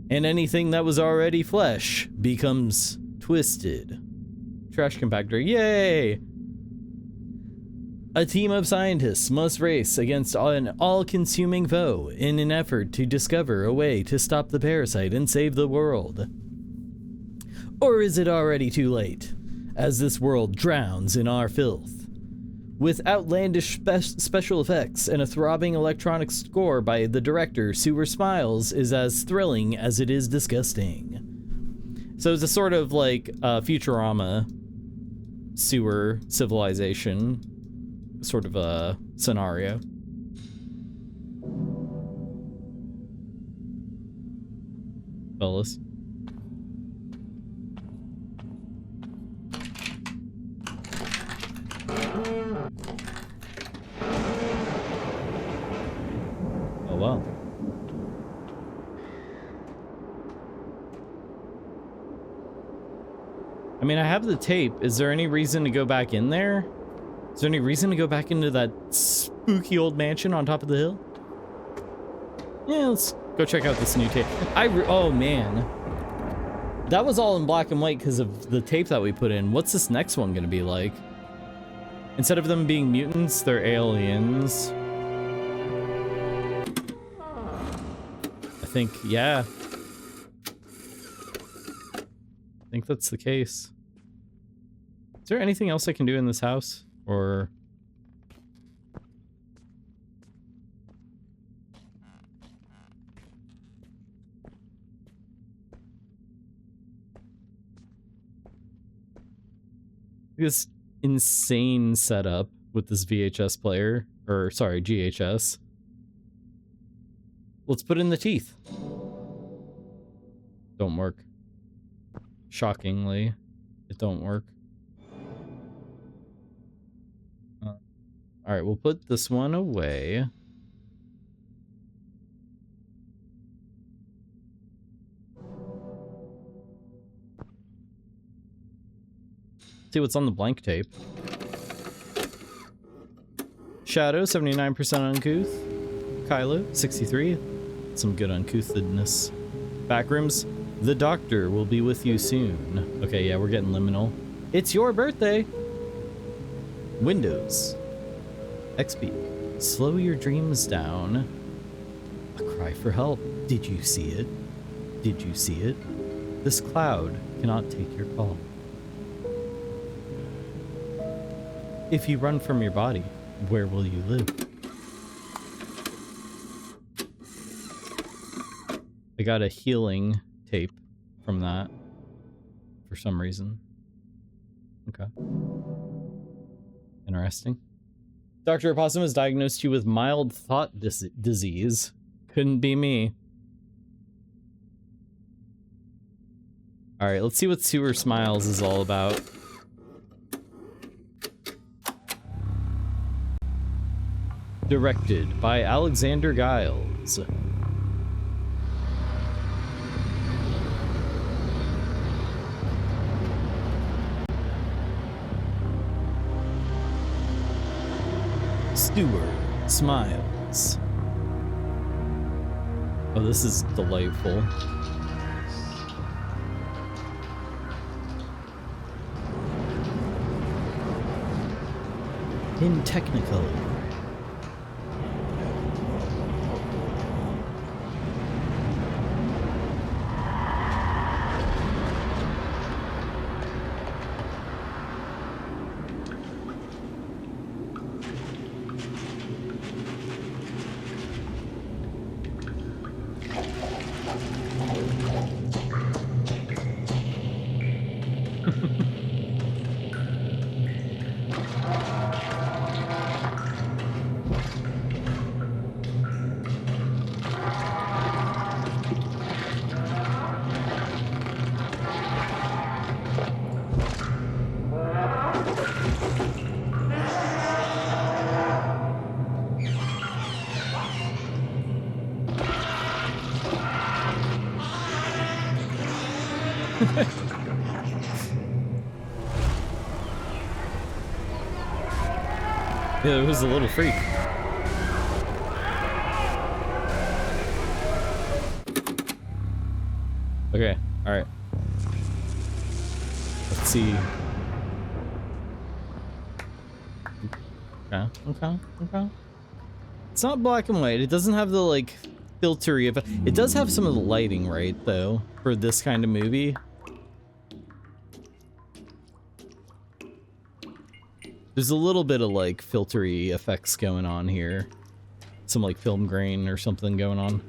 And anything that was already flesh becomes twisted. Trash compactor, yay! A team of scientists must race against an all-consuming foe in an effort to discover a way to stop the parasite and save the world. Or is it already too late, as this world drowns in our filth? With outlandish special effects and a throbbing electronic score by the director, Sewer Smiles is as thrilling as it is disgusting. So it's a sort of like Futurama sewer civilization sort of a scenario. Fellas. Oh wow. I mean, I have the tape. Is there any reason to go back in there? Is there any reason to go back into that spooky old mansion on top of the hill? Yeah, let's go check out this new tape. Oh man. That was all in black and white because of the tape that we put in. What's this next one gonna be like? Instead of them being mutants, they're aliens. I think, yeah. I think that's the case. Is there anything else I can do in this house? Or... this insane setup with this VHS player, or sorry, GHS. Let's put in the teeth. Don't work. Shockingly, it don't work. All right, we'll put this one away. See what's on the blank tape. Shadow, 79% uncouth. Kylo, 63. Some good uncouthedness. Backrooms, the doctor will be with you soon. Okay, yeah, we're getting liminal. It's your birthday. Windows. XP. Slow your dreams down. A cry for help. Did you see it? Did you see it? This cloud cannot take your call. If you run from your body, where will you live? I got a healing tape from that for some reason. Okay. Interesting. Dr. Opossum has diagnosed you with mild thought disease. Couldn't be me. Alright, let's see what Sewer Smiles is all about. Directed by Alexander Giles. Sewer Smiles. Oh, this is delightful. In Technicolor. Yeah, it was a little freak. Okay, alright. Let's see. Okay. It's not black and white. It doesn't have the, like, filtery effect. It does have some of the lighting, right, though, for this kind of movie. There's a little bit of, like, filtery effects going on here. Some, like, film grain or something going on.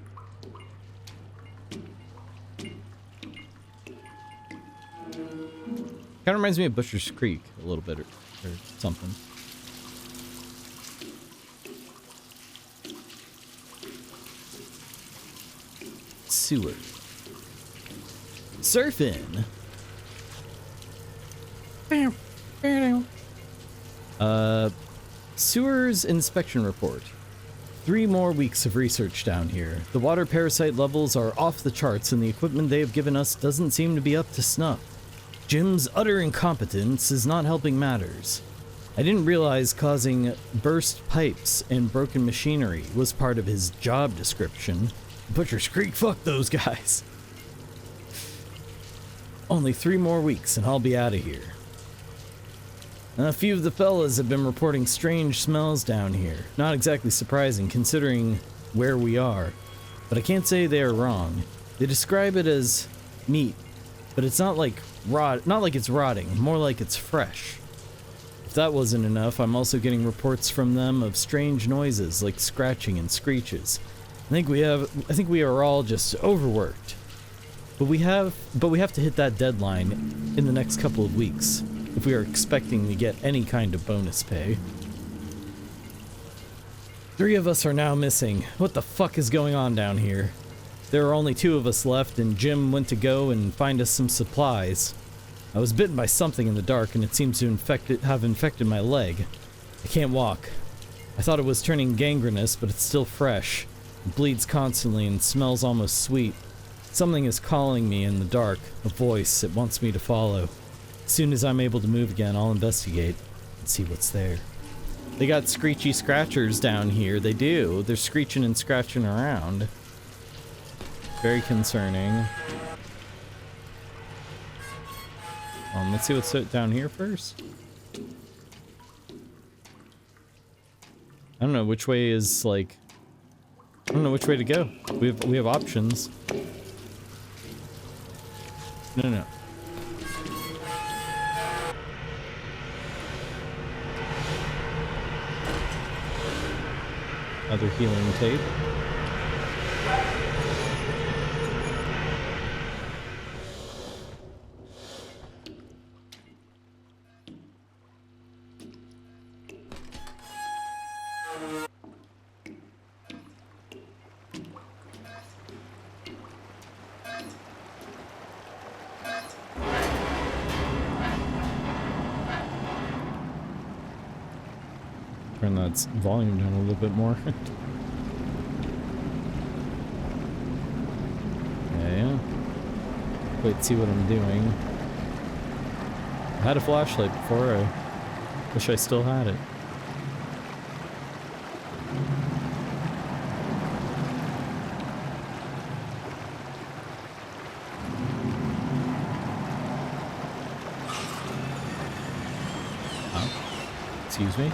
Kind of reminds me of Butcher's Creek a little bit or something. Sewer. Surfing. Sewers inspection report. 3 more weeks of research down here. The water parasite levels are off the charts and the equipment they have given us doesn't seem to be up to snuff. Jim's utter incompetence is not helping matters. I didn't realize causing burst pipes and broken machinery was part of his job description. Butcher's Creek, fuck those guys. Only 3 more weeks and I'll be out of here. A few of the fellas have been reporting strange smells down here. Not exactly surprising considering where we are, but I can't say they are wrong. They describe it as meat, but it's not like it's rotting, more like it's fresh. If that wasn't enough, I'm also getting reports from them of strange noises like scratching and screeches. I think we are all just overworked. But we have to hit that deadline in the next couple of weeks if we are expecting to get any kind of bonus pay. 3 of us are now missing. What the fuck is going on down here? There are only 2 of us left and Jim went to go and find us some supplies. I was bitten by something in the dark and it seems to have infected my leg. I can't walk. I thought it was turning gangrenous, but it's still fresh. It bleeds constantly and smells almost sweet. Something is calling me in the dark, a voice it wants me to follow. As soon as I'm able to move again, I'll investigate and see what's there. They got screechy scratchers down here. They do. They're screeching and scratching around. Very concerning. Let's see what's down here first. I don't know which way is like. I don't know which way to go. We have options. No. Other healing tape. turn that volume down a little bit more. Yeah. Wait, see what I'm doing. I had a flashlight before. I wish I still had it. Excuse me?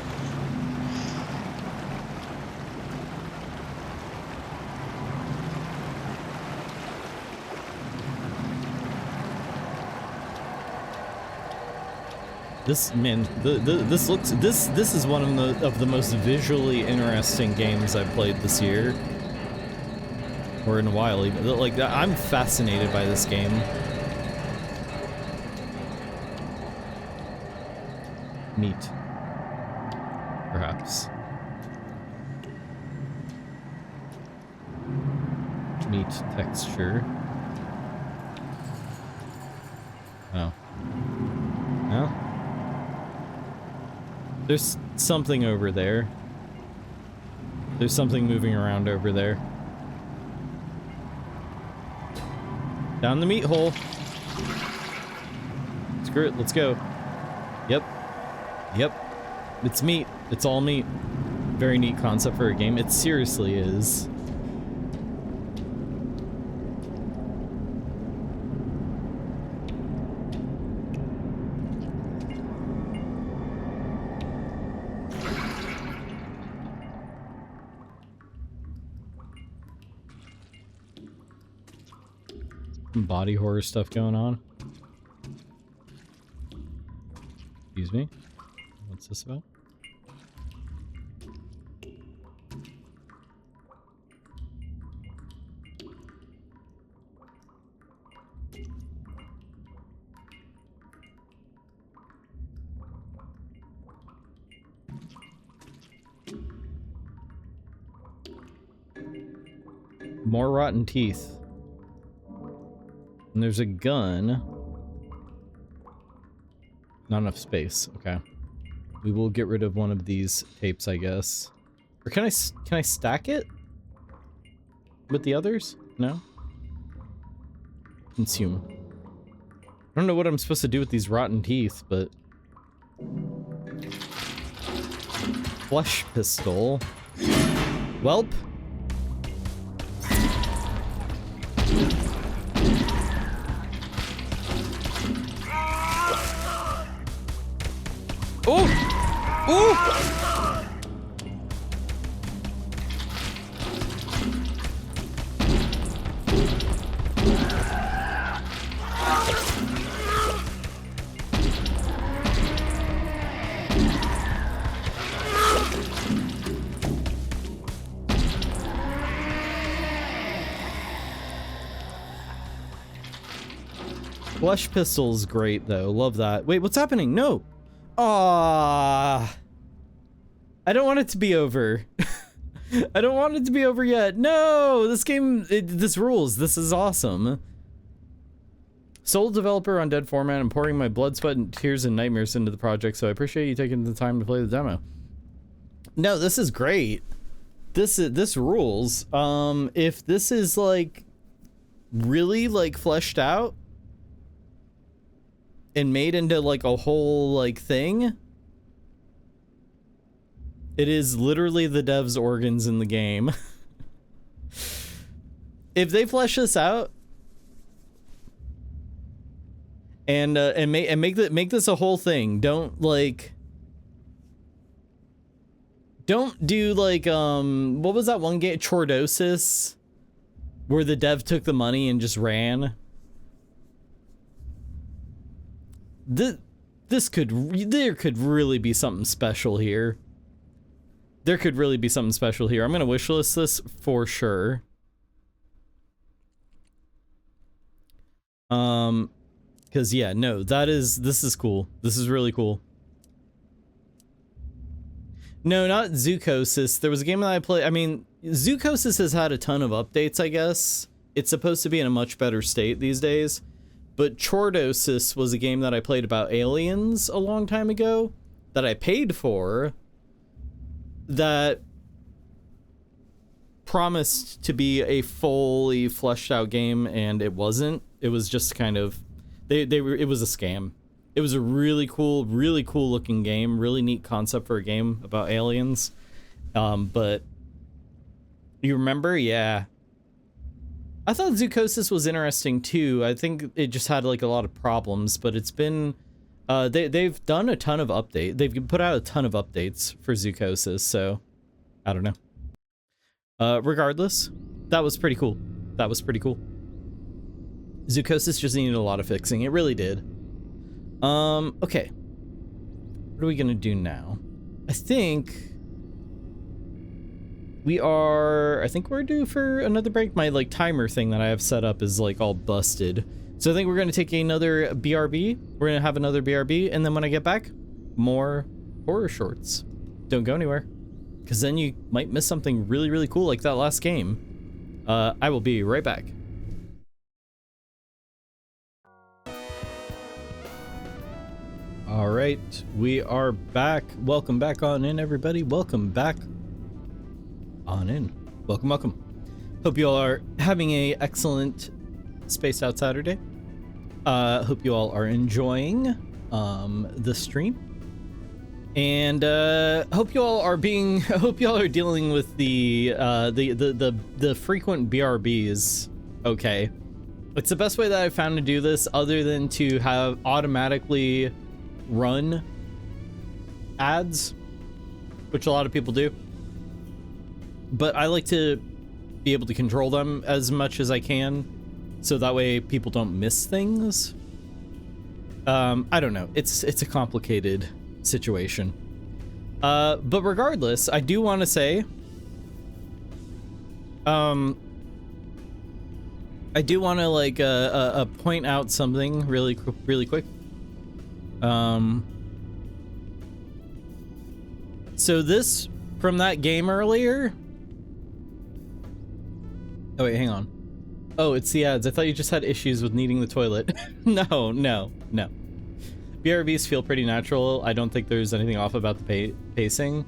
This, man, this looks, this is one of the most visually interesting games I've played this year. Or in a while even. Like, I'm fascinated by this game. Meat. Perhaps. Meat texture. Oh. No? There's something over there. There's something moving around over there. Down the meat hole. Screw it, let's go. Yep. Yep. It's meat. It's all meat. Very neat concept for a game. It seriously is. Some body horror stuff going on. Excuse me. What's this about? More rotten teeth. And there's a gun. Not enough space. Okay. We will get rid of one of these tapes, I guess. Or can I stack it with the others? No? Consume. I don't know what I'm supposed to do with these rotten teeth, but... Flesh pistol. Welp. Oh! Oh! Flesh pistol's great though. Love that. Wait, what's happening? No. Ah, I don't want it to be over. I don't want it to be over yet. No, this game, this rules. This is awesome. Sole developer on Dead Format. I'm pouring my blood, sweat, and tears and nightmares into the project, so I appreciate you taking the time to play the demo. No, this is great. This rules. If this is like really like fleshed out and made into like a whole like thing, it is literally the dev's organs in the game. If they flesh this out and make this a whole thing, don't do like what was that one game, Chordosis, where the dev took the money and just ran. There could really be something special here. There could really be something special here. I'm gonna wishlist this for sure. Cause yeah, no, this is cool. This is really cool. No, not Zoocosis. There was a game that I played. I mean, Zoocosis has had a ton of updates, I guess. It's supposed to be in a much better state these days. But Chordosis was a game that I played about aliens a long time ago that I paid for. that promised to be a fully fleshed out game, and it wasn't. It was just kind of, it was a scam. It was a really cool looking game, really neat concept for a game about aliens. But you remember? Yeah. I thought Zoocosis was interesting too. I think it just had like a lot of problems, but it's been, they've done a ton of updates. They've put out a ton of updates for Zoocosis, so I don't know. Regardless, that was pretty cool. That was pretty cool. Zoocosis just needed a lot of fixing. It really did. Okay. What are we gonna do now? I think we're due for another break. My like timer thing that I have set up is like all busted. So I think we're gonna take another BRB. We're gonna have another BRB, and then when I get back, more horror shorts. Don't go anywhere, because then you might miss something really cool like that last game. I will be right back. All right, we are back. Welcome back on in, everybody. Welcome back on in. Welcome. Hope you all are having a excellent Spaced Out Saturday. Hope you all are enjoying the stream, and hope you all are dealing with the frequent BRBs. Okay, it's the best way that I've found to do this, other than to have automatically run ads, which a lot of people do, but I like to be able to control them as much as I can, so that way people don't miss things. I don't know, it's a complicated situation, but regardless, I do want to say I do want to like point out something really quick. So this from that game earlier. Oh wait, hang on. Oh, it's the ads. I thought you just had issues with needing the toilet. No. BRBs feel pretty natural. I don't think there's anything off about the pacing.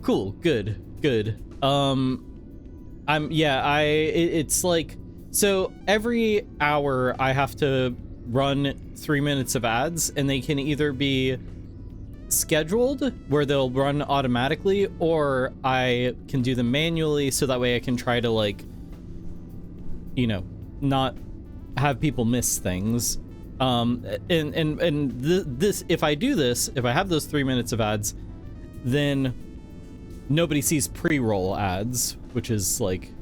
Cool, good. It's like, so every hour I have to run 3 minutes of ads, and they can either be scheduled where they'll run automatically, or I can do them manually, so that way I can try to, like, you know, not have people miss things. This if I do this, if I have those 3 minutes of ads, then nobody sees pre-roll ads, which is like,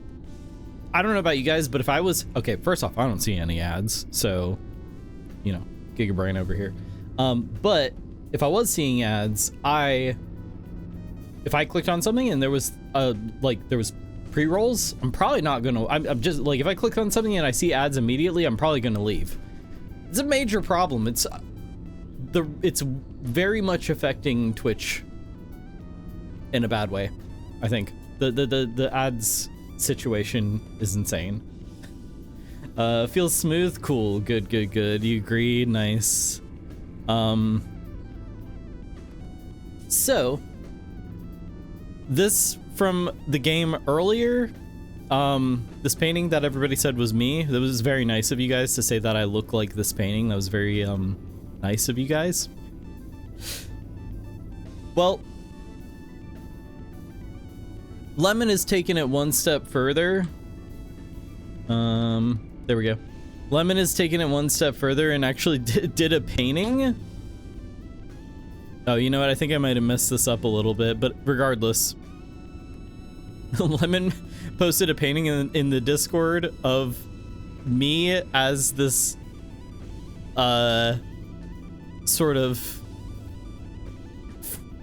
I don't know about you guys, but if I was, okay, first off, I don't see any ads, so, you know, Giga Brain over here. But if I was seeing ads, if I clicked on something and there was pre-rolls, I'm probably not gonna, I'm just like, if I click on something and I see ads immediately, I'm probably gonna leave. It's a major problem. It's very much affecting Twitch in a bad way. I think the ads situation is insane. Feels smooth, cool, good. You agree? Nice. So this from the game earlier, this painting that everybody said was me. That was very nice of you guys to say that I look like this painting. That was very nice of you guys. Well, Lemon has taken it one step further. There we go. Lemon has taken it one step further and actually did a painting. Oh, you know what? I think I might have messed this up a little bit, but regardless. Lemon posted a painting in the Discord of me as this sort of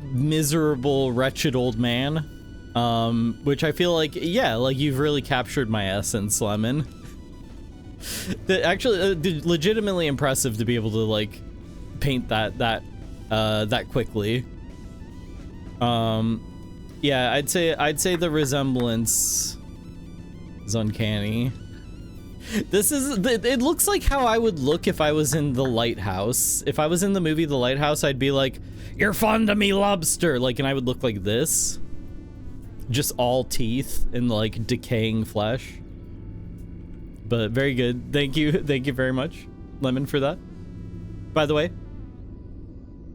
miserable, wretched old man, which I feel like, yeah, like you've really captured my essence, Lemon. That actually legitimately impressive to be able to like paint that quickly. Yeah, I'd say the resemblance is uncanny. This is, it looks like how I would look if I was in The Lighthouse. If I was in the movie The Lighthouse, I'd be like, "You're fond of me, lobster." Like, and I would look like this. Just all teeth and like decaying flesh. But very good. Thank you very much, Lemon, for that. By the way,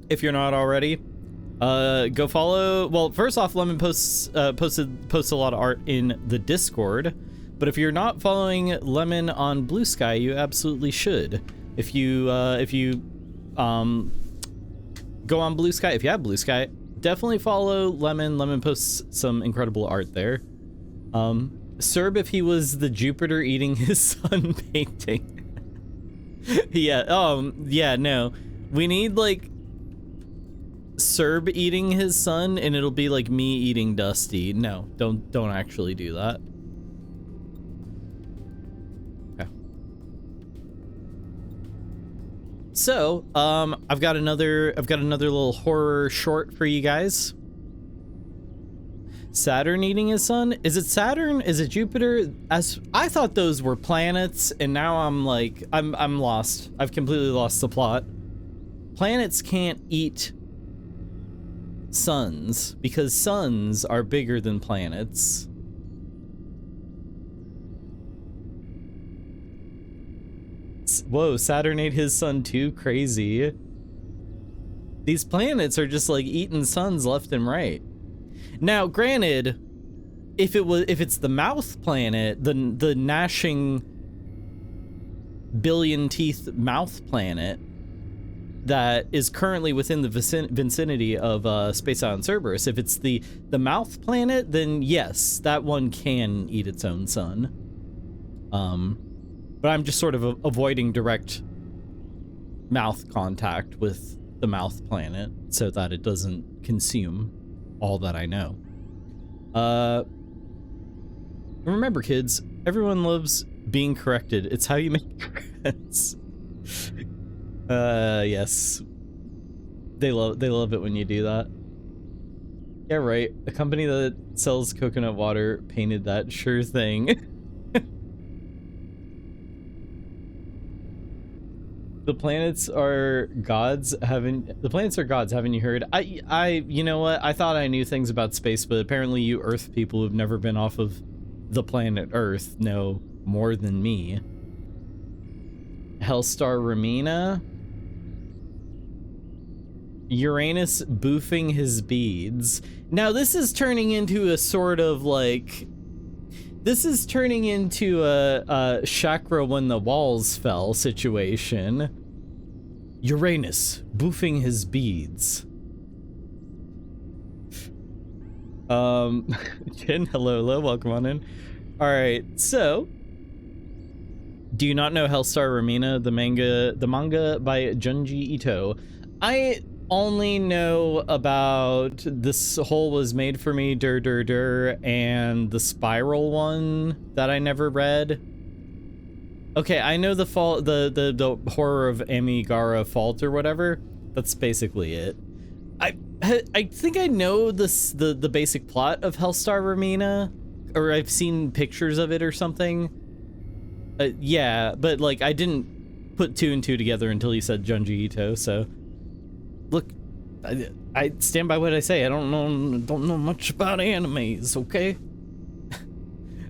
if you're not already, go follow. Well, first off, Lemon posts a lot of art in the Discord. But if you're not following Lemon on Blue Sky, you absolutely should. If you go on Blue Sky, if you have Blue Sky, definitely follow Lemon. Lemon posts some incredible art there. Cerb, if he was the Jupiter eating his son painting. Yeah, no. We need like Cerb eating his son and it'll be like me eating Dusty. No, don't actually do that. Okay. So, I've got another little horror short for you guys. Saturn eating his son? Is it Saturn? Is it Jupiter? As I thought those were planets, and now I'm like, I'm lost. I've completely lost the plot. Planets can't eat suns because suns are bigger than planets. Whoa, Saturn ate his son too? Crazy. These planets are just like eating suns left and right. Now, granted, if it's the mouth planet, the gnashing billion teeth mouth planet that is currently within the vicinity of Space Island Cerberus, if it's the mouth planet, then yes, that one can eat its own sun. But I'm just sort of avoiding direct mouth contact with the mouth planet so that it doesn't consume all that I know. Remember, kids, everyone loves being corrected. It's how you make friends. Yes. They love it when you do that. Yeah, right. A company that sells coconut water painted that. Sure thing. The planets are gods, haven't you heard? You know what? I thought I knew things about space, but apparently you Earth people who've never been off of the planet Earth know more than me. Hellstar Ramina. Uranus boofing his beads. Now this is turning into a sort of like... This is turning into a chakra when the walls fell situation. Uranus boofing his beads. Jen, hello, welcome on in. All right, so do you not know Hellstar Ramina, the manga by Junji Ito? I only know about This Hole Was Made For Me, and the Spiral one that I never read. Okay, I know the horror of Amigara Fault or whatever. That's basically it. I think I know the basic plot of Hellstar Ramina, or I've seen pictures of it or something. Yeah, but like I didn't put two and two together until you said Junji Ito, so. Look, I stand by what I say. I don't know much about animes, okay?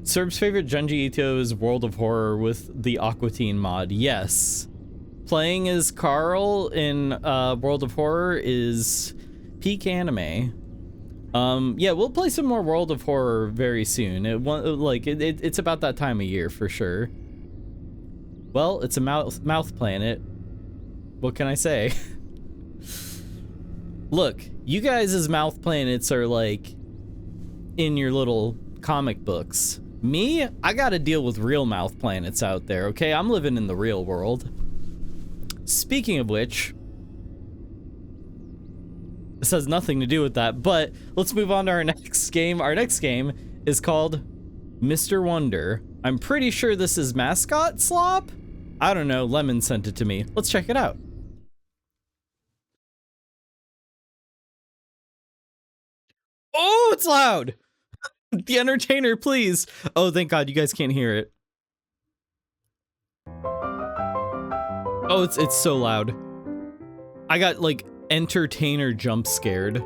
Serb's favorite Junji Ito is World of Horror with the Aqua Teen mod. Yes. Playing as Carl in World of Horror is peak anime. Yeah, we'll play some more World of Horror very soon. It's about that time of year for sure. Well, it's a mouth planet. What can I say? Look, you guys as mouth planets are like in your little comic books. Me, I gotta deal with real mouth planets out there, okay? I'm living in the real world. Speaking of which, this has nothing to do with that, but let's move on to our next game. Our next game is called Mr. Wonder. I'm pretty sure this is Mascot Slop? I don't know, Lemon sent it to me. Let's check it out. Oh, it's loud! The entertainer, please! Oh, thank God, you guys can't hear it. Oh, it's so loud. I got like entertainer jump scared.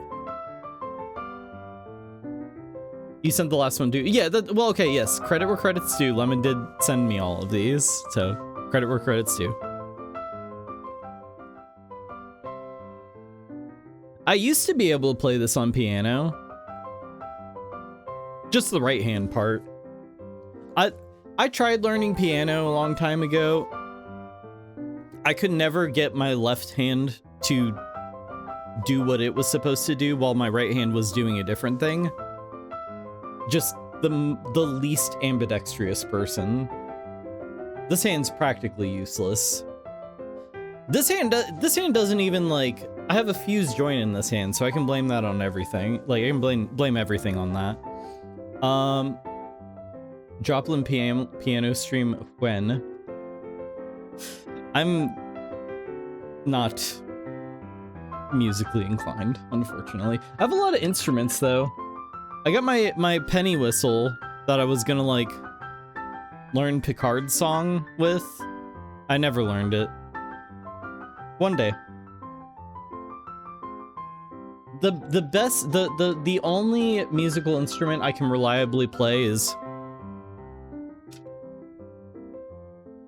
You sent the last one, dude. Yeah, well, okay, yes. Credit where credit's due. Lemon did send me all of these, so credit where credit's due. I used to be able to play this on piano. Just the right hand part. I tried learning piano a long time ago. I could never get my left hand to do what it was supposed to do while my right hand was doing a different thing. Just the least ambidextrous person. This hand's practically useless. This hand doesn't even like. I have a fused joint in this hand, so I can blame that on everything. Like I can blame everything on that. Joplin piano stream when? I'm not musically inclined, unfortunately. I have a lot of instruments though. I got my penny whistle that I was gonna like learn Picard's song with. I never learned it. One day. The only musical instrument I can reliably play is...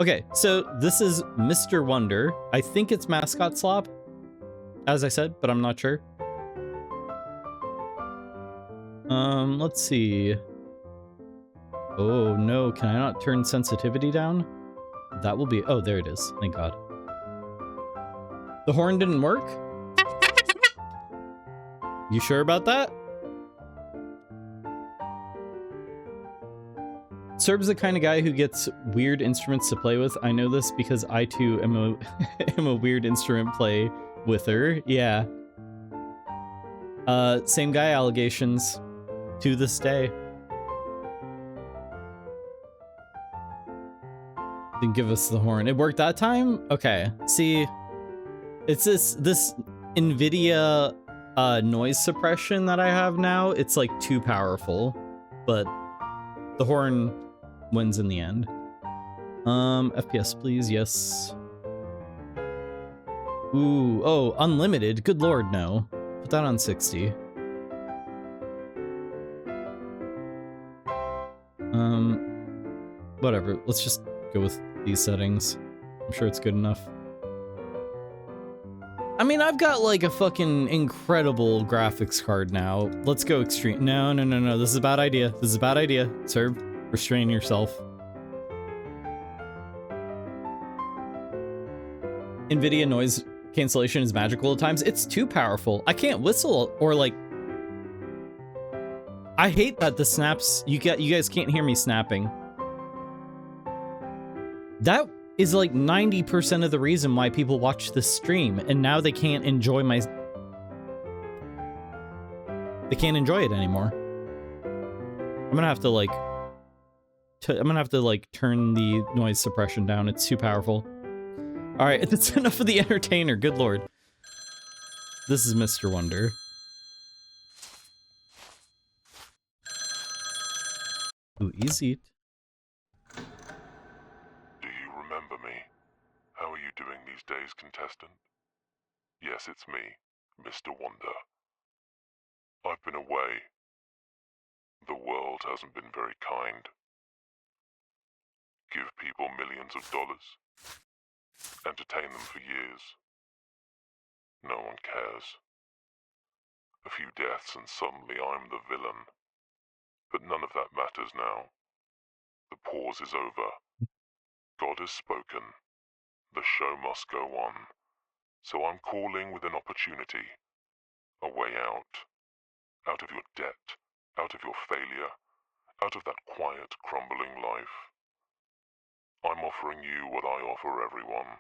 Okay, so this is Mr. Wonder. I think it's Mascot Slop, as I said, but I'm not sure. Let's see. Oh no, can I not turn sensitivity down? That will be... Oh, there it is. Thank God. The horn didn't work? You sure about that? Serb's the kind of guy who gets weird instruments to play with. I know this because I too am a weird instrument play with her. Yeah. Same guy allegations to this day. Didn't give us the horn. It worked that time? Okay. See, it's this NVIDIA noise suppression that I have now. It's like too powerful, but the horn wins in the end. FPS please, yes. Ooh, oh, unlimited. Good lord, no. Put that on 60. Whatever. Let's just go with these settings. I'm sure it's good enough. I mean, I've got like a fucking incredible graphics card now. Let's go extreme. No. This is a bad idea. This is a bad idea. Serb, restrain yourself. NVIDIA noise cancellation is magical at times. It's too powerful. I can't whistle or like... I hate that the snaps... You guys can't hear me snapping. That is like 90% of the reason why people watch this stream, and now they can't enjoy my... They can't enjoy it anymore. I'm gonna have to like... turn the noise suppression down. It's too powerful. Alright, that's enough of the entertainer, good lord. This is Mr. Wonder. Ooh, easy. Do you remember me? How are you doing these days, contestant? Yes, it's me, Mr. Wonder. I've been away. The world hasn't been very kind. Give people millions of dollars. Entertain them for years. No one cares. A few deaths and suddenly I'm the villain. But none of that matters now. The pause is over. God has spoken. The show must go on. So I'm calling with an opportunity. A way out. Out of your debt. Out of your failure. Out of that quiet, crumbling life. I'm offering you what I offer everyone.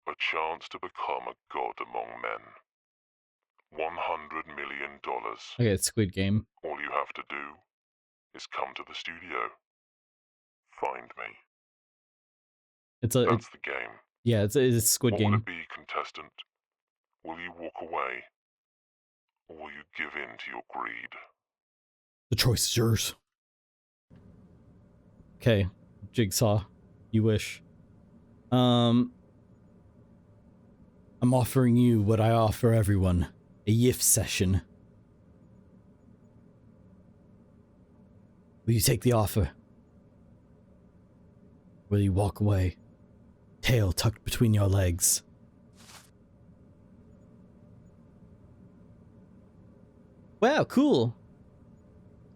A chance to become a god among men. $100 million. Okay, it's Squid Game. All you have to do is come to the studio. Find me. That's the game. Yeah, it's Squid Game. What will it be, contestant? Will you walk away? Or will you give in to your greed? The choice is yours. Okay, Jigsaw. You wish. I'm offering you what I offer everyone. A YIF session. Will you take the offer? Will you walk away? Tail tucked between your legs. Wow, cool.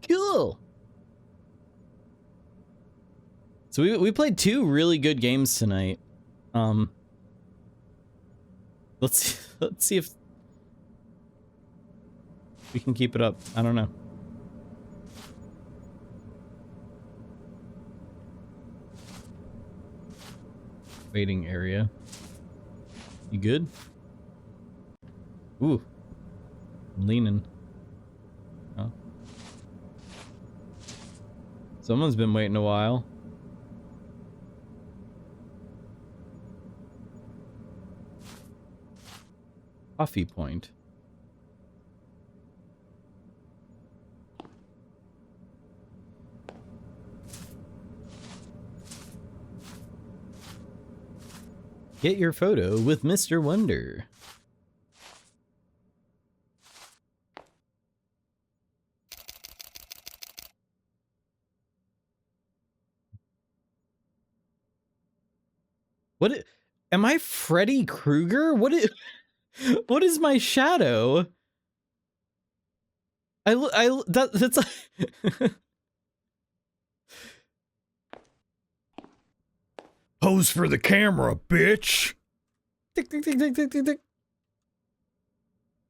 Cool. So we played 2 really good games tonight. Let's see if we can keep it up. I don't know. Waiting area. You good? Ooh. I'm leaning. Oh. Someone's been waiting a while. Coffee point. Get your photo with Mr. Wonder. Am I Freddy Krueger? What is my shadow? That's Pose for the camera, bitch. Tick, tick, tick, tick, tick, tick, tick.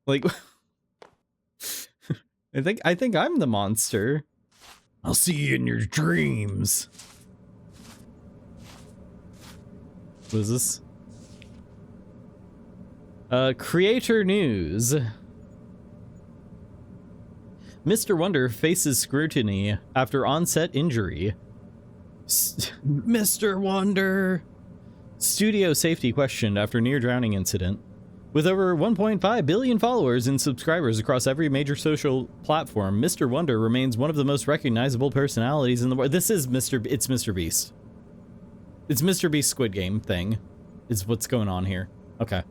Like, I think I'm the monster. I'll see you in your dreams. What is this? Creator news. Mr. Wonder faces scrutiny after onset injury. Mr. Wonder. Studio safety questioned after near drowning incident. With over 1.5 billion followers and subscribers across every major social platform, Mr. Wonder remains one of the most recognizable personalities in the world. This is it's Mr. Beast. It's Mr. Beast Squid Game thing, is what's going on here. Okay.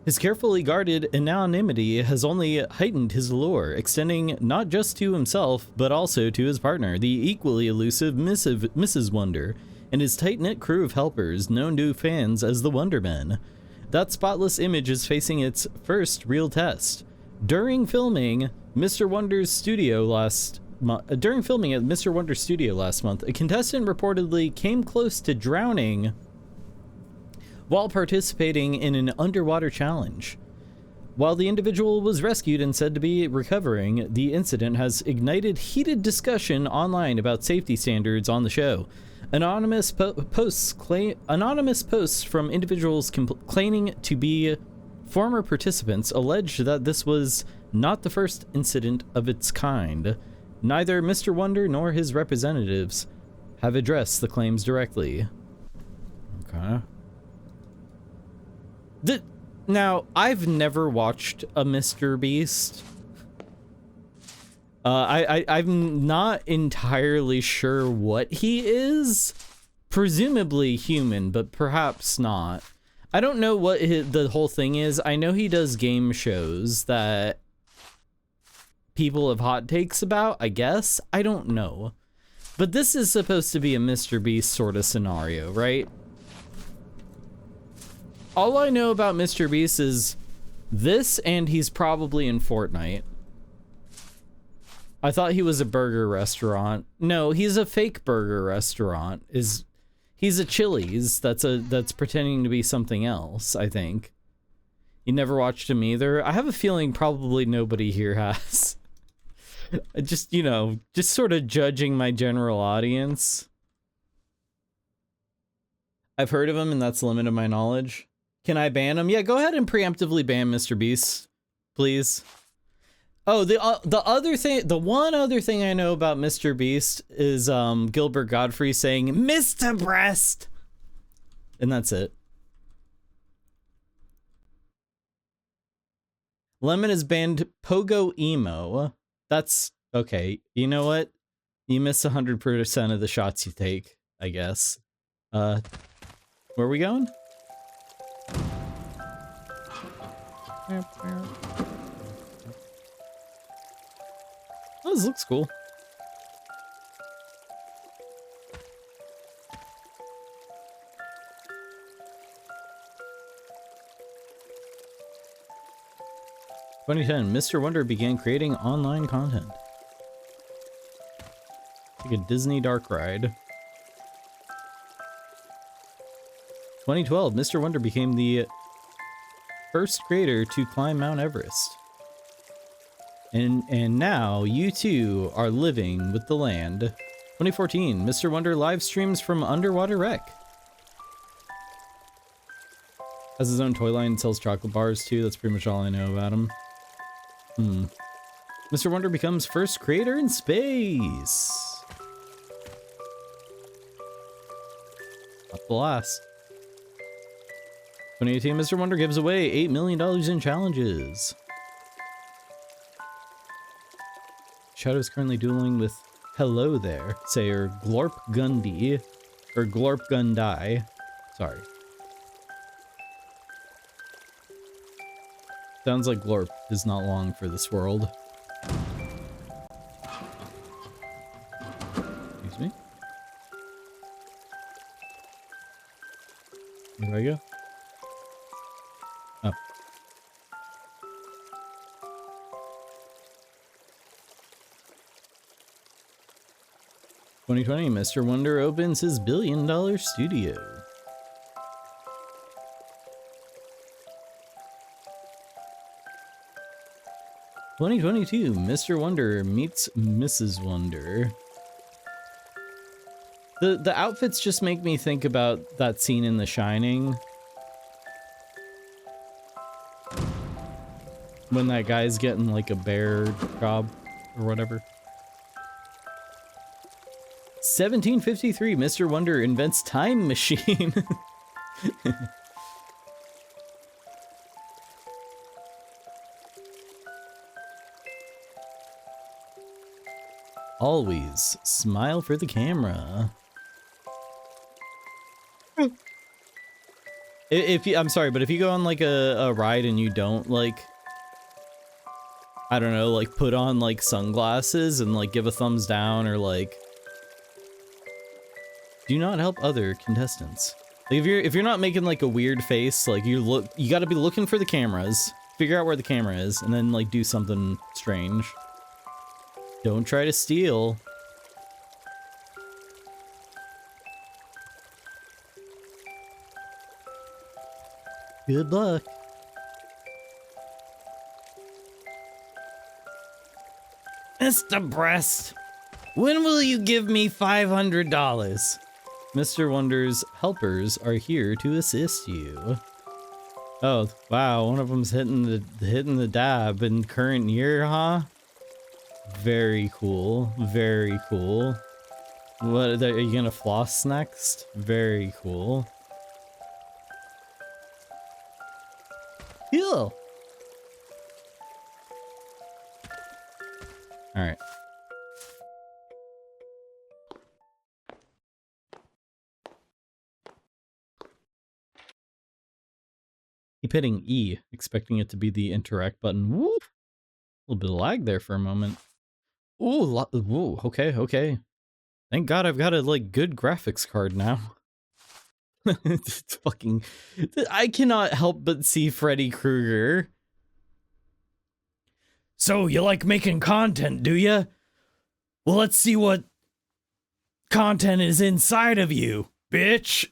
His carefully guarded anonymity has only heightened his allure, extending not just to himself, but also to his partner, the equally elusive Mrs. Wonder, and his tight-knit crew of helpers, known to fans as the Wondermen. That spotless image is facing its first real test. During filming at Mr. Wonder's studio last month, a contestant reportedly came close to drowning while participating in an underwater challenge. While the individual was rescued and said to be recovering, the incident has ignited heated discussion online about safety standards on the show. Anonymous posts from individuals claiming to be former participants allege that this was not the first incident of its kind. Neither Mr. Wonder nor his representatives have addressed the claims directly. Okay. Now, I've never watched a Mr. Beast. I'm not entirely sure what he is. Presumably human, but perhaps not. I don't know what the whole thing is. I know he does game shows that people have hot takes about, I guess. I don't know. But this is supposed to be a Mr. Beast sort of scenario, right? All I know about Mr. Beast is this, and he's probably in Fortnite. I thought he was a burger restaurant. No, he's a fake burger restaurant. He's a Chili's that's pretending to be something else, I think. You never watched him either? I have a feeling probably nobody here has. Just, you know, just sort of judging my general audience. I've heard of him, and that's the limit of my knowledge. Can I ban him? Yeah, go ahead and preemptively ban Mr. Beast, please. Oh, the one other thing I know about Mr. Beast is Gilbert Godfrey saying Mr. Breast, and that's it. Lemon has banned Pogo Emo. That's okay. You know what? You miss 100% of the shots you take, I guess. Where are we going? Oh, this looks cool. In 2010, Mr. Wonder began creating online content. Like a Disney dark ride. 2012, Mr. Wonder became the first creator to climb Mount Everest. And now you too are living with the land. 2014, Mr. Wonder live streams from underwater wreck. Has his own toy line and sells chocolate bars too. That's pretty much all I know about him. Mr. Wonder becomes first creator in space. Not the last. 2018, Mr. Wonder gives away $8 million in challenges. Shadow's currently dueling with Hello There, Sayer Glorp Gundy, or Glorp Gundai. Sorry. Sounds like Glorp is not long for this world. Excuse me. Where do I go? Oh. $2020, Mr. Wonder opens his $1 billion studio. $2022, Mr. Wonder meets Mrs. Wonder. The outfits just make me think about that scene in The Shining. When that guy's getting like a bear job or whatever. 1753, Mr. Wonder invents time machine. Always smile for the camera. If you, I'm sorry, but if you go on like a ride and you don't like, I don't know, like put on like sunglasses and like give a thumbs down or like, do not help other contestants. Like if you're not making like a weird face, like you got to be looking for the cameras, figure out where the camera is, and then like do something strange. Don't try to steal. Good luck. Mr. Breast, when will you give me $500? Mr. Wonder's helpers are here to assist you. Oh, wow, one of them's hitting the dab in current year, huh? Very cool. Very cool. What, are you gonna floss next? Very cool. Cool. Alright. Keep hitting E, expecting it to be the interact button. Whoop! A little bit of lag there for a moment. Ooh, ooh, okay, okay. Thank God I've got a, like, good graphics card now. It's fucking... I cannot help but see Freddy Krueger. So, you like making content, do you? Well, let's see what content is inside of you, bitch!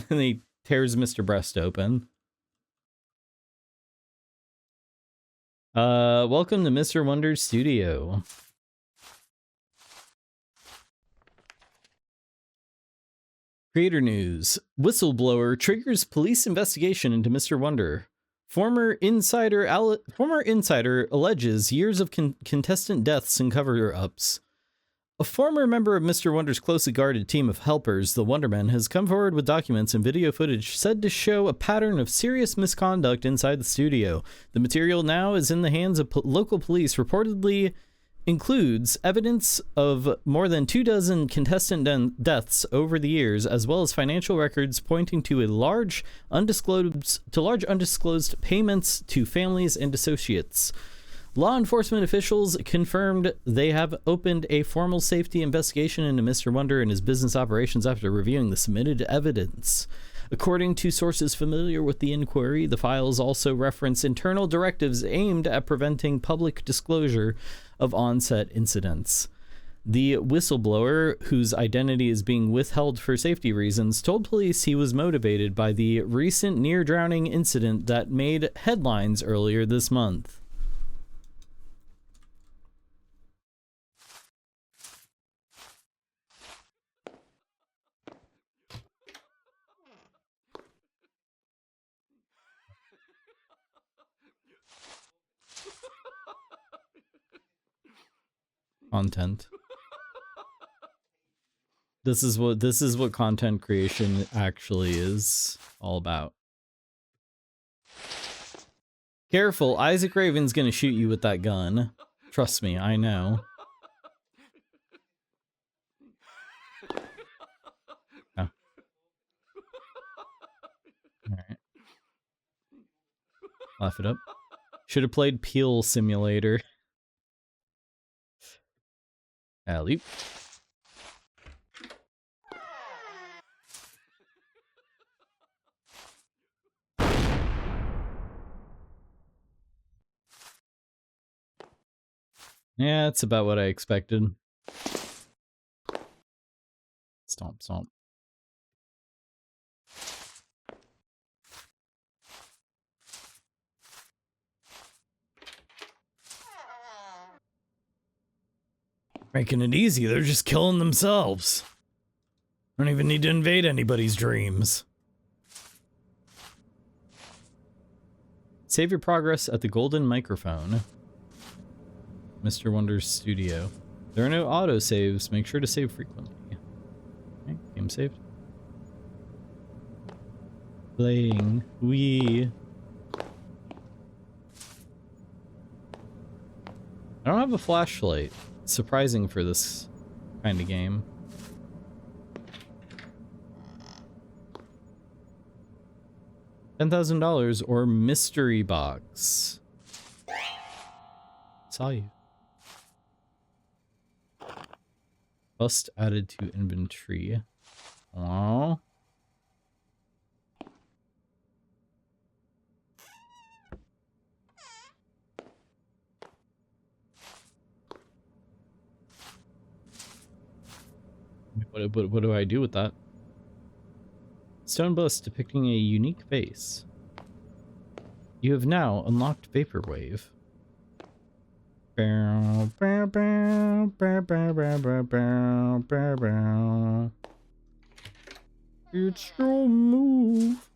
And he tears Mr. Breast open. Welcome to Mr. Wonder's studio. Creator news. Whistleblower triggers police investigation into Mr. Wonder. Former insider alleges years of contestant deaths and cover-ups. A former member of Mr. Wonder's closely guarded team of helpers, the Wondermen, has come forward with documents and video footage said to show a pattern of serious misconduct inside the studio. The material now is in the hands of local police, reportedly includes evidence of more than 24 contestant deaths over the years, as well as financial records pointing to large undisclosed payments to families and associates. Law enforcement officials confirmed they have opened a formal safety investigation into Mr. Wonder and his business operations after reviewing the submitted evidence. According to sources familiar with the inquiry, the files also reference internal directives aimed at preventing public disclosure of on-set incidents. The whistleblower, whose identity is being withheld for safety reasons, told police he was motivated by the recent near-drowning incident that made headlines earlier this month. Content. This is what content creation actually is all about. Careful, Isaac Raven's gonna shoot you with that gun. Trust me, I know. Oh. Alright. Laugh it up. Should have played Peel Simulator. Alley. Yeah, that's about what I expected. Stomp, stomp. Making it easy, they're just killing themselves. Don't even need to invade anybody's dreams. Save your progress at the golden microphone. Mr. Wonder's studio. There are no autosaves. Make sure to save frequently. Okay, game saved. Playing. Wii. I don't have a flashlight. It's surprising for this kind of game. $10,000 or mystery box. Saw you. Bust added to inventory. Oh. What do I do with that? Stone bust depicting a unique face. You have now unlocked Vaporwave. It's your move.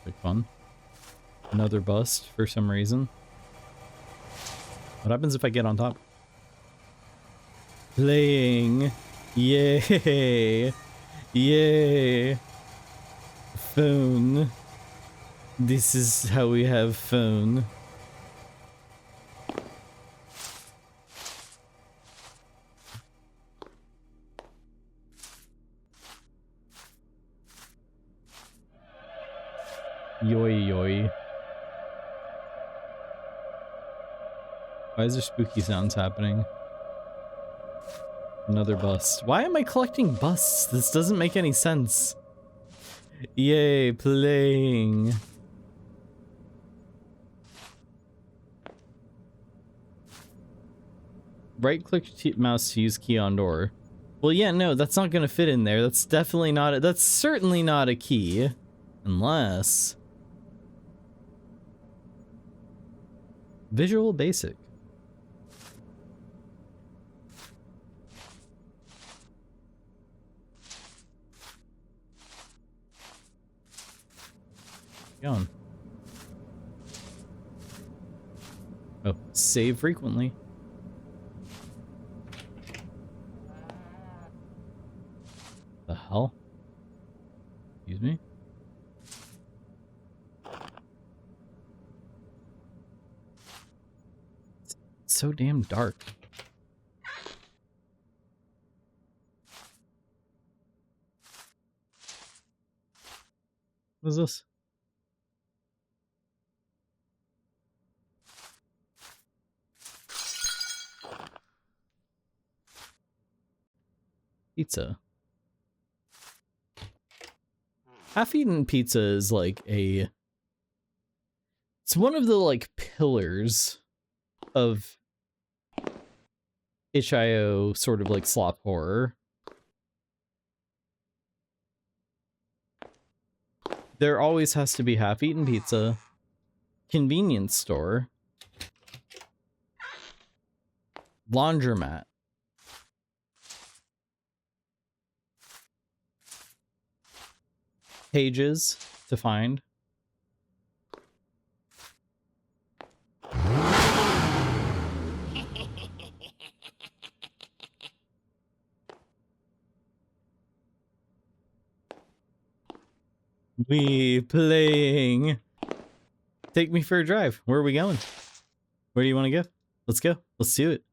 Like fun. Another bust for some reason. What happens if I get on top? Playing. Yay. Yay. Phone. This is how we have phone. Yoy yoy. Why is there spooky sounds happening? Another bust. Why am I collecting busts? This doesn't make any sense. Yay, playing. Right-click mouse to use key on door. Well, yeah, no, that's not gonna fit in there. That's definitely not. That's certainly not a key, unless Visual Basic. Going. Oh, save frequently. The hell? Excuse me. It's so damn dark. What is this? Pizza. Half-eaten pizza is like a... It's one of the like pillars of itch.io sort of like slop horror. There always has to be half-eaten pizza, convenience store, laundromat, pages to find. We playing. Take me for a drive. Where are we going? Where do you want to go? Let's go. Let's do it.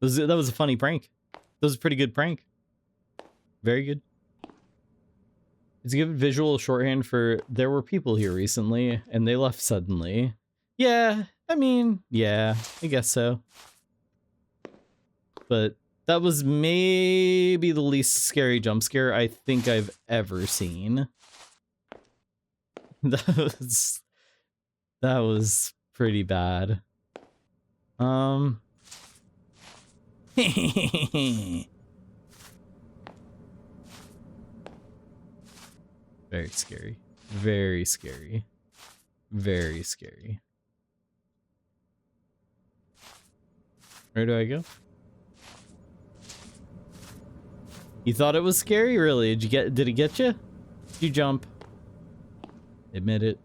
That was a funny prank. That was a pretty good prank. Very good. It's a good visual shorthand for there were people here recently and they left suddenly. Yeah, I mean, yeah, I guess so. But that was maybe the least scary jump scare I think I've ever seen. That was pretty bad. Very scary. Very scary. Very scary. Where do I go? You thought it was scary? Really? Did it get you? Did you jump? Admit it.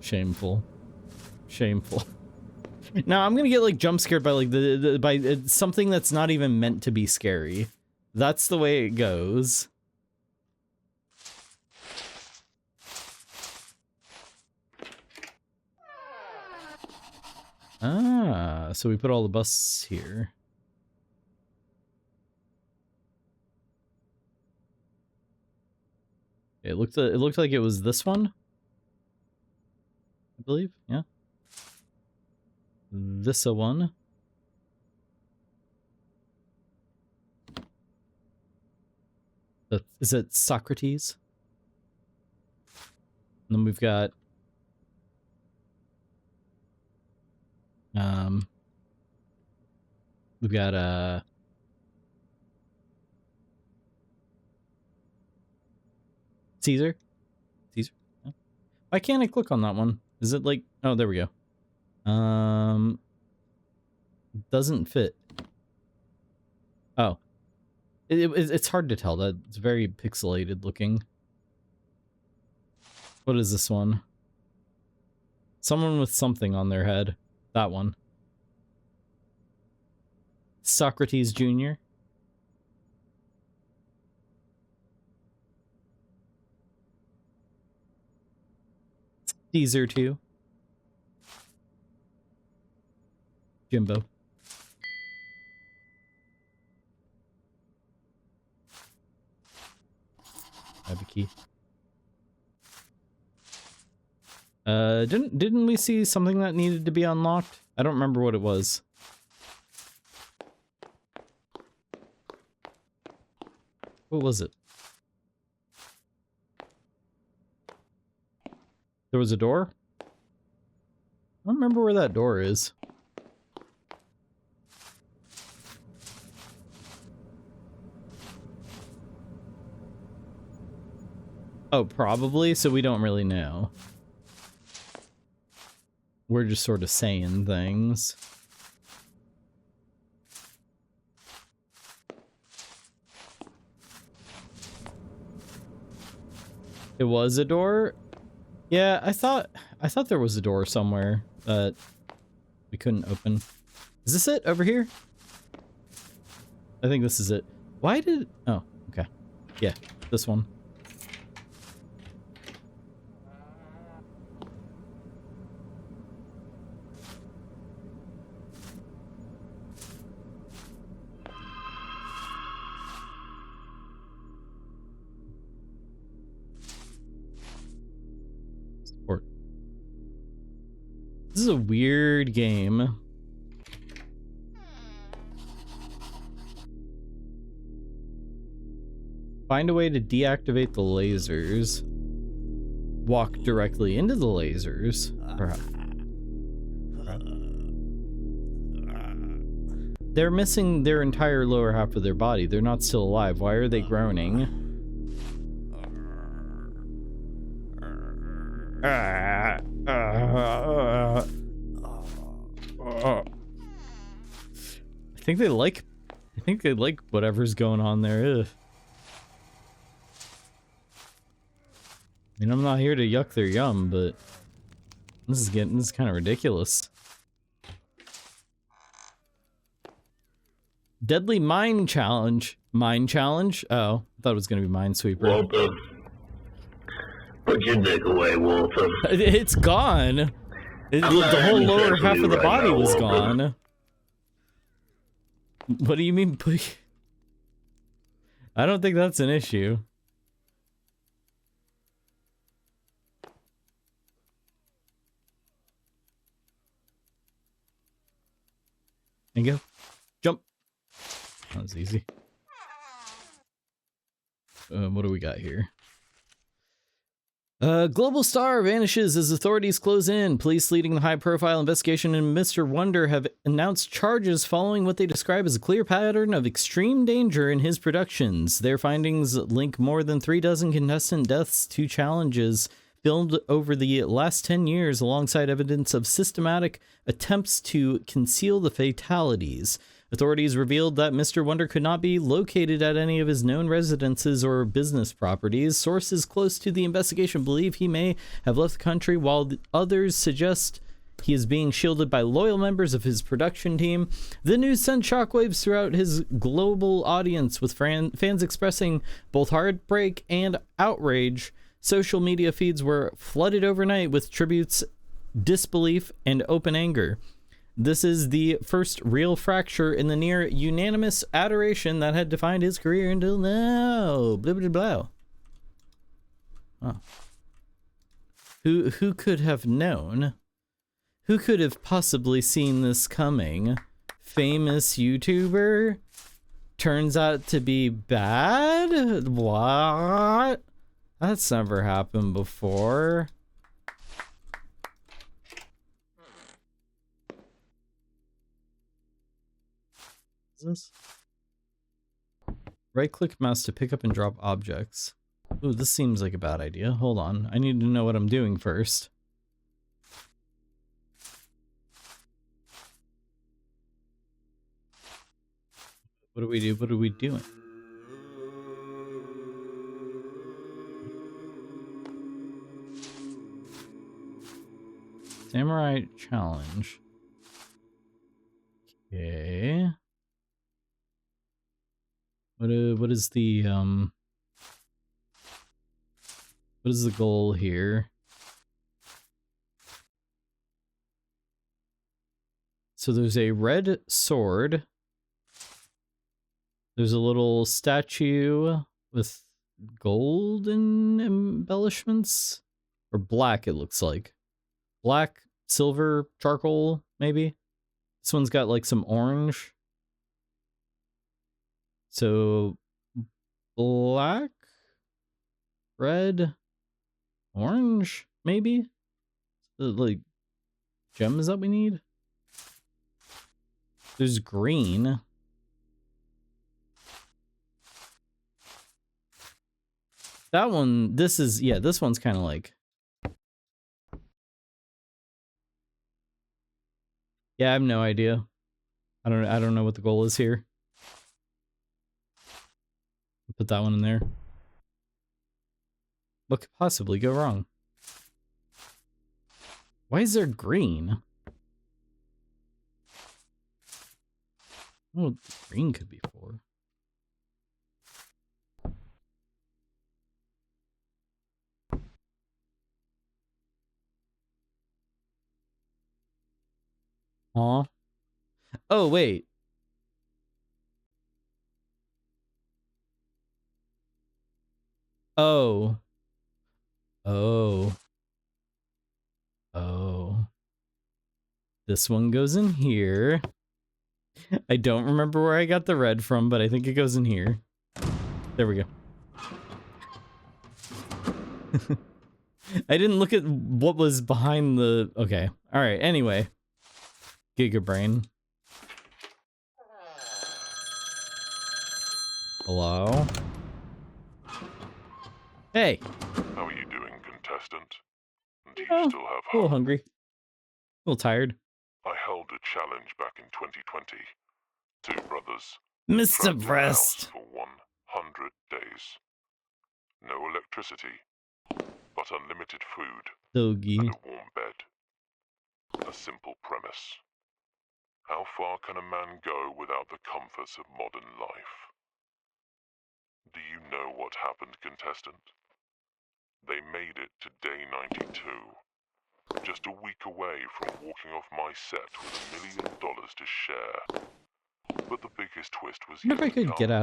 Shameful. Shameful. Now I'm gonna get like jump scared by like by something that's not even meant to be scary. That's the way it goes. Ah, so we put all the busts here. It looked like it was this one, I believe. Yeah. This a one. Is it Socrates? And then we've got Caesar? Caesar? No. Why can't I click on that one? Is it like... Oh, there we go. Doesn't fit. Oh. It's hard to tell. That it's very pixelated looking. What is this one? Someone with something on their head. That one. Socrates Jr. Caesar 2. Jimbo. Grab a key. Didn't we see something that needed to be unlocked? I don't remember what it was. What was it? There was a door? I don't remember where that door is. Oh, probably, so we don't really know. We're just sort of saying things. It was a door? Yeah, I thought there was a door somewhere that we couldn't open. Is this it over here? I think this is it. Why did... Oh, okay. Yeah, this one. Support. This is a weird game. Find a way to deactivate the lasers. Walk directly into the lasers. Perhaps. They're missing their entire lower half of their body. They're not still alive. Why are they groaning? I think they like whatever's going on there. Ugh. I mean, I'm not here to yuck their yum, but this is kind of ridiculous. Deadly Mine Challenge. Mine Challenge? Oh, I thought it was going to be Minesweeper. Walter. Put your dick away, Walter. It's gone. The whole lower half of the body was gone. What do you mean? I don't think that's an issue. There you go. Jump. That was easy. What do we got here? Global star vanishes as authorities close in. Police leading the high-profile investigation in Mr. Wonder have announced charges following what they describe as a clear pattern of extreme danger in his productions. Their findings link more than 36 contestant deaths to challenges filmed over the last 10 years alongside evidence of systematic attempts to conceal the fatalities. Authorities revealed that Mr. Wonder could not be located at any of his known residences or business properties. Sources close to the investigation believe he may have left the country, while others suggest he is being shielded by loyal members of his production team. The news sent shockwaves throughout his global audience, with fans expressing both heartbreak and outrage. Social media feeds were flooded overnight with tributes, disbelief, and open anger. This is the first real fracture in the near unanimous adoration that had defined his career until now. Blah, blah, blah. Oh. Who could have known? Who could have possibly seen this coming? Famous YouTuber? Turns out to be bad? What? That's never happened before. This? Right-click mouse to pick up and drop objects. Ooh, this seems like a bad idea. Hold on. I need to know what I'm doing first. What do we do? What are we doing? Samurai challenge. Okay. What is the goal here? So there's a red sword. There's a little statue with golden embellishments, or black it looks like. Black, silver, charcoal, maybe. This one's got like some orange. So black, red, orange, maybe? The like gems that we need. There's green. That one, this one's kind of like, yeah, I have no idea. I don't know what the goal is here. Put that one in there. What could possibly go wrong? Why is there green? Oh, green could be for. Huh? Oh, wait. Oh. Oh. Oh. This one goes in here. I don't remember where I got the red from, but I think it goes in here. There we go. I didn't look at what was behind the... Okay. Alright, anyway. Giga Brain. Hello? Hey! How are you doing, contestant? Do you Oh, still have a little hope? hungry. A little tired. I held a challenge back in 2020. Two brothers Mr. trapped in a house Breast. for 100 days. No electricity, but unlimited food Doggy. and a warm bed. A simple premise. How far can a man go without the comforts of modern life? Do you know what happened, contestant? They made it to day 92. Just a week away from walking off my set with $1 million to share. But the biggest twist was I wonder if I yet to could get come.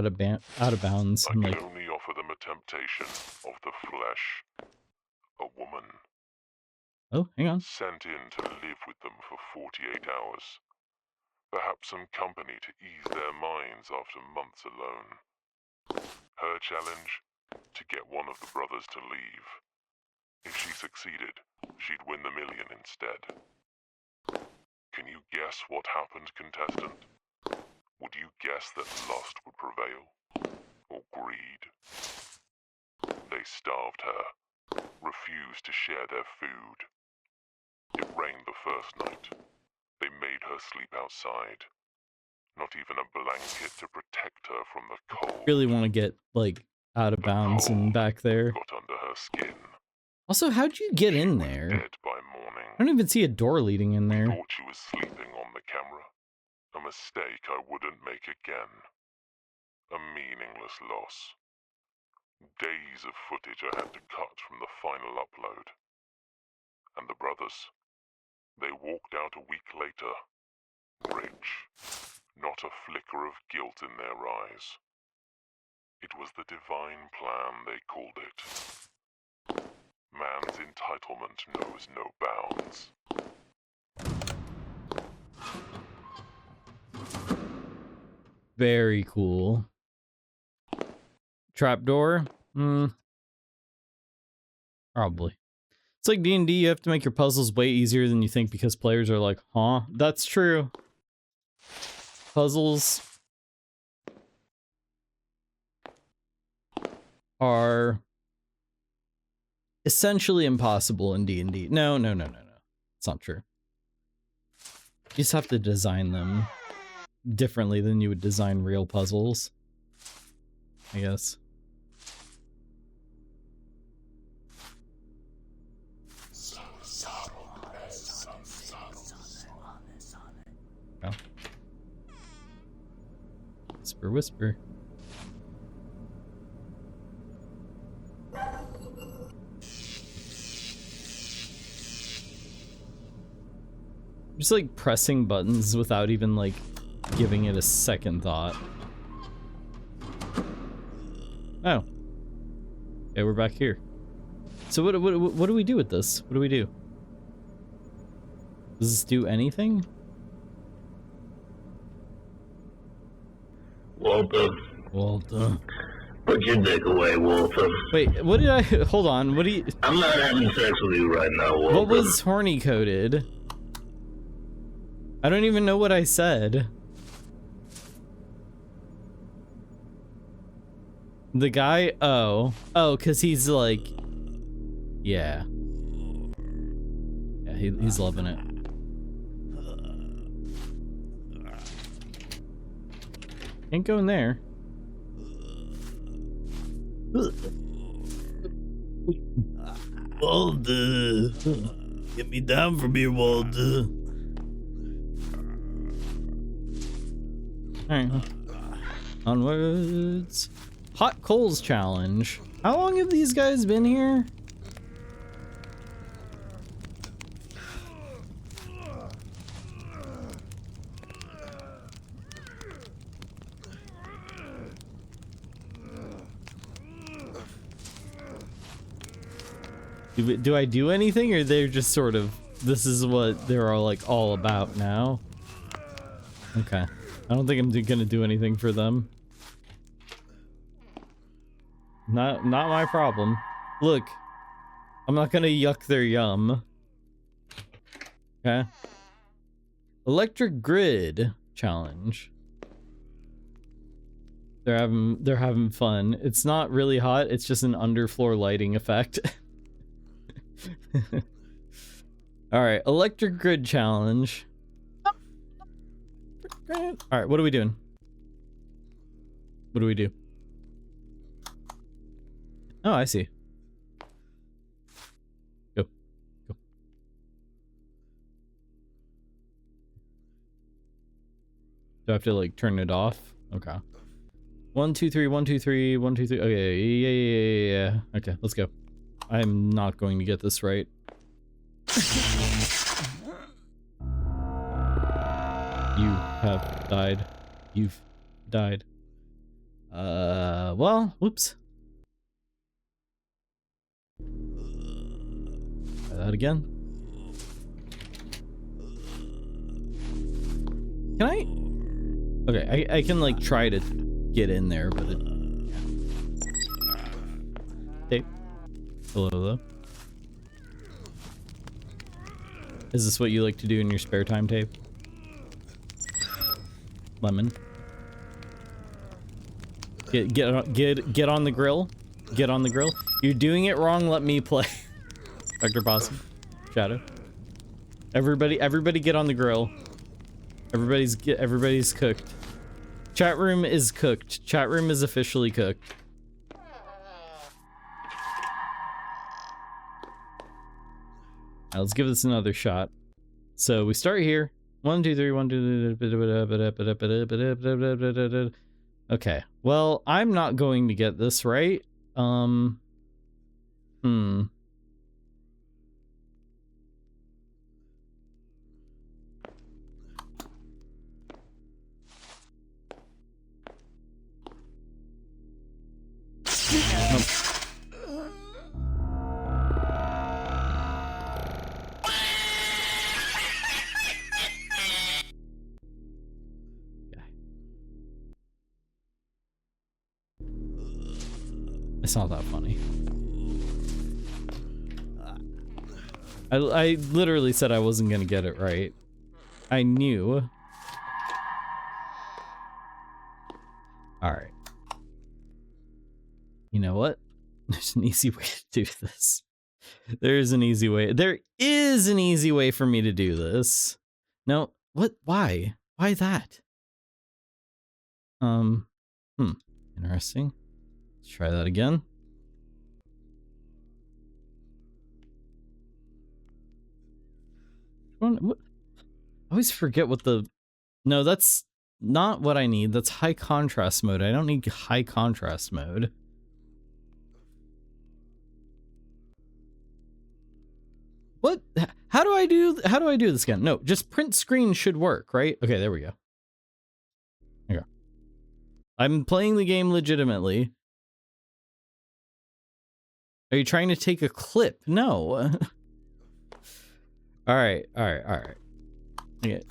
out of bounds I and can like... only offer them a temptation of the flesh. A woman. Oh, hang on. Sent in to live with them for 48 hours. Perhaps some company to ease their minds after months alone. Her challenge? To get one of the brothers to leave. If she succeeded, she'd win the $1 million instead. Can you guess what happened, contestant? Would you guess that lust would prevail? Or greed? They starved her, refused to share their food. It rained the first night. They made her sleep outside. Not even a blanket to protect her from the cold. Really want to get like out of bounds and back there. Got under her skin. Also, how'd you get in there? Dead by morning. I don't even see a door leading in there. Thought she was sleeping on the camera. A mistake I wouldn't make again. A meaningless loss. Days of footage I had to cut from the final upload. And the brothers, they walked out a week later, rich, not a flicker of guilt in their eyes. It was the divine plan, they called it. Man's entitlement knows no bounds. Very cool. Trapdoor? Probably. It's like D&D, you have to make your puzzles way easier than you think because players are like, huh? That's true. Puzzles are essentially impossible in D&D. No. It's not true. You just have to design them differently than you would design real puzzles, I guess. Oh. Whisper, whisper. Just like pressing buttons without even like giving it a second thought. Oh. Okay, we're back here. So what do we do with this? What do we do? Does this do anything? Walter. Put your dick away, Walter. Wait, what did I... Hold on, what do you... I'm not having sex with you right now, Walter. What was horny coded? I don't even know what I said. The guy... Oh, because he's like... Yeah. Yeah, he's loving it. Can't go in there. Walter. Get me down from here, Walter. Alright. Onwards. Hot Coals Challenge. How long have these guys been here? Do I do anything, or they're just sort of, this is what they're all about now? Okay. I don't think I'm gonna do anything for them. Not my problem. Look, I'm not gonna yuck their yum. Okay. Electric grid challenge. They're having fun. It's not really hot, it's just an underfloor lighting effect. Alright, electric grid challenge. Alright, what are we doing? What do we do? Oh, I see. Go. Go. Do I have to like turn it off? Okay. 1, 2, 3, 1, 2, 3, 1, 2, 3. Okay, yeah. Okay, let's go. I'm not going to get this right. You have died. You've died. Well, whoops. Try that again. Can I? Okay, I can like try to get in there, but it... Tape. Hello. Is this what you like to do in your spare time, Tape? Lemon. Get on the grill. Get on the grill. You're doing it wrong. Let me play. Dr. Possum. Shadow. Everybody get on the grill. Everybody's cooked. Chat room is cooked. Chat room is officially cooked. Now let's give this another shot. So we start here. 1, 2, 3, 1, 2. Okay. Well, I'm not going to get this right. It's not that funny. I literally said I wasn't gonna get it right. I knew. Alright. You know what? There's an easy way to do this. There's an easy way. There is an easy way for me to do this. No, what? Why? Why that? Interesting. Let's try that again. What? I always forget what the... No, that's not what I need. That's high contrast mode. I don't need high contrast mode. What? How do I do this again? No, just print screen should work, right? Okay, there we go. Okay. I'm playing the game legitimately. Are you trying to take a clip? No. Alright. Okay.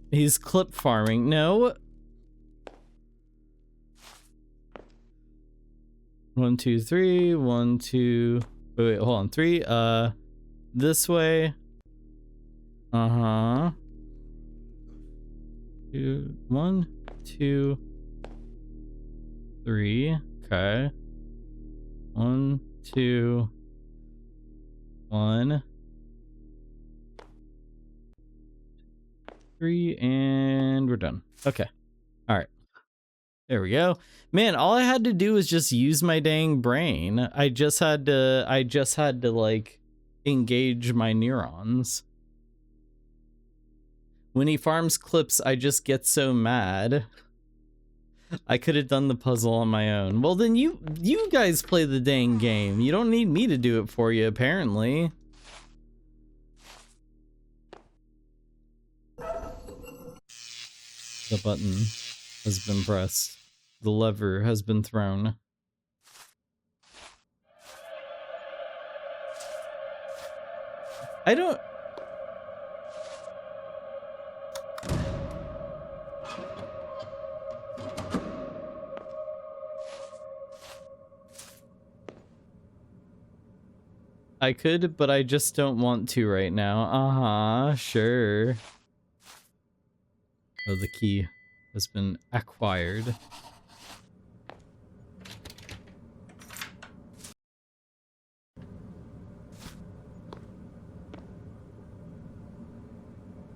He's clip farming. No. 1, 2, 3. 1, 2. Wait, hold on. 3. This way. 2. 1, 2, 3. Okay. 1, 2. 1. 3, and we're done. Okay. All right. There we go. Man, all I had to do was just use my dang brain. I just had to like engage my neurons. When he farms clips, I just get so mad. I could have done the puzzle on my own. Well, then you guys play the dang game. You don't need me to do it for you, apparently. The button has been pressed. The lever has been thrown. I don't... I could, but I just don't want to right now. Uh-huh, sure. Oh, the key has been acquired.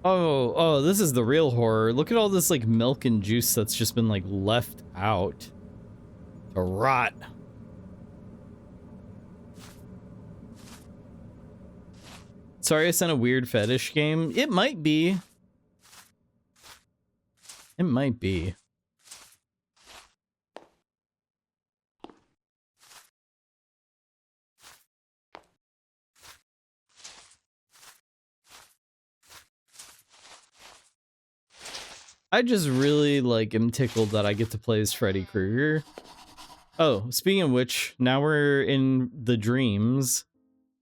Oh, this is the real horror. Look at all this, like, milk and juice that's just been, like, left out to rot. Sorry I sent a weird fetish game. It might be. It might be. I just really, like, am tickled that I get to play as Freddy Krueger. Oh, speaking of which, now we're in the dreams.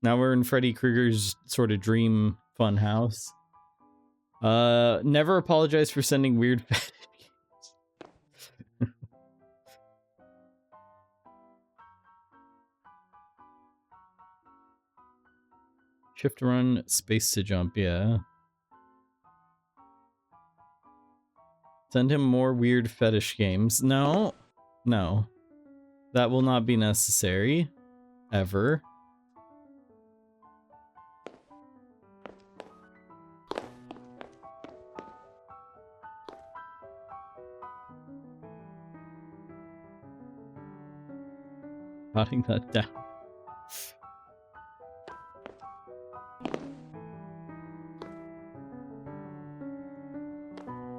Now we're in Freddy Krueger's sort of dream fun house. Never apologize for sending weird fetish games. Shift to run, space to jump, yeah. Send him more weird fetish games. No. No. That will not be necessary. Ever. Jotting that down.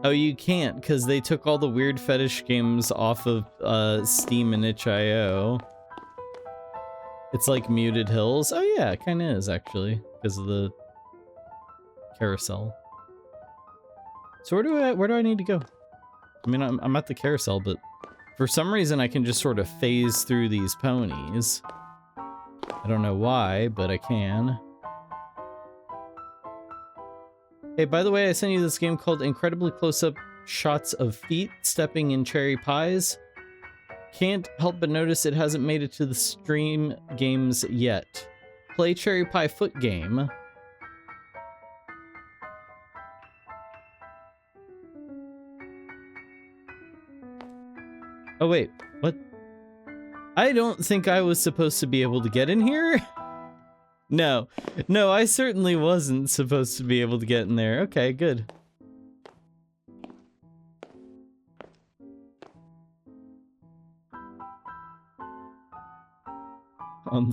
Oh, you can't, because they took all the weird fetish games off of Steam and itch.io. It's like Muted Hills. Oh yeah, it kind of is, actually, because of the carousel. So where do I need to go? I mean, I'm at the carousel, but for some reason I can just sort of phase through these ponies. I don't know why, but I can. Hey, by the way, I sent you this game called Incredibly Close-Up Shots of Feet Stepping in Cherry Pies. Can't help but notice it hasn't made it to the stream games yet. Play Cherry Pie Foot Game. Oh wait, what? I don't think I was supposed to be able to get in here. No, I certainly wasn't supposed to be able to get in there. Okay, good. I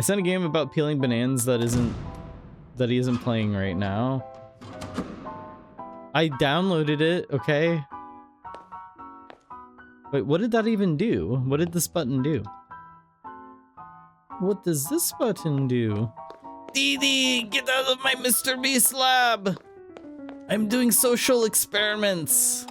sent a game about peeling bananas that he isn't playing right now. I downloaded it, okay? Wait, what did that even do? What did this button do? What does this button do? Dee, get out of my Mr. Beast lab! I'm doing social experiments!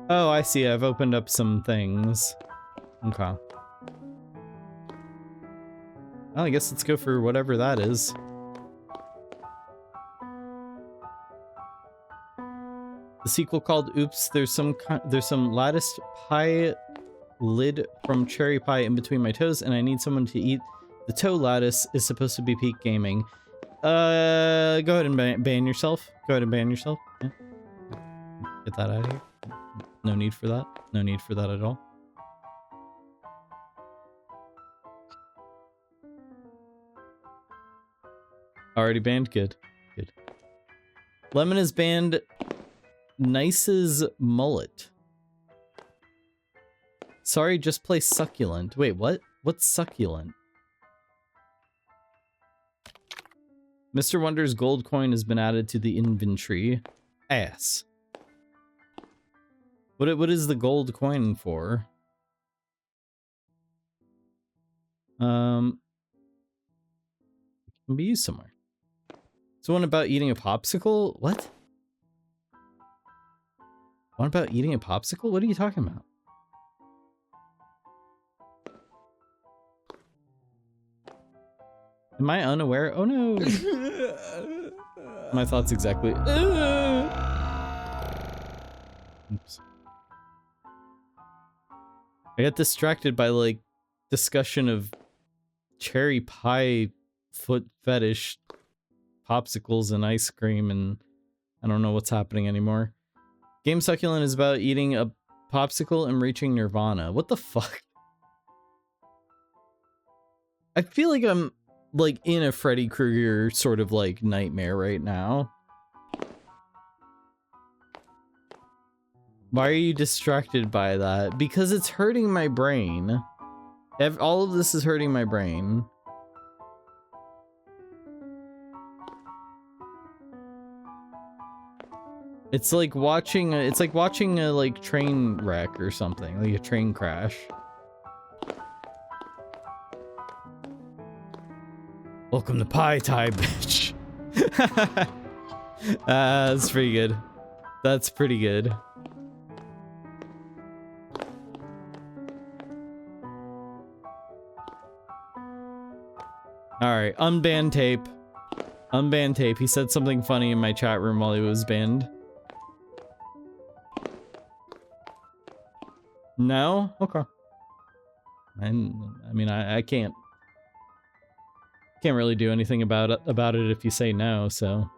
Oh, I see. I've opened up some things. Okay. Well, I guess let's go for whatever that is. The sequel called Oops, there's some latticed pie lid from cherry pie in between my toes, and I need someone to eat. The toe lattice is supposed to be peak gaming. Go ahead and ban yourself. Go ahead and ban yourself. Yeah. Get that out of here. No need for that. No need for that at all. Already banned? Good. Good. Lemon is banned. Nice's mullet. Sorry, just play succulent. Wait, what? What's succulent? Mr. Wonder's gold coin has been added to the inventory. Ass. What is the gold coin for? It can be used somewhere. So one about eating a popsicle? What? One about eating a popsicle? What are you talking about? Am I unaware? Oh no! My thoughts exactly. Oops. I got distracted by like discussion of cherry pie foot fetish popsicles and ice cream, and I don't know what's happening anymore. Game Succulent is about eating a popsicle and reaching nirvana. What the fuck? I feel like I'm like in a Freddy Krueger sort of like nightmare right now. Why are you distracted by that? Because it's hurting my brain. All of this is hurting my brain. It's like watching a, like train wreck or something, like a train crash. Welcome to Pie Time, bitch. That's pretty good. That's pretty good. Alright, unban tape. Unban tape. He said something funny in my chat room while he was banned. No? Okay. I mean, I can't really do anything about it if you say no, so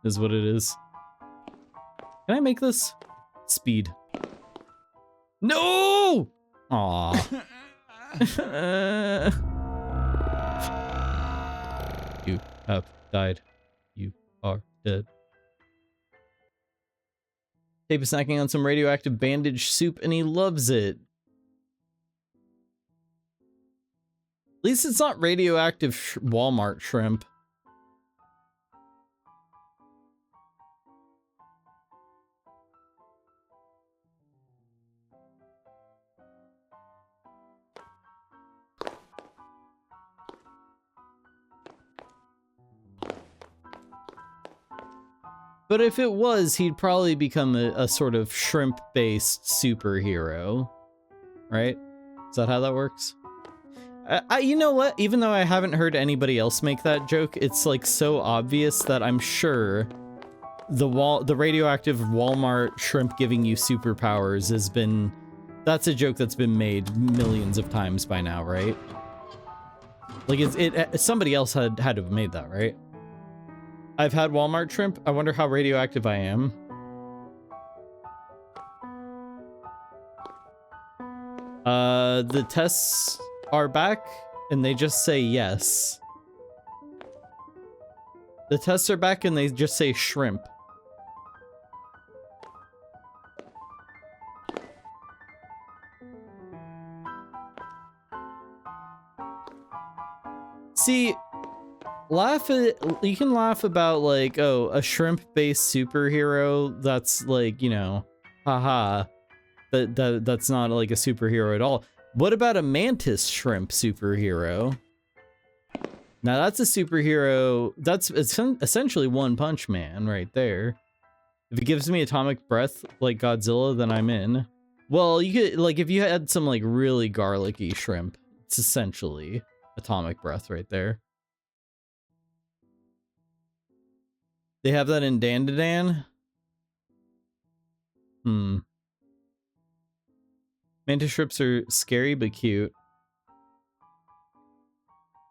is what it is. Can I make this? Speed. No! Aw. You have died. You are dead. Tape is snacking on some radioactive bandage soup and he loves it. At least it's not radioactive Walmart shrimp. But if it was, he'd probably become a sort of shrimp-based superhero, right? Is that how that works? You know what? Even though I haven't heard anybody else make that joke, it's like so obvious that I'm sure the radioactive Walmart shrimp giving you superpowers has been... That's a joke that's been made millions of times by now, right? Like, somebody else had to have made that, right? I've had Walmart shrimp. I wonder how radioactive I am. The tests are back, and they just say yes. The tests are back, and they just say shrimp. See... you can laugh about like, oh, a shrimp-based superhero that's like, you know, haha, that's not like a superhero at all. What about a mantis shrimp superhero? Now that's a superhero, that's essentially One Punch Man right there. If it gives me atomic breath like Godzilla, then I'm in. Well, you could, like, if you had some like really garlicky shrimp, it's essentially atomic breath right there. They have that in Dandadan? Mantis shrimps are scary but cute.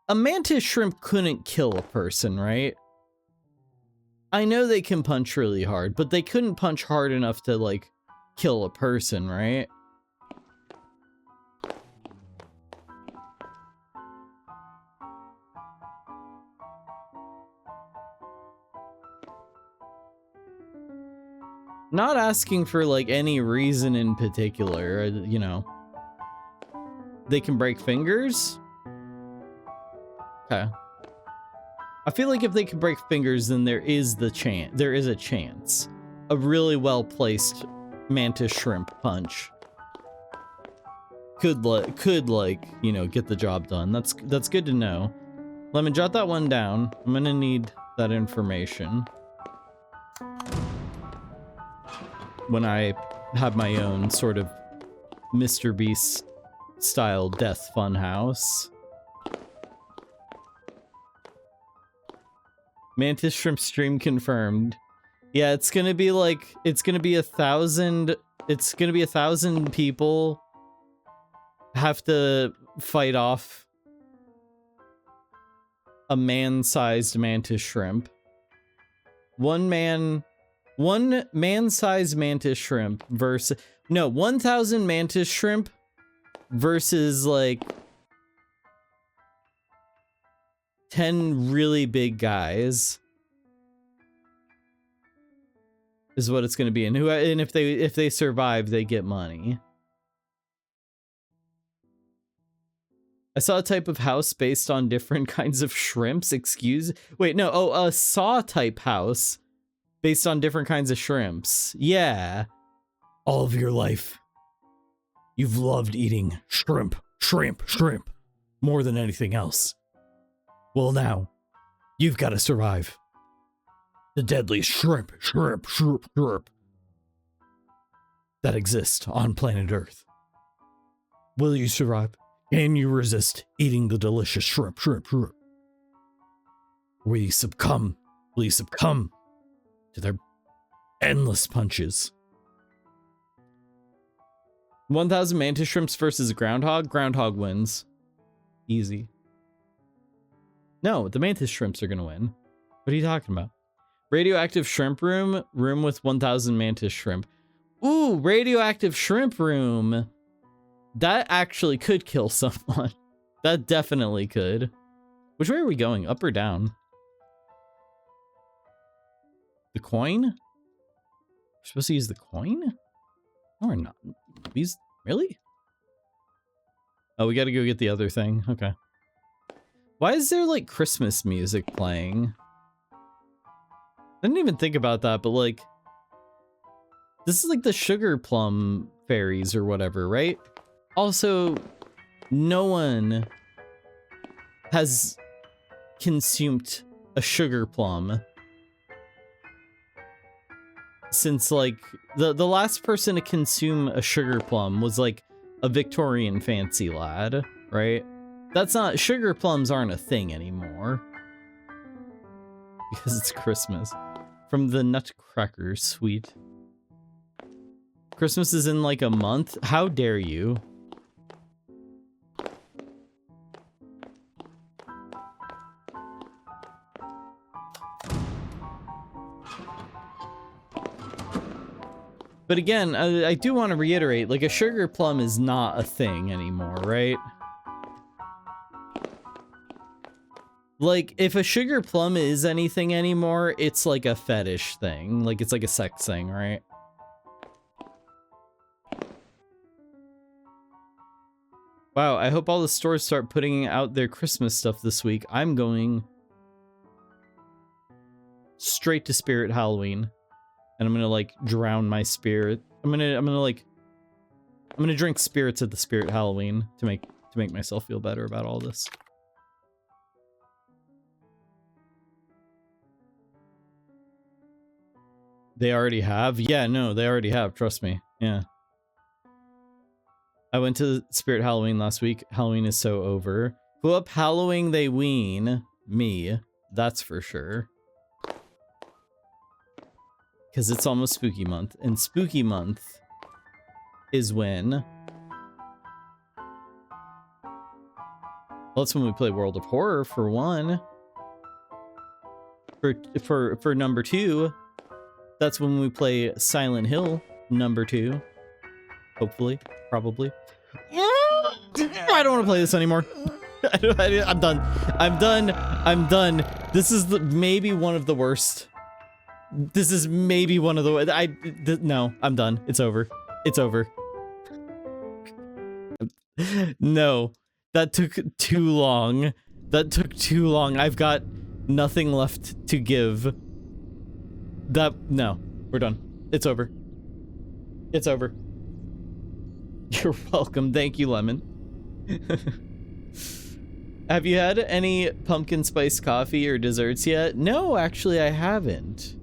A mantis shrimp couldn't kill a person, right? I know they can punch really hard, but they couldn't punch hard enough to, like, kill a person, right? Not asking for, like, any reason in particular, you know. They can break fingers? Okay. I feel like if they can break fingers, then there is a chance. A really well-placed mantis shrimp punch could like, you know, get the job done. That's good to know. Lemon, jot that one down. I'm gonna need that information when I have my own sort of Mr. Beast style death funhouse. Mantis Shrimp stream confirmed. Yeah, it's gonna be like, it's gonna be 1,000 people have to fight off a man-sized mantis shrimp. One man-sized mantis shrimp versus, no, 1,000 mantis shrimp versus like 10 really big guys is what it's going to be. And if they survive, they get money. I saw a type of house based on different kinds of shrimps. Wait, no. Oh, a saw type house based on different kinds of shrimps. Yeah. All of your life, you've loved eating shrimp more than anything else. Well, now, you've got to survive the deadliest shrimp that exist on planet Earth. Will you survive? Can you resist eating the delicious shrimp? Will you succumb to their endless punches? 1,000 mantis shrimps versus groundhog? Groundhog wins. Easy. No, the mantis shrimps are gonna win. What are you talking about? Radioactive shrimp room with 1,000 mantis shrimp. Ooh, radioactive shrimp room. That actually could kill someone. That definitely could. Which way are we going? Up or down? The coin? We're supposed to use the coin? No, we're not. Really? Oh, we gotta go get the other thing. Okay. Why is there like Christmas music playing? I didn't even think about that, but like, this is like the sugar plum fairies or whatever, right? Also, no one has consumed a sugar plum since like the last person to consume a sugar plum was like a Victorian fancy lad, right? That's not, sugar plums aren't a thing anymore because it's Christmas. From the Nutcracker Suite. Christmas is in like a month? How dare you? But again, I do want to reiterate, like, a sugar plum is not a thing anymore, right? Like, if a sugar plum is anything anymore, it's like a fetish thing. Like, it's like a sex thing, right? Wow, I hope all the stores start putting out their Christmas stuff this week. I'm going straight to Spirit Halloween. And I'm gonna like drown my spirit. I'm gonna drink spirits at the Spirit Halloween to make myself feel better about all this. They already have? Yeah, no, they already have, trust me. Yeah. I went to Spirit Halloween last week. Halloween is so over. Who up Halloween they ween? Me. That's for sure. Because it's almost spooky month, and spooky month is when... Well, that's when we play World of Horror, for one. For number two, that's when we play Silent Hill, number 2. Hopefully, probably. I don't want to play this anymore. I'm done. I'm done. This is maybe one of the worst. This is maybe one of the... no, I'm done. It's over. It's over. No, that took too long. That took too long. I've got nothing left to give. No, we're done. It's over. It's over. You're welcome. Thank you, Lemon. Have you had any pumpkin spice coffee or desserts yet? No, actually I haven't.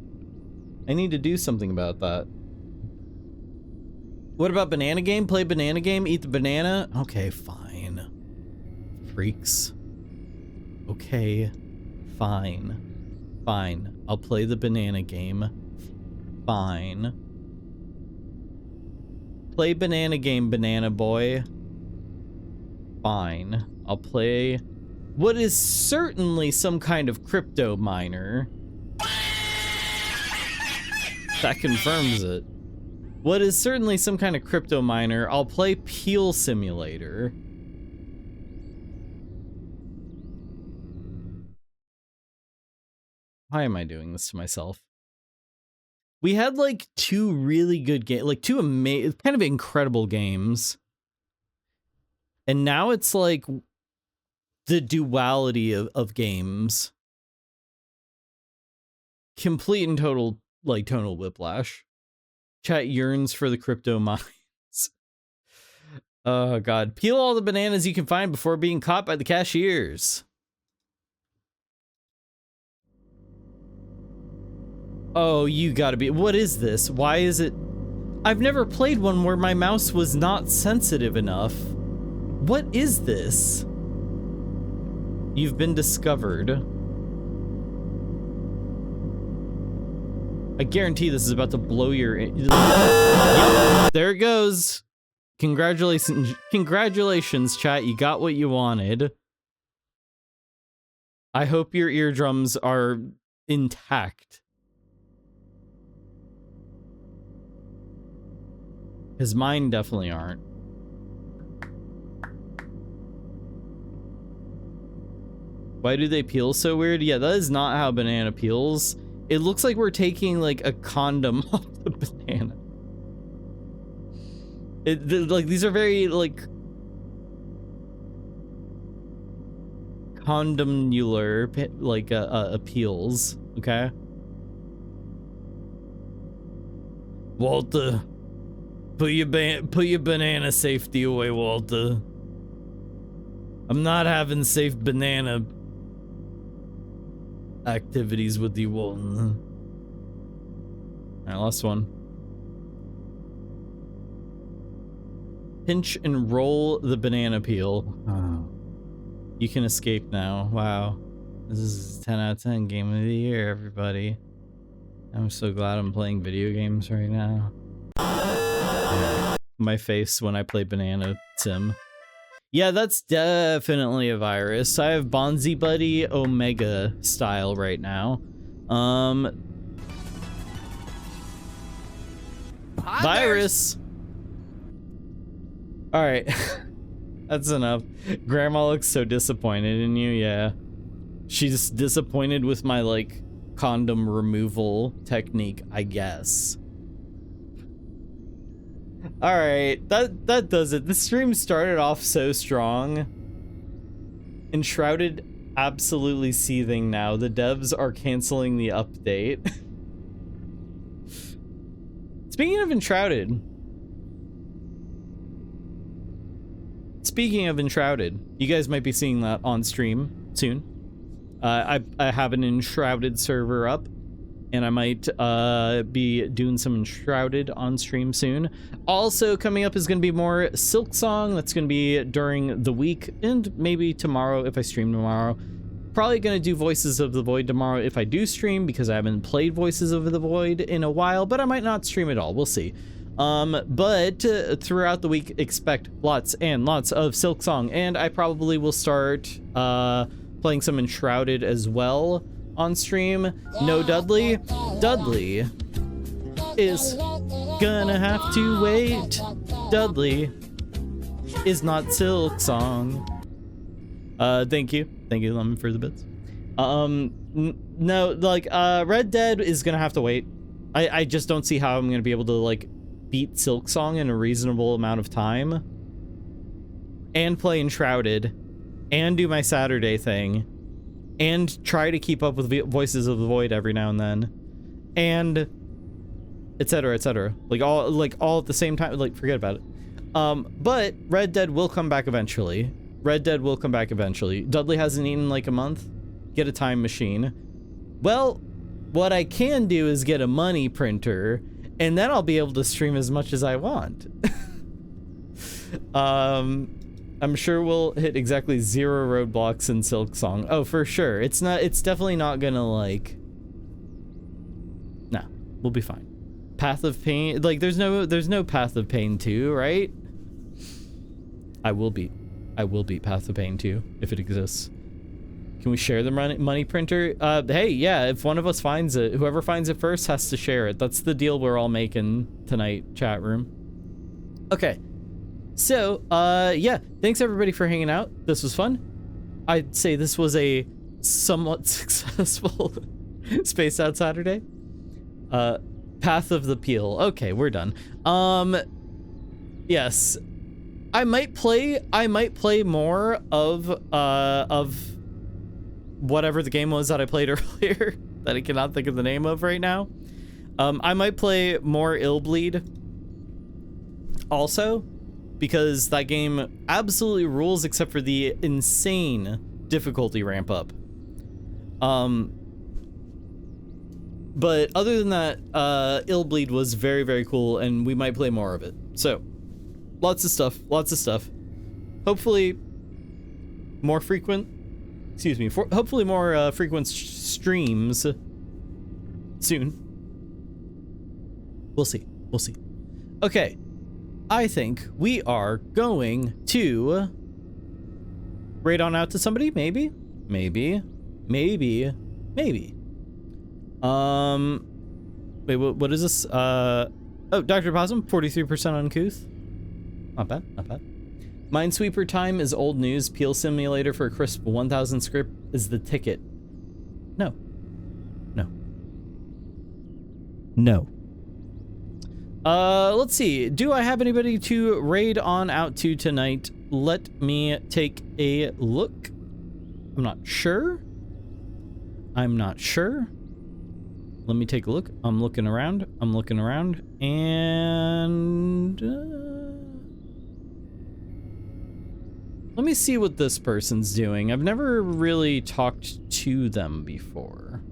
I need to do something about that. What about banana game? Play banana game, eat the banana? Okay, fine. Freaks. Okay, fine. Fine. I'll play the banana game. Fine. Play banana game, banana boy. Fine. I'll play what is certainly some kind of crypto miner. That confirms it. What is certainly some kind of crypto miner. I'll play Peel Simulator. Why am I doing this to myself? We had like two really good games, like two kind of incredible games. And now it's like the duality of games. Complete and total, like, tonal whiplash. Chat yearns for the crypto mines. Oh, God. Peel all the bananas you can find before being caught by the cashiers. Oh, you gotta be... What is this? Why is it... I've never played one where my mouse was not sensitive enough. What is this? You've been discovered. I guarantee this is about to blow your... Yep, there it goes. Congratulations, chat. You got what you wanted. I hope your eardrums are intact. Because mine definitely aren't. Why do they peel so weird? Yeah, that is not how banana peels. It looks like we're taking like a condom off the banana. Like these are very like condomular like peels. Okay. Walter, put your banana safety away, Walter. I'm not having safe banana activities with you, Walton. Alright, last one. Pinch and roll the banana peel. Oh. You can escape now. Wow. This is 10 out of 10 game of the year, everybody. I'm so glad I'm playing video games right now. Yeah. My face when I play Banana Sim. Yeah, that's definitely a virus. I have Bonzi Buddy Omega style right now. Virus! Alright. That's enough. Grandma looks so disappointed in you, yeah. She's disappointed with my, like, condom removal technique, I guess. Alright, that does it. The stream started off so strong. Enshrouded absolutely seething now. The devs are canceling the update. Speaking of Enshrouded. You guys might be seeing that on stream soon. I have an Enshrouded server up. And I might be doing some Enshrouded on stream soon. Also coming up is going to be more Silksong. That's going to be during the week and maybe tomorrow if I stream tomorrow. Probably going to do Voices of the Void tomorrow if I do stream because I haven't played Voices of the Void in a while, but I might not stream at all. We'll see. But throughout the week, expect lots and lots of Silksong, and I probably will start playing some Enshrouded as well on stream. No Dudley. Dudley is gonna have to wait. Dudley is not Silksong. Thank you, Lemon, for the bits. No, like, Red Dead is gonna have to wait. I just don't see how I'm gonna be able to, like, beat Silksong in a reasonable amount of time. And play Enshrouded. And do my Saturday thing. And try to keep up with Voices of the Void every now and then. And etc, etc. Like all at the same time. Like, forget about it. But Red Dead will come back eventually. Red Dead will come back eventually. Dudley hasn't eaten in like a month. Get a time machine. Well, what I can do is get a money printer, and then I'll be able to stream as much as I want. I'm sure we'll hit exactly 0 roadblocks in Silksong. Oh, for sure. It's definitely not gonna like... Nah, we'll be fine. Path of Pain, like there's no Path of Pain 2, right? I will beat Path of Pain 2 if it exists. Can we share the money printer? Hey, yeah, if one of us finds it, whoever finds it first has to share it. That's the deal we're all making tonight, chat room. Okay. So, yeah, thanks everybody for hanging out. This was fun. I'd say this was a somewhat successful Spaced Out Saturday. Path of the Peel. Okay, we're done. Yes. I might play more of whatever the game was that I played earlier that I cannot think of the name of right now. I might play more Illbleed also, because that game absolutely rules except for the insane difficulty ramp up. But other than that, Illbleed was very, very cool, and we might play more of it. So, lots of stuff. Hopefully, more frequent. Excuse me. Hopefully, more frequent streams soon. We'll see. Okay, I think we are going to raid on out to somebody. Maybe. Wait, what is this? Oh, Dr. Possum, 43% uncouth. Not bad. Minesweeper time is old news. Peel Simulator for a crisp 1,000 script is the ticket. No. Let's see. Do I have anybody to raid on out to tonight? Let me take a look. I'm not sure. Let me take a look. I'm looking around, and let me see what this person's doing. I've never really talked to them before.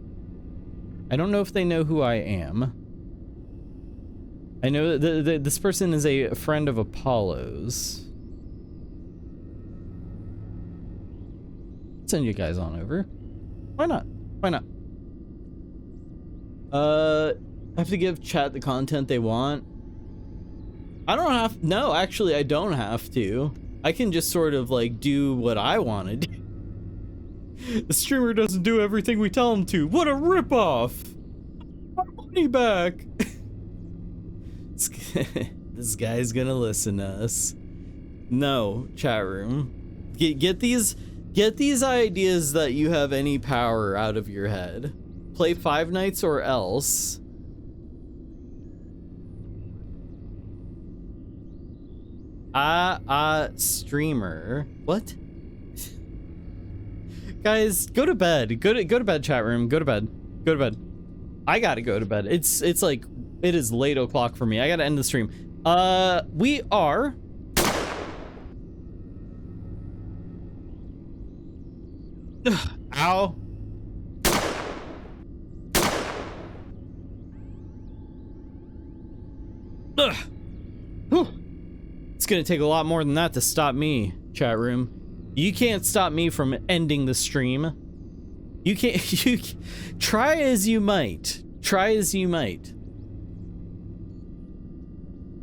I don't know if they know who I am. I know that this person is a friend of Apollo's. Send you guys on over. Why not? I have to give chat the content they want. No, actually, I don't have to. I can just sort of like do what I want to do. The streamer doesn't do everything we tell him to. What a ripoff! Our money back. This guy's gonna listen to us. No, chat room. Get these ideas that you have any power out of your head. Play Five Nights or else. Streamer. What? Guys, go to bed. Go to bed, chat room. Go to bed. I gotta go to bed. It's like, it is late o'clock for me. I gotta end the stream. We are... Ow. Ugh. Whew. It's gonna take a lot more than that to stop me, chat room. You can't stop me from ending the stream. You can't. Try as you might.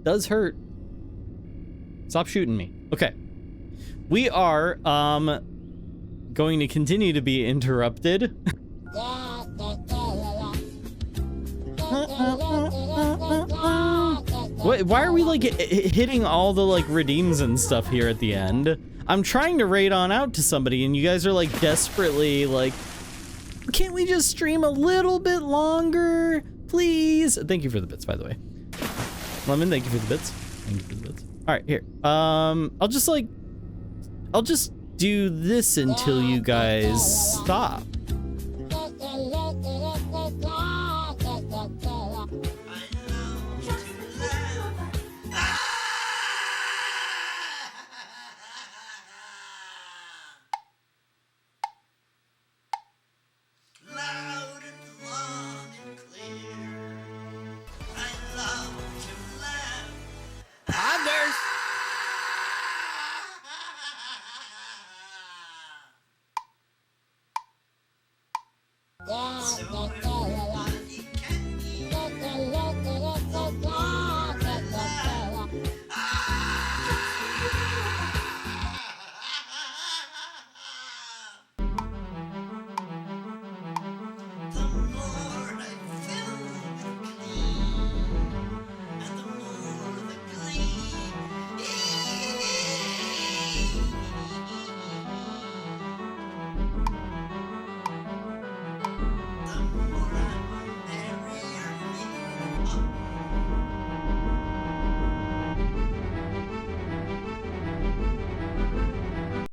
Does hurt. Stop shooting me. Okay. We are going to continue to be interrupted. Why are we like hitting all the like redeems and stuff here at the end? I'm trying to raid on out to somebody and you guys are like desperately like, can't we just stream a little bit longer, please? Thank you for the bits, by the way. Lemon, thank you for the bits. All right, here. I'll just do this until you guys stop. Yeah,